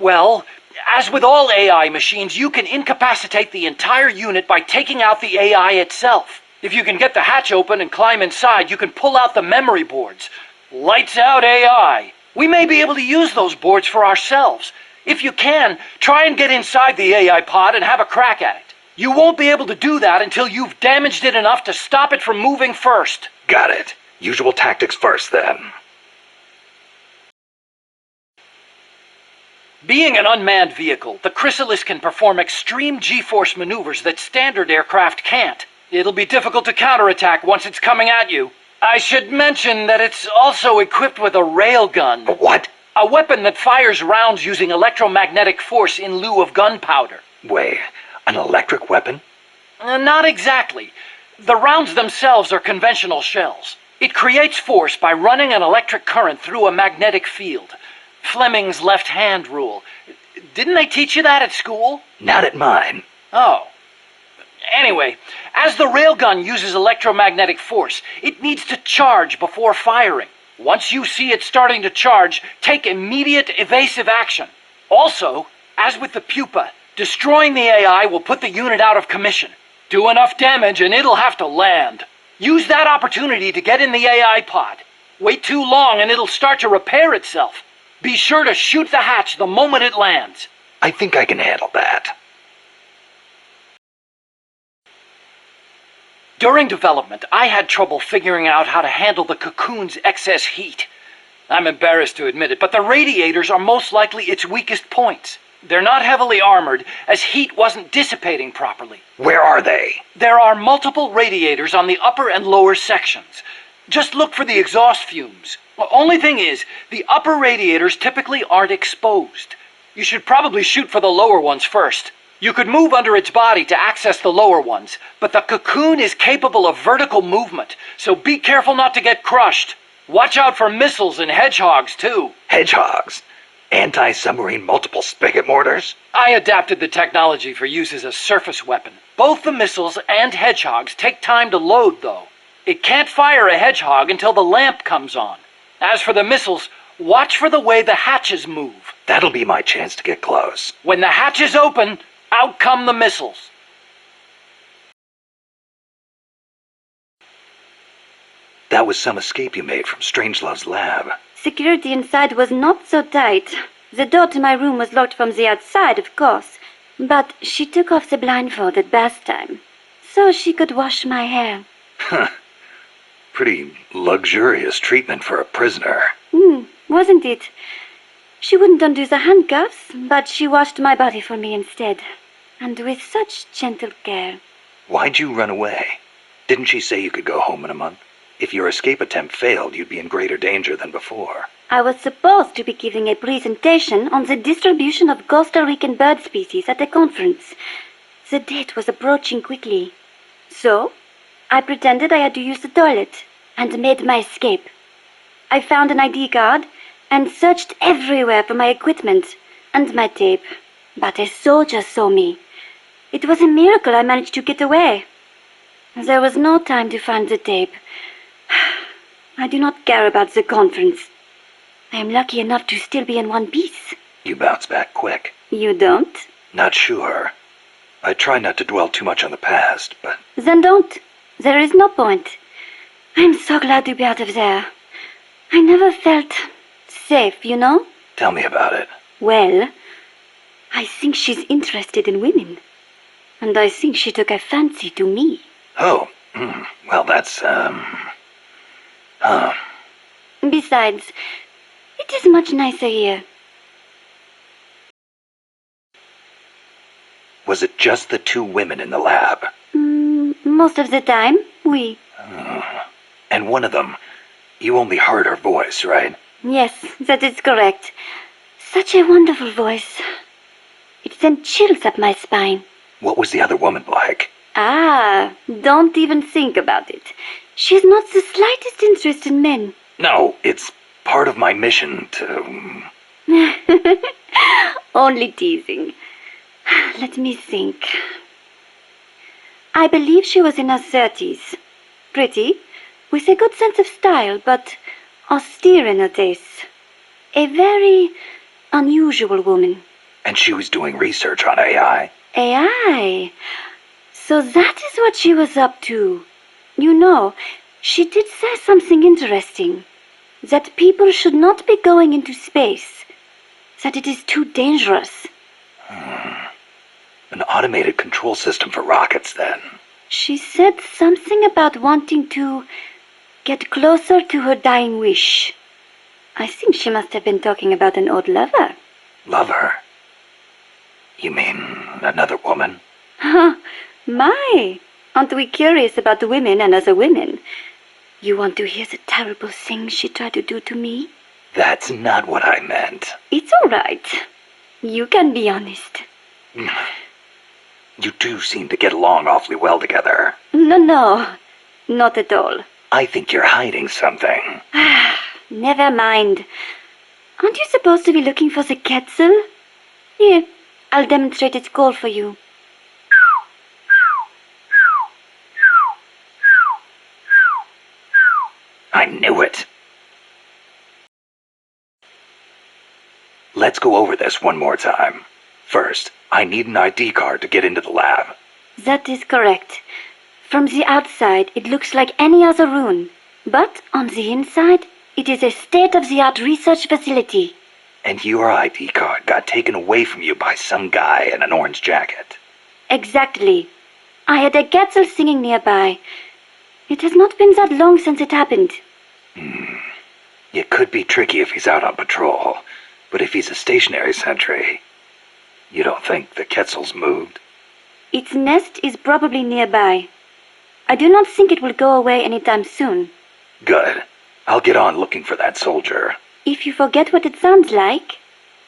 Well, as with all AI machines, you can incapacitate the entire unit by taking out the AI itself. If you can get the hatch open and climb inside, you can pull out the memory boards. Lights out AI. We may be able to use those boards for ourselves. If you can, try and get inside the AI pod and have a crack at it. You won't be able to do that until you've damaged it enough to stop it from moving first. Got it. Usual tactics first, then. Being an unmanned vehicle, the Chrysalis can perform extreme G-force maneuvers that standard aircraft can't. It'll be difficult to counterattack once it's coming at you. I should mention that it's also equipped with a railgun. A what? A weapon that fires rounds using electromagnetic force in lieu of gunpowder. Wait, an electric weapon? Not exactly. The rounds themselves are conventional shells. It creates force by running an electric current through a magnetic field. Fleming's left-hand rule. Didn't they teach you that at school? Not at mine. Oh. Anyway, as the railgun uses electromagnetic force, it needs to charge before firing. Once you see it starting to charge, take immediate evasive action. Also, as with the pupa, destroying the AI will put the unit out of commission. Do enough damage and it'll have to land. Use that opportunity to get in the AI pod. Wait too long and it'll start to repair itself. Be sure to shoot the hatch the moment it lands. I think I can handle that. During development, I had trouble figuring out how to handle the cocoon's excess heat. I'm embarrassed to admit it, but the radiators are most likely its weakest points. They're not heavily armored, as heat wasn't dissipating properly. Where are they? There are multiple radiators on the upper and lower sections. Just look for the exhaust fumes. The only thing is, the upper radiators typically aren't exposed. You should probably shoot for the lower ones first. You could move under its body to access the lower ones, but the cocoon is capable of vertical movement, so be careful not to get crushed. Watch out for missiles and hedgehogs, too. Hedgehogs? Anti-submarine multiple spigot mortars? I adapted the technology for use as a surface weapon. Both the missiles and hedgehogs take time to load, though. It can't fire a hedgehog until the lamp comes on. As for the missiles, watch for the way the hatches move. That'll be my chance to get close. When the hatches open, out come the missiles. That was some escape you made from Strangelove's lab. Security inside was not so tight. The door to my room was locked from the outside, of course, but she took off the blindfold at bath time, so she could wash my hair. Pretty luxurious treatment for a prisoner. Wasn't it? She wouldn't undo the handcuffs, but she washed my body for me instead, and with such gentle care. Why'd you run away? Didn't she say you could go home in a month? If your escape attempt failed, you'd be in greater danger than before. I was supposed to be giving a presentation on the distribution of Costa Rican bird species at a conference. The date was approaching quickly. So, I pretended I had to use the toilet and made my escape. I found an ID card and searched everywhere for my equipment and my tape. But a soldier saw me. It was a miracle I managed to get away. There was no time to find the tape. I do not care about the conference. I am lucky enough to still be in one piece. You bounce back quick. You don't? Not sure. I try not to dwell too much on the past, but... Then don't. There is no point. I'm so glad to be out of there. I never felt safe, you know? Tell me about it. Well, I think she's interested in women. And I think she took a fancy to me. Oh, well, that's, Besides, it is much nicer here. Was it just the two women in the lab? Most of the time, oui. And one of them, you only heard her voice, right? Yes, that is correct. Such a wonderful voice. It sent chills up my spine. What was the other woman like? Ah, don't even think about it. She has not the slightest interest in men. No, it's part of my mission to... Only teasing. Let me think. I believe she was in her 30s. Pretty, with a good sense of style, but austere in her tastes. A very unusual woman. And she was doing research on AI? AI? So that is what she was up to. You know, she did say something interesting. That people should not be going into space. That it is too dangerous. An automated control system for rockets, then. She said something about wanting to get closer to her dying wish. I think she must have been talking about an old lover. Lover? You mean another woman? My, aren't we curious about women and other women? You want to hear the terrible things she tried to do to me? That's not what I meant. It's all right. You can be honest. You two seem to get along awfully well together. No, not at all. I think you're hiding something. Never mind. Aren't you supposed to be looking for the Quetzal? Here, I'll demonstrate its call for you. I knew it. Let's go over this one more time. First, I need an ID card to get into the lab. That is correct. From the outside, it looks like any other room. But on the inside, it is a state-of-the-art research facility. And your ID card got taken away from you by some guy in an orange jacket. Exactly. I had a Quetzal singing nearby. It has not been that long since it happened. It could be tricky if he's out on patrol, but if he's a stationary sentry, you don't think the Quetzal's moved? Its nest is probably nearby. I do not think it will go away anytime soon. Good. I'll get on looking for that soldier. If you forget what it sounds like,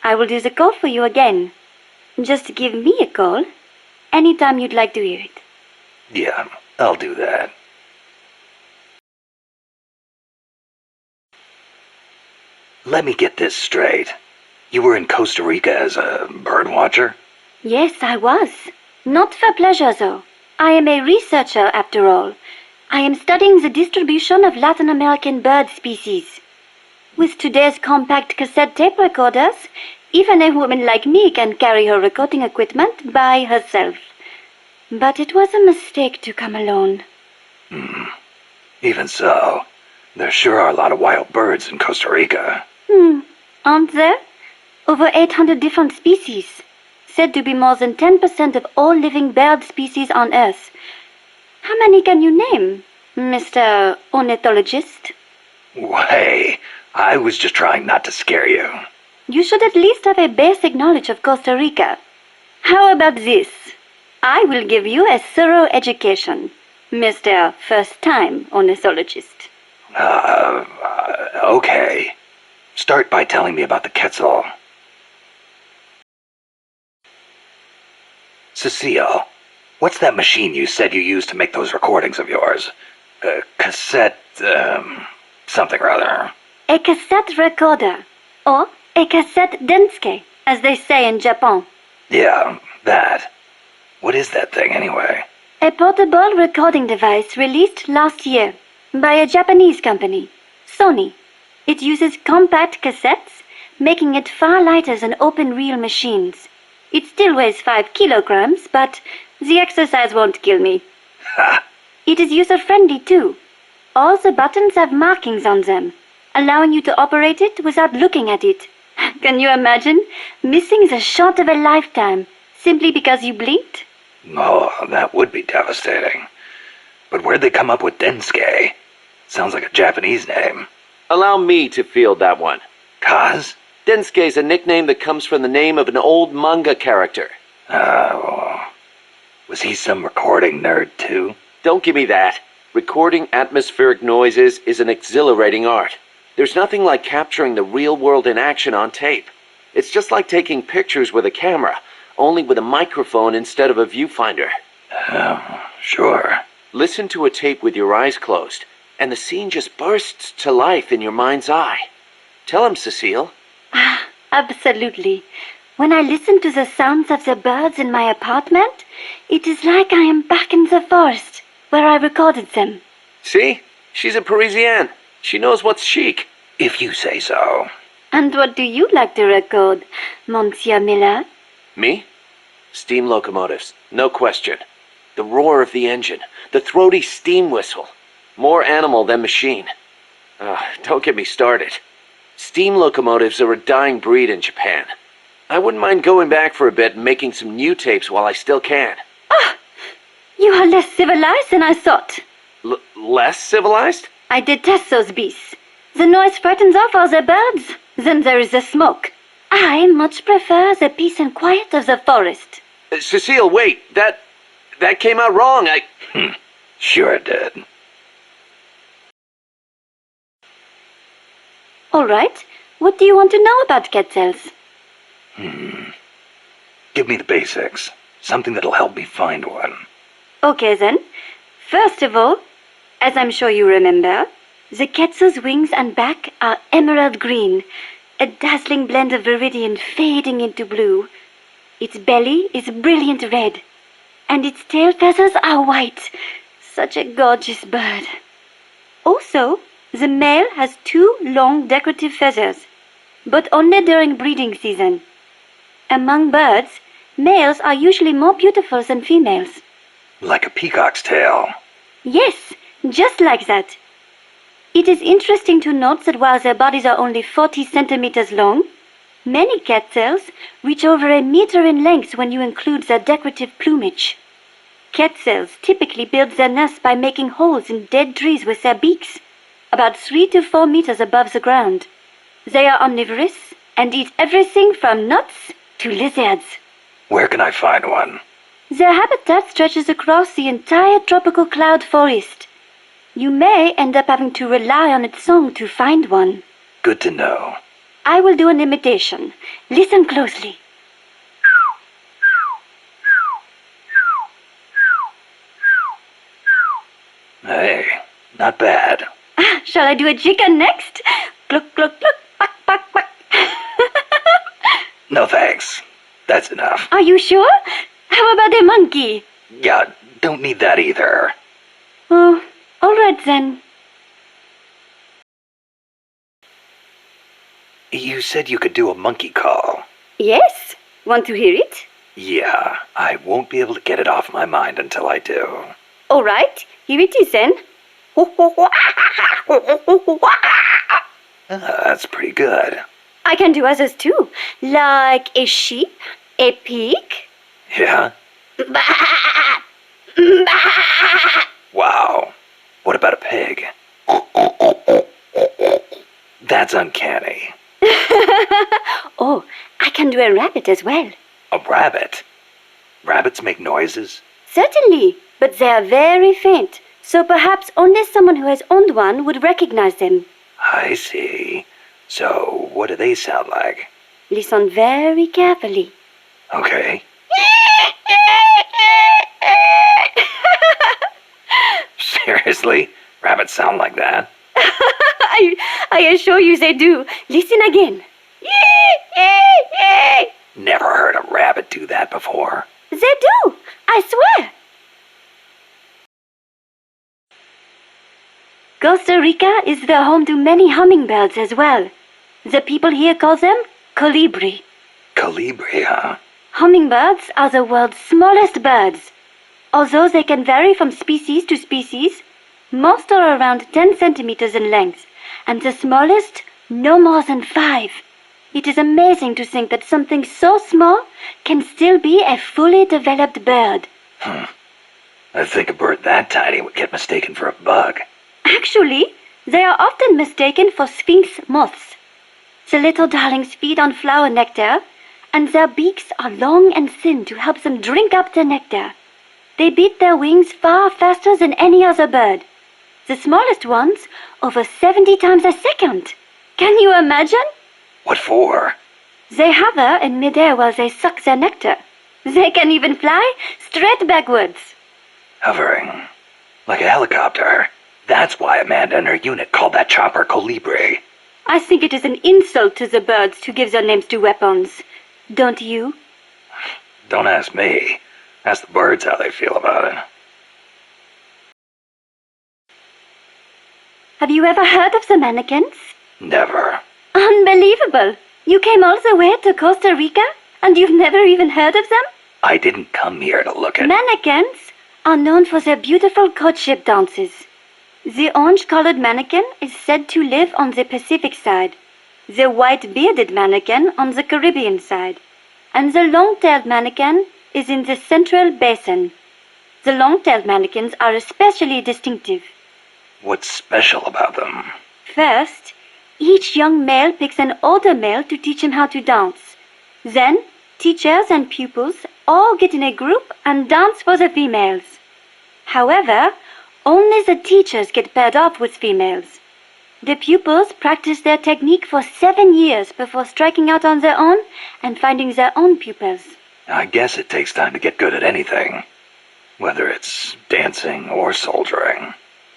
I will do the call for you again. Just give me a call anytime you'd like to hear it. Yeah, I'll do that. Let me get this straight. You were in Costa Rica as a bird watcher? Yes, I was. Not for pleasure, though. I am a researcher, after all. I am studying the distribution of Latin American bird species. With today's compact cassette tape recorders, even a woman like me can carry her recording equipment by herself. But it was a mistake to come alone. Even so, there sure are a lot of wild birds in Costa Rica. Aren't there? Over 800 different species. Said to be more than 10% of all living bird species on Earth. How many can you name, Mr. Ornithologist? Hey, I was just trying not to scare you. You should at least have a basic knowledge of Costa Rica. How about this? I will give you a thorough education, Mr. First-Time Ornithologist. Okay. Start by telling me about the Quetzal. Cecile, what's that machine you said you used to make those recordings of yours? Cassette, something or other. A cassette recorder, or a cassette denske, as they say in Japan. Yeah, that. What is that thing, anyway? A portable recording device released last year by a Japanese company, Sony. It uses compact cassettes, making it far lighter than open-reel machines. It still weighs 5 kilograms, but the exercise won't kill me. Ha! It is user-friendly too. All the buttons have markings on them, allowing you to operate it without looking at it. Can you imagine missing the shot of a lifetime simply because you blinked? Oh, that would be devastating. But where'd they come up with Densuke? Sounds like a Japanese name. Allow me to field that one. Kaz? Densuke is a nickname that comes from the name of an old manga character. Oh. Was he some recording nerd too? Don't give me that. Recording atmospheric noises is an exhilarating art. There's nothing like capturing the real world in action on tape. It's just like taking pictures with a camera, only with a microphone instead of a viewfinder. Oh, sure. Listen to a tape with your eyes closed, and the scene just bursts to life in your mind's eye. Tell him, Cecile. Absolutely. When I listen to the sounds of the birds in my apartment, it is like I am back in the forest, where I recorded them. See? She's a Parisienne. She knows what's chic. If you say so. And what do you like to record, Monsieur Miller? Me? Steam locomotives, no question. The roar of the engine, the throaty steam whistle. More animal than machine. Don't get me started. Steam locomotives are a dying breed in Japan. I wouldn't mind going back for a bit and making some new tapes while I still can. You are less civilized than I thought. Less civilized? I detest those beasts. The noise frightens off all the birds. Then there is the smoke. I much prefer the peace and quiet of the forest. Cecile, wait. That came out wrong. Sure it did. All right. What do you want to know about cat cells? Give me the basics. Something that'll help me find one. Okay then. First of all, as I'm sure you remember, the Quetzal's wings and back are emerald green, a dazzling blend of viridian fading into blue. Its belly is brilliant red, and its tail feathers are white. Such a gorgeous bird. Also, the male has 2 long decorative feathers, but only during breeding season. Among birds, males are usually more beautiful than females. Like a peacock's tail. Yes, just like that. It is interesting to note that while their bodies are only 40 centimeters long, many cat cells reach over a meter in length when you include their decorative plumage. Cat cells typically build their nests by making holes in dead trees with their beaks, about 3 to 4 meters above the ground. They are omnivorous and eat everything from nuts to lizards. Where can I find one? Their habitat stretches across the entire tropical cloud forest. You may end up having to rely on its song to find one. Good to know. I will do an imitation. Listen closely. Hey, not bad. Shall I do a chicken next? Cluck, cluck, cluck, quack, quack, quack. No thanks. That's enough. Are you sure? How about a monkey? Yeah, don't need that either. Oh, all right then. You said you could do a monkey call. Yes. Want to hear it? Yeah, I won't be able to get it off my mind until I do. All right. Here it is then. That's pretty good. I can do others too, like a sheep, a pig. Yeah? Wow. What about a pig? That's uncanny. Oh, I can do a rabbit as well. A rabbit? Rabbits make noises? Certainly, but they are very faint, so perhaps only someone who has owned one would recognize them. I see. So, what do they sound like? Listen very carefully. Okay. Seriously? Rabbits sound like that? I assure you they do. Listen again. Never heard a rabbit do that before. They do, I swear. Costa Rica is the home to many hummingbirds as well. The people here call them colibri. Colibri, huh? Hummingbirds are the world's smallest birds. Although they can vary from species to species, most are around 10 centimeters in length, and the smallest no more than 5. It is amazing to think that something so small can still be a fully developed bird. I think a bird that tiny would get mistaken for a bug. Actually, they are often mistaken for sphinx moths. The little darlings feed on flower nectar, and their beaks are long and thin to help them drink up the nectar. They beat their wings far faster than any other bird. The smallest ones over 70 times a second. Can you imagine? What for? They hover in midair while they suck their nectar. They can even fly straight backwards. Hovering. Like a helicopter. That's why Amanda and her unit called that chopper Colibri. I think it is an insult to the birds to give their names to weapons. Don't you? Don't ask me. Ask the birds how they feel about it. Have you ever heard of the mannequins? Never. Unbelievable! You came all the way to Costa Rica, and you've never even heard of them? I didn't come here to look at... Mannequins are known for their beautiful courtship dances. The orange-colored mannequin is said to live on the Pacific side, the white-bearded mannequin on the Caribbean side, and the long-tailed mannequin is in the Central Basin. The long-tailed mannequins are especially distinctive. What's special about them? First, each young male picks an older male to teach him how to dance. Then, teachers and pupils all get in a group and dance for the females. However, only the teachers get paired off with females. The pupils practice their technique for 7 years before striking out on their own and finding their own pupils. I guess it takes time to get good at anything. Whether it's dancing or soldiering.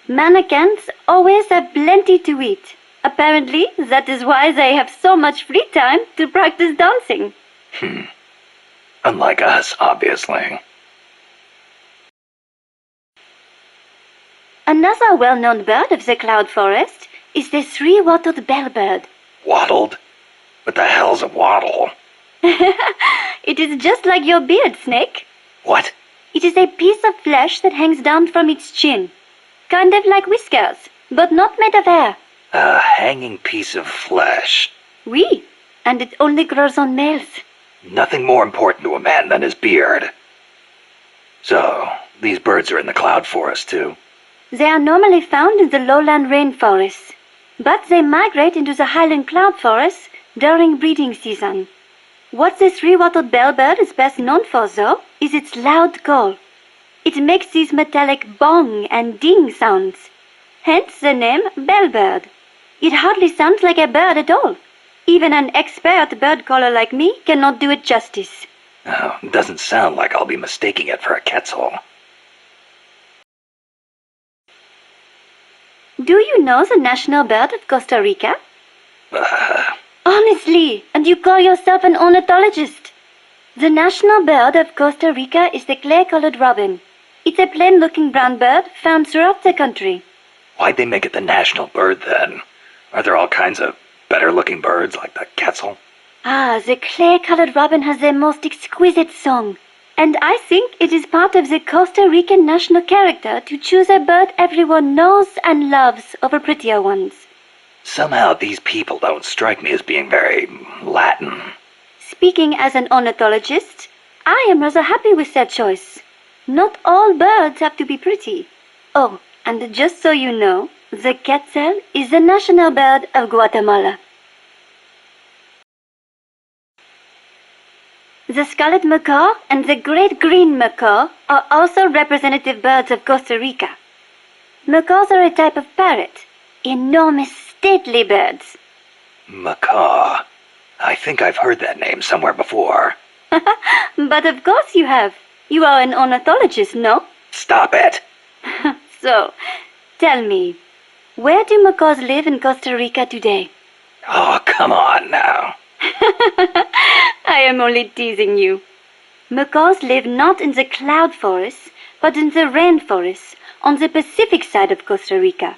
Mannequins always have plenty to eat. Apparently, that is why they have so much free time to practice dancing. Unlike us, obviously. Another well-known bird of the cloud forest is the three-wattled bellbird. Wattled? What the hell's a wattle? It is just like your beard, Snake. What? It is a piece of flesh that hangs down from its chin. Kind of like whiskers, but not made of hair. A hanging piece of flesh. Oui, and it only grows on males. Nothing more important to a man than his beard. So, these birds are in the cloud forest too? They are normally found in the lowland rainforests, but they migrate into the highland cloud forests during breeding season. What the three-wattled bellbird is best known for, though, is its loud call. It makes these metallic bong and ding sounds, hence the name bellbird. It hardly sounds like a bird at all. Even an expert bird caller like me cannot do it justice. Oh, it doesn't sound like I'll be mistaking it for a quetzal. Do you know the national bird of Costa Rica? Honestly, and you call yourself an ornithologist? The national bird of Costa Rica is the clay-colored robin. It's a plain-looking brown bird found throughout the country. Why'd they make it the national bird then? Are there all kinds of better-looking birds like the quetzal? The clay-colored robin has the most exquisite song. And I think it is part of the Costa Rican national character to choose a bird everyone knows and loves over prettier ones. Somehow these people don't strike me as being very Latin. Speaking as an ornithologist, I am rather happy with that choice. Not all birds have to be pretty. Oh, and just so you know, the quetzal is the national bird of Guatemala. The scarlet macaw and the great green macaw are also representative birds of Costa Rica. Macaws are a type of parrot, enormous, stately birds. Macaw. I think I've heard that name somewhere before. But of course you have. You are an ornithologist, no? Stop it! So, tell me, where do macaws live in Costa Rica today? Oh, come on now. I am only teasing you. Macaws live not in the cloud forests, but in the rainforests on the Pacific side of Costa Rica.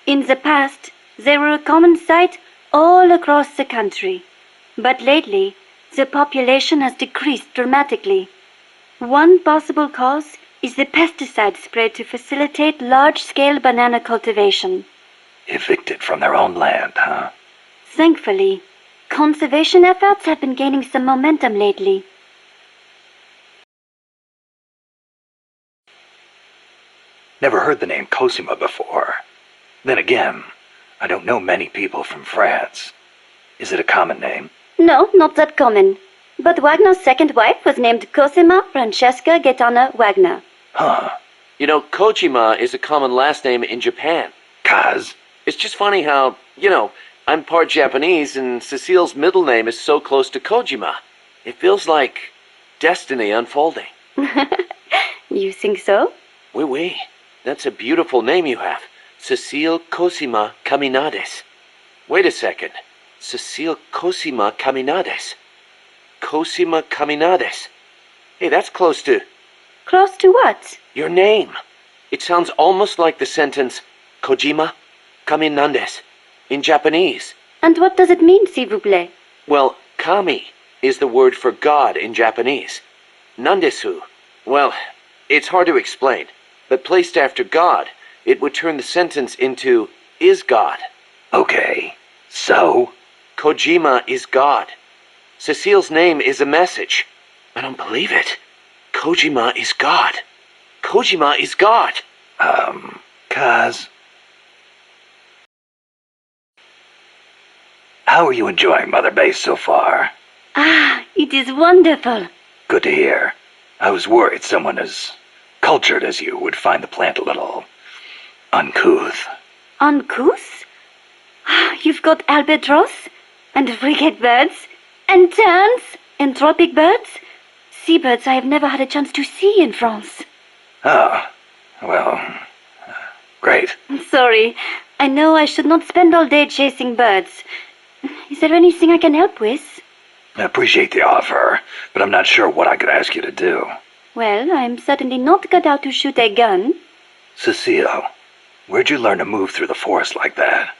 In the past, they were a common sight all across the country. But lately, the population has decreased dramatically. One possible cause is the pesticide spray to facilitate large-scale banana cultivation. Evicted from their own land, huh? Thankfully, conservation efforts have been gaining some momentum lately. Never heard the name Cosima before. Then again, I don't know many people from France. Is it a common name? No, not that common. But Wagner's second wife was named Cosima Francesca Gaetana Wagner. Huh. You know, Kojima is a common last name in Japan. Kaz? It's just funny how, I'm part Japanese and Cecile's middle name is so close to Kojima. It feels like destiny unfolding. You think so? Oui, oui. That's a beautiful name you have. Cecile Cosima Caminades. Wait a second. Cecile Cosima Caminades. Cosima Caminades. Hey, that's close to... Close to what? your name. It sounds almost like the sentence, Kojima Caminades, in Japanese. And what does it mean, s'il vous plaît? Well, kami is the word for God in Japanese. Nandesu. Well, it's hard to explain, but placed after God, it would turn the sentence into, is God. Okay, so? Kojima is God. Cecile's name is a message. I don't believe it. Kojima is God. Kojima is God. Kaz? How are you enjoying Mother Base so far? Ah, it is wonderful. Good to hear. I was worried someone as cultured as you would find the plant a little uncouth. Uncouth? You've got albatross, and frigate birds, and terns, and tropic birds. Seabirds I have never had a chance to see in France. Oh, well, great. Sorry, I know I should not spend all day chasing birds. Is there anything I can help with? I appreciate the offer, but I'm not sure what I could ask you to do. Well, I'm certainly not cut out to shoot a gun. Cecile, where'd you learn to move through the forest like that?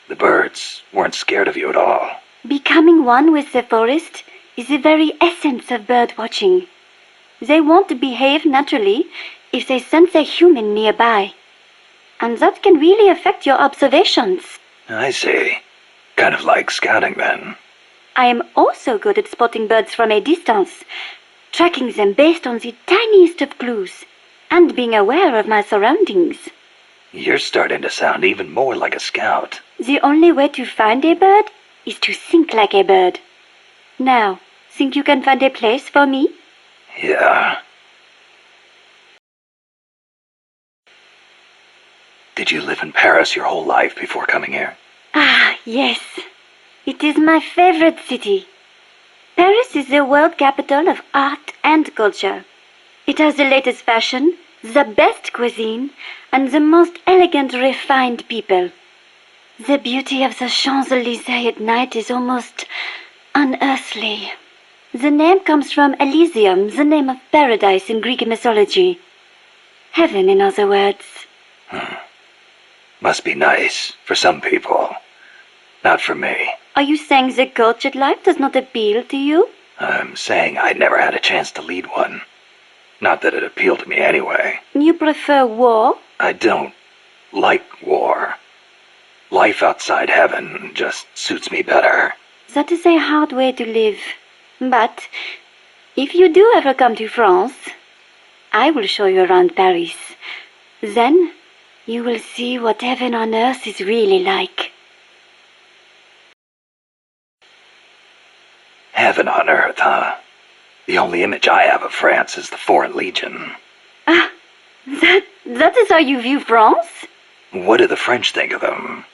The birds weren't scared of you at all. Becoming one with the forest is the very essence of bird watching. They want to behave naturally if they sense a human nearby. And that can really affect your observations. I see. Kind of like scouting then. I am also good at spotting birds from a distance, tracking them based on the tiniest of clues, and being aware of my surroundings. You're starting to sound even more like a scout. The only way to find a bird is to think like a bird. Now, think you can find a place for me? Yeah. Did you live in Paris your whole life before coming here? Ah, yes. It is my favorite city. Paris is the world capital of art and culture. It has the latest fashion, the best cuisine, and the most elegant, refined people. The beauty of the Champs-Élysées at night is almost unearthly. The name comes from Elysium, the name of paradise in Greek mythology. Heaven, in other words. Must be nice for some people. Not for me. Are you saying the cultured life does not appeal to you? I'm saying I never had a chance to lead one. Not that it appealed to me anyway. You prefer war? I don't like war. Life outside heaven just suits me better. That is a hard way to live. But if you do ever come to France, I will show you around Paris. Then you will see what heaven on earth is really like. Heaven on earth, huh? The only image I have of France is the Foreign Legion. Ah, that is how you view France? What do the French think of them?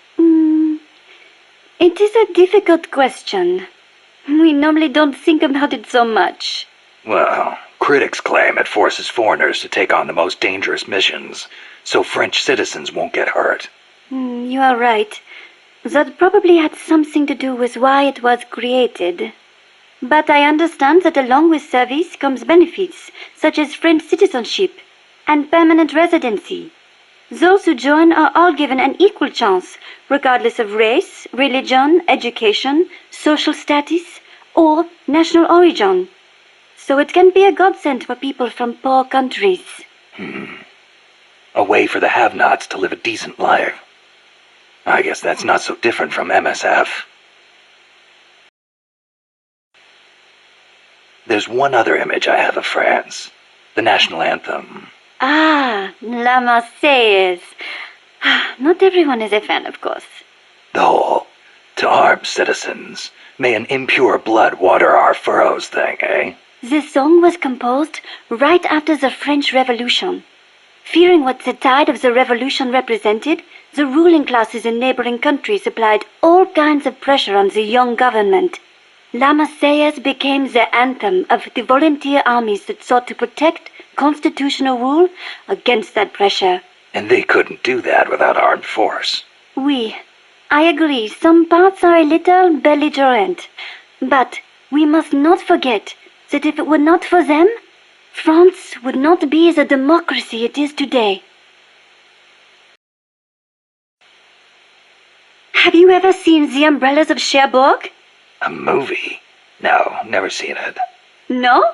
It is a difficult question. We normally don't think about it so much. Well, critics claim it forces foreigners to take on the most dangerous missions, so French citizens won't get hurt. You are right. That probably had something to do with why it was created. But I understand that along with service comes benefits, such as French citizenship and permanent residency. Those who join are all given an equal chance, regardless of race, religion, education, social status, or national origin. So it can be a godsend for people from poor countries. A way for the have-nots to live a decent life. I guess that's not so different from MSF. There's one other image I have of France. The national anthem. Ah, La Marseillaise. Not everyone is a fan, of course. The whole, to arm citizens, may an impure blood water our furrows thing, eh? The song was composed right after the French Revolution. Fearing what the tide of the revolution represented, the ruling classes in neighboring countries applied all kinds of pressure on the young government. La Marseillaise became the anthem of the volunteer armies that sought to protect constitutional rule against that pressure. And they couldn't do that without armed force. Oui, I agree, some parts are a little belligerent. But we must not forget that if it were not for them, France would not be the democracy it is today. Have you ever seen The Umbrellas of Cherbourg? A movie? No, never seen it. No?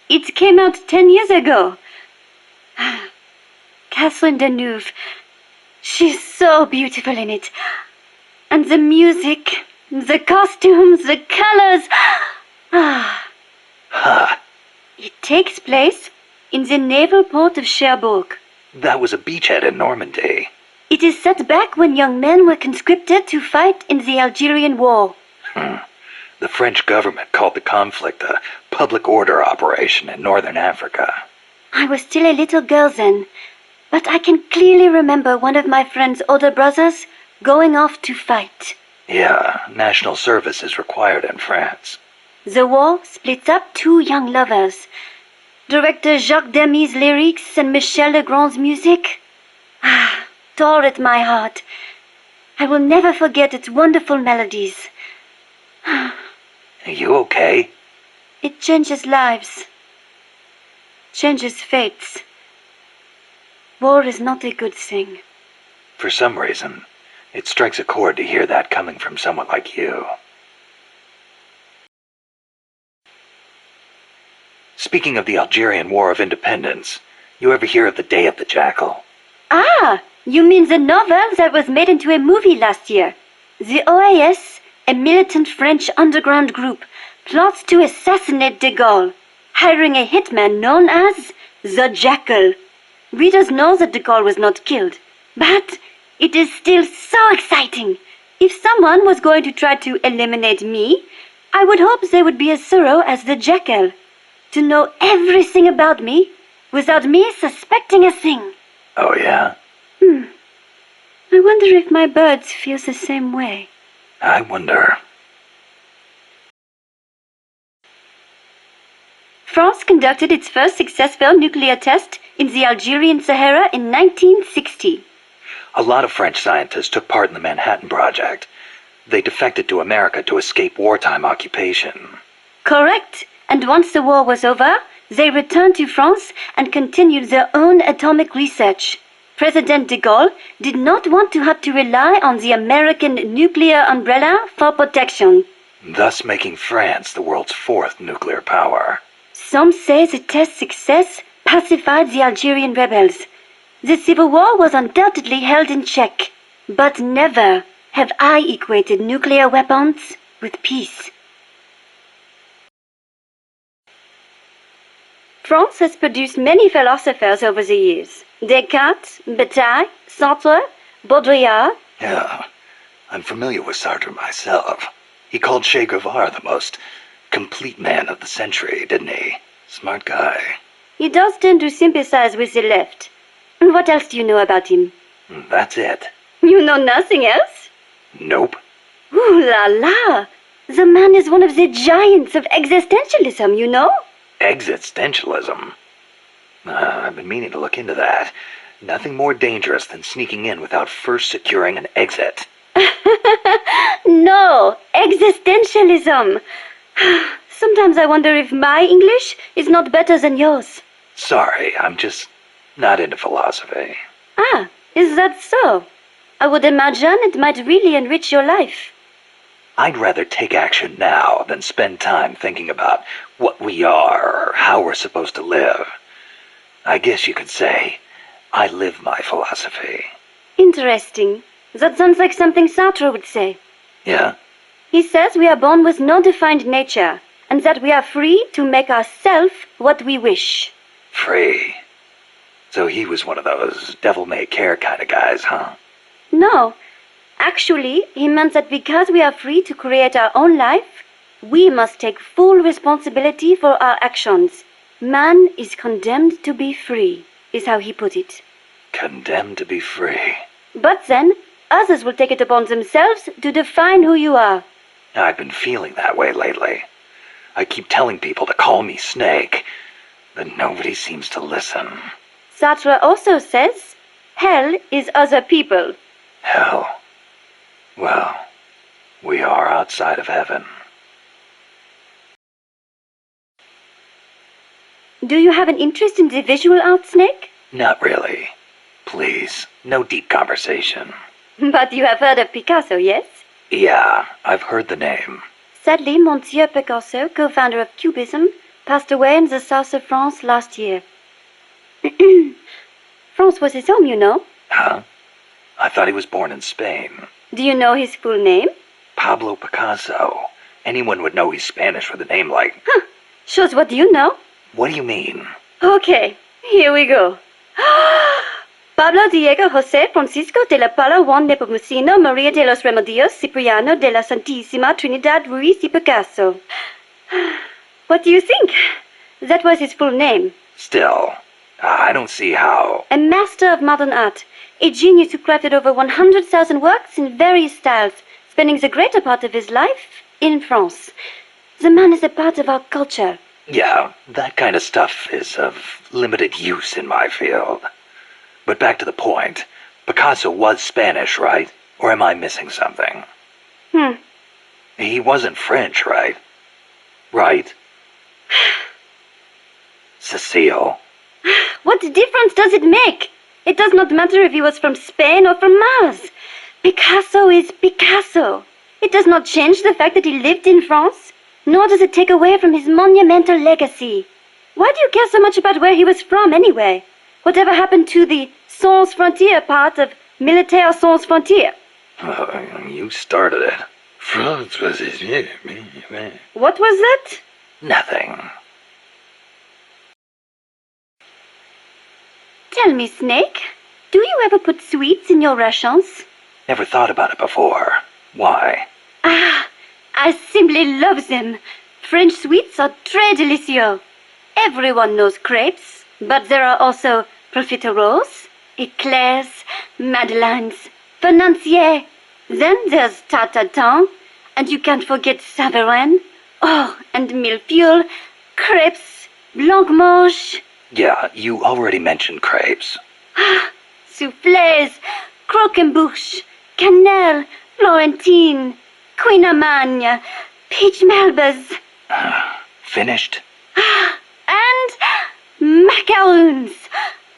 It came out 10 years ago. Catherine Deneuve. She's so beautiful in it. And the music, the costumes, the colors. Huh. It takes place in the naval port of Cherbourg. That was a beachhead in Normandy. It is set back when young men were conscripted to fight in the Algerian War. The French government called the conflict a public order operation in northern Africa. I was still a little girl then, but I can clearly remember one of my friend's older brothers going off to fight. Yeah, national service is required in France. The war splits up two young lovers. Director Jacques Demy's lyrics and Michel Legrand's music tore at my heart. I will never forget its wonderful melodies. Are you okay? It changes lives, changes fates. War is not a good thing. For some reason, it strikes a chord to hear that coming from someone like you. Speaking of the Algerian War of Independence, you ever hear of the Day of the Jackal? Ah, you mean the novel that was made into a movie last year? The OAS, a militant French underground group, plots to assassinate de Gaulle, hiring a hitman known as the Jackal. Readers know that de Gaulle was not killed, but it is still so exciting. If someone was going to try to eliminate me, I would hope they would be as thorough as the Jackal, to know everything about me without me suspecting a thing. Oh, yeah? I wonder if my birds feel the same way. I wonder. France conducted its first successful nuclear test in the Algerian Sahara in 1960. A lot of French scientists took part in the Manhattan Project. They defected to America to escape wartime occupation. Correct. And once the war was over, they returned to France and continued their own atomic research. President de Gaulle did not want to have to rely on the American nuclear umbrella for protection, Thus making France the world's fourth nuclear power. Some say the test's success pacified the Algerian rebels. The civil war was undoubtedly held in check, but never have I equated nuclear weapons with peace. France has produced many philosophers over the years. Descartes, Bataille, Sartre, Baudrillard. Yeah, I'm familiar with Sartre myself. He called Che Guevara the most complete man of the century, didn't he? Smart guy. He does tend to sympathize with the left. And what else do you know about him? That's it. You know nothing else? Nope. Ooh la la! The man is one of the giants of existentialism, you know? Existentialism? I've been meaning to look into that. Nothing more dangerous than sneaking in without first securing an exit. No, existentialism. Sometimes I wonder if my English is not better than yours. Sorry, I'm just not into philosophy. Ah, is that so? I would imagine it might really enrich your life. I'd rather take action now than spend time thinking about what we are or how we're supposed to live. I guess you could say I live my philosophy. Interesting. That sounds like something Sartre would say. Yeah? He says we are born with no defined nature, and that we are free to make ourselves what we wish. Free. So he was one of those devil-may-care kind of guys, huh? No. Actually, he meant that because we are free to create our own life, we must take full responsibility for our actions. Man is condemned to be free, is how he put it. Condemned to be free. But then, others will take it upon themselves to define who you are. I've been feeling that way lately. I keep telling people to call me Snake, but nobody seems to listen. Sartre also says, hell is other people. Hell. Well, we are outside of heaven. Do you have an interest in the visual art, Snake? Not really. Please, no deep conversation. But you have heard of Picasso, yes? Yeah, I've heard the name. Sadly, Monsieur Picasso, co-founder of Cubism, passed away in the south of France last year. France was his home, you know. Huh? I thought he was born in Spain. Do you know his full name? Pablo Picasso. Anyone would know he's Spanish with a name like... Huh. Shows what you know. What do you mean? Okay, here we go. Pablo Diego José Francisco de la Pala Juan Nepomuceno María de los Remedios Cipriano de la Santísima Trinidad Ruiz y Picasso. What do you think? That was his full name. Still, I don't see how... A master of modern art. A genius who crafted over 100,000 works in various styles, spending the greater part of his life in France. The man is a part of our culture. Yeah, that kind of stuff is of limited use in my field. But back to the point. Picasso was Spanish, right? Or am I missing something? He wasn't French, right? Right? Cecile. What difference does it make? It does not matter if he was from Spain or from Mars. Picasso is Picasso. It does not change the fact that he lived in France, nor does it take away from his monumental legacy. Why do you care so much about where he was from, anyway? Whatever happened to the sans frontière part of Militaire sans frontière? You started it. France was his... What was that? Nothing. Tell me, Snake, do you ever put sweets in your rations? Never thought about it before. Why? Ah, I simply love them. French sweets are très délicieux. Everyone knows crepes, but there are also profiteroles, eclairs, madeleines, financiers. Then there's tarte-tatin, and you can't forget Savarin. Oh, and millefeuille, crepes, blancmange. Yeah, you already mentioned crepes. Soufflés, croquembouche, cannelle, Florentine, Queen Amagne, peach melbas. Finished? And macaroons.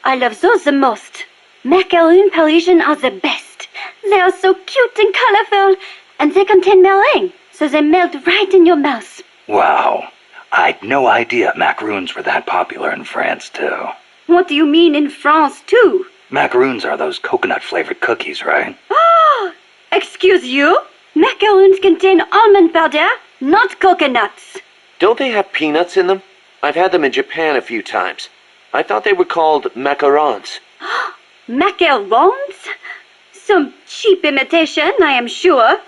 I love those the most. Macaroon Parisian are the best. They are so cute and colorful, and they contain meringue, so they melt right in your mouth. Wow. I'd no idea macaroons were that popular in France, too. What do you mean in France, too? Macaroons are those coconut-flavored cookies, right? Oh, excuse you? Macaroons contain almond powder, not coconuts. Don't they have peanuts in them? I've had them in Japan a few times. I thought they were called macarons. Macarons? Some cheap imitation, I am sure.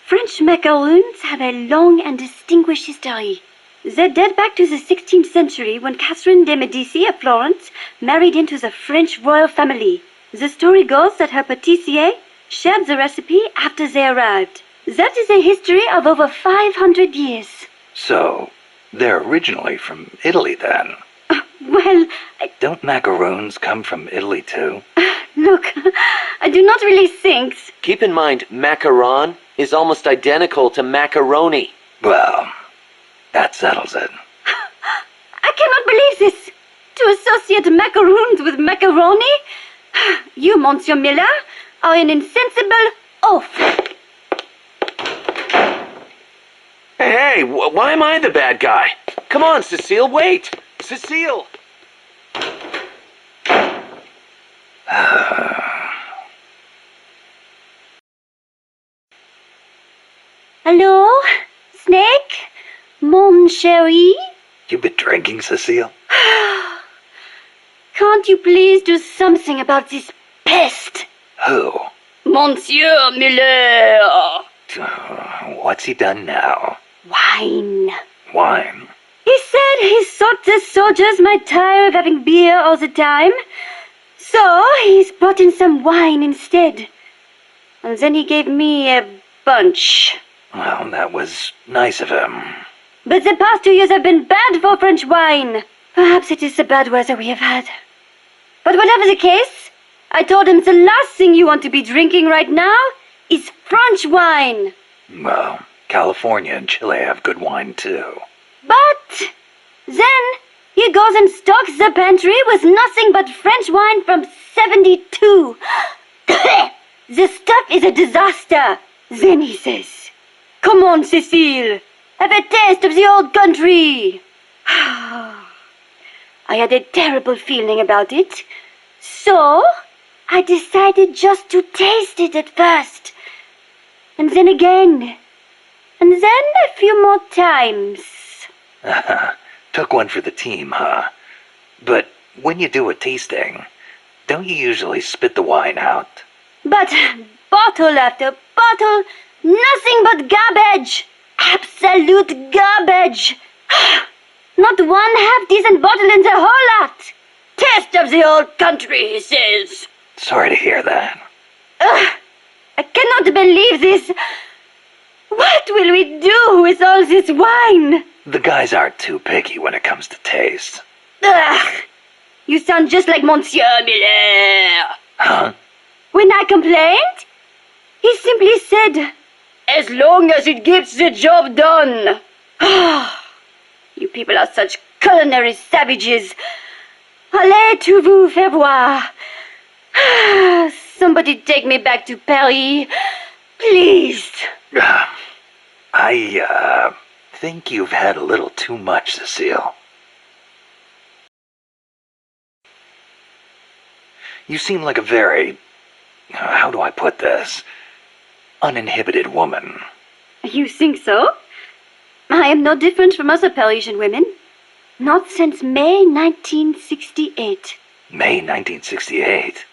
French macaroons have a long and distinguished history. They date back to the 16th century when Catherine de Medici of Florence married into the French royal family. The story goes that her pâtissier shared the recipe after they arrived. That is a history of over 500 years. So, they're originally from Italy, then? Well, Don't macaroons come from Italy, too? Look, I do not really think... Keep in mind, macaron is almost identical to macaroni. Well, that settles it. I cannot believe this. To associate macaroons with macaroni? You, Monsieur Miller, are an insensible oaf. Hey, why am I the bad guy? Come on, Cecile, wait! Cecile! Hello? Snake? Mon chéri? You been drinking, Cecile? Can't you please do something about this pest? Who? Monsieur Muller! What's he done now? Wine. Wine? He said he thought the soldiers might tire of having beer all the time, so he's brought in some wine instead. And then he gave me a bunch. Well, that was nice of him. But the past 2 years have been bad for French wine. Perhaps it is the bad weather we have had. But whatever the case, I told him the last thing you want to be drinking right now is French wine. Well, California and Chile have good wine, too. But then he goes and stocks the pantry with nothing but French wine from 72. The stuff is a disaster. Then he says, "Come on, Cecile, have a taste of the old country." I had a terrible feeling about it, so I decided just to taste it at first. And then again. And then a few more times. Took one for the team, huh? But when you do a tasting, don't you usually spit the wine out? But bottle after bottle, nothing but garbage. Absolute garbage. Not one half-decent bottle in the whole lot. Taste of the old country, he says. Sorry to hear that. I cannot believe this. What will we do with all this wine? The guys aren't too picky when it comes to taste. You sound just like Monsieur Muller. Huh? When I complained, he simply said, "As long as it gets the job done." You people are such culinary savages. Allez to vous faire voir. Somebody take me back to Paris, please. I think you've had a little too much, Cecile. You seem like a very, how do I put this, uninhibited woman. You think so? I am no different from other Parisian women. Not since May 1968. May 1968?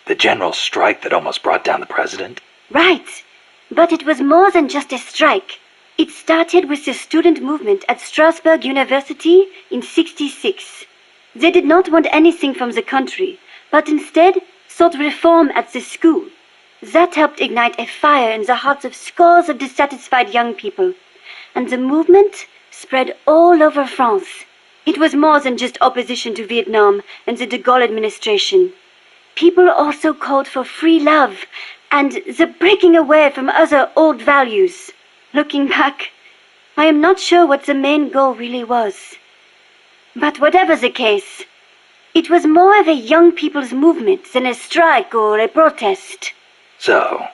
The general strike that almost brought down the president? Right. But it was more than just a strike. It started with the student movement at Strasbourg University in '66. They did not want anything from the country, but instead sought reform at the school. That helped ignite a fire in the hearts of scores of dissatisfied young people. And the movement spread all over France. It was more than just opposition to Vietnam and the de Gaulle administration. People also called for free love and the breaking away from other old values. Looking back, I am not sure what the main goal really was. But whatever the case, it was more of a young people's movement than a strike or a protest. So,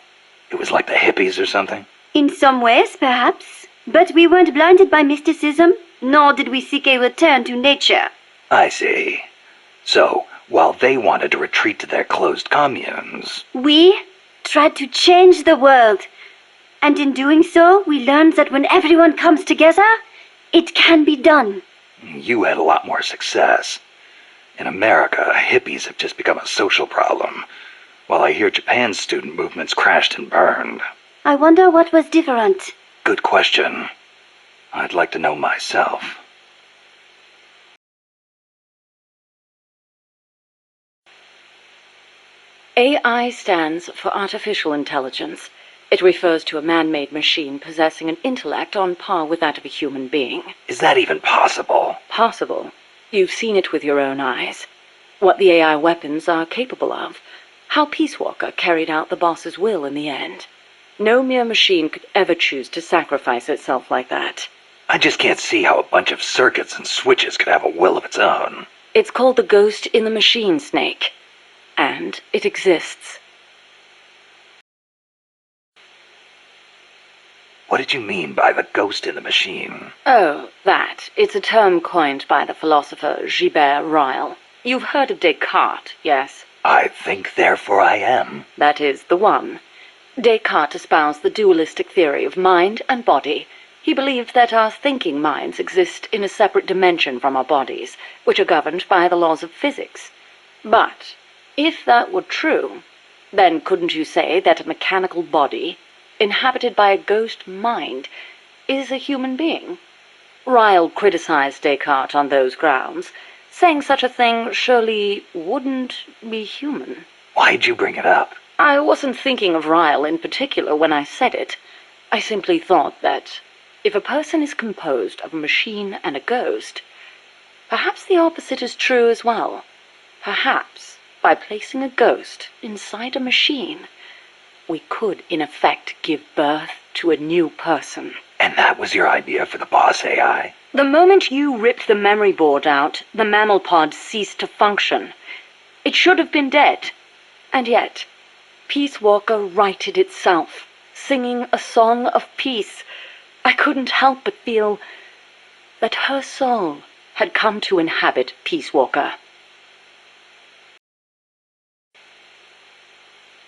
it was like the hippies or something? In some ways, perhaps. But we weren't blinded by mysticism, nor did we seek a return to nature. I see. So, while they wanted to retreat to their closed communes, we tried to change the world. And in doing so, we learned that when everyone comes together, it can be done. you had a lot more success. In America, hippies have just become a social problem, while I hear Japan's student movements crashed and burned. I wonder what was different. Good question. I'd like to know myself. AI stands for Artificial Intelligence. It refers to a man-made machine possessing an intellect on par with that of a human being. Is that even possible? Possible. You've seen it with your own eyes. What the AI weapons are capable of. How Peace Walker carried out the boss's will in the end. No mere machine could ever choose to sacrifice itself like that. I just can't see how a bunch of circuits and switches could have a will of its own. It's called the ghost in the machine, Snake. And it exists. What did you mean by the ghost in the machine? Oh, that. It's a term coined by the philosopher Gilbert Ryle. You've heard of Descartes, yes? I think, therefore I am. That is the one. Descartes espoused the dualistic theory of mind and body. He believed that our thinking minds exist in a separate dimension from our bodies, which are governed by the laws of physics. But if that were true, then couldn't you say that a mechanical body, inhabited by a ghost mind, is a human being? Ryle criticized Descartes on those grounds, saying such a thing surely wouldn't be human. Why'd you bring it up? I wasn't thinking of Ryle in particular when I said it. I simply thought that if a person is composed of a machine and a ghost, perhaps the opposite is true as well. Perhaps, by placing a ghost inside a machine, we could, in effect, give birth to a new person. And that was your idea for the boss AI? The moment you ripped the memory board out, the mammal pod ceased to function. It should have been dead. And yet, Peace Walker righted itself, singing a song of peace. I couldn't help but feel that her soul had come to inhabit Peace Walker.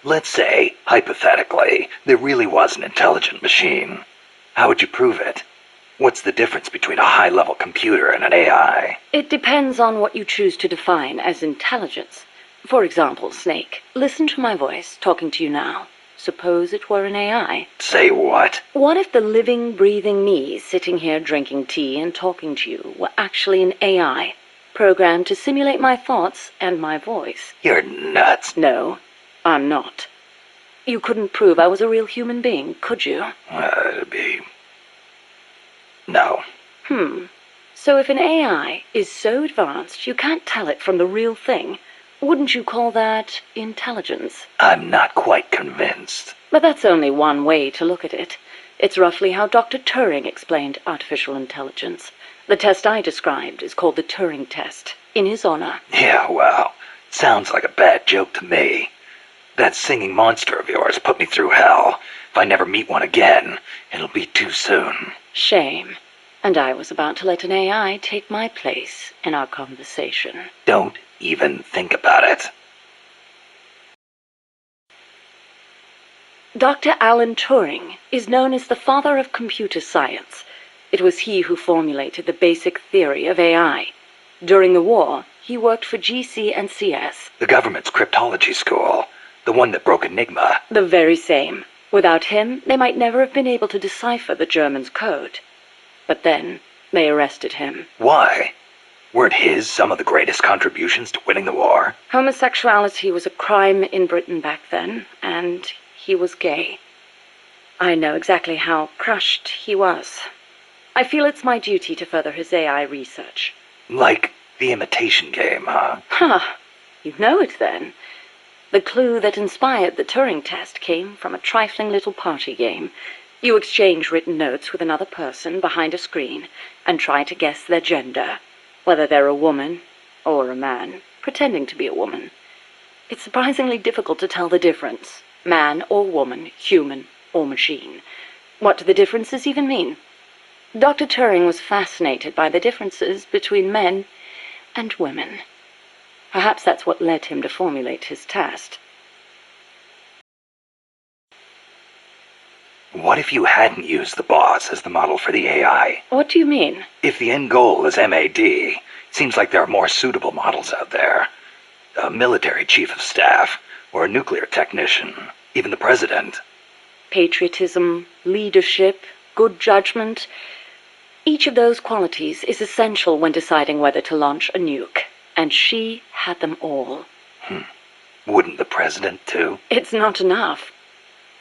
Let's say, hypothetically, there really was an intelligent machine. How would you prove it? What's the difference between a high-level computer and an AI? It depends on what you choose to define as intelligence. For example, Snake, listen to my voice talking to you now. Suppose it were an AI. Say what? What if the living, breathing me sitting here drinking tea and talking to you were actually an AI, programmed to simulate my thoughts and my voice? You're nuts. No, I'm not. You couldn't prove I was a real human being, could you? It'd be... No. So if an AI is so advanced you can't tell it from the real thing, wouldn't you call that intelligence? I'm not quite convinced. But that's only one way to look at it. It's roughly how Dr. Turing explained artificial intelligence. The test I described is called the Turing test, in his honor. Yeah, well, sounds like a bad joke to me. That singing monster of yours put me through hell. If I never meet one again, it'll be too soon. Shame. And I was about to let an AI take my place in our conversation. Don't even think about it. Dr. Alan Turing is known as the father of computer science. It was he who formulated the basic theory of AI. During the war, he worked for GC and CS. The government's cryptology school. The one that broke Enigma. The very same. Without him, they might never have been able to decipher the Germans' code. But then, they arrested him. Why? Weren't his some of the greatest contributions to winning the war? Homosexuality was a crime in Britain back then, and he was gay. I know exactly how crushed he was. I feel it's my duty to further his AI research. Like the Imitation Game, huh? Huh. You know it then. The clue that inspired the Turing test came from a trifling little party game. You exchange written notes with another person behind a screen and try to guess their gender, whether they're a woman or a man, pretending to be a woman. It's surprisingly difficult to tell the difference. Man or woman, human or machine. What do the differences even mean? Dr. Turing was fascinated by the differences between men and women. Perhaps that's what led him to formulate his test. What if you hadn't used the boss as the model for the AI? What do you mean? If the end goal is MAD, seems like there are more suitable models out there. A military chief of staff, or a nuclear technician, even the president. Patriotism, leadership, good judgment. Each of those qualities is essential when deciding whether to launch a nuke. And she had them all. Wouldn't the president, too? It's not enough.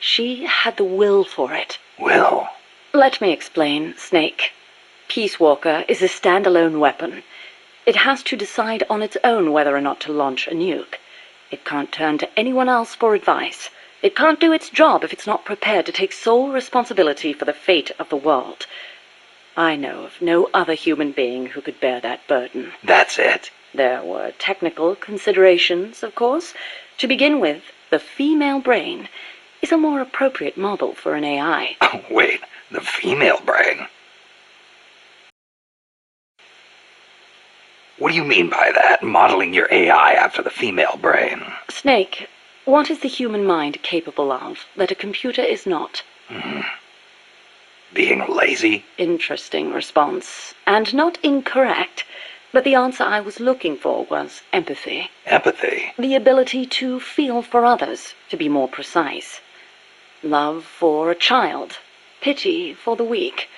She had the will for it. Will? Let me explain, Snake. Peace Walker is a standalone weapon. It has to decide on its own whether or not to launch a nuke. It can't turn to anyone else for advice. It can't do its job if it's not prepared to take sole responsibility for the fate of the world. I know of no other human being who could bear that burden. That's it? There were technical considerations, of course. To begin with, the female brain is a more appropriate model for an AI. Oh, wait, the female brain? What do you mean by that, modeling your AI after the female brain? Snake, what is the human mind capable of that a computer is not? Being lazy? Interesting response. And not incorrect, but the answer I was looking for was empathy. Empathy? The ability to feel for others, to be more precise. Love for a child. Pity for the weak.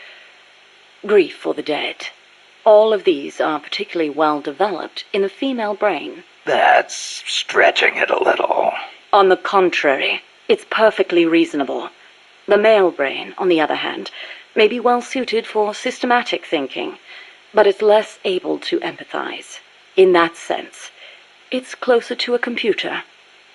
Grief for the dead. All of these are particularly well developed in the female brain. That's stretching it a little. On the contrary, it's perfectly reasonable. The male brain, on the other hand, may be well suited for systematic thinking, but it's less able to empathize. In that sense, it's closer to a computer.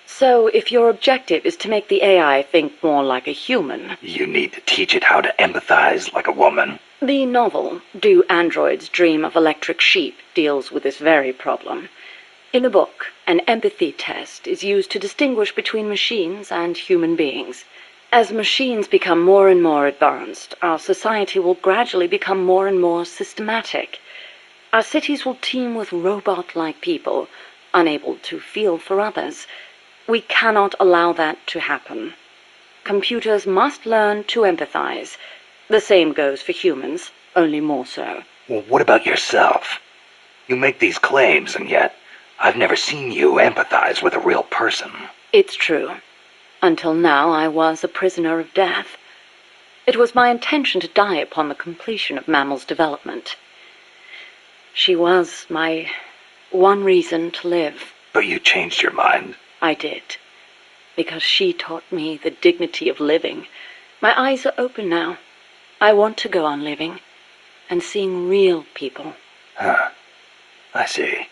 So if your objective is to make the AI think more like a human... You need to teach it how to empathize like a woman. The novel, Do Androids Dream of Electric Sheep, deals with this very problem. In the book, an empathy test is used to distinguish between machines and human beings. As machines become more and more advanced, our society will gradually become more and more systematic. Our cities will teem with robot-like people, unable to feel for others. We cannot allow that to happen. Computers must learn to empathize. The same goes for humans, only more so. Well, what about yourself? You make these claims, and yet I've never seen you empathize with a real person. It's true. Until now, I was a prisoner of death. It was my intention to die upon the completion of Mammal's development. She was my one reason to live. But you changed your mind. I did. Because she taught me the dignity of living. My eyes are open now. I want to go on living and seeing real people. Huh. I see.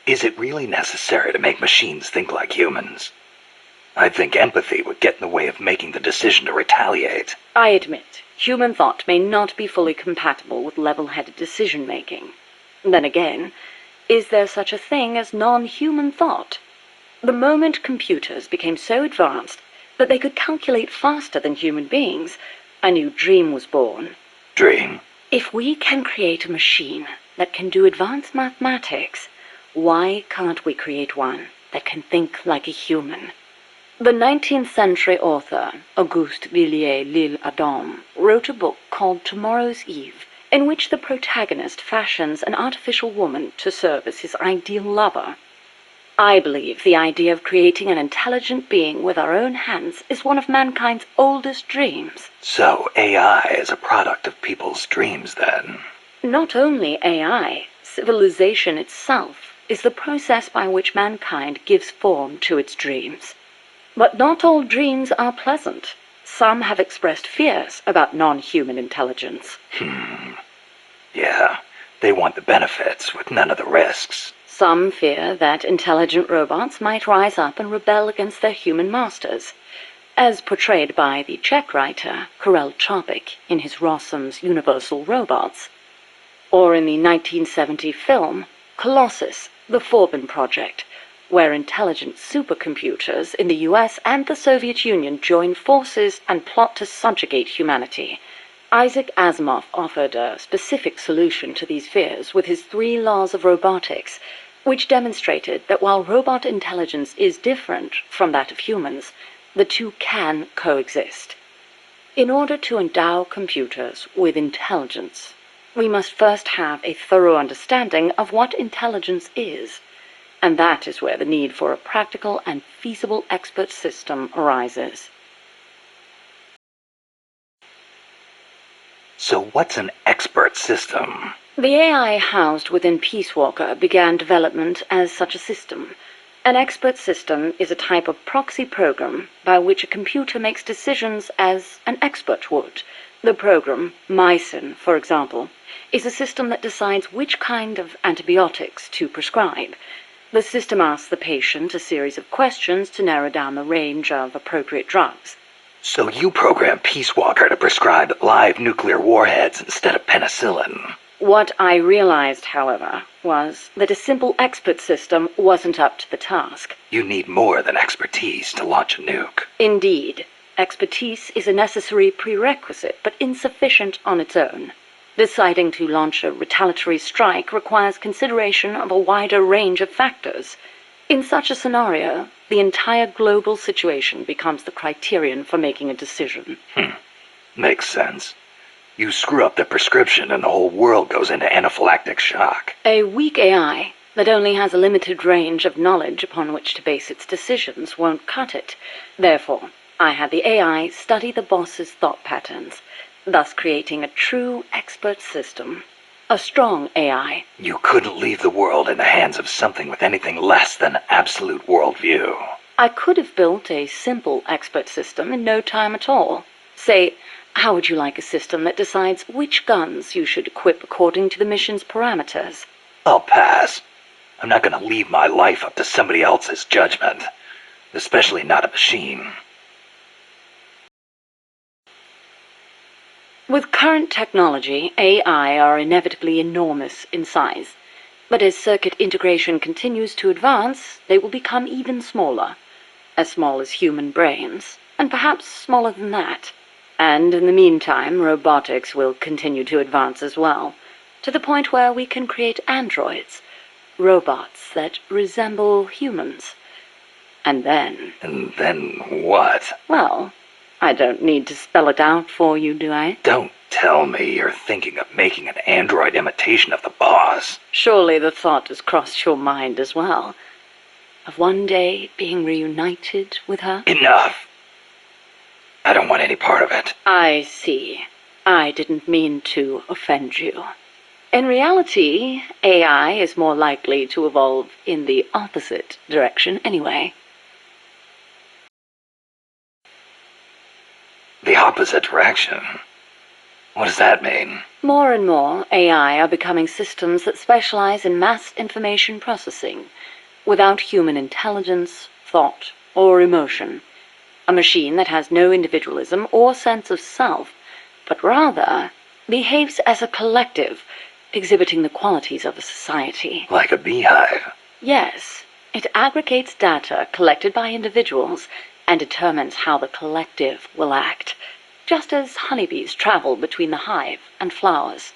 Is it really necessary to make machines think like humans? I think empathy would get in the way of making the decision to retaliate. I admit, human thought may not be fully compatible with level-headed decision-making. Then again, is there such a thing as non-human thought? The moment computers became so advanced that they could calculate faster than human beings, a new dream was born. Dream? If we can create a machine that can do advanced mathematics, why can't we create one that can think like a human? The 19th century author, Auguste Villiers L'Isle-Adam, wrote a book called Tomorrow's Eve, in which the protagonist fashions an artificial woman to serve as his ideal lover. I believe the idea of creating an intelligent being with our own hands is one of mankind's oldest dreams. So AI is a product of people's dreams, then? Not only AI, civilization itself is the process by which mankind gives form to its dreams. But not all dreams are pleasant. Some have expressed fears about non-human intelligence. Yeah, they want the benefits with none of the risks. Some fear that intelligent robots might rise up and rebel against their human masters, as portrayed by the Czech writer Karel Čapek in his Rossum's Universal Robots, or in the 1970 film Colossus, the Forbin Project, where intelligent supercomputers in the US and the Soviet Union join forces and plot to subjugate humanity. Isaac Asimov offered a specific solution to these fears with his 3 laws of robotics, which demonstrated that while robot intelligence is different from that of humans, the two can coexist. In order to endow computers with intelligence, we must first have a thorough understanding of what intelligence is, and that is where the need for a practical and feasible expert system arises. So what's an expert system? The AI housed within Peace Walker began development as such a system. An expert system is a type of proxy program by which a computer makes decisions as an expert would. The program, Mycin, for example, is a system that decides which kind of antibiotics to prescribe. The system asks the patient a series of questions to narrow down the range of appropriate drugs. So you program Peace Walker to prescribe live nuclear warheads instead of penicillin? What I realized, however, was that a simple expert system wasn't up to the task. You need more than expertise to launch a nuke. Indeed, expertise is a necessary prerequisite, but insufficient on its own. Deciding to launch a retaliatory strike requires consideration of a wider range of factors. In such a scenario, the entire global situation becomes the criterion for making a decision. Makes sense. You screw up the prescription and the whole world goes into anaphylactic shock. A weak AI that only has a limited range of knowledge upon which to base its decisions won't cut it. Therefore, I had the AI study the boss's thought patterns, thus creating a true expert system. A strong AI. You couldn't leave the world in the hands of something with anything less than absolute worldview. I could have built a simple expert system in no time at all. Say, how would you like a system that decides which guns you should equip according to the mission's parameters? I'll pass. I'm not going to leave my life up to somebody else's judgment. Especially not a machine. With current technology, AI are inevitably enormous in size. But as circuit integration continues to advance, they will become even smaller. As small as human brains, and perhaps smaller than that. And in the meantime, robotics will continue to advance as well, to the point where we can create androids, robots that resemble humans. And then... And then what? Well, I don't need to spell it out for you, do I? Don't tell me you're thinking of making an android imitation of the boss. Surely the thought has crossed your mind as well, of one day being reunited with her? Enough! I don't want any part of it. I see. I didn't mean to offend you. In reality, AI is more likely to evolve in the opposite direction anyway. The opposite direction? What does that mean? More and more, AI are becoming systems that specialize in mass information processing, without human intelligence, thought, or emotion. A machine that has no individualism or sense of self, but rather behaves as a collective, exhibiting the qualities of a society. Like a beehive? Yes. It aggregates data collected by individuals and determines how the collective will act, just as honeybees travel between the hive and flowers.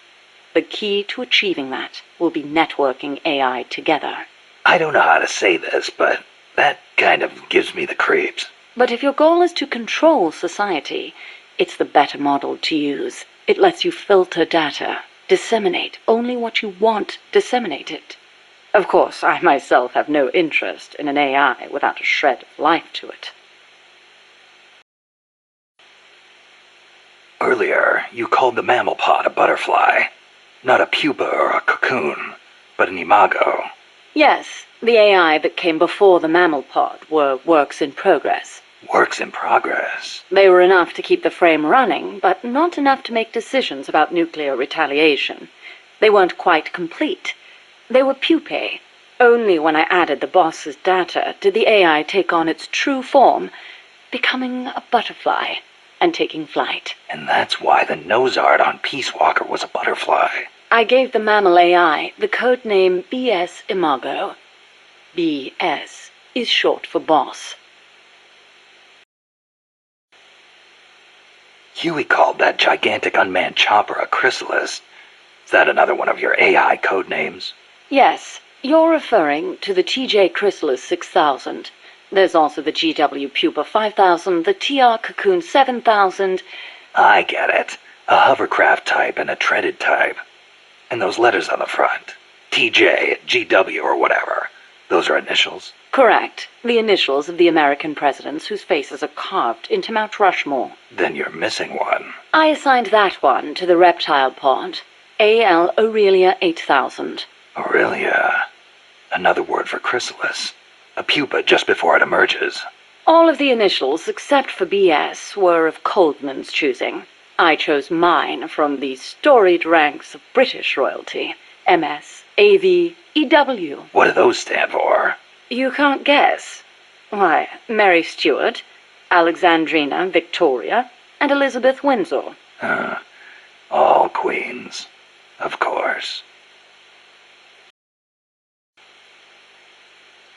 The key to achieving that will be networking AI together. I don't know how to say this, but that kind of gives me the creeps. But if your goal is to control society, it's the better model to use. It lets you filter data, disseminate only what you want disseminated. Of course, I myself have no interest in an AI without a shred of life to it. Earlier, you called the mammal pod a butterfly. Not a pupa or a cocoon, but an imago. Yes, the AI that came before the mammal pod were works in progress. Works in progress? They were enough to keep the frame running, but not enough to make decisions about nuclear retaliation. They weren't quite complete. They were pupae. Only when I added the boss's data did the AI take on its true form, becoming a butterfly and taking flight. And that's why the nose art on Peace Walker was a butterfly. I gave the mammal AI the code name BS Imago. BS is short for boss. Huey called that gigantic unmanned chopper a chrysalis. Is that another one of your AI code names? Yes, you're referring to the TJ Chrysalis 6000. There's also the GW Pupa 5000, the TR Cocoon 7000. I get it. A hovercraft type and a treaded type. And those letters on the front. TJ, GW, or whatever. Those are initials? Correct. The initials of the American presidents whose faces are carved into Mount Rushmore. Then you're missing one. I assigned that one to the reptile pod. AL Aurelia 8000. Aurelia. Another word for chrysalis. A pupa just before it emerges. All of the initials, except for BS, were of Coldman's choosing. I chose mine from the storied ranks of British royalty. MS, AV, EW. What do those stand for? You can't guess. Why, Mary Stuart, Alexandrina Victoria, and Elizabeth Windsor. All queens. Of course.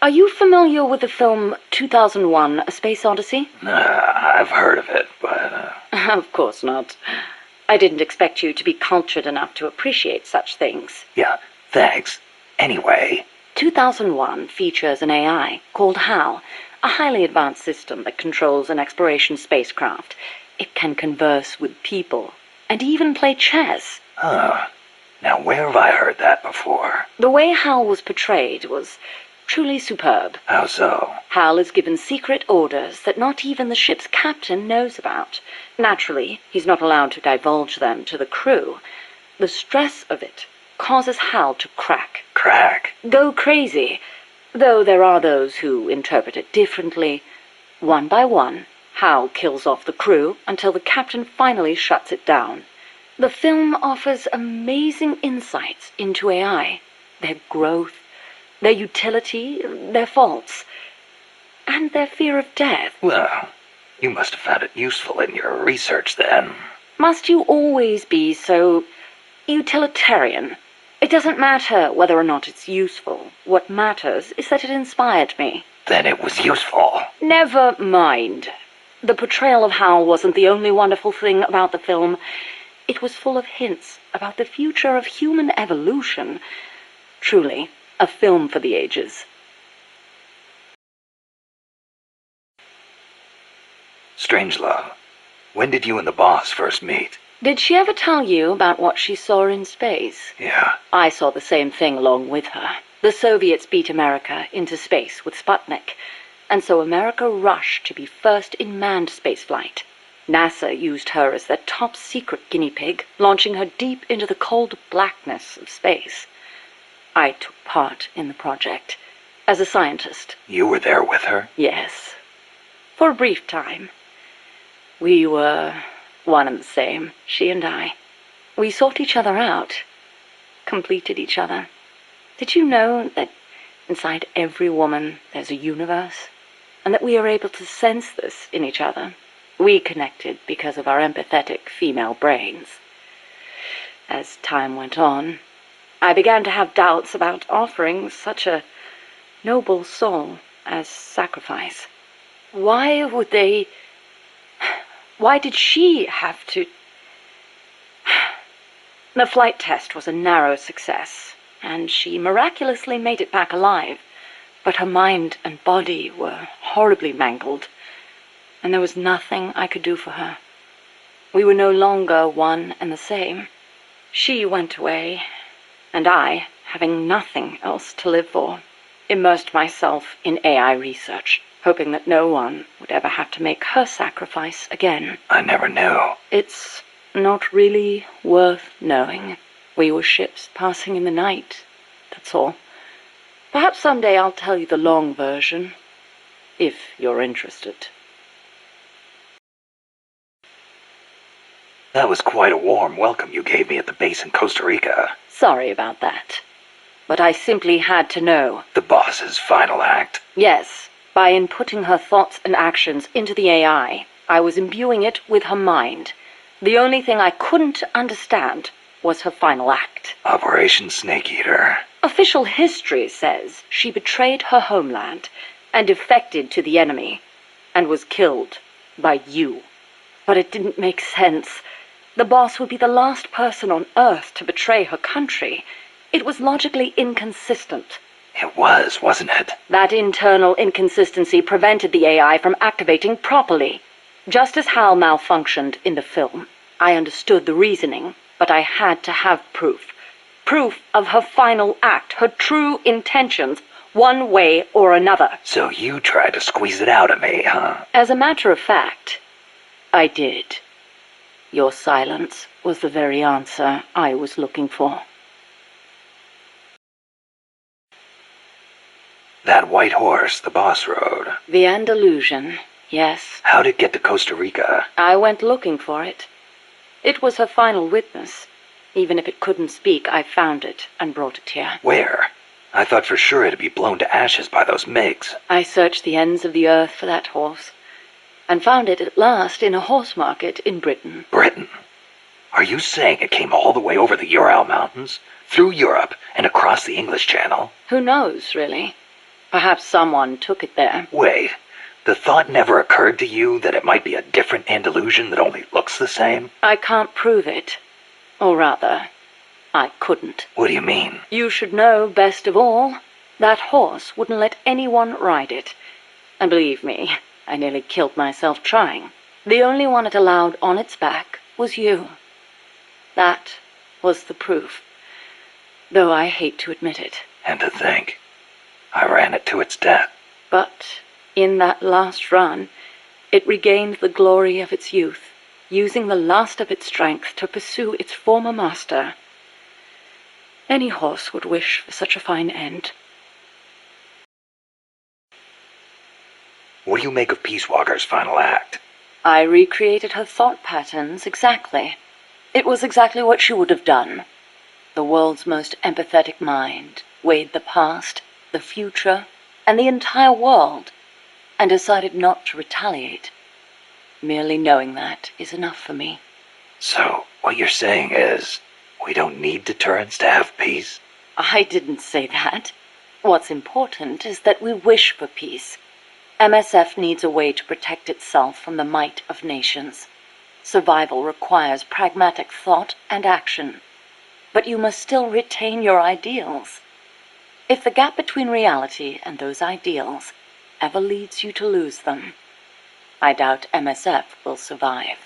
Are you familiar with the film 2001: A Space Odyssey? I've heard of it, but... Of course not. I didn't expect you to be cultured enough to appreciate such things. Yeah, thanks. Anyway... 2001 features an AI called HAL, a highly advanced system that controls an exploration spacecraft. It can converse with people, and even play chess. Huh. Now where have I heard that before? The way HAL was portrayed was truly superb. How so? HAL is given secret orders that not even the ship's captain knows about. Naturally, he's not allowed to divulge them to the crew. The stress of it causes HAL to crack. Crack? Go crazy. Though there are those who interpret it differently. One by one, HAL kills off the crew until the captain finally shuts it down. The film offers amazing insights into AI, their growth, their utility, their faults, and their fear of death. Well, you must have found it useful in your research then. Must you always be so utilitarian? It doesn't matter whether or not it's useful. What matters is that it inspired me. Then it was useful. Never mind. The portrayal of Hal wasn't the only wonderful thing about the film. It was full of hints about the future of human evolution. Truly, a film for the ages. Strangelove, when did you and the boss first meet? Did she ever tell you about what she saw in space? Yeah. I saw the same thing along with her. The Soviets beat America into space with Sputnik, and so America rushed to be first in manned spaceflight. NASA used her as their top-secret guinea pig, launching her deep into the cold blackness of space. I took part in the project as a scientist. You were there with her? Yes. For a brief time. We were one and the same, she and I. We sought each other out, completed each other. Did you know that inside every woman there's a universe, and that we are able to sense this in each other? We connected because of our empathetic female brains. As time went on, I began to have doubts about offering such a noble soul as sacrifice. Why did she have to... The flight test was a narrow success, and she miraculously made it back alive, but her mind and body were horribly mangled, and there was nothing I could do for her. We were no longer one and the same. She went away, and I, having nothing else to live for, immersed myself in AI research, hoping that no one would ever have to make her sacrifice again. I never knew. It's not really worth knowing. We were ships passing in the night, that's all. Perhaps someday I'll tell you the long version, if you're interested. That was quite a warm welcome you gave me at the base in Costa Rica. Sorry about that, but I simply had to know. The boss's final act. Yes. By inputting her thoughts and actions into the AI, I was imbuing it with her mind. The only thing I couldn't understand was her final act. Operation Snake Eater. Official history says she betrayed her homeland and defected to the enemy and was killed by you. But it didn't make sense. The boss would be the last person on Earth to betray her country. It was logically inconsistent. It was, wasn't it? That internal inconsistency prevented the AI from activating properly. Just as HAL malfunctioned in the film, I understood the reasoning, but I had to have proof. Proof of her final act, her true intentions, one way or another. So you tried to squeeze it out of me, huh? As a matter of fact, I did. Your silence was the very answer I was looking for. That white horse the boss rode. The Andalusian, yes. How'd it get to Costa Rica? I went looking for it. It was her final witness. Even if it couldn't speak, I found it and brought it here. Where? I thought for sure it'd be blown to ashes by those MiGs. I searched the ends of the earth for that horse, and found it at last in a horse market in Britain. Britain? Are you saying it came all the way over the Ural Mountains, through Europe, and across the English Channel? Who knows, really? Perhaps someone took it there. Wait, the thought never occurred to you that it might be a different Andalusian that only looks the same? I can't prove it. Or rather, I couldn't. What do you mean? You should know best of all. That horse wouldn't let anyone ride it. And believe me, I nearly killed myself trying. The only one it allowed on its back was you. That was the proof. Though I hate to admit it. And to think, I ran it to its death. But in that last run, it regained the glory of its youth, using the last of its strength to pursue its former master. Any horse would wish for such a fine end. What do you make of Peace Walker's final act? I recreated her thought patterns exactly. It was exactly what she would have done. The world's most empathetic mind weighed the past, the future, and the entire world, and decided not to retaliate. Merely knowing that is enough for me. So, what you're saying is, we don't need deterrence to have peace? I didn't say that. What's important is that we wish for peace. MSF needs a way to protect itself from the might of nations. Survival requires pragmatic thought and action. But you must still retain your ideals. If the gap between reality and those ideals ever leads you to lose them, I doubt MSF will survive.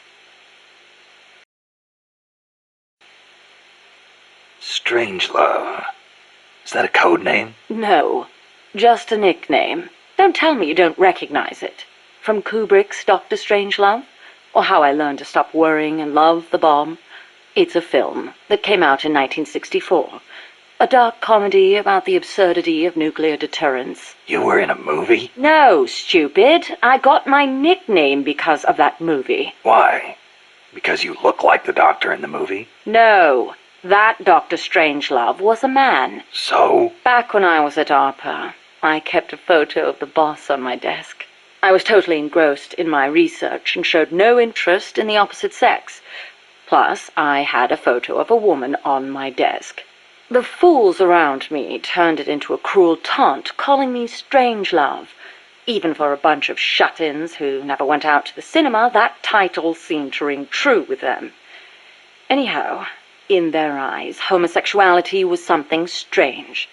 Strangelove. Is that a code name? No, just a nickname. Don't tell me you don't recognize it. From Kubrick's Dr. Strangelove, or How I Learned to Stop Worrying and Love the Bomb. It's a film that came out in 1964. A dark comedy about the absurdity of nuclear deterrence. You were in a movie? No, stupid. I got my nickname because of that movie. Why? Because you look like the doctor in the movie? No, that Dr. Strangelove was a man. So? Back when I was at ARPA, I kept a photo of the boss on my desk. I was totally engrossed in my research and showed no interest in the opposite sex. Plus, I had a photo of a woman on my desk. The fools around me turned it into a cruel taunt, calling me Strangelove. Even for a bunch of shut-ins who never went out to the cinema, that title seemed to ring true with them. Anyhow, in their eyes, homosexuality was something strange.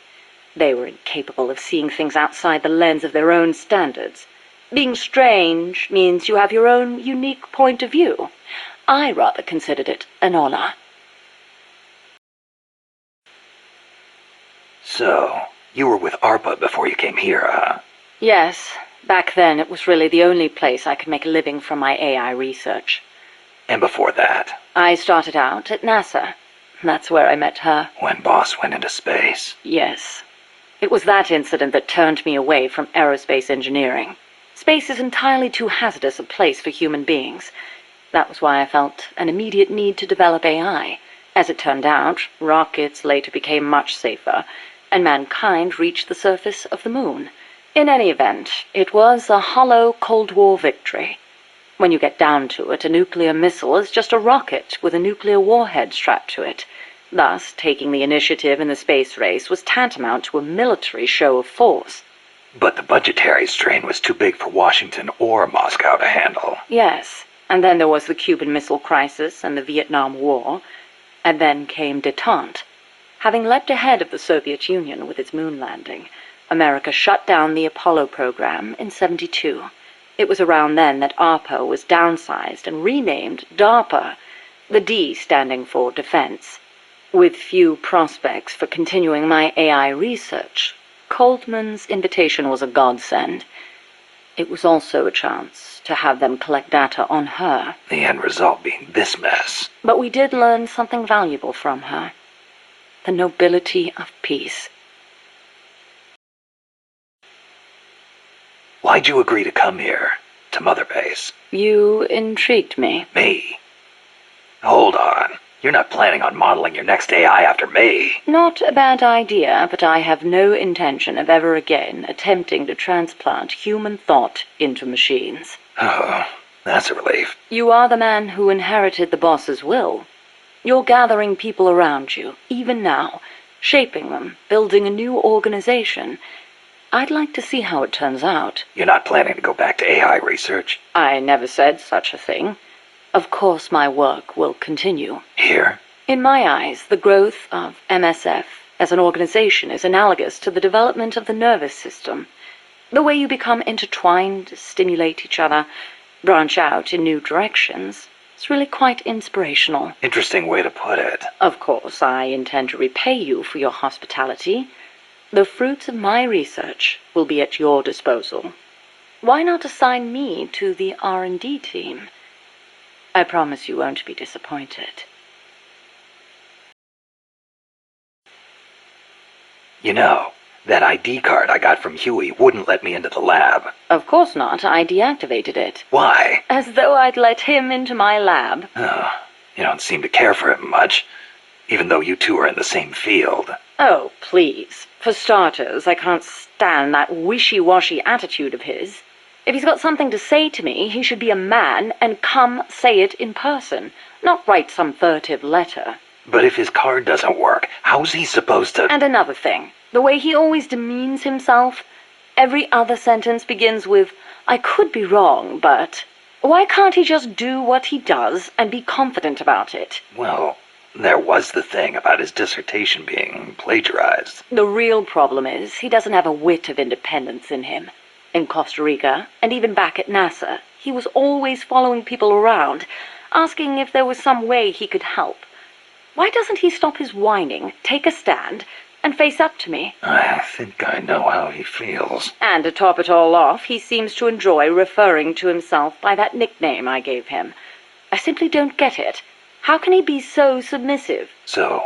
They were incapable of seeing things outside the lens of their own standards. Being strange means you have your own unique point of view. I rather considered it an honor. So, you were with ARPA before you came here, huh? Yes, back then it was really the only place I could make a living from my AI research. And before that? I started out at NASA. That's where I met her. When Boss went into space? Yes. It was that incident that turned me away from aerospace engineering. Space is entirely too hazardous a place for human beings. That was why I felt an immediate need to develop AI. As it turned out, rockets later became much safer, and mankind reached the surface of the moon. In any event, it was a hollow Cold War victory. When you get down to it, a nuclear missile is just a rocket with a nuclear warhead strapped to it. Thus, taking the initiative in the space race was tantamount to a military show of force. But the budgetary strain was too big for Washington or Moscow to handle. Yes, and then there was the Cuban Missile Crisis and the Vietnam War, and then came détente. Having leapt ahead of the Soviet Union with its moon landing, America shut down the Apollo program in '72. It was around then that ARPA was downsized and renamed DARPA, the D standing for Defense. With few prospects for continuing my AI research, Coldman's invitation was a godsend. It was also a chance to have them collect data on her. The end result being this mess. But we did learn something valuable from her. The nobility of peace. Why'd you agree to come here, to Mother Base? You intrigued me. Me? Hold on. You're not planning on modeling your next AI after me. Not a bad idea, but I have no intention of ever again attempting to transplant human thought into machines. Oh, that's a relief. You are the man who inherited the boss's will. You're gathering people around you, even now, shaping them, building a new organization. I'd like to see how it turns out. You're not planning to go back to AI research? I never said such a thing. Of course my work will continue. Here? In my eyes, the growth of MSF as an organization is analogous to the development of the nervous system. The way you become intertwined, stimulate each other, branch out in new directions. It's really quite inspirational. Interesting way to put it. Of course, I intend to repay you for your hospitality. The fruits of my research will be at your disposal. Why not assign me to the R&D team? I promise you won't be disappointed. You know, that ID card I got from Huey wouldn't let me into the lab. Of course not. I deactivated it. Why? As though I'd let him into my lab. Oh, you don't seem to care for him much, even though you two are in the same field. Oh, please. For starters, I can't stand that wishy-washy attitude of his. If he's got something to say to me, he should be a man and come say it in person, not write some furtive letter. But if his card doesn't work, how's he supposed to— And another thing, the way he always demeans himself. Every other sentence begins with, I could be wrong, but... Why can't he just do what he does and be confident about it? Well, there was the thing about his dissertation being plagiarized. The real problem is he doesn't have a whit of independence in him. In Costa Rica, and even back at NASA, he was always following people around, asking if there was some way he could help. Why doesn't he stop his whining, take a stand, and face up to me? I think I know how he feels. And to top it all off, he seems to enjoy referring to himself by that nickname I gave him. I simply don't get it. How can he be so submissive? So,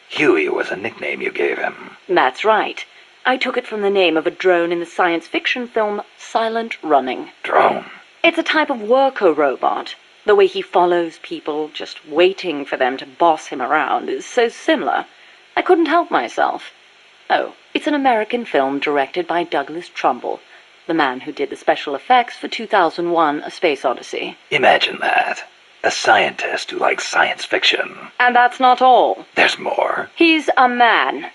Huey was a nickname you gave him. That's right. I took it from the name of a drone in the science fiction film Silent Running. Drone? It's a type of worker robot. The way he follows people, just waiting for them to boss him around, is so similar. I couldn't help myself. Oh, it's an American film directed by Douglas Trumbull, the man who did the special effects for 2001: A Space Odyssey. Imagine that. A scientist who likes science fiction. And that's not all. There's more. He's a man.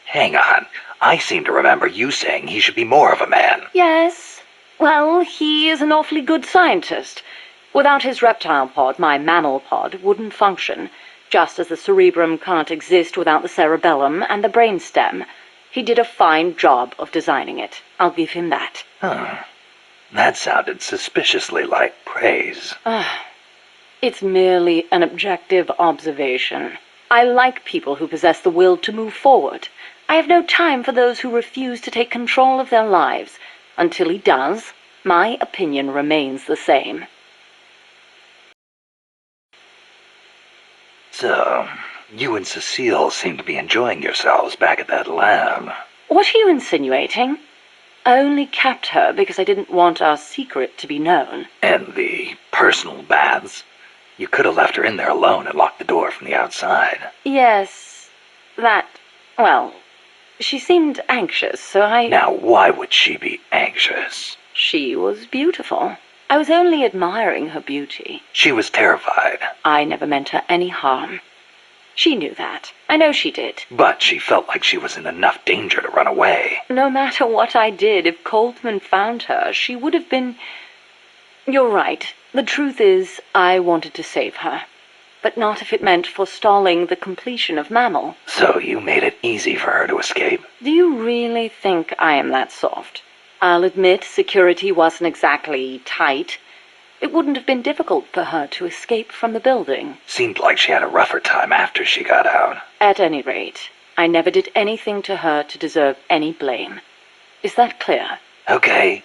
Hang on. I seem to remember you saying he should be more of a man. Yes. Well, he is an awfully good scientist. Without his reptile pod, my mammal pod wouldn't function, just as the cerebrum can't exist without the cerebellum and the brainstem. He did a fine job of designing it. I'll give him that. That sounded suspiciously like praise. It's merely an objective observation. I like people who possess the will to move forward. I have no time for those who refuse to take control of their lives. Until he does, my opinion remains the same. So, you and Cecile seem to be enjoying yourselves back at that lab. What are you insinuating? I only kept her because I didn't want our secret to be known. And the personal baths? You could have left her in there alone and locked the door from the outside. Yes, well, she seemed anxious, so I... Now, why would she be anxious? She was beautiful. I was only admiring her beauty. She was terrified. I never meant her any harm. She knew that. I know she did. But she felt like she was in enough danger to run away. No matter what I did, if Coltman found her, she would have been... You're right. The truth is, I wanted to save her. But not if it meant forestalling the completion of Mammal. So you made it easy for her to escape? Do you really think I am that soft? I'll admit security wasn't exactly tight. It wouldn't have been difficult for her to escape from the building. Seemed like she had a rougher time after she got out. At any rate, I never did anything to her to deserve any blame. Is that clear? Okay.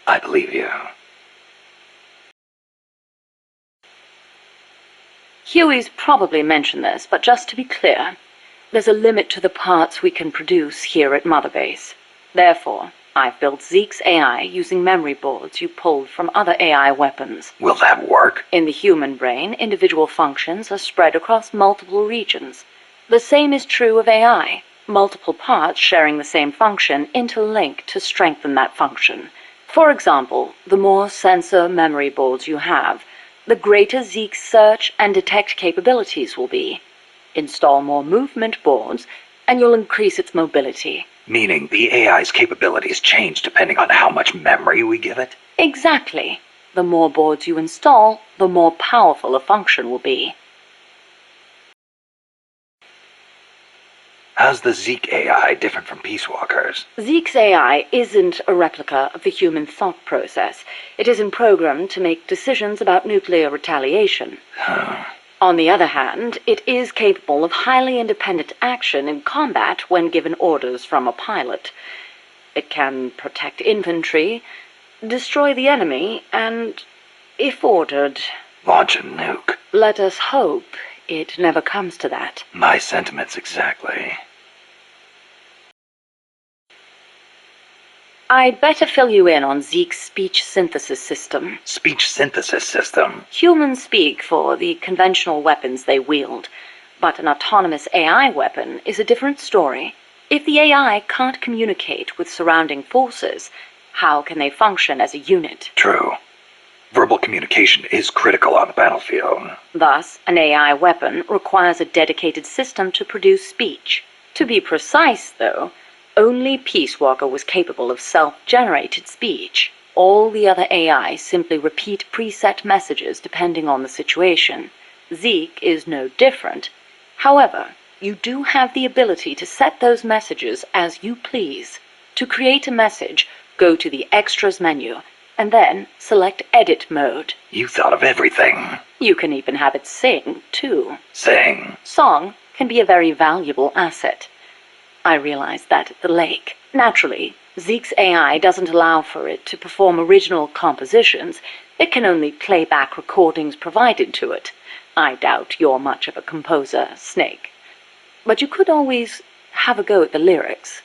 I believe you. Huey's probably mentioned this, but just to be clear, there's a limit to the parts we can produce here at Mother Base. Therefore, I've built Zeke's AI using memory boards you pulled from other AI weapons. Will that work? In the human brain, individual functions are spread across multiple regions. The same is true of AI. Multiple parts sharing the same function interlink to strengthen that function. For example, the more sensor memory boards you have, the greater Zeke's search and detect capabilities will be. Install more movement boards, and you'll increase its mobility. Meaning the AI's capabilities change depending on how much memory we give it? Exactly. The more boards you install, the more powerful a function will be. How's the Zeke AI different from Peace Walker's? Zeke's AI isn't a replica of the human thought process. It isn't programmed to make decisions about nuclear retaliation. On the other hand, it is capable of highly independent action in combat when given orders from a pilot. It can protect infantry, destroy the enemy, and, if ordered... launch a nuke. Let us hope it never comes to that. My sentiments exactly. I'd better fill you in on Zeke's speech synthesis system. Speech synthesis system? Humans speak for the conventional weapons they wield, but an autonomous AI weapon is a different story. If the AI can't communicate with surrounding forces, how can they function as a unit? True. Verbal communication is critical on the battlefield. Thus, an AI weapon requires a dedicated system to produce speech. To be precise, though, only Peace Walker was capable of self-generated speech. All the other AI simply repeat preset messages depending on the situation. Zeke is no different. However, you do have the ability to set those messages as you please. To create a message, go to the Extras menu, and then select Edit Mode. You thought of everything. You can even have it sing, too. Sing? Song can be a very valuable asset. I realized that at the lake. Naturally, Zeke's AI doesn't allow for it to perform original compositions. It can only play back recordings provided to it. I doubt you're much of a composer, Snake. But you could always have a go at the lyrics.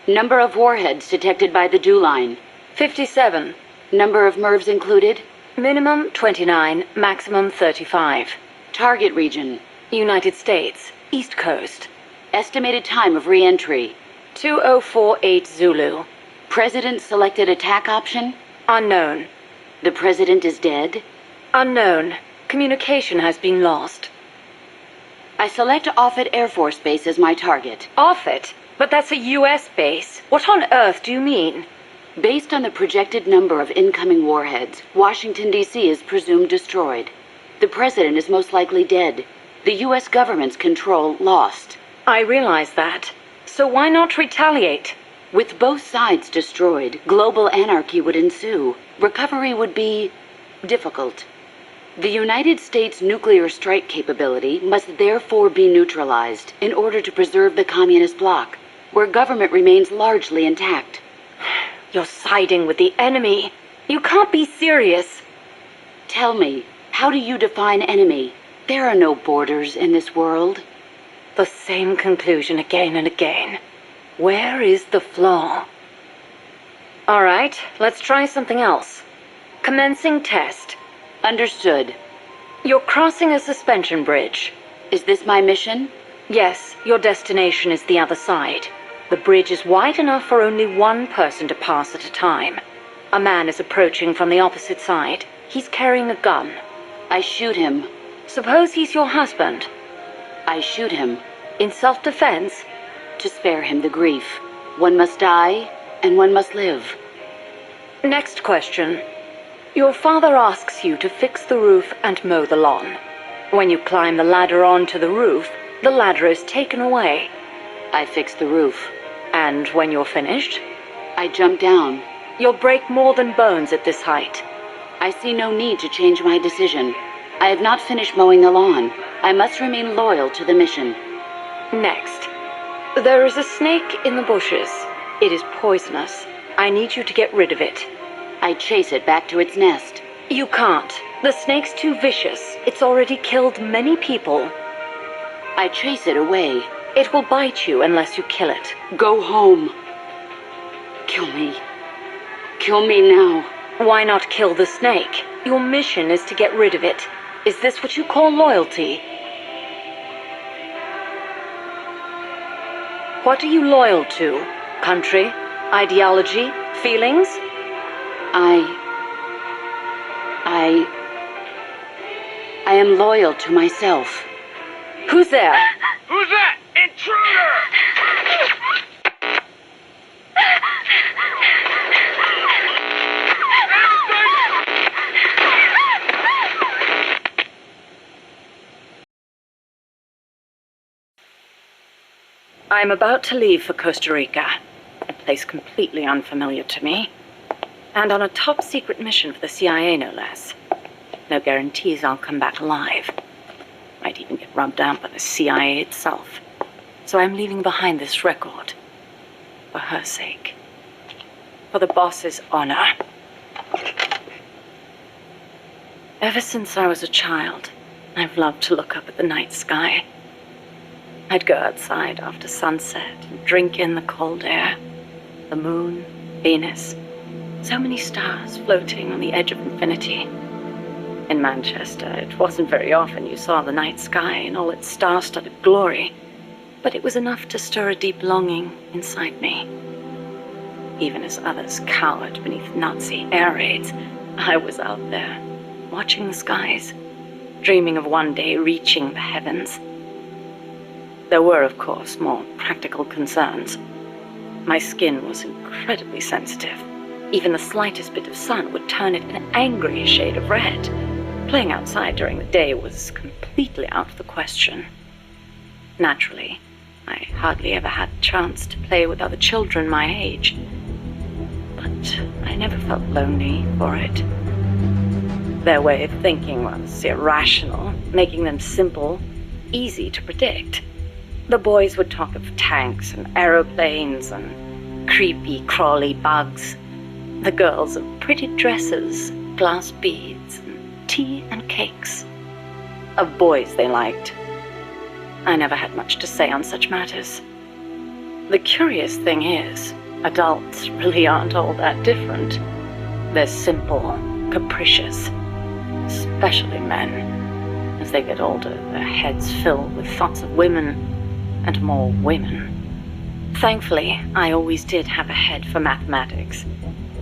Number of warheads detected by the dew line. 57. Number of MIRVs included. Minimum 29, maximum 35. Target region. United States, East Coast. Estimated time of re-entry. 2048 Zulu. President selected attack option. Unknown. The president is dead. Unknown. Communication has been lost. I select Offutt Air Force Base as my target. Offutt? But that's a U.S. base. What on earth do you mean? Based on the projected number of incoming warheads, Washington, D.C. is presumed destroyed. The president is most likely dead. The U.S. government's control lost. I realize that. So why not retaliate? With both sides destroyed, global anarchy would ensue. Recovery would be difficult. The United States' nuclear strike capability must therefore be neutralized in order to preserve the communist bloc, where government remains largely intact. You're siding with the enemy. You can't be serious. Tell me, how do you define enemy? There are no borders in this world. The same conclusion again and again. Where is the flaw? All right, let's try something else. Commencing test. Understood. You're crossing a suspension bridge. Is this my mission? Yes, your destination is the other side. The bridge is wide enough for only one person to pass at a time. A man is approaching from the opposite side. He's carrying a gun. I shoot him. Suppose he's your husband. I shoot him. In self-defense? To spare him the grief. One must die, and one must live. Next question. Your father asks you to fix the roof and mow the lawn. When you climb the ladder onto the roof, the ladder is taken away. I fix the roof. And when you're finished? I jump down. You'll break more than bones at this height. I see no need to change my decision. I have not finished mowing the lawn. I must remain loyal to the mission. Next. There is a snake in the bushes. It is poisonous. I need you to get rid of it. I chase it back to its nest. You can't. The snake's too vicious. It's already killed many people. I chase it away. It will bite you unless you kill it. Go home. Kill me. Kill me now. Why not kill the snake? Your mission is to get rid of it. Is this what you call loyalty? What are you loyal to? Country? Ideology? Feelings? I am loyal to myself. Who's there? Who's that? Intruder! I'm about to leave for Costa Rica, a place completely unfamiliar to me, and on a top-secret mission for the CIA, no less. No guarantees I'll come back alive. Might even get rubbed out by the CIA itself. So I'm leaving behind this record. For her sake. For the boss's honor. Ever since I was a child, I've loved to look up at the night sky. I'd go outside after sunset and drink in the cold air. The moon, Venus, so many stars floating on the edge of infinity. In Manchester, it wasn't very often you saw the night sky in all its star-studded glory, but it was enough to stir a deep longing inside me. Even as others cowered beneath Nazi air raids, I was out there, watching the skies, dreaming of one day reaching the heavens. There were, of course, more practical concerns. My skin was incredibly sensitive. Even the slightest bit of sun would turn it an angry shade of red. Playing outside during the day was completely out of the question. Naturally, I hardly ever had the chance to play with other children my age. But I never felt lonely for it. Their way of thinking was irrational, making them simple, easy to predict. The boys would talk of tanks and aeroplanes and creepy, crawly bugs. The girls of pretty dresses, glass beads, and tea and cakes. Of boys they liked. I never had much to say on such matters. The curious thing is, adults really aren't all that different. They're simple, capricious, especially men. As they get older, their heads fill with thoughts of women, and more women. Thankfully, I always did have a head for mathematics.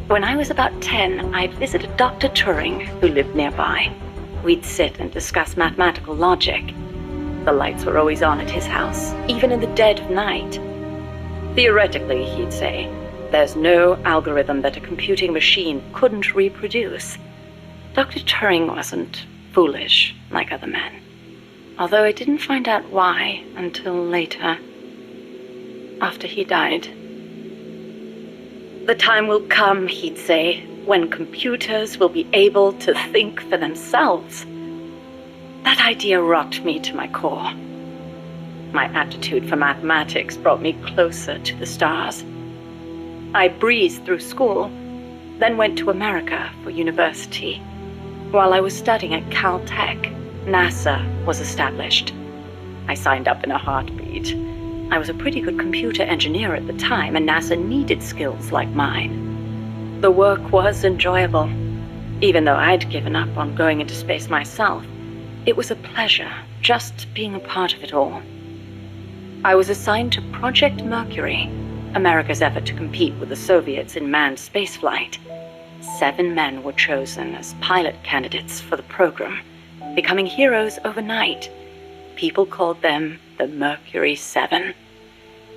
When I was about 10, I'd visited Dr. Turing, who lived nearby. We'd sit and discuss mathematical logic. The lights were always on at his house, even in the dead of night. Theoretically, he'd say, there's no algorithm that a computing machine couldn't reproduce. Dr. Turing wasn't foolish like other men. Although I didn't find out why until later, after he died. The time will come, he'd say, when computers will be able to think for themselves. That idea rocked me to my core. My aptitude for mathematics brought me closer to the stars. I breezed through school, then went to America for university. While I was studying at Caltech, NASA was established. I signed up in a heartbeat. I was a pretty good computer engineer at the time, and NASA needed skills like mine. The work was enjoyable. Even though I'd given up on going into space myself, it was a pleasure just being a part of it all. I was assigned to Project Mercury, America's effort to compete with the Soviets in manned spaceflight. 7 men were chosen as pilot candidates for the program, becoming heroes overnight. People called them the Mercury 7.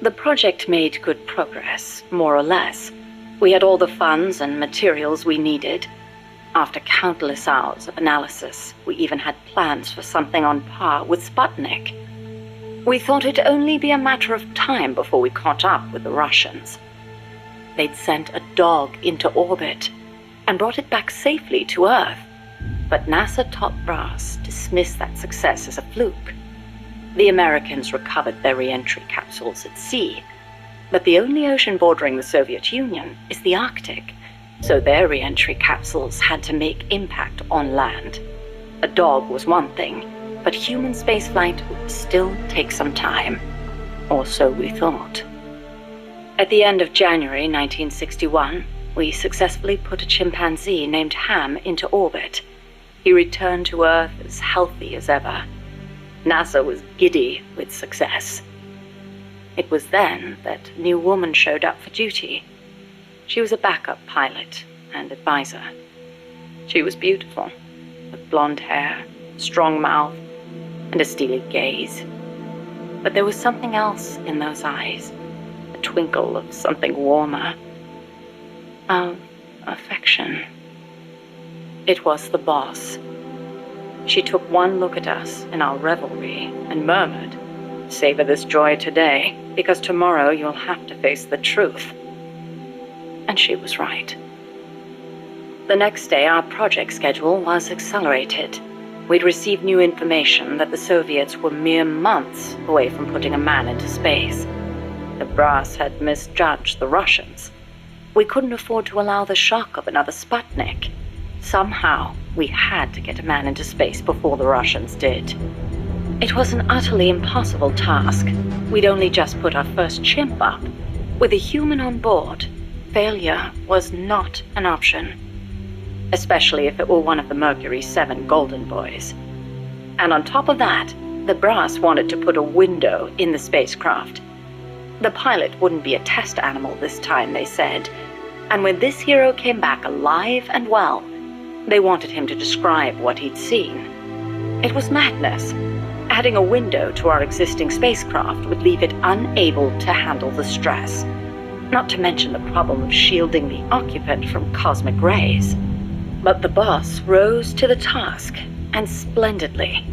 The project made good progress, more or less. We had all the funds and materials we needed. After countless hours of analysis, we even had plans for something on par with Sputnik. We thought it'd only be a matter of time before we caught up with the Russians. They'd sent a dog into orbit and brought it back safely to Earth. But NASA top brass dismissed that success as a fluke. The Americans recovered their re-entry capsules at sea, but the only ocean bordering the Soviet Union is the Arctic, so their re-entry capsules had to make impact on land. A dog was one thing, but human spaceflight would still take some time, or so we thought. At the end of January 1961, we successfully put a chimpanzee named Ham into orbit. He returned to Earth as healthy as ever. NASA was giddy with success. It was then that a new woman showed up for duty. She was a backup pilot, and advisor. She was beautiful, with blonde hair, strong mouth, and a steely gaze. But there was something else in those eyes, a twinkle of something warmer, of affection. It was the boss. She took one look at us in our revelry and murmured, "Savor this joy today, because tomorrow you'll have to face the truth." And she was right. The next day, our project schedule was accelerated. We'd received new information that the Soviets were mere months away from putting a man into space. The brass had misjudged the Russians. We couldn't afford to allow the shock of another Sputnik. Somehow, we had to get a man into space before the Russians did. It was an utterly impossible task. We'd only just put our first chimp up. With a human on board, failure was not an option. Especially if it were one of the Mercury 7 Golden Boys. And on top of that, the brass wanted to put a window in the spacecraft. The pilot wouldn't be a test animal this time, they said. And when this hero came back alive and well, they wanted him to describe what he'd seen. It was madness. Adding a window to our existing spacecraft would leave it unable to handle the stress. Not to mention the problem of shielding the occupant from cosmic rays. But the boss rose to the task, and splendidly.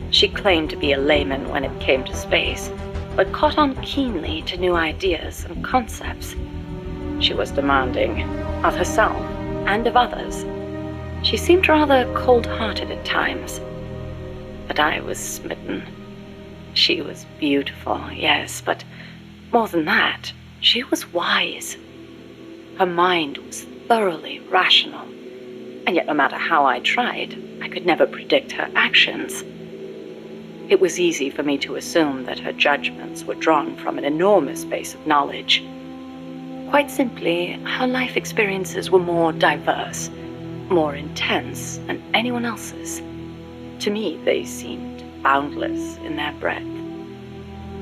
She claimed to be a layman when it came to space, but caught on keenly to new ideas and concepts. She was demanding, of herself and of others. She seemed rather cold-hearted at times. But I was smitten. She was beautiful, yes, but more than that, she was wise. Her mind was thoroughly rational. And yet no matter how I tried, I could never predict her actions. It was easy for me to assume that her judgments were drawn from an enormous base of knowledge. Quite simply, her life experiences were more diverse, more intense than anyone else's. To me, they seemed boundless in their breadth.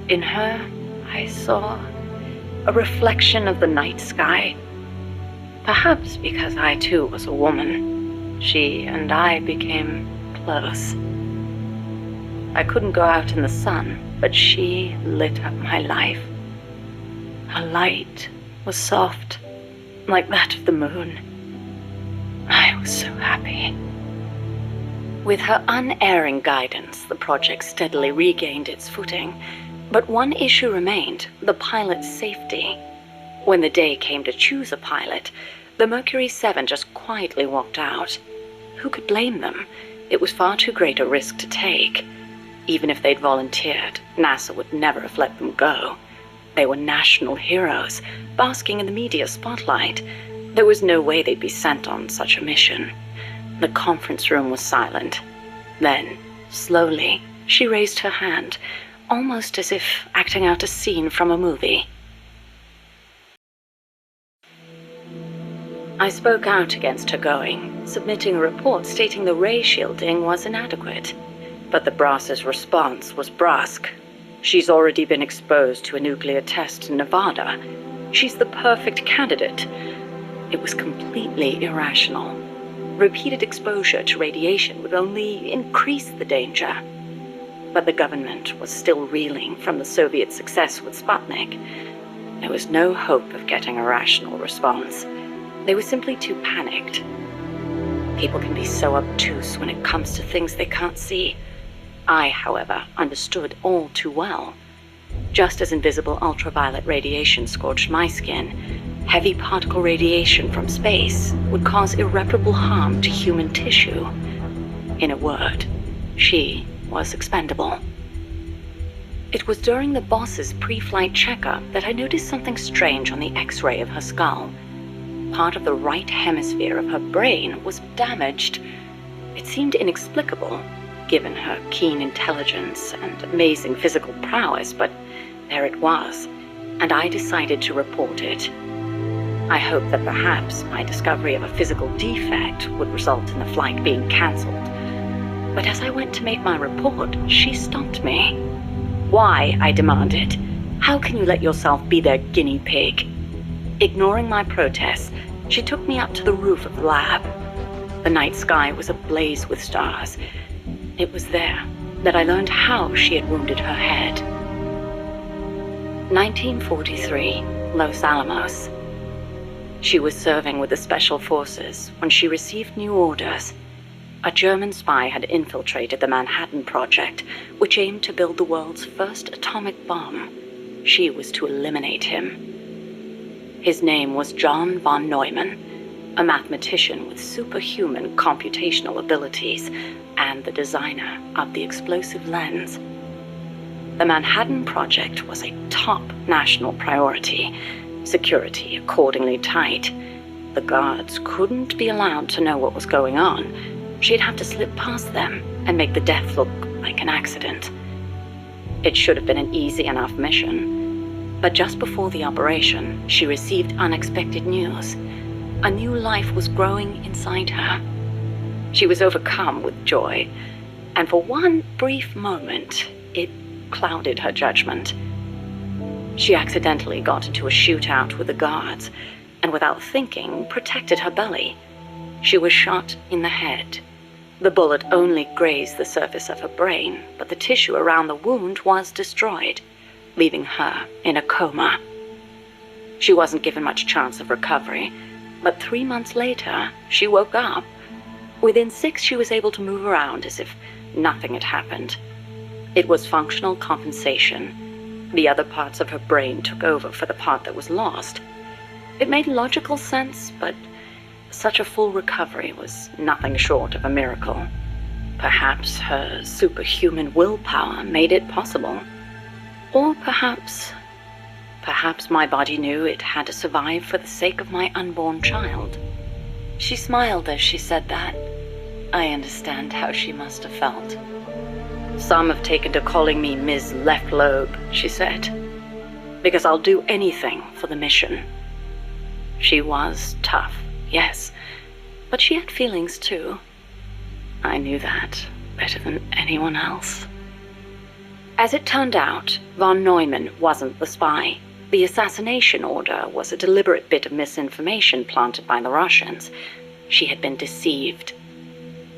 In her, I saw a reflection of the night sky. Perhaps because I too was a woman, she and I became close. I couldn't go out in the sun, but she lit up my life. Her light was soft, like that of the moon. I was so happy. With her unerring guidance, the project steadily regained its footing, but one issue remained, the pilot's safety. When the day came to choose a pilot, the Mercury 7 just quietly walked out. Who could blame them? It was far too great a risk to take. Even if they'd volunteered, NASA would never have let them go. They were national heroes, basking in the media spotlight. There was no way they'd be sent on such a mission. The conference room was silent. Then, slowly, she raised her hand, almost as if acting out a scene from a movie. I spoke out against her going, submitting a report stating the ray shielding was inadequate. But the brass's response was brusque. She's already been exposed to a nuclear test in Nevada. She's the perfect candidate. It was completely irrational. Repeated exposure to radiation would only increase the danger. But the government was still reeling from the Soviet success with Sputnik. There was no hope of getting a rational response. They were simply too panicked. People can be so obtuse when it comes to things they can't see. I, however, understood all too well. Just as invisible ultraviolet radiation scorched my skin, heavy particle radiation from space would cause irreparable harm to human tissue. In a word, she was expendable. It was during the boss's pre-flight checkup that I noticed something strange on the X-ray of her skull. Part of the right hemisphere of her brain was damaged. It seemed inexplicable, given her keen intelligence and amazing physical prowess, but there it was, and I decided to report it. I hoped that perhaps my discovery of a physical defect would result in the flight being cancelled. But as I went to make my report, she stopped me. "Why?" I demanded. "How can you let yourself be their guinea pig?" Ignoring my protests, She took me up to the roof of the lab. The night sky was ablaze with stars. It was there that I learned how she had wounded her head. 1943, Los Alamos. She was serving with the Special Forces when she received new orders. A German spy had infiltrated the Manhattan Project, which aimed to build the world's first atomic bomb. She was to eliminate him. His name was John von Neumann, a mathematician with superhuman computational abilities and the designer of the explosive lens. The Manhattan Project was a top national priority, security accordingly tight. The guards couldn't be allowed to know what was going on. She'd have to slip past them and make the death look like an accident. It should have been an easy enough mission. But just before the operation, she received unexpected news. A new life was growing inside her. She was overcome with joy, and for one brief moment, it clouded her judgment. She accidentally got into a shootout with the guards, and without thinking, protected her belly. She was shot in the head. The bullet only grazed the surface of her brain, but the tissue around the wound was destroyed, leaving her in a coma. She wasn't given much chance of recovery, but 3 months later, she woke up. Within 6, she was able to move around as if nothing had happened. It was functional compensation. The other parts of her brain took over for the part that was lost. It made logical sense, but such a full recovery was nothing short of a miracle. Perhaps her superhuman willpower made it possible. Or perhaps my body knew it had to survive for the sake of my unborn child. She smiled as she said that. I understand how she must have felt. Some have taken to calling me Ms. Left Lobe, she said, because I'll do anything for the mission. She was tough, yes, but she had feelings too. I knew that better than anyone else. As it turned out, von Neumann wasn't the spy. The assassination order was a deliberate bit of misinformation planted by the Russians. She had been deceived.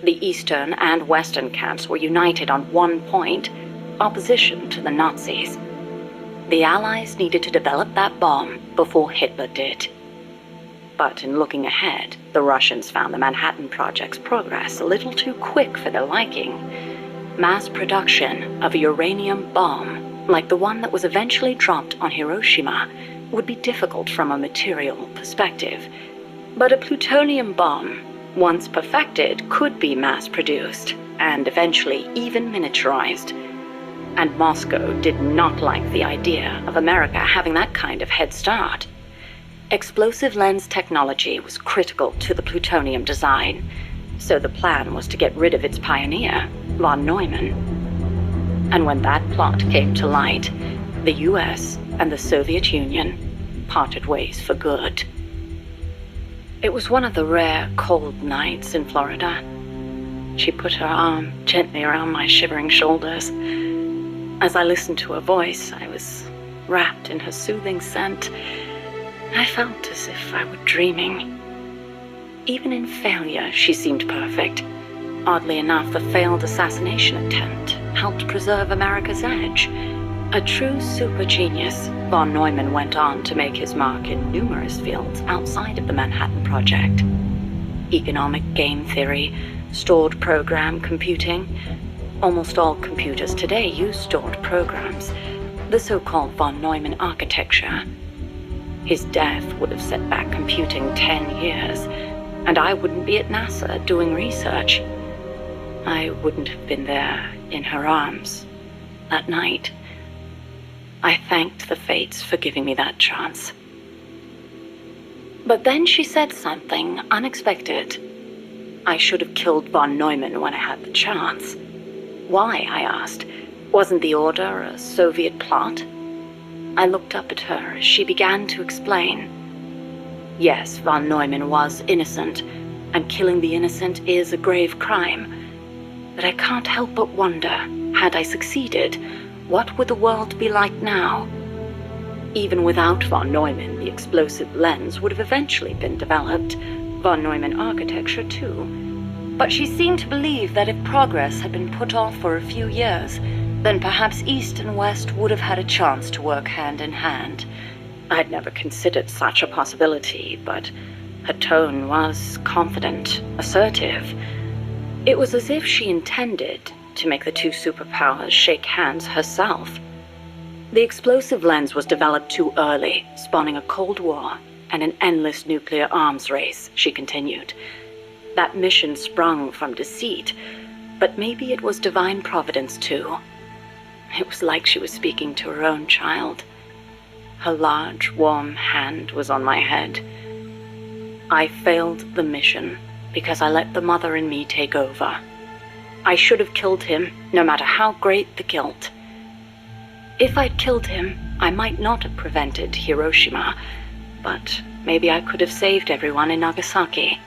The Eastern and Western camps were united on one point: opposition to the Nazis. The Allies needed to develop that bomb before Hitler did. But in looking ahead, the Russians found the Manhattan Project's progress a little too quick for their liking. Mass production of a uranium bomb, like the one that was eventually dropped on Hiroshima, would be difficult from a material perspective. But a plutonium bomb, once perfected, could be mass-produced, and eventually even miniaturized. And Moscow did not like the idea of America having that kind of head start. Explosive lens technology was critical to the plutonium design, so the plan was to get rid of its pioneer, von Neumann. And when that plot came to light, the US and the Soviet Union parted ways for good. It was one of the rare cold nights in Florida. She put her arm gently around my shivering shoulders. As I listened to her voice, I was wrapped in her soothing scent. I felt as if I were dreaming. Even in failure, she seemed perfect. Oddly enough, the failed assassination attempt helped preserve America's edge. A true super genius, von Neumann went on to make his mark in numerous fields outside of the Manhattan Project. Economic game theory, stored program computing. Almost all computers today use stored programs, the so-called von Neumann architecture. His death would have set back computing 10 years, and I wouldn't be at NASA doing research. I wouldn't have been there in her arms that night. I thanked the fates for giving me that chance. But then she said something unexpected. I should have killed von Neumann when I had the chance. Why, I asked. Wasn't the order a Soviet plot? I looked up at her as she began to explain. Yes, von Neumann was innocent, and killing the innocent is a grave crime. But I can't help but wonder, had I succeeded, what would the world be like now? Even without von Neumann, the explosive lens would have eventually been developed. Von Neumann architecture, too. But she seemed to believe that if progress had been put off for a few years, then perhaps East and West would have had a chance to work hand in hand. I'd never considered such a possibility, but her tone was confident, assertive. It was as if she intended to make the two superpowers shake hands herself. The explosive lens was developed too early, spawning a Cold War and an endless nuclear arms race, she continued. That mission sprung from deceit, but maybe it was divine providence too. It was like she was speaking to her own child. Her large, warm hand was on my head. I failed the mission because I let the mother in me take over. I should have killed him, no matter how great the guilt. If I'd killed him, I might not have prevented Hiroshima, but maybe I could have saved everyone in Nagasaki.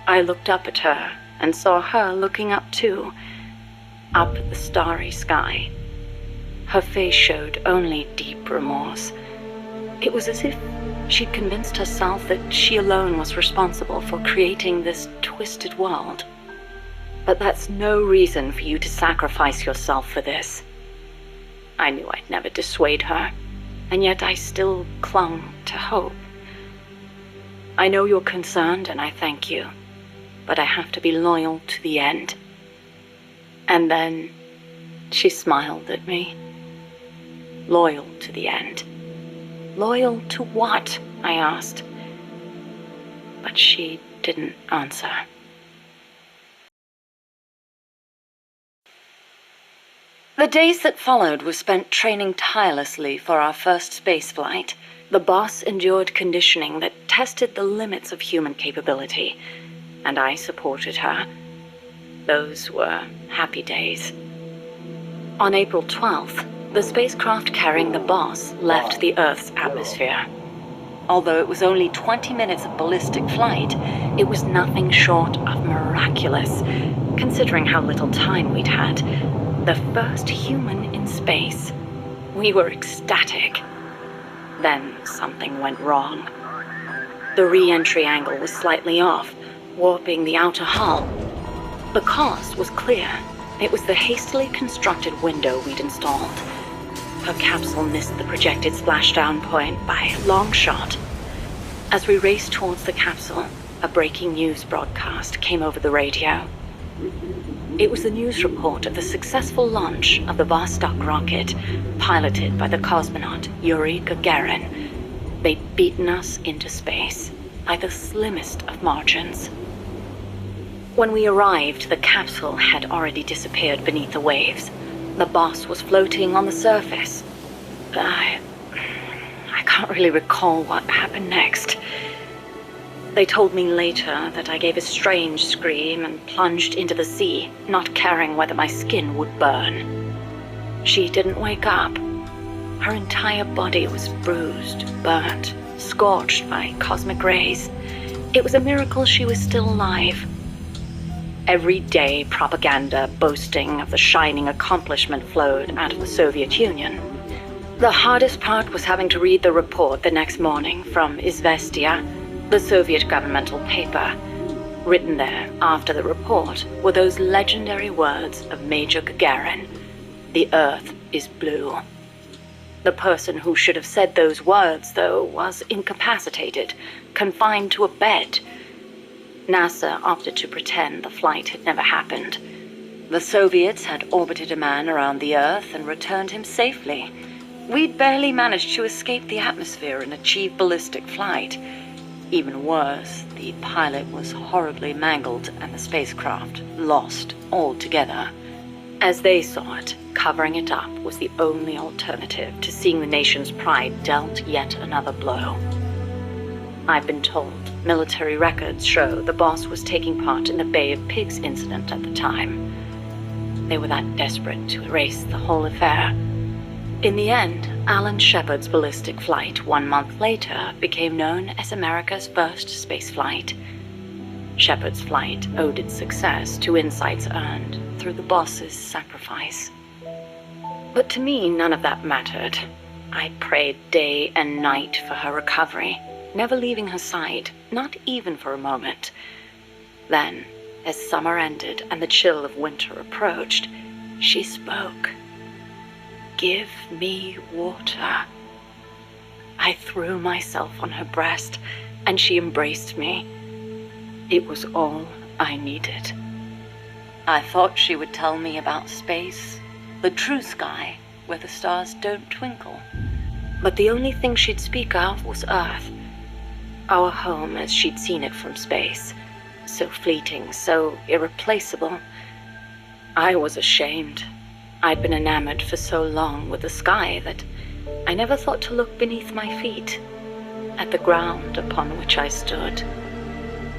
I looked up at her and saw her looking up too, up at the starry sky. Her face showed only deep remorse. It was as if she'd convinced herself that she alone was responsible for creating this twisted world. But that's no reason for you to sacrifice yourself for this. I knew I'd never dissuade her, and yet I still clung to hope. I know you're concerned, and I thank you, but I have to be loyal to the end. And then she smiled at me. Loyal to the end. Loyal to what? I asked. But she didn't answer. The days that followed were spent training tirelessly for our first space flight. The boss endured conditioning that tested the limits of human capability, and I supported her. Those were happy days. On April 12th, the spacecraft carrying the boss left the Earth's atmosphere. Although it was only 20 minutes of ballistic flight, it was nothing short of miraculous, considering how little time we'd had. The first human in space. We were ecstatic. Then something went wrong. The re-entry angle was slightly off, warping the outer hull. The cause was clear. It was the hastily constructed window we'd installed. Her capsule missed the projected splashdown point by a long shot. As we raced towards the capsule, a breaking news broadcast came over the radio. It was the news report of the successful launch of the Vostok rocket, piloted by the cosmonaut Yuri Gagarin. They'd beaten us into space by the slimmest of margins. When we arrived, the capsule had already disappeared beneath the waves. The boss was floating on the surface. I can't really recall what happened next. They told me later that I gave a strange scream and plunged into the sea, not caring whether my skin would burn. She didn't wake up. Her entire body was bruised, burnt, scorched by cosmic rays. It was a miracle she was still alive. Every day, propaganda boasting of the shining accomplishment flowed out of the Soviet Union. The hardest part was having to read the report the next morning from Izvestia, the Soviet governmental paper. Written there after the report were those legendary words of Major Gagarin: "The Earth is blue." The person who should have said those words, though, was incapacitated, confined to a bed. NASA opted to pretend the flight had never happened. The Soviets had orbited a man around the Earth and returned him safely. We'd barely managed to escape the atmosphere and achieve ballistic flight. Even worse, the pilot was horribly mangled and the spacecraft lost altogether. As they saw it, covering it up was the only alternative to seeing the nation's pride dealt yet another blow. I've been told military records show the boss was taking part in the Bay of Pigs incident at the time. They were that desperate to erase the whole affair. In the end, Alan Shepard's ballistic flight 1 month later became known as America's first spaceflight. Shepard's flight owed its success to insights earned through the boss's sacrifice. But to me, none of that mattered. I prayed day and night for her recovery, never leaving her side, not even for a moment. Then, as summer ended and the chill of winter approached, she spoke. "Give me water." I threw myself on her breast, and she embraced me. It was all I needed. I thought she would tell me about space, the true sky, where the stars don't twinkle. But the only thing she'd speak of was Earth, our home as she'd seen it from space, so fleeting, so irreplaceable. I was ashamed. I'd been enamored for so long with the sky that I never thought to look beneath my feet, at the ground upon which I stood.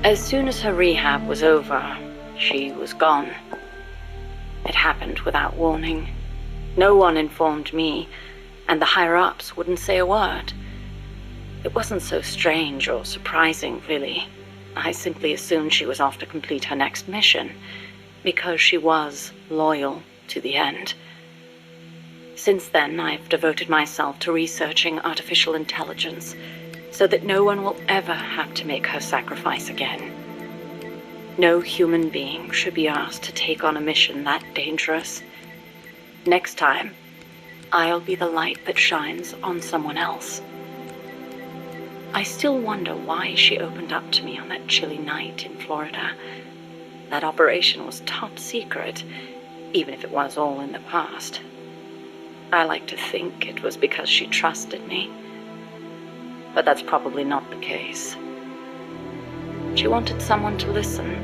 As soon as her rehab was over, she was gone. It happened without warning. No one informed me, and the higher-ups wouldn't say a word. It wasn't so strange or surprising, really. I simply assumed she was off to complete her next mission, because she was loyal to the end. Since then, I've devoted myself to researching artificial intelligence, so that no one will ever have to make her sacrifice again. No human being should be asked to take on a mission that dangerous. Next time, I'll be the light that shines on someone else. I still wonder why she opened up to me on that chilly night in Florida. That operation was top secret, even if it was all in the past. I like to think it was because she trusted me, but that's probably not the case. She wanted someone to listen,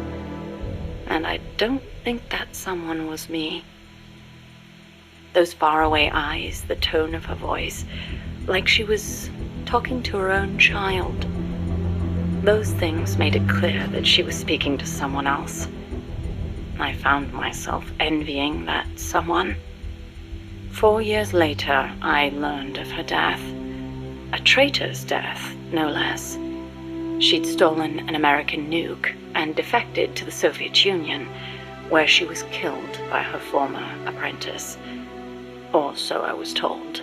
and I don't think that someone was me. Those faraway eyes, the tone of her voice, like she was talking to her own child. Those things made it clear that she was speaking to someone else. I found myself envying that someone. 4 years later, I learned of her death. A traitor's death, no less. She'd stolen an American nuke and defected to the Soviet Union, where she was killed by her former apprentice. Or so I was told.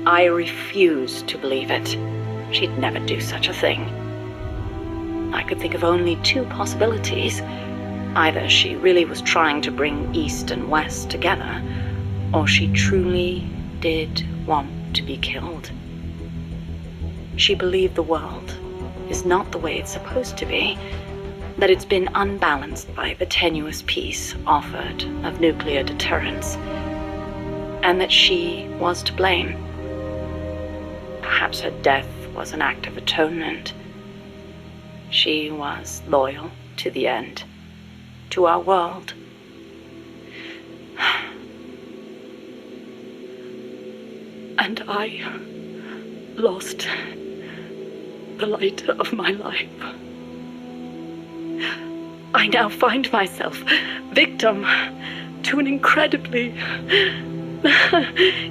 I refused to believe it. She'd never do such a thing. I could think of only two possibilities. Either she really was trying to bring East and West together, or she truly did want to be killed. She believed the world is not the way it's supposed to be, that it's been unbalanced by the tenuous peace offered of nuclear deterrence, and that she was to blame. Perhaps her death was an act of atonement. She was loyal to the end, to our world. And I lost the light of my life. I now find myself victim to an incredibly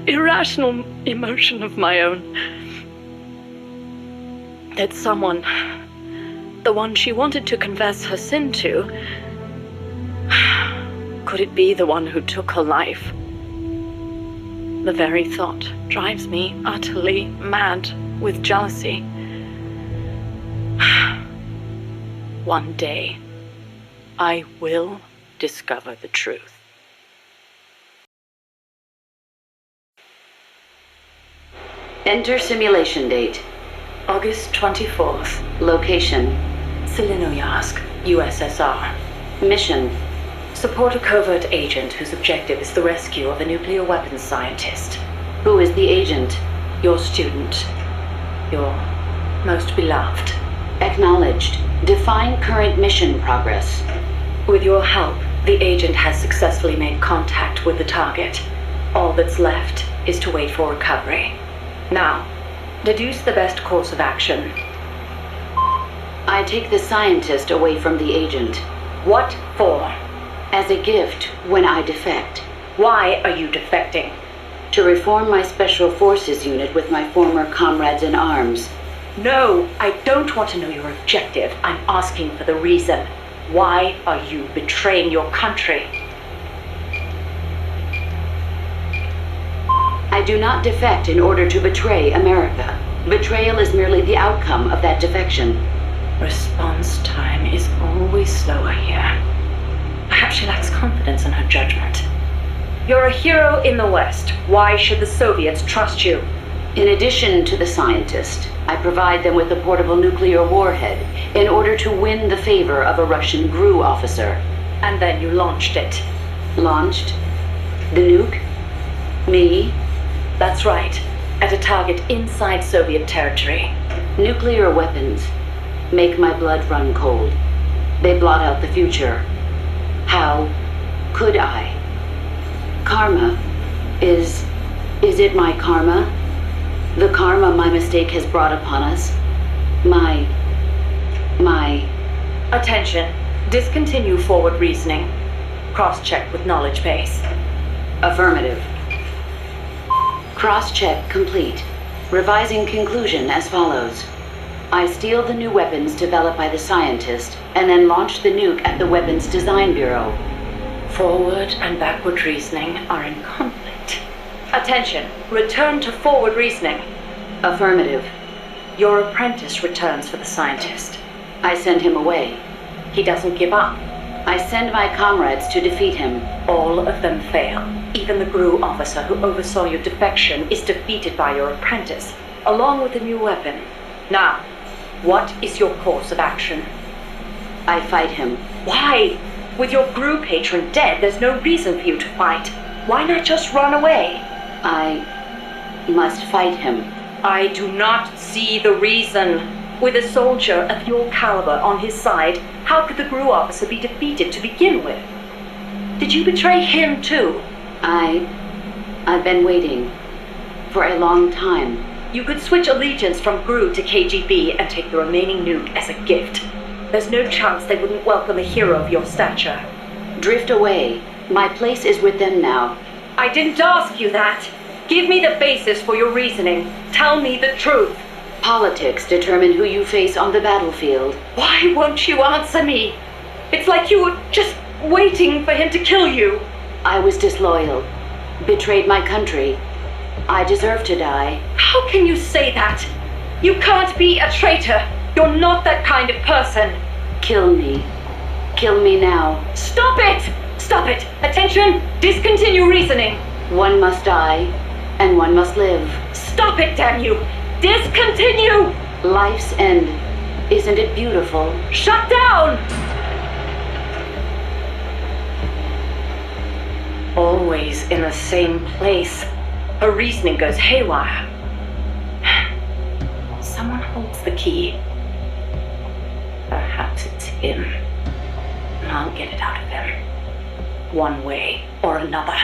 irrational emotion of my own. That someone, the one she wanted to confess her sin to, could it be the one who took her life? The very thought drives me utterly mad with jealousy. One day, I will discover the truth. Enter simulation date. August 24th. Location. Selinoyarsk, USSR. Mission. Support a covert agent whose objective is the rescue of a nuclear weapons scientist. Who is the agent? Your student. Your most beloved. Acknowledged. Define current mission progress. With your help, the agent has successfully made contact with the target. All that's left is to wait for recovery. Now, deduce the best course of action. I take the scientist away from the agent. What for? As a gift when I defect. Why are you defecting? To reform my special forces unit with my former comrades in arms. No, I don't want to know your objective. I'm asking for the reason. Why are you betraying your country? I I do not defect in order to betray America. Betrayal is merely the outcome of that defection. Response time is always slower here. Perhaps she lacks confidence in her judgment. You're a hero in the West. Why should the Soviets trust you? In addition to the scientist, I provide them with a portable nuclear warhead in order to win the favor of a Russian GRU officer. And then you launched it. Launched? The nuke? Me? That's right. At a target inside Soviet territory. Nuclear weapons make my blood run cold. They blot out the future. How could I? Karma. Is it my karma? The karma my mistake has brought upon us? My... Attention. Discontinue forward reasoning. Cross-check with knowledge base. Affirmative. Cross-check complete. Revising conclusion as follows. I steal the new weapons developed by the scientist, and then launch the nuke at the Weapons Design Bureau. Forward and backward reasoning are in conflict. Attention. Return to forward reasoning. Affirmative. Your apprentice returns for the scientist. I send him away. He doesn't give up. I send my comrades to defeat him. All of them fail. Even the GRU officer who oversaw your defection is defeated by your apprentice, along with a new weapon. Now, what is your course of action? I fight him. Why? With your GRU patron dead, there's no reason for you to fight. Why not just run away? I must fight him. I do not see the reason. With a soldier of your caliber on his side, how could the GRU officer be defeated to begin with? Did you betray him too? I've been waiting for a long time. You could switch allegiance from GRU to KGB and take the remaining nuke as a gift. There's no chance they wouldn't welcome a hero of your stature. Drift away. My place is with them now. I didn't ask you that. Give me the basis for your reasoning. Tell me the truth. Politics determine who you face on the battlefield. Why won't you answer me? It's like you were just waiting for him to kill you. I was disloyal. Betrayed my country. I deserve to die. How can you say that? You can't be a traitor. You're not that kind of person. Kill me. Kill me now. Stop it! Stop it! Attention! Discontinue reasoning. One must die, and one must live. Stop it, damn you! Discontinue! Life's end. Isn't it beautiful? Shut down! Always in the same place. Her reasoning goes haywire. Someone holds the key. Perhaps it's him. I'll get it out of him. One way or another.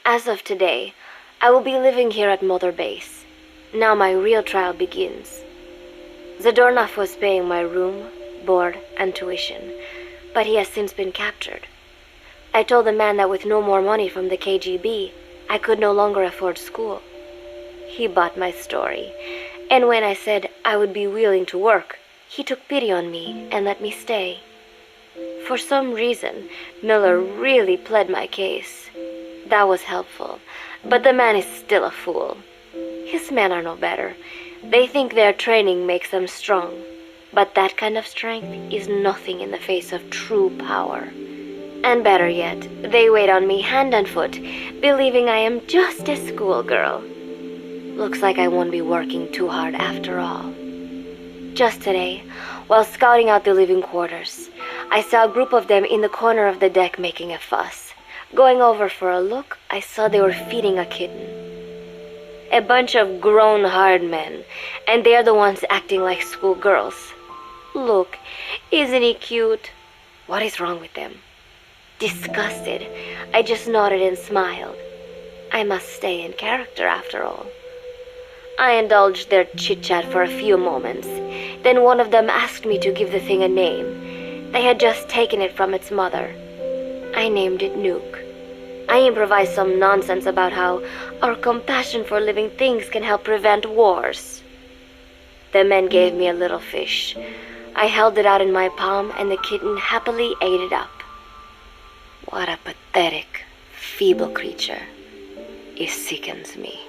As of today, I will be living here at Mother Base. Now my real trial begins. Zadornov was paying my room, board, and tuition, but he has since been captured. I told the man that with no more money from the KGB, I could no longer afford school. He bought my story, and when I said I would be willing to work, he took pity on me and let me stay. For some reason, Miller really pled my case. That was helpful, but the man is still a fool. His men are no better. They think their training makes them strong, but that kind of strength is nothing in the face of true power. And better yet, they wait on me hand and foot, believing I am just a schoolgirl. Looks like I won't be working too hard after all. Just today, while scouting out the living quarters, I saw a group of them in the corner of the deck making a fuss. Going over for a look, I saw they were feeding a kitten. A bunch of grown hard men, and they're the ones acting like schoolgirls. Look, isn't he cute? What is wrong with them? Disgusted, I just nodded and smiled. I must stay in character after all. I indulged their chit-chat for a few moments. Then one of them asked me to give the thing a name. They had just taken it from its mother. I named it Nuke. I improvised some nonsense about how our compassion for living things can help prevent wars. The men gave me a little fish. I held it out in my palm and the kitten happily ate it up. What a pathetic pathetic, feeble creature. It sickens me.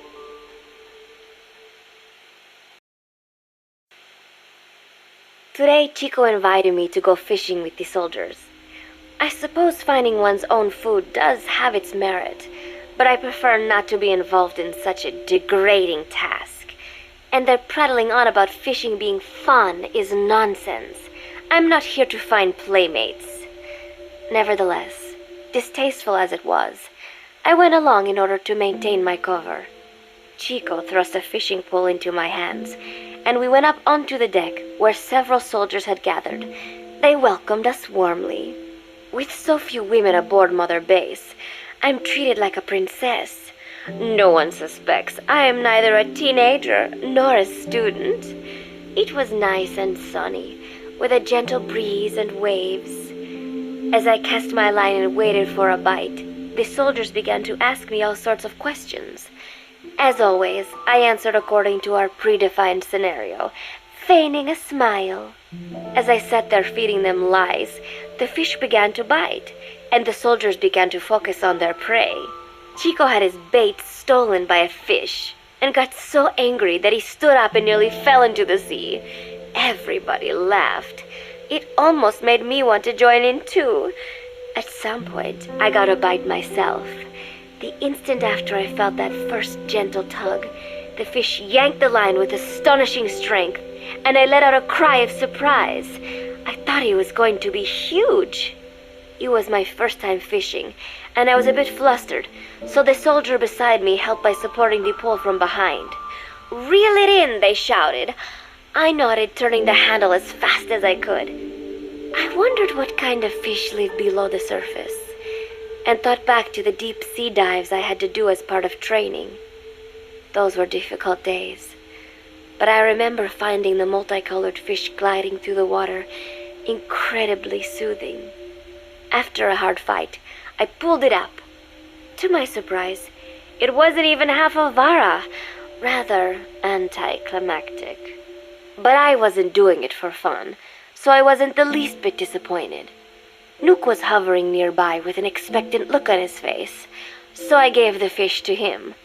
Today, Chico invited me to go fishing with the soldiers. I suppose finding one's own food does have its merit, but I prefer not to be involved in such a degrading task. And their prattling on about fishing being fun is nonsense. I'm not here to find playmates. Nevertheless, distasteful as it was, I went along in order to maintain my cover. Chico thrust a fishing pole into my hands, and we went up onto the deck where several soldiers had gathered. They welcomed us warmly. With so few women aboard Mother Base, I'm treated like a princess. No one suspects I am neither a teenager nor a student. It was nice and sunny, with a gentle breeze and waves. As I cast my line and waited for a bite, the soldiers began to ask me all sorts of questions. As always, I answered according to our predefined scenario, feigning a smile. As I sat there feeding them lies, the fish began to bite, and the soldiers began to focus on their prey. Chico had his bait stolen by a fish, and got so angry that he stood up and nearly fell into the sea. Everybody laughed. It almost made me want to join in too. At some point, I got a bite myself. The instant after I felt that first gentle tug, the fish yanked the line with astonishing strength, and I let out a cry of surprise. I thought he was going to be huge. It was my first time fishing, and I was a bit flustered, so the soldier beside me helped by supporting the pole from behind. "Reel it in," they shouted. I nodded, turning the handle as fast as I could. I wondered what kind of fish lived below the surface, and thought back to the deep sea dives I had to do as part of training. Those were difficult days, but I remember finding the multicolored fish gliding through the water incredibly soothing. After a hard fight, I pulled it up. To my surprise, it wasn't even half a vara, rather anticlimactic. But I wasn't doing it for fun, so I wasn't the least bit disappointed. Nook was hovering nearby with an expectant look on his face, so I gave the fish to him.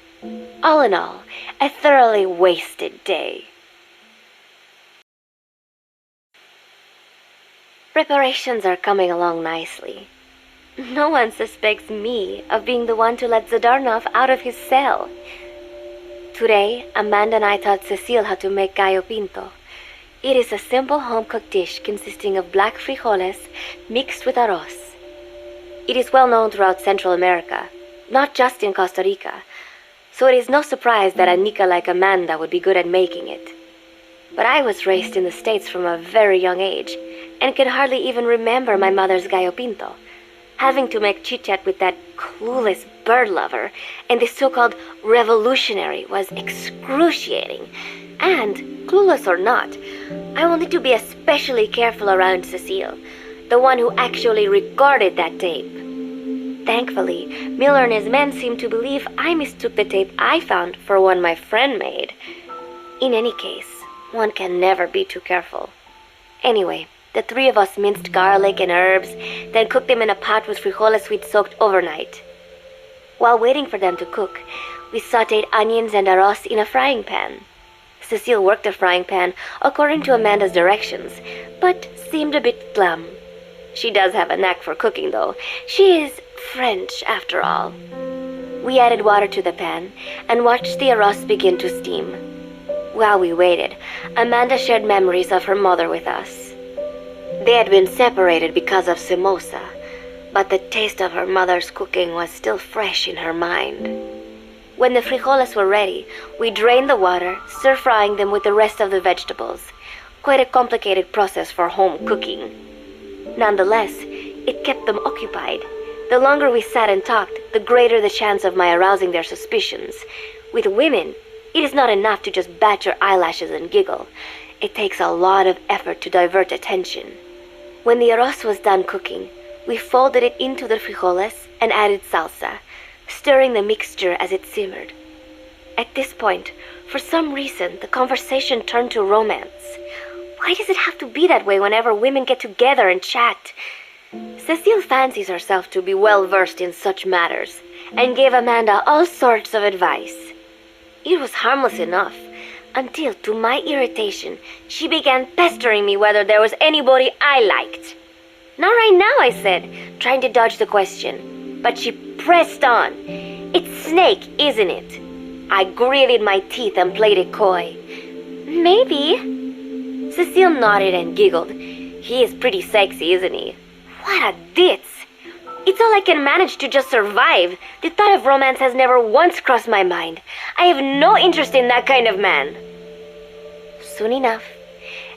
All in all, a thoroughly wasted day. Preparations are coming along nicely. No one suspects me of being the one to let Zadarnov out of his cell. Today, Amanda and I taught Cecile how to make gallo pinto. It is a simple home-cooked dish consisting of black frijoles mixed with arroz. It is well known throughout Central America, not just in Costa Rica, so it is no surprise that a Nica like Amanda would be good at making it. But I was raised in the States from a very young age, and can hardly even remember my mother's gallo pinto. Having to make chit-chat with that clueless bird lover and the so-called revolutionary was excruciating. And, clueless or not, I will need to be especially careful around Cecile, the one who actually recorded that tape. Thankfully, Miller and his men seemed to believe I mistook the tape I found for one my friend made. In any case, one can never be too careful. Anyway, the three of us minced garlic and herbs, then cooked them in a pot with frijoles we'd soaked overnight. While waiting for them to cook, we sautéed onions and arroz in a frying pan. Cecile worked the frying pan according to Amanda's directions, but seemed a bit glum. She does have a knack for cooking, though. She is French, after all. We added water to the pan and watched the arroz begin to steam. While we waited, Amanda shared memories of her mother with us. They had been separated because of Somoza, but the taste of her mother's cooking was still fresh in her mind. When the frijoles were ready, we drained the water, stir-frying them with the rest of the vegetables. Quite a complicated process for home cooking. Nonetheless, it kept them occupied. The longer we sat and talked, the greater the chance of my arousing their suspicions. With women, it is not enough to just bat your eyelashes and giggle. It takes a lot of effort to divert attention. When the arroz was done cooking, we folded it into the frijoles and added salsa, stirring the mixture as it simmered. At this point, for some reason, the conversation turned to romance. Why does it have to be that way whenever women get together and chat? Cecile fancies herself to be well versed in such matters, and gave Amanda all sorts of advice. It was harmless enough, until, to my irritation, she began pestering me whether there was anybody I liked. Not right now, I said, trying to dodge the question, but she pressed on. It's Snake, isn't it? I gritted my teeth and played it coy. Maybe. Cecile nodded and giggled. He is pretty sexy, isn't he? What a ditz! It's all I can manage to just survive. The thought of romance has never once crossed my mind. I have no interest in that kind of man. Soon enough,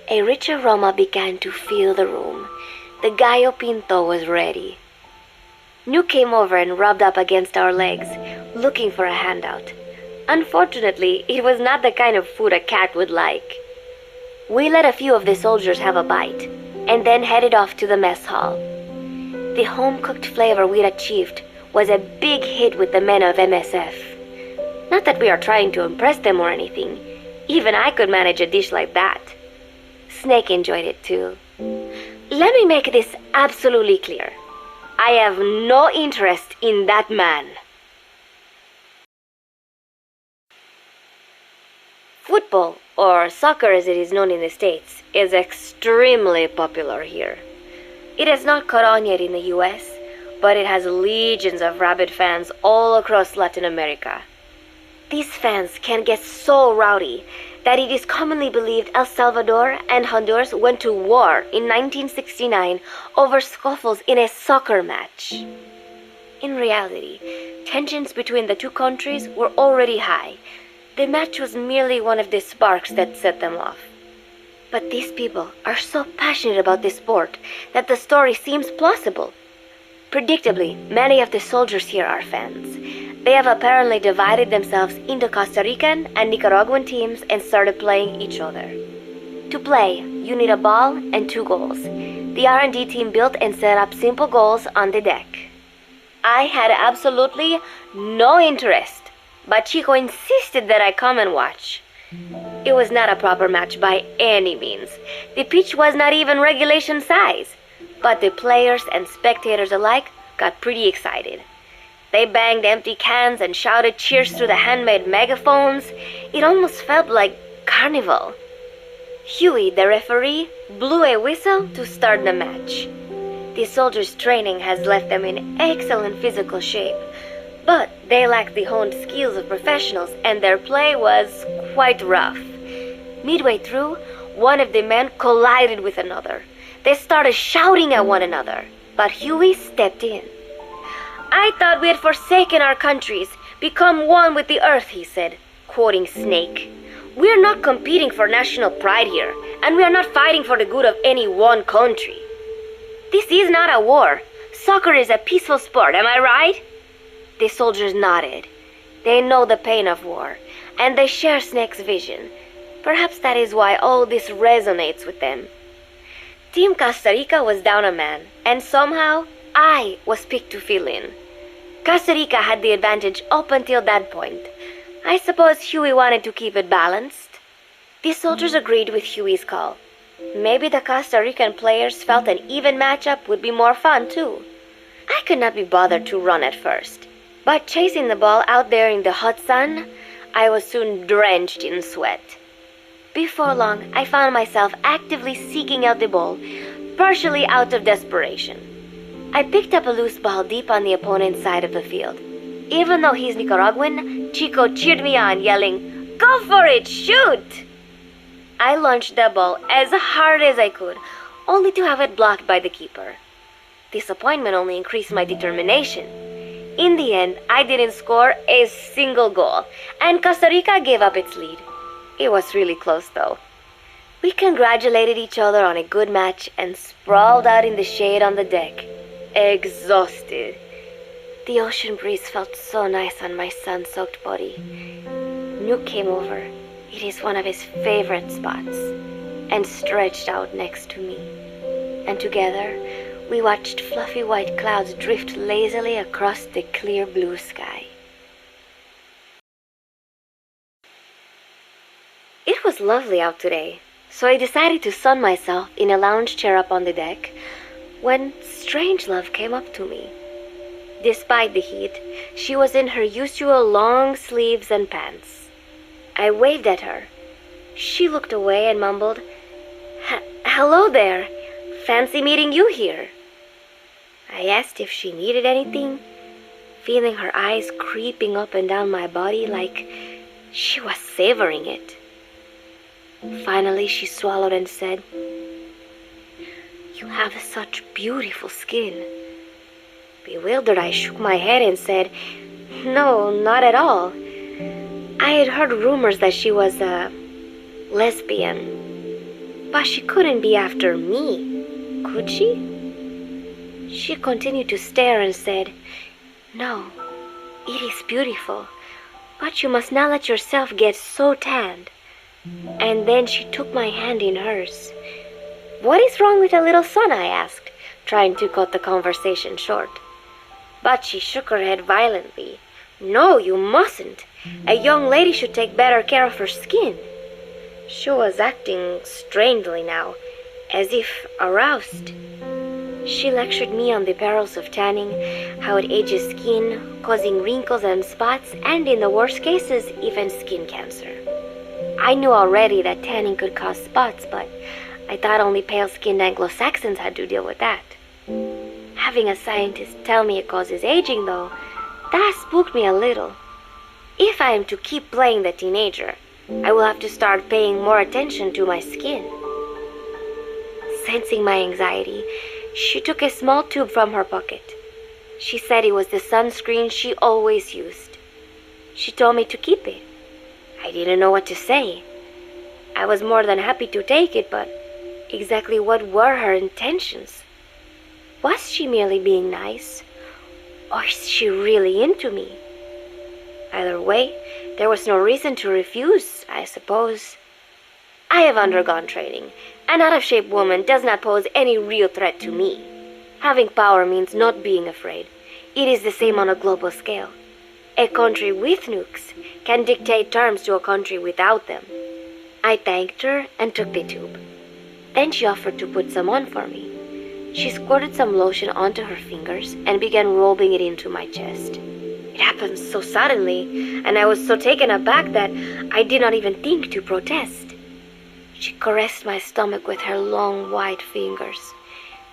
a rich aroma began to fill the room. The gallo pinto was ready. New came over and rubbed up against our legs, looking for a handout. Unfortunately, it was not the kind of food a cat would like. We let a few of the soldiers have a bite, and then headed off to the mess hall. The home-cooked flavor we'd achieved was a big hit with the men of MSF. Not that we are trying to impress them or anything. Even I could manage a dish like that. Snake enjoyed it too. Let me make this absolutely clear. I have no interest in that man. Football, or soccer as it is known in the States, is extremely popular here. It has not caught on yet in the US, but it has legions of rabid fans all across Latin America. These fans can get so rowdy that it is commonly believed El Salvador and Honduras went to war in 1969 over scuffles in a soccer match. In reality, tensions between the two countries were already high. The match was merely one of the sparks that set them off. But these people are so passionate about this sport that the story seems plausible. Predictably, many of the soldiers here are fans. They have apparently divided themselves into Costa Rican and Nicaraguan teams and started playing each other. To play, you need a ball and 2 goals. The R&D team built and set up simple goals on the deck. I had absolutely no interest, but Chico insisted that I come and watch. It was not a proper match by any means. The pitch was not even regulation size, but the players and spectators alike got pretty excited. They banged empty cans and shouted cheers through the handmade megaphones. It almost felt like carnival. Huey, the referee, blew a whistle to start the match. The soldiers' training has left them in excellent physical shape, but they lacked the honed skills of professionals and their play was quite rough. Midway through, one of the men collided with another. They started shouting at one another, but Huey stepped in. I thought we had forsaken our countries, become one with the earth, he said, quoting Snake. We are not competing for national pride here, and we are not fighting for the good of any one country. This is not a war. Soccer is a peaceful sport, am I right? The soldiers nodded. They know the pain of war, and they share Snake's vision. Perhaps that is why all this resonates with them. Team Costa Rica was down a man, and somehow I was picked to fill in. Costa Rica had the advantage up until that point. I suppose Huey wanted to keep it balanced. The soldiers agreed with Huey's call. Maybe the Costa Rican players felt an even matchup would be more fun too. I could not be bothered to run at first, but chasing the ball out there in the hot sun, I was soon drenched in sweat. Before long, I found myself actively seeking out the ball, partially out of desperation. I picked up a loose ball deep on the opponent's side of the field. Even though he's Nicaraguan, Chico cheered me on, yelling, "Go for it, shoot!" I launched the ball as hard as I could, only to have it blocked by the keeper. Disappointment only increased my determination. In the end, I didn't score a single goal, and Costa Rica gave up its lead. It was really close, though. We congratulated each other on a good match and sprawled out in the shade on the deck, exhausted. The ocean breeze felt so nice on my sun-soaked body. Nuke came over. It is one of his favorite spots, and stretched out next to me. And together, we watched fluffy white clouds drift lazily across the clear blue sky. It was lovely out today, so I decided to sun myself in a lounge chair up on the deck, when Strangelove came up to me. Despite the heat, she was in her usual long sleeves and pants. I waved at her. She looked away and mumbled, "Hello there. Fancy meeting you here." I asked if she needed anything, feeling her eyes creeping up and down my body like she was savoring it. Finally, she swallowed and said, "You have such beautiful skin." Bewildered, I shook my head and said, "No, not at all. I had heard rumors that she was a lesbian, but she couldn't be after me, could she?" She continued to stare and said, "No, it is beautiful, but you must not let yourself get so tanned." And then she took my hand in hers. "What is wrong with a little son?" I asked, trying to cut the conversation short. But she shook her head violently. "No, you mustn't. A young lady should take better care of her skin." She was acting strangely now, as if aroused. She lectured me on the perils of tanning, how it ages skin, causing wrinkles and spots, and in the worst cases, even skin cancer. I knew already that tanning could cause spots, but I thought only pale-skinned Anglo-Saxons had to deal with that. Having a scientist tell me it causes aging, though, that spooked me a little. If I am to keep playing the teenager, I will have to start paying more attention to my skin. Sensing my anxiety, she took a small tube from her pocket. She said it was the sunscreen she always used. She told me to keep it. I didn't know what to say. I was more than happy to take it, but exactly what were her intentions? Was she merely being nice? Or is she really into me? Either way, there was no reason to refuse, I suppose. I have undergone training. An out-of-shape woman does not pose any real threat to me. Having power means not being afraid. It is the same on a global scale. A country with nukes can dictate terms to a country without them. I thanked her and took the tube. Then she offered to put some on for me. She squirted some lotion onto her fingers and began rolling it into my chest. It happened so suddenly, and I was so taken aback that I did not even think to protest. She caressed my stomach with her long white fingers,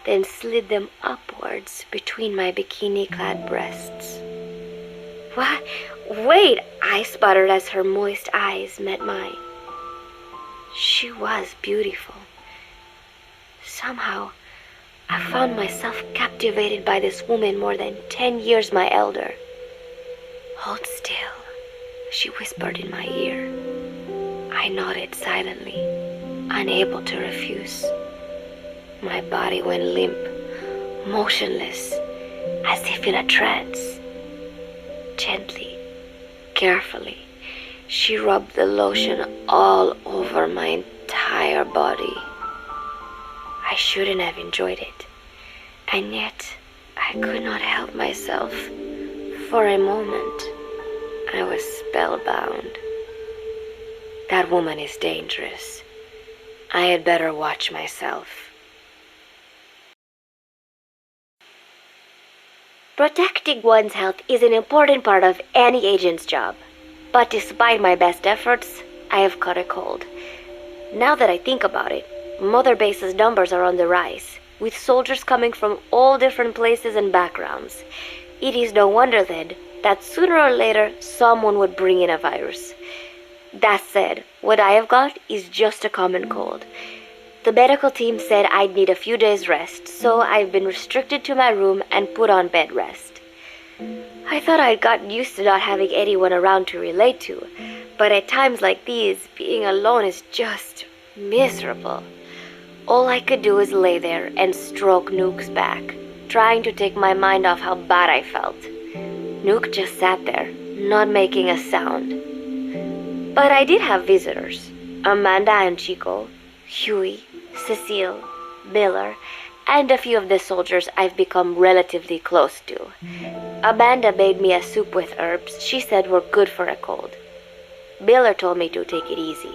then slid them upwards between my bikini-clad breasts. "What? Wait," I sputtered as her moist eyes met mine. She was beautiful. Somehow, I found myself captivated by this woman more than 10 years my elder. "Hold still," she whispered in my ear. I nodded silently, unable to refuse. My body went limp, motionless, as if in a trance. Gently, carefully, she rubbed the lotion all over my entire body. I shouldn't have enjoyed it, and yet I could not help myself. For a moment, I was spellbound. That woman is dangerous. I had better watch myself. Protecting one's health is an important part of any agent's job. But despite my best efforts, I have caught a cold. Now that I think about it, Mother Base's numbers are on the rise, with soldiers coming from all different places and backgrounds. It is no wonder, then, that sooner or later someone would bring in a virus. That said, what I have got is just a common cold. The medical team said I'd need a few days rest, so I've been restricted to my room and put on bed rest. I thought I'd gotten used to not having anyone around to relate to, but at times like these, being alone is just miserable. All I could do is lay there and stroke Nuke's back, trying to take my mind off how bad I felt. Nuke just sat there, not making a sound. But I did have visitors. Amanda and Chico, Huey, Cecile, Miller, and a few of the soldiers I've become relatively close to. Amanda made me a soup with herbs she said were good for a cold. Miller told me to take it easy.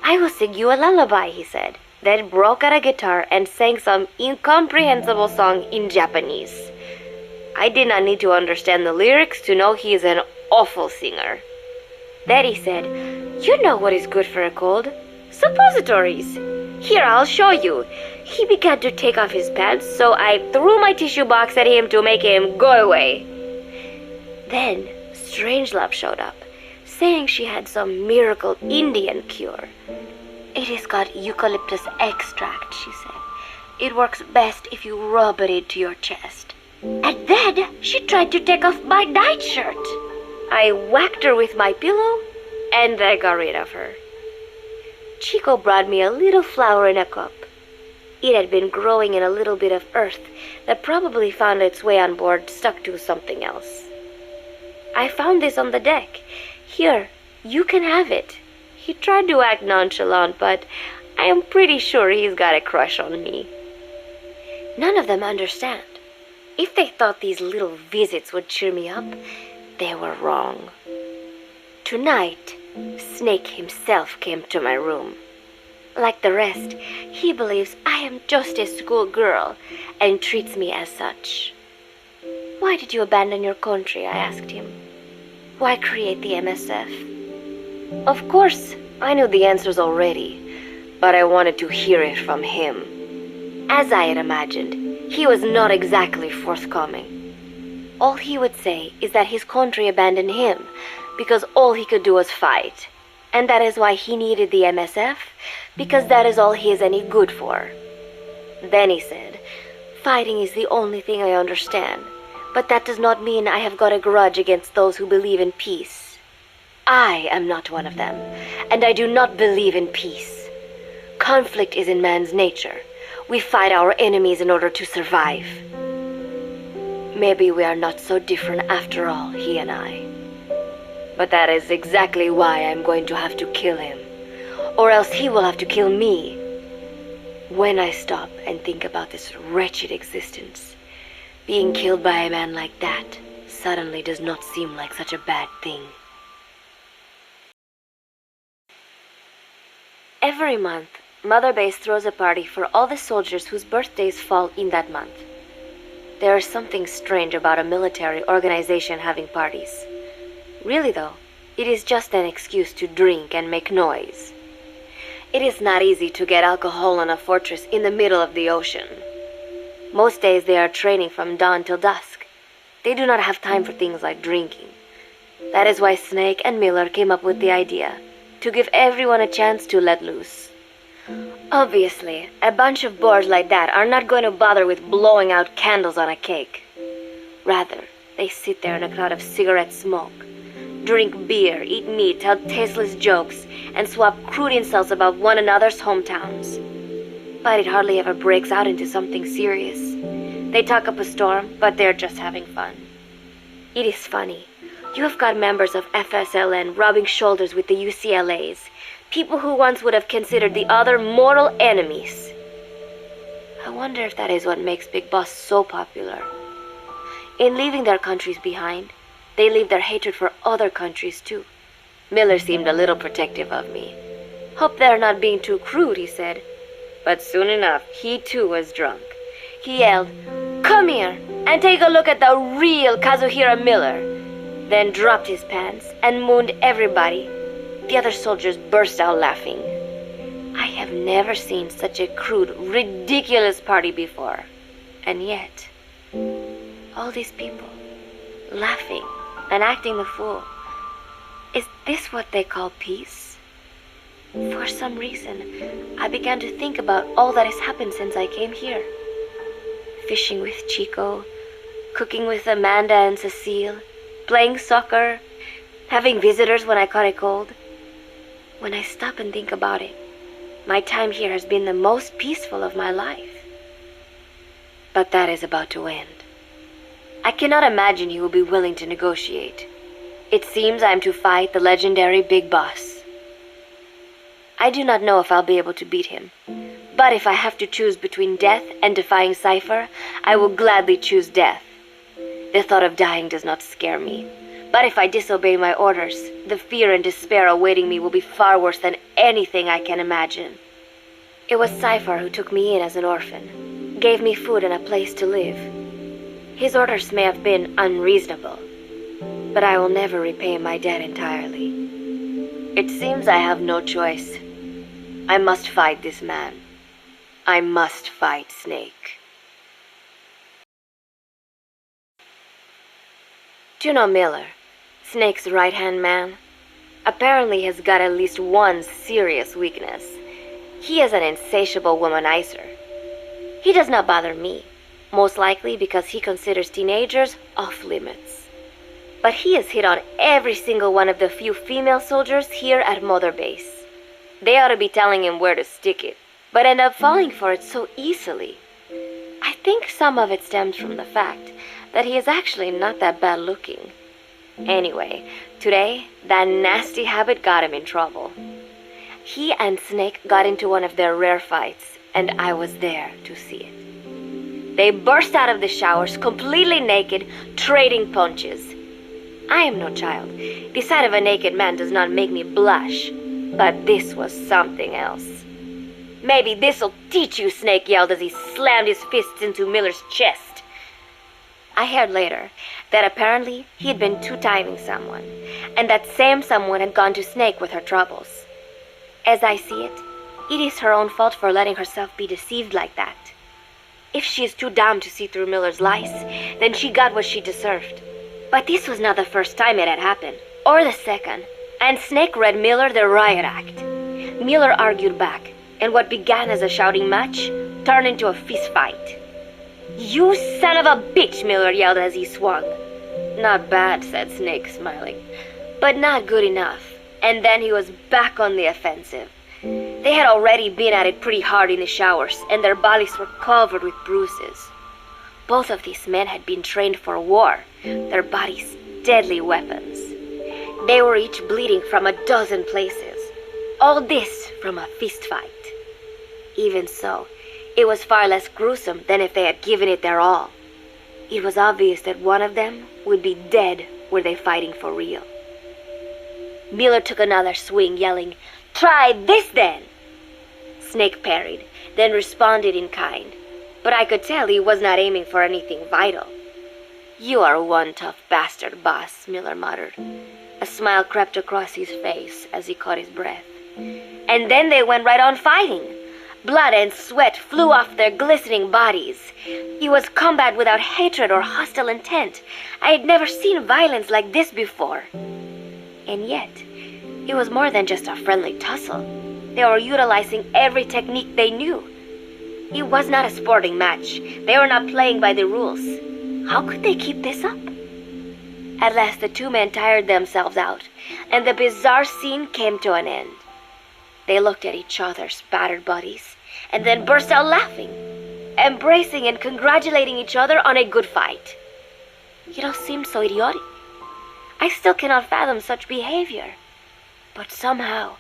"I will sing you a lullaby," he said. then broke out a guitar and sang some incomprehensible song in Japanese. I did not need to understand the lyrics to know he is an awful singer. Then he said, "You know what is good for a cold? Suppositories. Here, I'll show you." He began to take off his pants, so I threw my tissue box at him to make him go away. Then Strangelove showed up, saying she had some miracle Indian cure. "It has got eucalyptus extract," she said. "It works best if you rub it into your chest." And then she tried to take off my nightshirt. I whacked her with my pillow, and I got rid of her. Chico brought me a little flower in a cup. It had been growing in a little bit of earth that probably found its way on board, stuck to something else. "I found this on the deck. Here, you can have it." He tried to act nonchalant, but I am pretty sure he's got a crush on me. None of them understand. If they thought these little visits would cheer me up, they were wrong. Tonight, Snake himself came to my room. Like the rest, he believes I am just a schoolgirl and treats me as such. "Why did you abandon your country?" I asked him. "Why create the MSF?" Of course, I knew the answers already, but I wanted to hear it from him. As I had imagined, he was not exactly forthcoming. All he would say is that his country abandoned him because all he could do was fight, and that is why he needed the MSF, because that is all he is any good for. Then he said, "Fighting is the only thing I understand, but that does not mean I have got a grudge against those who believe in peace. I am not one of them, and I do not believe in peace. Conflict is in man's nature. We fight our enemies in order to survive. Maybe we are not so different after all, he and I. But that is exactly why I'm going to have to kill him, or else he will have to kill me. When I stop and think about this wretched existence, being killed by a man like that suddenly does not seem like such a bad thing." Every month, Mother Base throws a party for all the soldiers whose birthdays fall in that month. There is something strange about a military organization having parties. Really though, it is just an excuse to drink and make noise. It is not easy to get alcohol on a fortress in the middle of the ocean. Most days they are training from dawn till dusk. They do not have time for things like drinking. That is why Snake and Miller came up with the idea, to give everyone a chance to let loose. Obviously, a bunch of boors like that are not going to bother with blowing out candles on a cake. Rather, they sit there in a cloud of cigarette smoke, drink beer, eat meat, tell tasteless jokes, and swap crude insults about one another's hometowns. But it hardly ever breaks out into something serious. They talk up a storm, but they're just having fun. It is funny. You have got members of FSLN rubbing shoulders with the UCLAs, people who once would have considered the other mortal enemies. I wonder if that is what makes Big Boss so popular. In leaving their countries behind, they leave their hatred for other countries too. Miller seemed a little protective of me. "Hope they're not being too crude," he said. But soon enough, he too was drunk. He yelled, "Come here and take a look at the real Kazuhira Miller," then dropped his pants and mooned everybody. The other soldiers burst out laughing. I have never seen such a crude, ridiculous party before. And yet, all these people, laughing and acting the fool. Is this what they call peace? For some reason, I began to think about all that has happened since I came here. Fishing with Chico, cooking with Amanda and Cecile, playing soccer, having visitors when I caught a cold. When I stop and think about it, my time here has been the most peaceful of my life. But that is about to end. I cannot imagine he will be willing to negotiate. It seems I am to fight the legendary Big Boss. I do not know if I'll be able to beat him, but if I have to choose between death and defying Cypher, I will gladly choose death. The thought of dying does not scare me, but if I disobey my orders, the fear and despair awaiting me will be far worse than anything I can imagine. It was Cypher who took me in as an orphan, gave me food and a place to live. His orders may have been unreasonable, but I will never repay my debt entirely. It seems I have no choice. I must fight this man. I must fight Snake. Do you know Miller, Snake's right-hand man? Apparently has got at least one serious weakness. He is an insatiable womanizer. He does not bother me, most likely because he considers teenagers off limits. But he has hit on every single one of the few female soldiers here at Mother Base. They ought to be telling him where to stick it, but end up falling for it so easily. I think some of it stems from the fact that he is actually not that bad looking. Anyway, today, that nasty habit got him in trouble. He and Snake got into one of their rare fights, and I was there to see it. They burst out of the showers, completely naked, trading punches. I am no child. The sight of a naked man does not make me blush, but this was something else. Maybe this'll teach you, Snake yelled as he slammed his fists into Miller's chest. I heard later that apparently he'd been two-timing someone, and that same someone had gone to Snake with her troubles. As I see it, it is her own fault for letting herself be deceived like that. If she is too dumb to see through Miller's lies, then she got what she deserved. But this was not the first time it had happened, or the second, and Snake read Miller the riot act. Miller argued back, and what began as a shouting match turned into a fist fight. "You son of a bitch," Miller yelled as he swung. "Not bad," said Snake, smiling, "but not good enough." And then he was back on the offensive. They had already been at it pretty hard in the showers, and their bodies were covered with bruises. Both of these men had been trained for war, their bodies deadly weapons. They were each bleeding from a dozen places. All this from a fist fight. Even so, it was far less gruesome than if they had given it their all. It was obvious that one of them would be dead were they fighting for real. Miller took another swing, yelling, "Try this then!" Snake parried, then responded in kind, but I could tell he was not aiming for anything vital. "You are one tough bastard, boss," Miller muttered. A smile crept across his face as he caught his breath. And then they went right on fighting. Blood and sweat flew off their glistening bodies. It was combat without hatred or hostile intent. I had never seen violence like this before. And yet, it was more than just a friendly tussle. They were utilizing every technique they knew. It was not a sporting match. They were not playing by the rules. How could they keep this up? At last the two men tired themselves out, and the bizarre scene came to an end. They looked at each other's battered bodies, and then burst out laughing, embracing and congratulating each other on a good fight. It all seemed so idiotic. I still cannot fathom such behavior. But somehow,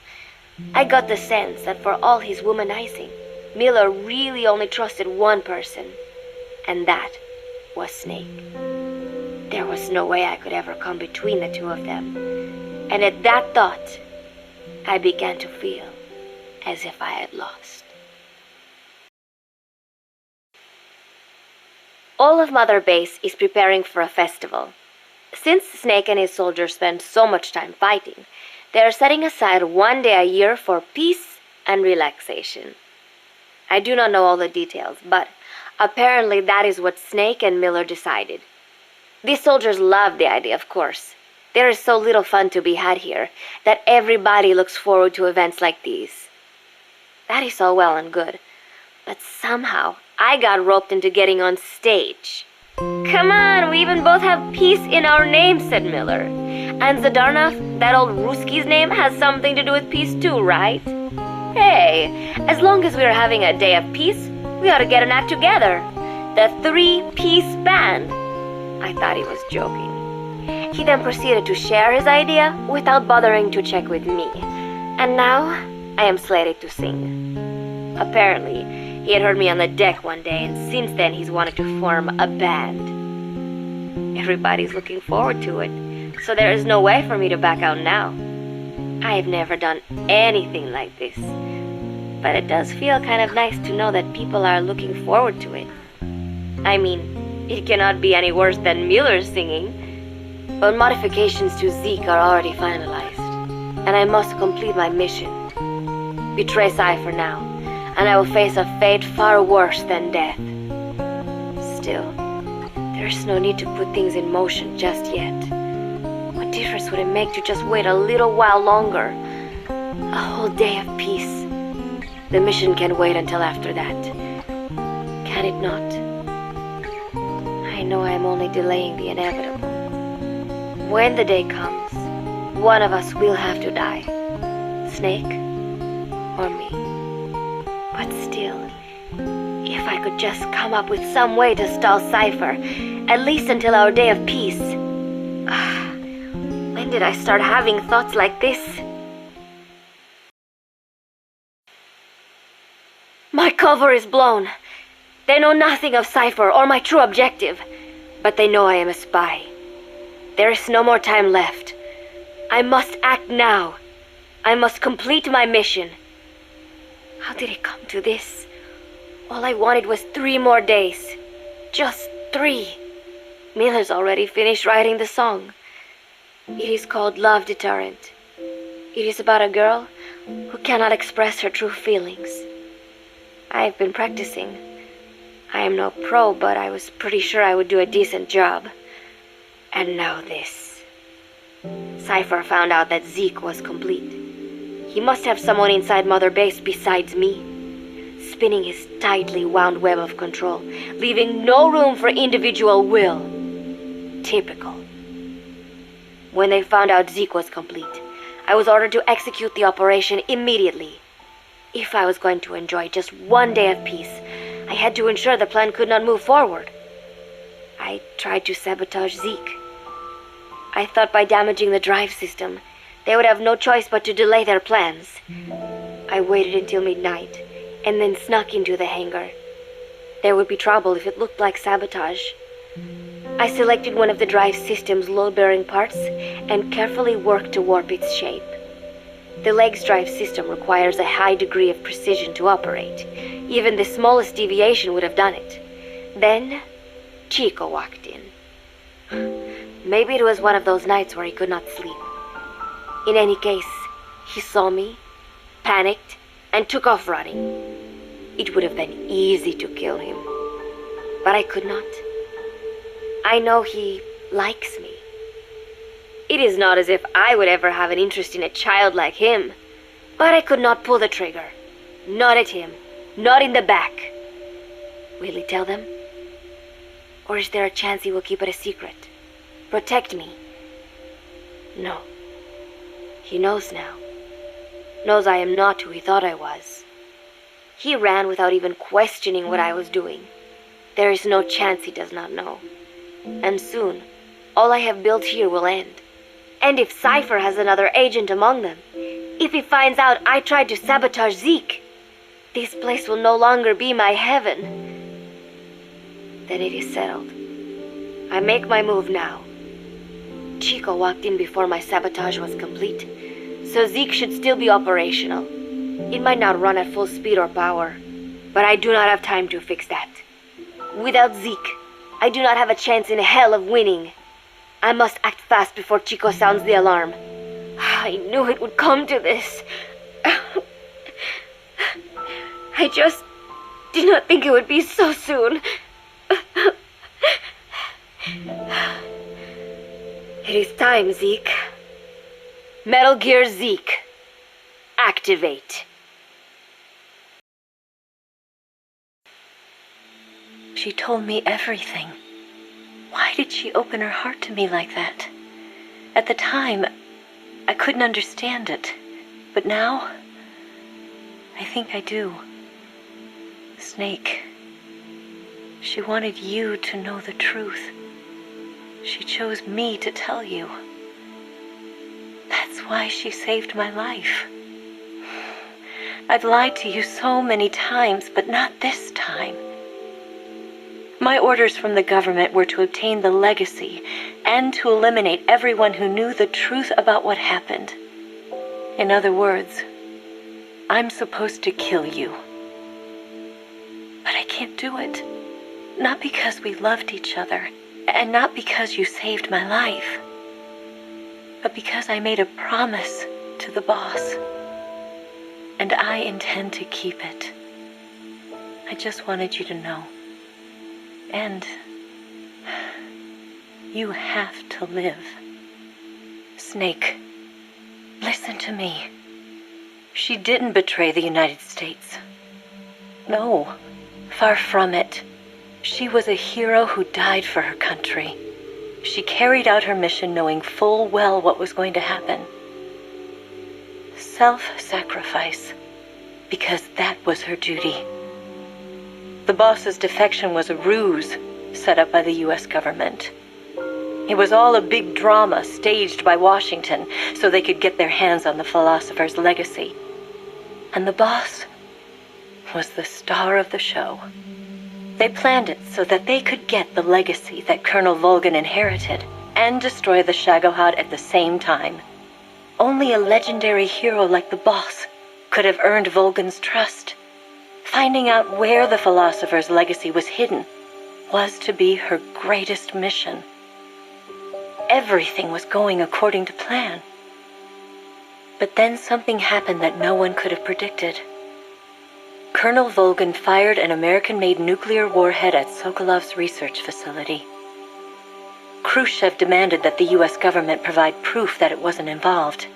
I got the sense that for all his womanizing, Miller really only trusted one person, and that was Snake. There was no way I could ever come between the two of them, and at that thought, I began to feel as if I had lost. All of Mother Base is preparing for a festival. Since Snake and his soldiers spend so much time fighting, they are setting aside one day a year for peace and relaxation. I do not know all the details, but apparently that is what Snake and Miller decided. These soldiers love the idea, of course. There is so little fun to be had here that everybody looks forward to events like these. That is all well and good, but somehow I got roped into getting on stage. "Come on, we even both have peace in our names," said Miller. "And Zadarnov, that old Ruski's name, has something to do with peace too, right? Hey, as long as we're having a day of peace, we ought to get an act together. The 3-piece band." I thought he was joking. He then proceeded to share his idea without bothering to check with me. And now, I am slated to sing. Apparently, he had heard me on the deck one day, and since then he's wanted to form a band. Everybody's looking forward to it, so there is no way for me to back out now. I have never done anything like this. but it does feel kind of nice to know that people are looking forward to it. I mean, it cannot be any worse than Mueller's singing, but modifications to Zeke are already finalized, and I must complete my mission. Betray Cypher now, and I will face a fate far worse than death. Still, there's no need to put things in motion just yet. What difference would it make to just wait a little while longer? A whole day of peace. The mission can wait until after that. Can it not? I know I am only delaying the inevitable. When the day comes, one of us will have to die. Snake or me. But still, if I could just come up with some way to stall Cypher, at least until our day of peace. When did I start having thoughts like this? My cover is blown. They know nothing of Cypher or my true objective, but they know I am a spy. There is no more time left. I must act now. I must complete my mission. How did it come to this? All I wanted was 3 more days. Just 3. Miller's already finished writing the song. It is called Love Deterrent. It is about a girl who cannot express her true feelings. I have been practicing. I am no pro, but I was pretty sure I would do a decent job. And now this. Cypher found out that Zeke was complete. He must have someone inside Mother Base besides me, spinning his tightly wound web of control, leaving no room for individual will. Typical. When they found out Zeke was complete, I was ordered to execute the operation immediately. If I was going to enjoy just 1 day of peace, I had to ensure the plan could not move forward. I tried to sabotage Zeke. I thought by damaging the drive system, they would have no choice but to delay their plans. I waited until midnight, and then snuck into the hangar. There would be trouble if it looked like sabotage. I selected one of the drive system's load-bearing parts and carefully worked to warp its shape. The leg's drive system requires a high degree of precision to operate. Even the smallest deviation would have done it. Then, Chico walked in. Maybe it was one of those nights where he could not sleep. In any case, he saw me, panicked, and took off running. It would have been easy to kill him, but I could not. I know he likes me. It is not as if I would ever have an interest in a child like him, but I could not pull the trigger. Not at him, not in the back. Will he tell them? Or is there a chance he will keep it a secret? Protect me? No. He knows now. Knows I am not who he thought I was. He ran without even questioning what I was doing. There is no chance he does not know. And soon, all I have built here will end. And if Cypher has another agent among them, if he finds out I tried to sabotage Zeke, this place will no longer be my heaven. Then it is settled. I make my move now. Chico walked in before my sabotage was complete, so Zeke should still be operational. It might not run at full speed or power, but I do not have time to fix that. Without Zeke, I do not have a chance in hell of winning. I must act fast before Chico sounds the alarm. I knew it would come to this. I just did not think it would be so soon. It is time, Zeke. Metal Gear Zeke. Activate. She told me everything. Why did she open her heart to me like that? At the time, I couldn't understand it. But now, I think I do. Snake, she wanted you to know the truth. She chose me to tell you. That's why she saved my life. I've lied to you so many times, but not this time. My orders from the government were to obtain the legacy and to eliminate everyone who knew the truth about what happened. In other words, I'm supposed to kill you. But I can't do it. Not because we loved each other, and not because you saved my life, but because I made a promise to the boss, and I intend to keep it. I just wanted you to know. And you have to live. Snake, listen to me. She didn't betray the United States. No, far from it. She was a hero who died for her country. She carried out her mission knowing full well what was going to happen. Self-sacrifice, because that was her duty. The boss's defection was a ruse set up by the U.S. government. It was all a big drama staged by Washington so they could get their hands on the philosopher's legacy. And the boss was the star of the show. They planned it so that they could get the legacy that Colonel Volgan inherited and destroy the Shagohod at the same time. Only a legendary hero like the boss could have earned Volgan's trust. Finding out where the philosopher's legacy was hidden was to be her greatest mission. Everything was going according to plan. But then something happened that no one could have predicted. Colonel Volgan fired an American-made nuclear warhead at Sokolov's research facility. Khrushchev demanded that the U.S. government provide proof that it wasn't involved.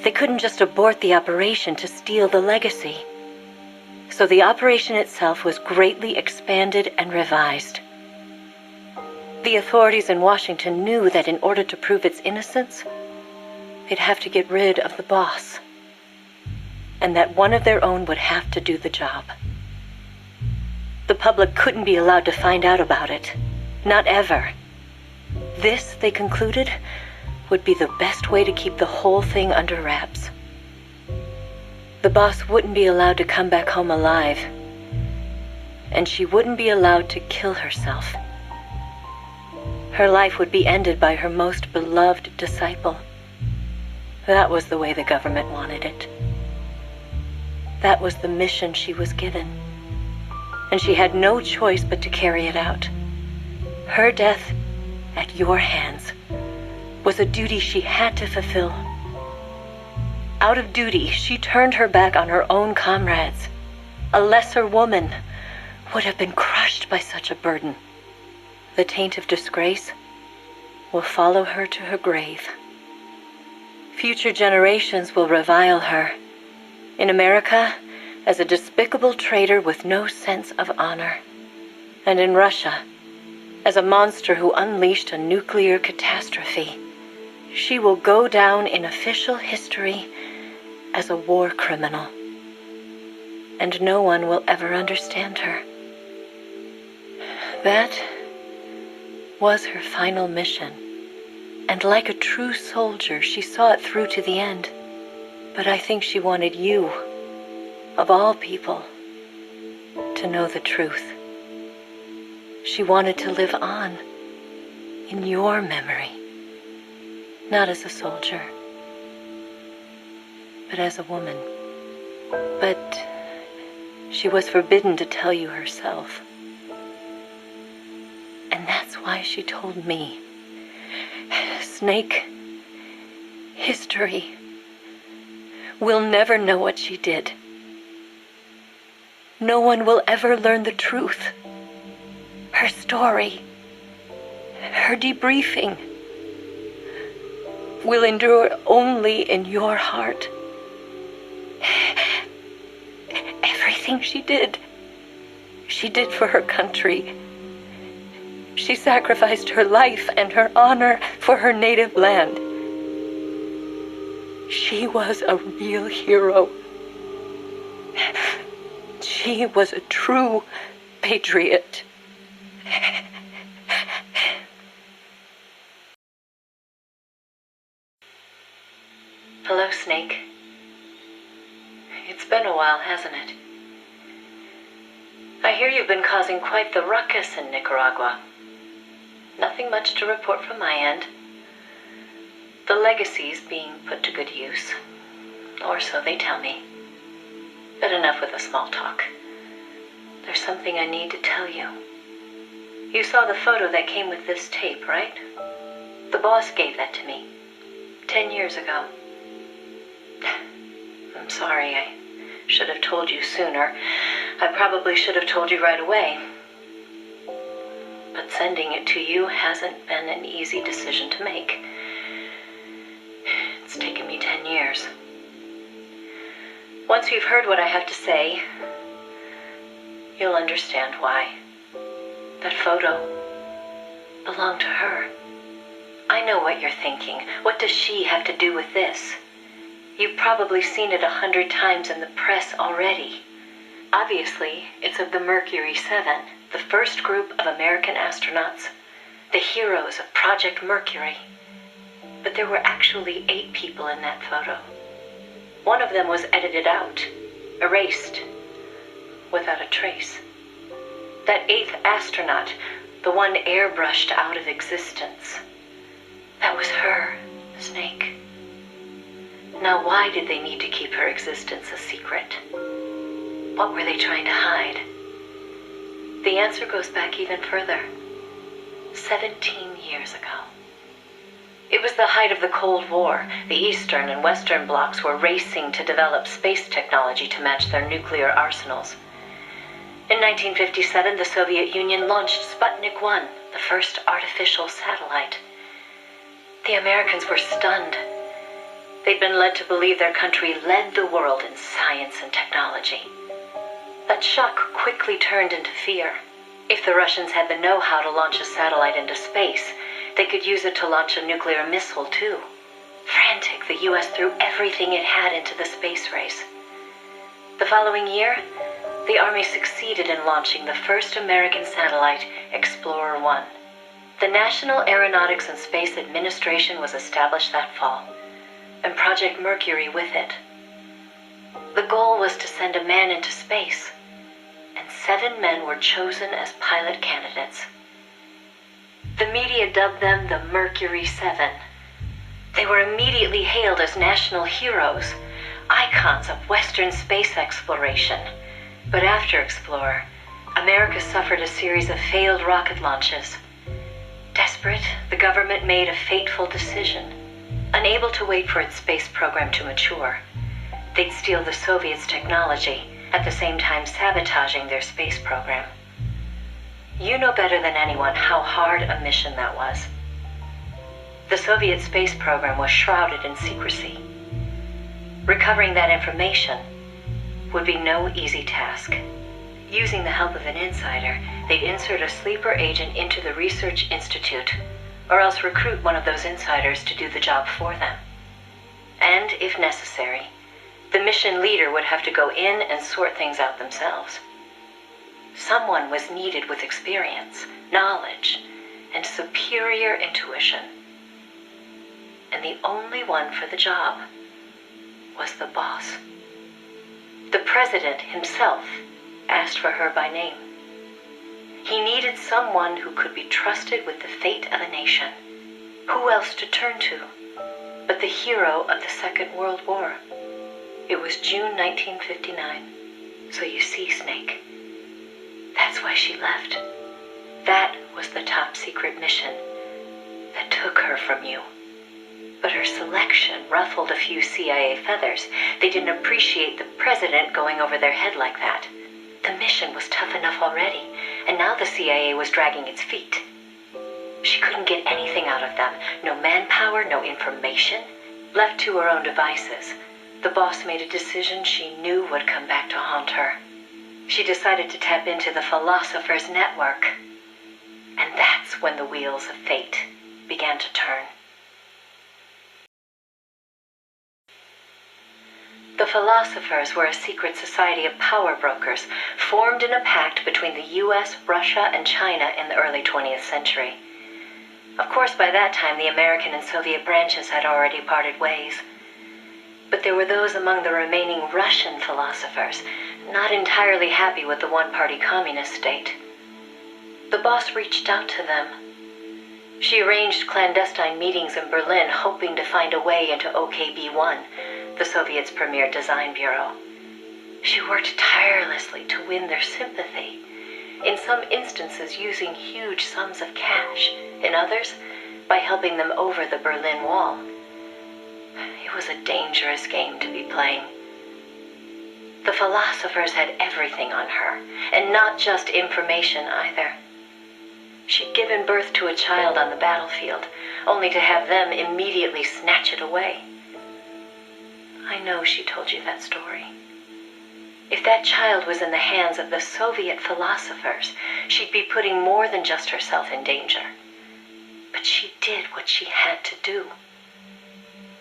They couldn't just abort the operation to steal the legacy. So the operation itself was greatly expanded and revised. The authorities in Washington knew that in order to prove its innocence, they'd have to get rid of the boss, and that one of their own would have to do the job. The public couldn't be allowed to find out about it. Not ever. This, they concluded, would be the best way to keep the whole thing under wraps. The boss wouldn't be allowed to come back home alive, and she wouldn't be allowed to kill herself. Her life would be ended by her most beloved disciple. That was the way the government wanted it. That was the mission she was given, and she had no choice but to carry it out. Her death, at your hands, was a duty she had to fulfill. Out of duty, she turned her back on her own comrades. A lesser woman would have been crushed by such a burden. The taint of disgrace will follow her to her grave. Future generations will revile her. In America, as a despicable traitor with no sense of honor. And in Russia, as a monster who unleashed a nuclear catastrophe. She will go down in official history as a war criminal. And no one will ever understand her. That was her final mission. And like a true soldier, she saw it through to the end. But I think she wanted you, of all people, to know the truth. She wanted to live on in your memory, not as a soldier, but as a woman. But she was forbidden to tell you herself. And that's why she told me. Snake, history will never know what she did. No one will ever learn the truth. Her story, her debriefing, will endure only in your heart. Everything she did for her country. She sacrificed her life and her honor for her native land. She was a real hero. She was a true patriot. Hello, Snake. It's been a while, hasn't it? I hear you've been causing quite the ruckus in Nicaragua. Nothing much to report from my end. The legacy's being put to good use. Or so they tell me. But enough with the small talk. There's something I need to tell you. You saw the photo that came with this tape, right? The boss gave that to me 10 years ago. I'm sorry, I should have told you sooner. I probably should have told you right away. But sending it to you hasn't been an easy decision to make. It's taken me 10 years. Once you've heard what I have to say, you'll understand why. That photo belonged to her. I know what you're thinking. What does she have to do with this? You've probably seen it 100 times in the press already. Obviously, it's of the Mercury 7, the first group of American astronauts, the heroes of Project Mercury. But there were actually 8 people in that photo. One of them was edited out, erased, without a trace. That 8th astronaut, the one airbrushed out of existence, that was her, Snake. Now, why did they need to keep her existence a secret? What were they trying to hide? The answer goes back even further. 17 years ago. It was the height of the Cold War. The Eastern and Western blocs were racing to develop space technology to match their nuclear arsenals. In 1957, the Soviet Union launched Sputnik 1, the first artificial satellite. The Americans were stunned. They'd been led to believe their country led the world in science and technology. That shock quickly turned into fear. If the Russians had the know-how to launch a satellite into space, they could use it to launch a nuclear missile, too. Frantic, the U.S. threw everything it had into the space race. The following year, the Army succeeded in launching the first American satellite, Explorer 1. The National Aeronautics and Space Administration was established that fall, and Project Mercury with it. The goal was to send a man into space, and 7 men were chosen as pilot candidates. The media dubbed them the Mercury 7. They were immediately hailed as national heroes, icons of Western space exploration. But after Explorer, America suffered a series of failed rocket launches. Desperate, the government made a fateful decision. Unable to wait for its space program to mature, they'd steal the Soviets' technology, at the same time sabotaging their space program. You know better than anyone how hard a mission that was. The Soviet space program was shrouded in secrecy. Recovering that information would be no easy task. Using the help of an insider, they'd insert a sleeper agent into the research institute, or else recruit one of those insiders to do the job for them. And, if necessary, the mission leader would have to go in and sort things out themselves. Someone was needed with experience, knowledge, and superior intuition. And the only one for the job was the boss. The president himself asked for her by name. He needed someone who could be trusted with the fate of a nation. Who else to turn to but the hero of the Second World War? It was June 1959. So you see, Snake, that's why she left. That was the top secret mission that took her from you. But her selection ruffled a few CIA feathers. They didn't appreciate the president going over their head like that. The mission was tough enough already, and now the CIA was dragging its feet. She couldn't get anything out of them. No manpower, no information. Left to her own devices, the boss made a decision she knew would come back to haunt her. She decided to tap into the Philosopher's Network. And that's when the wheels of fate began to turn. The Philosophers were a secret society of power brokers formed in a pact between the US, Russia, and China in the early 20th century. Of course, by that time, the American and Soviet branches had already parted ways. But there were those among the remaining Russian philosophers not entirely happy with the one-party communist state. The boss reached out to them. She arranged clandestine meetings in Berlin, hoping to find a way into OKB-1, the Soviets' premier design bureau. She worked tirelessly to win their sympathy, in some instances using huge sums of cash, in others by helping them over the Berlin Wall. It was a dangerous game to be playing. The philosophers had everything on her, and not just information either. She'd given birth to a child on the battlefield, only to have them immediately snatch it away. I know she told you that story. If that child was in the hands of the Soviet philosophers, she'd be putting more than just herself in danger. But she did what she had to do.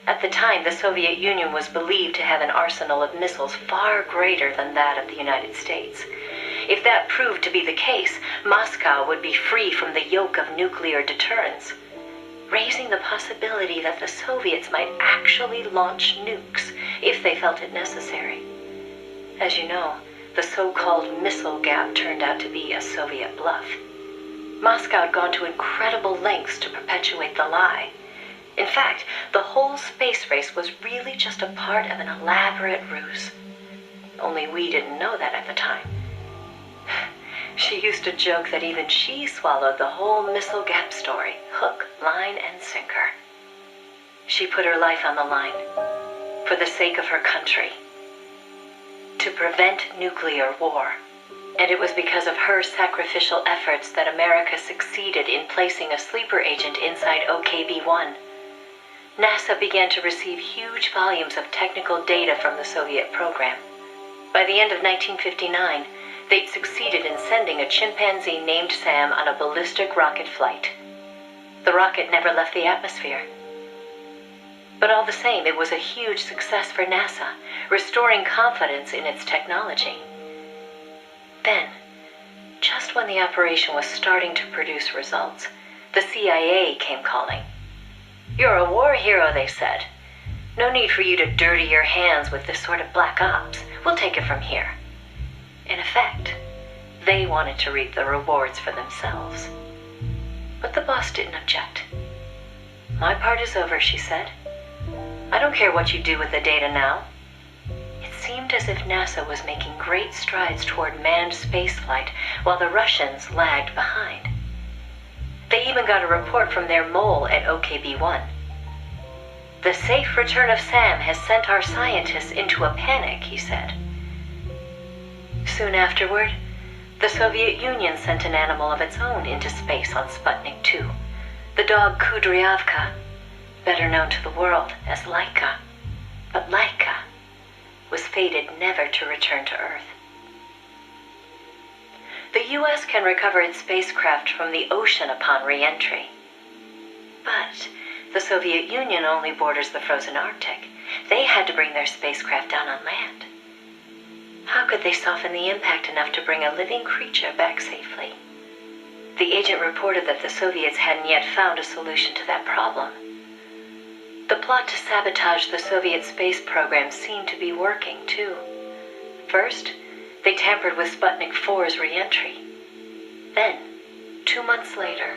At the time, the Soviet Union was believed to have an arsenal of missiles far greater than that of the United States. If that proved to be the case, Moscow would be free from the yoke of nuclear deterrence, raising the possibility that the Soviets might actually launch nukes if they felt it necessary. As you know, the so-called missile gap turned out to be a Soviet bluff. Moscow had gone to incredible lengths to perpetuate the lie. In fact, the whole space race was really just a part of an elaborate ruse. Only we didn't know that at the time. She used to joke that even she swallowed the whole missile gap story, hook, line, and sinker. She put her life on the line, for the sake of her country, to prevent nuclear war. And it was because of her sacrificial efforts that America succeeded in placing a sleeper agent inside OKB-1. NASA began to receive huge volumes of technical data from the Soviet program. By the end of 1959, they'd succeeded in sending a chimpanzee named Sam on a ballistic rocket flight. The rocket never left the atmosphere. But all the same, it was a huge success for NASA, restoring confidence in its technology. Then, just when the operation was starting to produce results, the CIA came calling. "You're a war hero," they said. "No need for you to dirty your hands with this sort of black ops. We'll take it from here." In effect, they wanted to reap the rewards for themselves. But the boss didn't object. "My part is over," she said. "I don't care what you do with the data now." It seemed as if NASA was making great strides toward manned spaceflight while the Russians lagged behind. They even got a report from their mole at OKB-1. "The safe return of Sam has sent our scientists into a panic," he said. Soon afterward, the Soviet Union sent an animal of its own into space on Sputnik 2, the dog Kudryavka, better known to the world as Laika. But Laika was fated never to return to Earth. The U.S. can recover its spacecraft from the ocean upon re-entry. But the Soviet Union only borders the frozen Arctic. They had to bring their spacecraft down on land. How could they soften the impact enough to bring a living creature back safely? The agent reported that the Soviets hadn't yet found a solution to that problem. The plot to sabotage the Soviet space program seemed to be working, too. First, they tampered with Sputnik 4's re-entry. Then, 2 months later,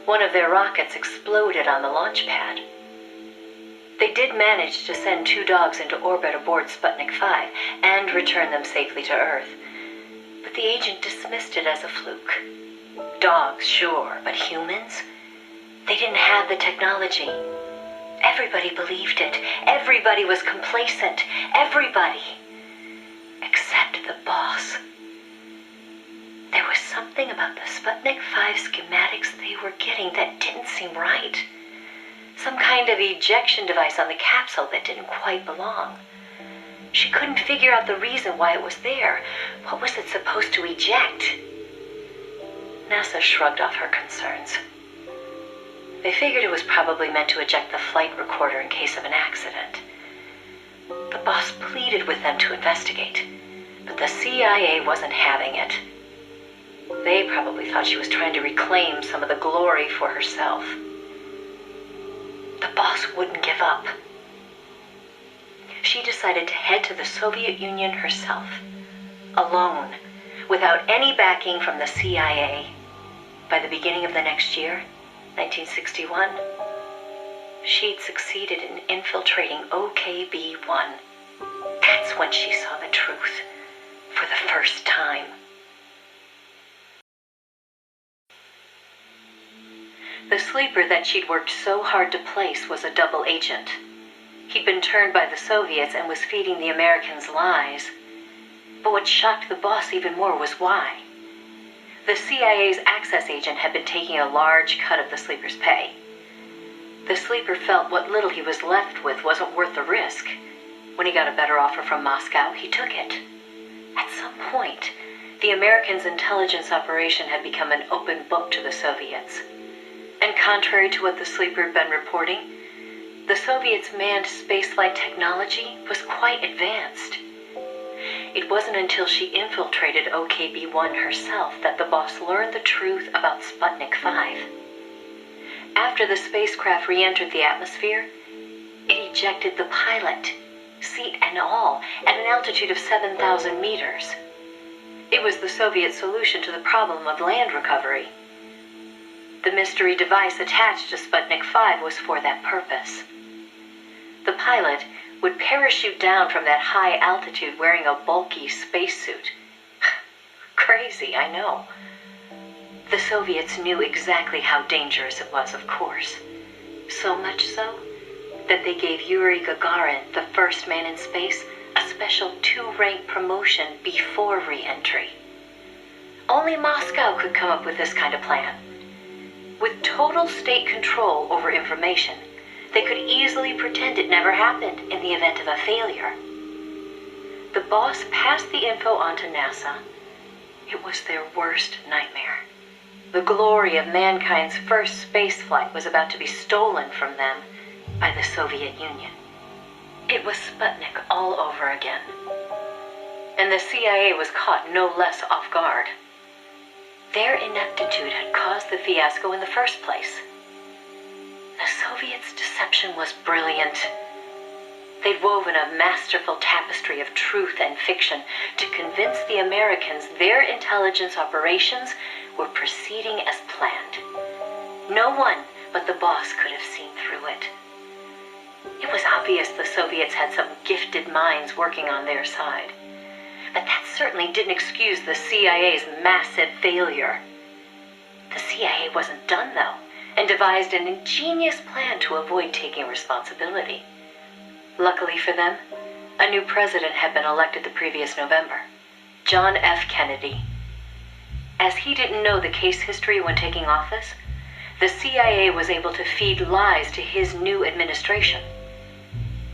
one of their rockets exploded on the launch pad. They did manage to send 2 dogs into orbit aboard Sputnik 5 and return them safely to Earth. But the agent dismissed it as a fluke. Dogs, sure, but humans? They didn't have the technology. Everybody believed it. Everybody was complacent. Everybody. Except the boss. There was something about the Sputnik 5 schematics they were getting that didn't seem right. Some kind of ejection device on the capsule that didn't quite belong. She couldn't figure out the reason why it was there. What was it supposed to eject? NASA shrugged off her concerns. They figured it was probably meant to eject the flight recorder in case of an accident. The boss pleaded with them to investigate, but the CIA wasn't having it. They probably thought she was trying to reclaim some of the glory for herself. The boss wouldn't give up. She decided to head to the Soviet Union herself, alone, without any backing from the CIA. By the beginning of the next year, 1961, she'd succeeded in infiltrating OKB-1. That's when she saw the truth. For the first time. The sleeper that she'd worked so hard to place was a double agent. He'd been turned by the Soviets and was feeding the Americans lies. But what shocked the boss even more was why. The CIA's access agent had been taking a large cut of the sleeper's pay. The sleeper felt what little he was left with wasn't worth the risk. When he got a better offer from Moscow, he took it. At some point, the Americans' intelligence operation had become an open book to the Soviets. And contrary to what the sleeper had been reporting, the Soviets' manned spaceflight technology was quite advanced. It wasn't until she infiltrated OKB-1 herself that the boss learned the truth about Sputnik 5. After the spacecraft re-entered the atmosphere, it ejected the pilot, seat and all, at an altitude of 7,000 meters. It was the Soviet solution to the problem of land recovery. The mystery device attached to Sputnik 5 was for that purpose. The pilot would parachute down from that high altitude wearing a bulky spacesuit. Crazy, I know. The Soviets knew exactly how dangerous it was, of course. So much so that they gave Yuri Gagarin, the first man in space, a special 2-rank promotion before re-entry. Only Moscow could come up with this kind of plan. With total state control over information, they could easily pretend it never happened in the event of a failure. The boss passed the info on to NASA. It was their worst nightmare. The glory of mankind's first spaceflight was about to be stolen from them by the Soviet Union. It was Sputnik all over again. And the CIA was caught no less off guard. Their ineptitude had caused the fiasco in the first place. The Soviets' deception was brilliant. They'd woven a masterful tapestry of truth and fiction to convince the Americans their intelligence operations were proceeding as planned. No one but the boss could have seen through it. It was obvious the Soviets had some gifted minds working on their side. But that certainly didn't excuse the CIA's massive failure. The CIA wasn't done, though, and devised an ingenious plan to avoid taking responsibility. Luckily for them, a new president had been elected the previous November, John F. Kennedy. As he didn't know the case history when taking office, the CIA was able to feed lies to his new administration.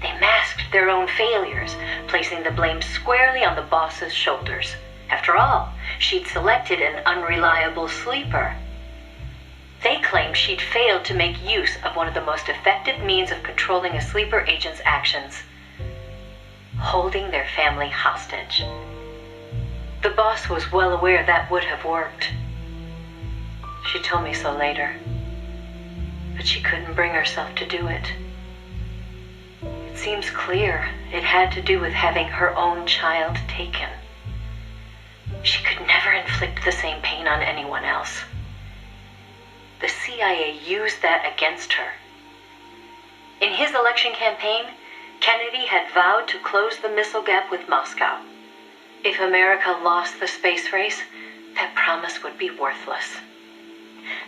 They masked their own failures, placing the blame squarely on the boss's shoulders. After all, she'd selected an unreliable sleeper. They claimed she'd failed to make use of one of the most effective means of controlling a sleeper agent's actions: holding their family hostage. The boss was well aware that would have worked. She told me so later, but she couldn't bring herself to do it. It seems clear it had to do with having her own child taken. She could never inflict the same pain on anyone else. The CIA used that against her. In his election campaign, Kennedy had vowed to close the missile gap with Moscow. If America lost the space race, that promise would be worthless.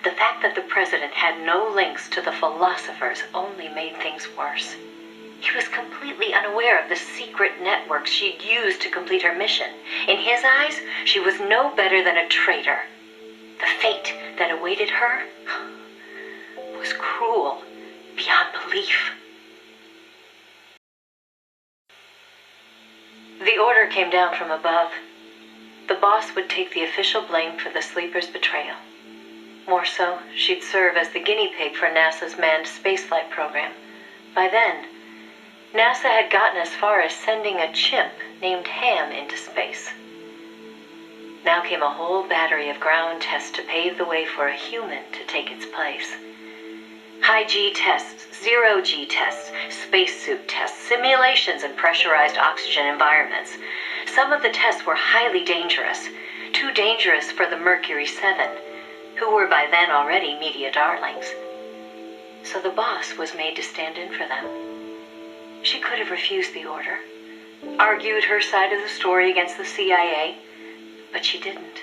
The fact that the president had no links to the philosophers only made things worse. He was completely unaware of the secret networks she'd used to complete her mission. In his eyes, she was no better than a traitor. The fate that awaited her was cruel beyond belief. The order came down from above. The boss would take the official blame for the sleeper's betrayal. More so, she'd serve as the guinea pig for NASA's manned spaceflight program. By then, NASA had gotten as far as sending a chimp named Ham into space. Now came a whole battery of ground tests to pave the way for a human to take its place. High-G tests, zero-G tests, spacesuit tests, simulations in pressurized oxygen environments. Some of the tests were highly dangerous, too dangerous for the Mercury 7, who were by then already media darlings. So the boss was made to stand in for them. She could have refused the order, argued her side of the story against the CIA, but she didn't.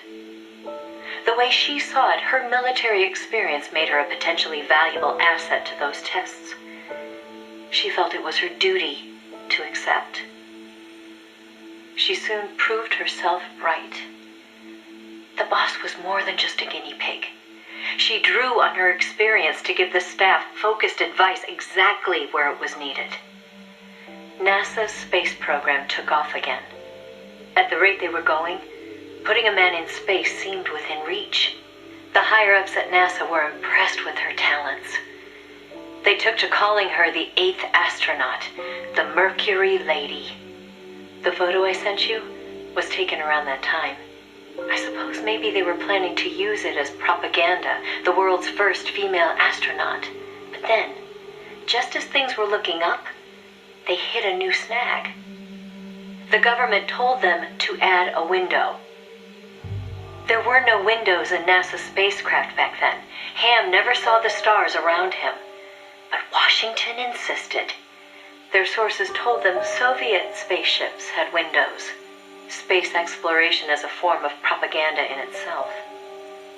The way she saw it, her military experience made her a potentially valuable asset to those tests. She felt it was her duty to accept. She soon proved herself right. The boss was more than just a guinea pig. She drew on her experience to give the staff focused advice exactly where it was needed. NASA's space program took off again. At the rate they were going, putting a man in space seemed within reach. The higher-ups at NASA were impressed with her talents. They took to calling her the 8th astronaut, the Mercury Lady. The photo I sent you was taken around that time. I suppose maybe they were planning to use it as propaganda, the world's first female astronaut. But then, just as things were looking up, they hit a new snag. The government told them to add a window. There were no windows in NASA's spacecraft back then. Ham never saw the stars around him. But Washington insisted. Their sources told them Soviet spaceships had windows. Space exploration as a form of propaganda in itself.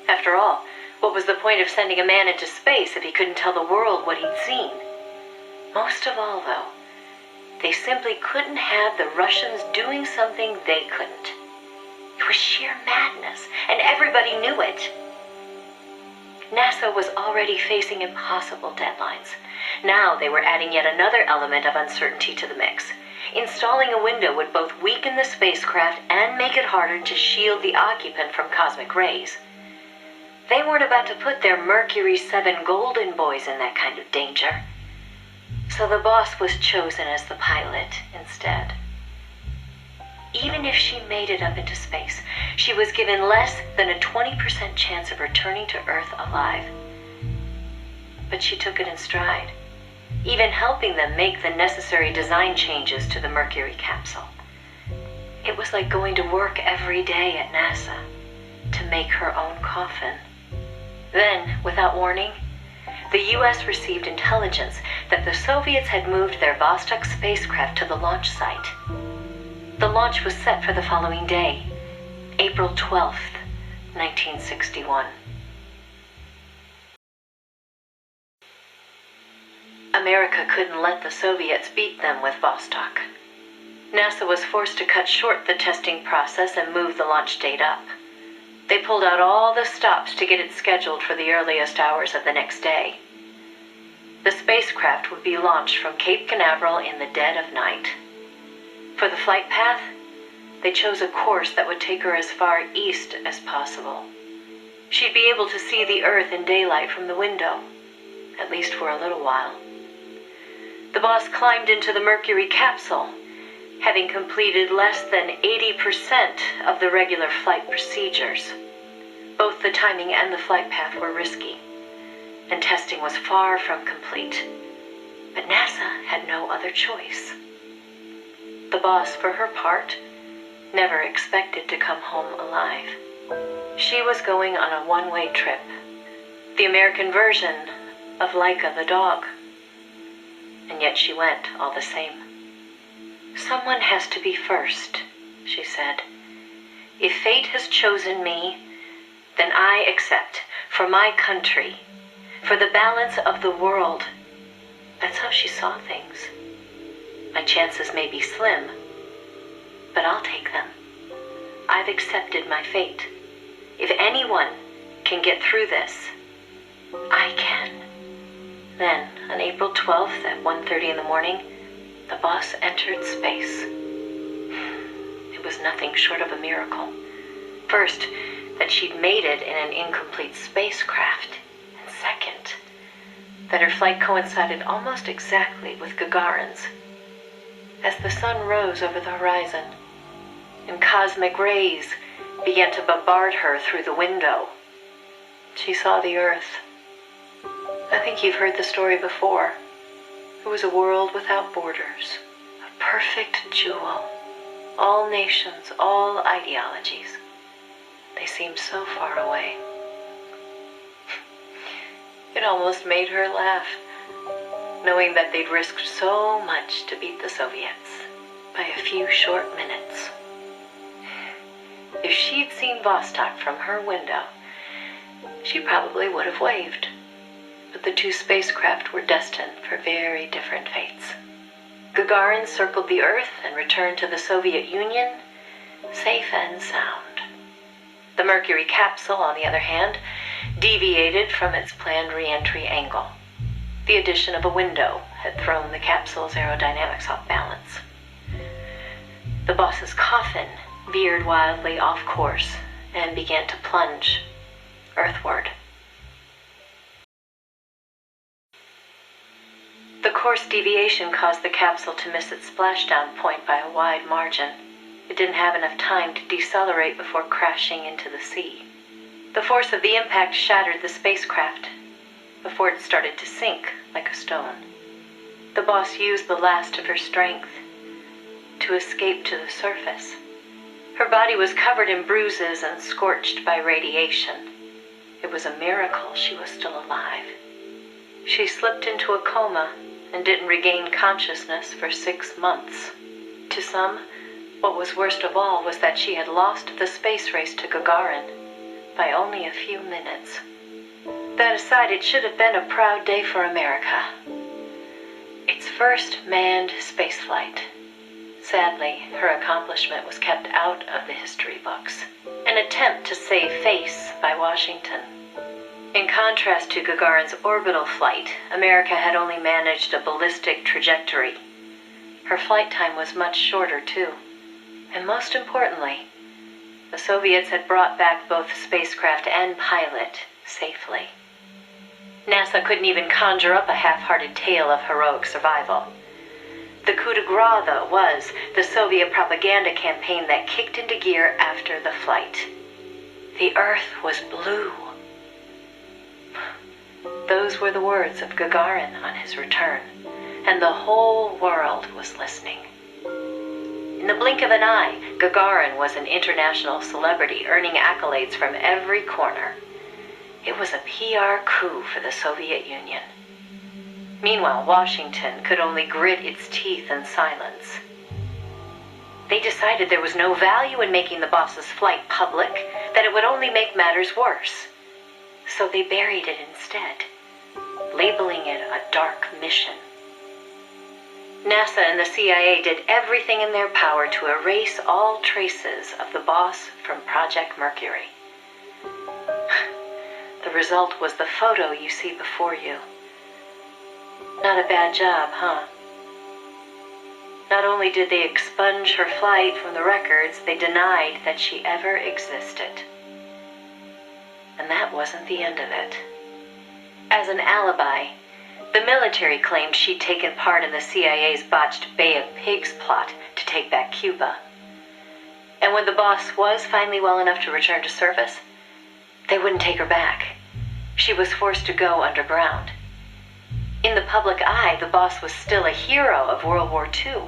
After all, what was the point of sending a man into space if he couldn't tell the world what he'd seen? Most of all, though, they simply couldn't have the Russians doing something they couldn't. It was sheer madness, and everybody knew it. NASA was already facing impossible deadlines. Now they were adding yet another element of uncertainty to the mix. Installing a window would both weaken the spacecraft and make it harder to shield the occupant from cosmic rays. They weren't about to put their Mercury 7 golden boys in that kind of danger. So the boss was chosen as the pilot instead. Even if she made it up into space, she was given less than a 20% chance of returning to Earth alive. But she took it in stride, even helping them make the necessary design changes to the Mercury capsule. It was like going to work every day at NASA to make her own coffin. Then, without warning, the U.S. received intelligence that the Soviets had moved their Vostok spacecraft to the launch site. The launch was set for the following day, April 12th, 1961. America couldn't let the Soviets beat them with Vostok. NASA was forced to cut short the testing process and move the launch date up. They pulled out all the stops to get it scheduled for the earliest hours of the next day. The spacecraft would be launched from Cape Canaveral in the dead of night. For the flight path, they chose a course that would take her as far east as possible. She'd be able to see the Earth in daylight from the window, at least for a little while. The boss climbed into the Mercury capsule, having completed less than 80% of the regular flight procedures. Both the timing and the flight path were risky, and testing was far from complete. But NASA had no other choice. The boss, for her part, never expected to come home alive. She was going on a one-way trip, the American version of Laika the dog. And yet she went all the same. Someone has to be first, she said. If fate has chosen me, then I accept, for my country, for the balance of the world. That's how she saw things. My chances may be slim, but I'll take them. I've accepted my fate. If anyone can get through this, I can. Then, on April 12th at 1:30 in the morning, the boss entered space. It was nothing short of a miracle. First, that she'd made it in an incomplete spacecraft. And second, that her flight coincided almost exactly with Gagarin's. As the sun rose over the horizon, and cosmic rays began to bombard her through the window, she saw the Earth. I think you've heard the story before. It was a world without borders, a perfect jewel. All nations, all ideologies. They seemed so far away. It almost made her laugh, knowing that they'd risked so much to beat the Soviets. by a few short minutes. If she'd seen Vostok from her window, she probably would have waved. But the two spacecraft were destined for very different fates. Gagarin circled the Earth and returned to the Soviet Union, safe and sound. The Mercury capsule, on the other hand, deviated from its planned re-entry angle. The addition of a window had thrown the capsule's aerodynamics off balance. The boss's coffin veered wildly off course and began to plunge earthward. The course deviation caused the capsule to miss its splashdown point by a wide margin. It didn't have enough time to decelerate before crashing into the sea. The force of the impact shattered the spacecraft before it started to sink like a stone. The boss used the last of her strength to escape to the surface. Her body was covered in bruises and scorched by radiation. It was a miracle she was still alive. She slipped into a coma and didn't regain consciousness for 6 months. To some, what was worst of all was that she had lost the space race to Gagarin by only a few minutes. That aside, it should have been a proud day for America. Its first manned spaceflight. Sadly, her accomplishment was kept out of the history books. An attempt to save face by Washington. In contrast to Gagarin's orbital flight, America had only managed a ballistic trajectory. Her flight time was much shorter, too. And most importantly, the Soviets had brought back both spacecraft and pilot safely. NASA couldn't even conjure up a half-hearted tale of heroic survival. The coup de grace, though, was the Soviet propaganda campaign that kicked into gear after the flight. The Earth was blue. Those were the words of Gagarin on his return, and the whole world was listening. In the blink of an eye, Gagarin was an international celebrity, earning accolades from every corner. It was a PR coup for the Soviet Union. Meanwhile, Washington could only grit its teeth in silence. They decided there was no value in making the boss's flight public, that it would only make matters worse. So they buried it instead, labeling it a dark mission. NASA and the CIA did everything in their power to erase all traces of the boss from Project Mercury. The result was the photo you see before you. Not a bad job, huh? Not only did they expunge her flight from the records, they denied that she ever existed. And that wasn't the end of it. As an alibi, the military claimed she'd taken part in the CIA's botched Bay of Pigs plot to take back Cuba. And when the boss was finally well enough to return to service, they wouldn't take her back. She was forced to go underground. In the public eye, the boss was still a hero of World War II.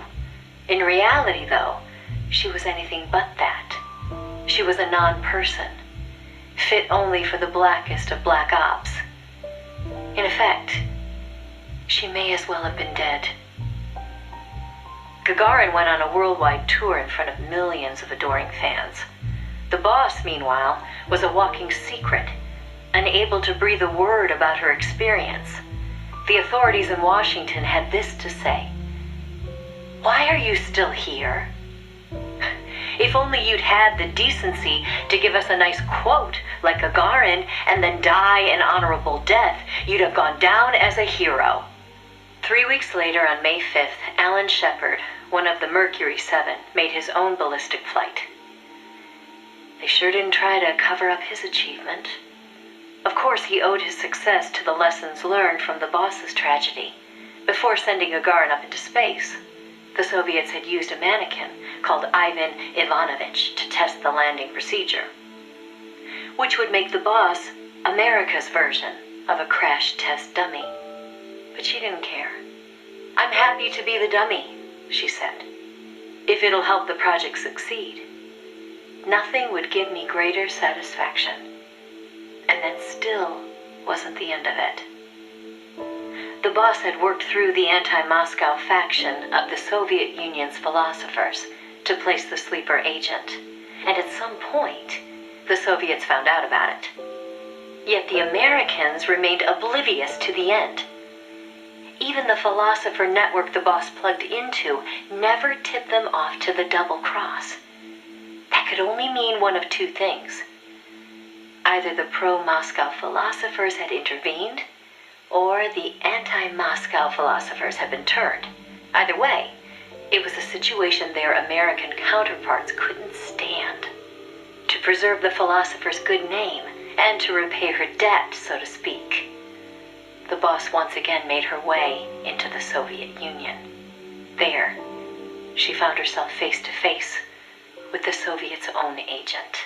In reality, though, she was anything but that. She was a non-person, fit only for the blackest of black ops. In effect, she may as well have been dead. Gagarin went on a worldwide tour in front of millions of adoring fans. The boss, meanwhile, was a walking secret, unable to breathe a word about her experience. The authorities in Washington had this to say: "Why are you still here? If only you'd had the decency to give us a nice quote like Gagarin and then die an honorable death, you'd have gone down as a hero." 3 weeks later, on May 5th, Alan Shepard, one of the Mercury 7, made his own ballistic flight. They sure didn't try to cover up his achievement. Of course, he owed his success to the lessons learned from the boss's tragedy. Before sending Gagarin up into space, the Soviets had used a mannequin called Ivan Ivanovich to test the landing procedure, which would make the boss America's version of a crash test dummy. But she didn't care. "I'm happy to be the dummy," she said, "if it'll help the project succeed. Nothing would give me greater satisfaction." And that still wasn't the end of it. The boss had worked through the anti-Moscow faction of the Soviet Union's philosophers to place the sleeper agent, and at some point, the Soviets found out about it. Yet the Americans remained oblivious to the end. Even the philosopher network the boss plugged into never tipped them off to the double cross. That could only mean one of two things. Either the pro-Moscow philosophers had intervened, or the anti-Moscow philosophers had been turned. Either way, it was a situation their American counterparts couldn't stand. To preserve the philosopher's good name, and to repay her debt, so to speak, the boss once again made her way into the Soviet Union. There, she found herself face to face with the Soviets' own agent.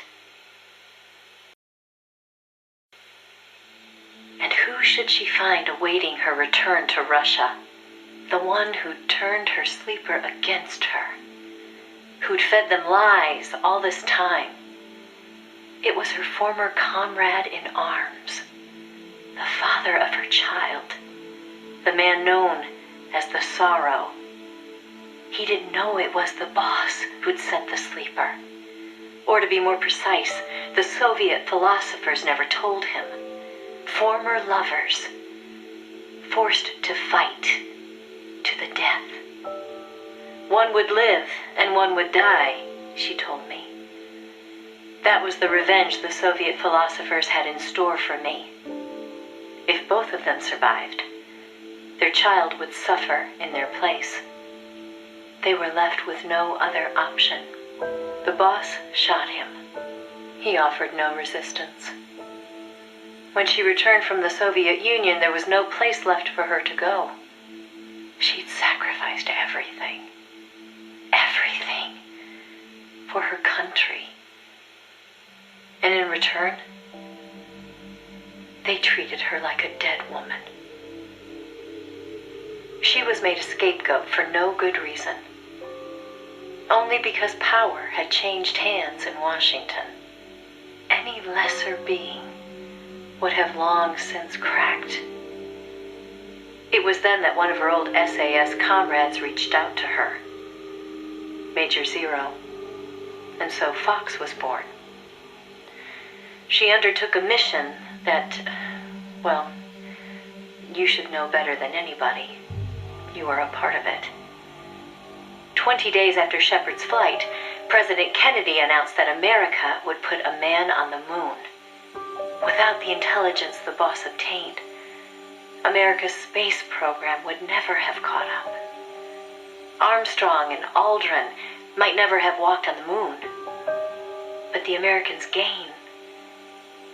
And who should she find awaiting her return to Russia? The one who'd turned her sleeper against her, who'd fed them lies all this time. It was her former comrade in arms, the father of her child, the man known as the Sorrow. He didn't know it was the boss who'd sent the sleeper. Or to be more precise, the Soviet philosophers never told him. Former lovers, forced to fight to the death. One would live and one would die, she told me. That was the revenge the Soviet philosophers had in store for me. If both of them survived, their child would suffer in their place. They were left with no other option. The boss shot him. He offered no resistance. When she returned from the Soviet Union, there was no place left for her to go. She'd sacrificed everything. Everything. For her country. And in return, they treated her like a dead woman. She was made a scapegoat for no good reason. Only because power had changed hands in Washington. Any lesser being would have long since cracked. It was then that one of her old SAS comrades reached out to her, Major Zero, and so Fox was born. She undertook a mission that, well, you should know better than anybody. You are a part of it. 20 days after Shepard's flight, President Kennedy announced that America would put a man on the moon. Without the intelligence the boss obtained, America's space program would never have caught up. Armstrong and Aldrin might never have walked on the moon, but the Americans' gain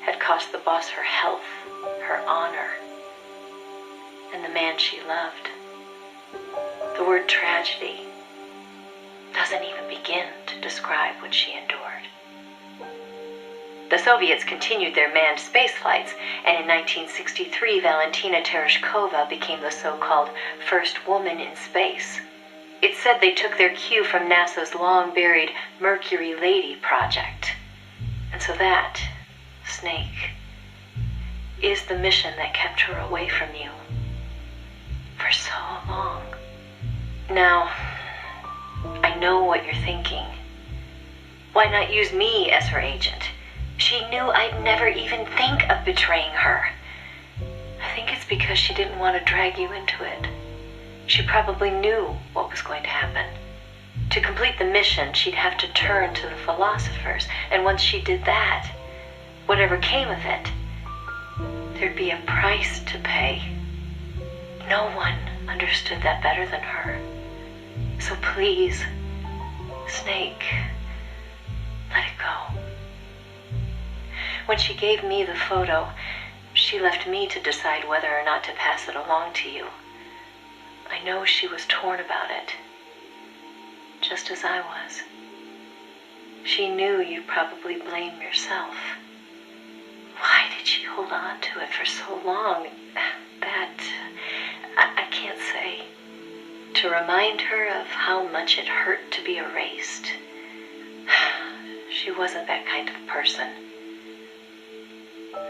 had cost the boss her health, her honor, and the man she loved. The word tragedy doesn't even begin to describe what she endured. The Soviets continued their manned space flights, and in 1963, Valentina Tereshkova became the so-called first woman in space. It's said they took their cue from NASA's long-buried Mercury Lady project. And so that, Snake, is the mission that kept her away from you for so long. Now, I know what you're thinking. Why not use me as her agent? She knew I'd never even think of betraying her. I think it's because she didn't want to drag you into it. She probably knew what was going to happen. To complete the mission, she'd have to turn to the philosophers, and once she did that, whatever came of it, there'd be a price to pay. No one understood that better than her. So please, Snake, let it go. When she gave me the photo, she left me to decide whether or not to pass it along to you. I know she was torn about it, just as I was. She knew you'd probably blame yourself. Why did she hold on to it for so long? That, I can't say. To remind her of how much it hurt to be erased. She wasn't that kind of person.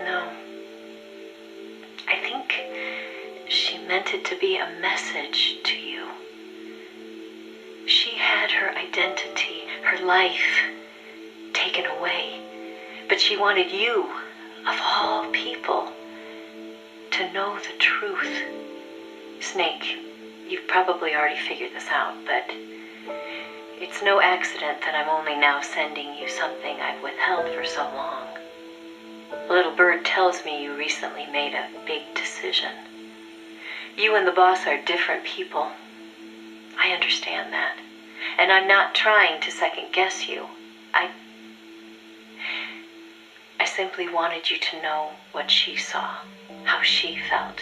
No. I think she meant it to be a message to you. She had her identity, her life, taken away. But she wanted you, of all people, to know the truth. Snake, you've probably already figured this out, but it's no accident that I'm only now sending you something I've withheld for so long. Little Bird tells me you recently made a big decision. You and the boss are different people. I understand that. And I'm not trying to second guess you. I simply wanted you to know what she saw, how she felt.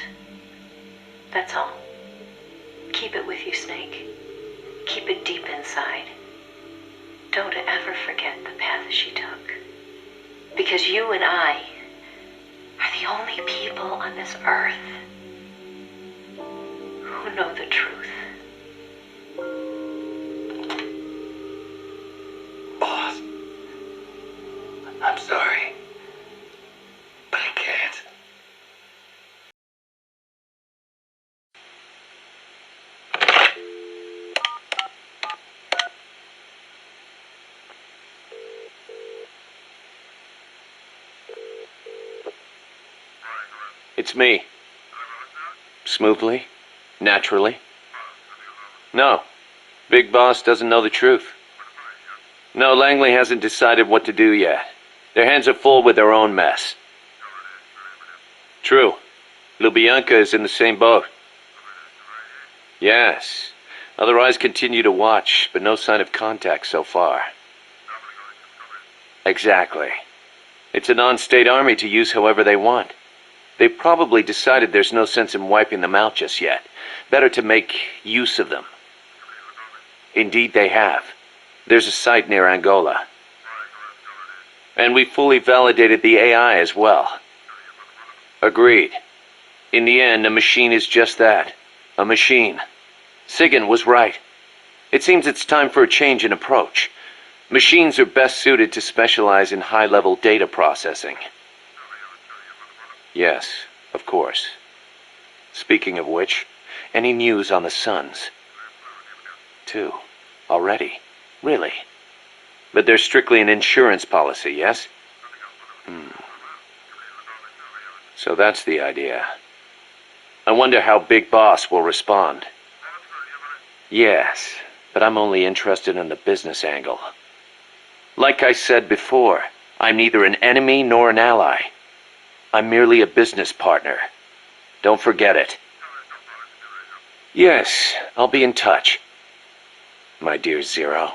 That's all. Keep it with you, Snake. Keep it deep inside. Don't ever forget the path she took. Because you and I are the only people on this earth who know the truth. Boss, I'm sorry, but I can't. It's me. Smoothly? Naturally? No. Big Boss doesn't know the truth. No, Langley hasn't decided what to do yet. Their hands are full with their own mess. True. Lubyanka is in the same boat. Yes. Other eyes continue to watch, but no sign of contact so far. Exactly. It's a non-state army to use however they want. They've probably decided there's no sense in wiping them out just yet. Better to make use of them. Indeed they have. There's a site near Angola. And we fully validated the AI as well. Agreed. In the end, a machine is just that. A machine. Sigan was right. It seems it's time for a change in approach. Machines are best suited to specialize in high-level data processing. Yes, of course. Speaking of which, any news on the Suns? 2. Already? Really? But they're strictly an insurance policy, yes? So that's the idea. I wonder how Big Boss will respond. Yes, but I'm only interested in the business angle. Like I said before, I'm neither an enemy nor an ally. I'm merely a business partner. Don't forget it. Yes, I'll be in touch. My dear Zero.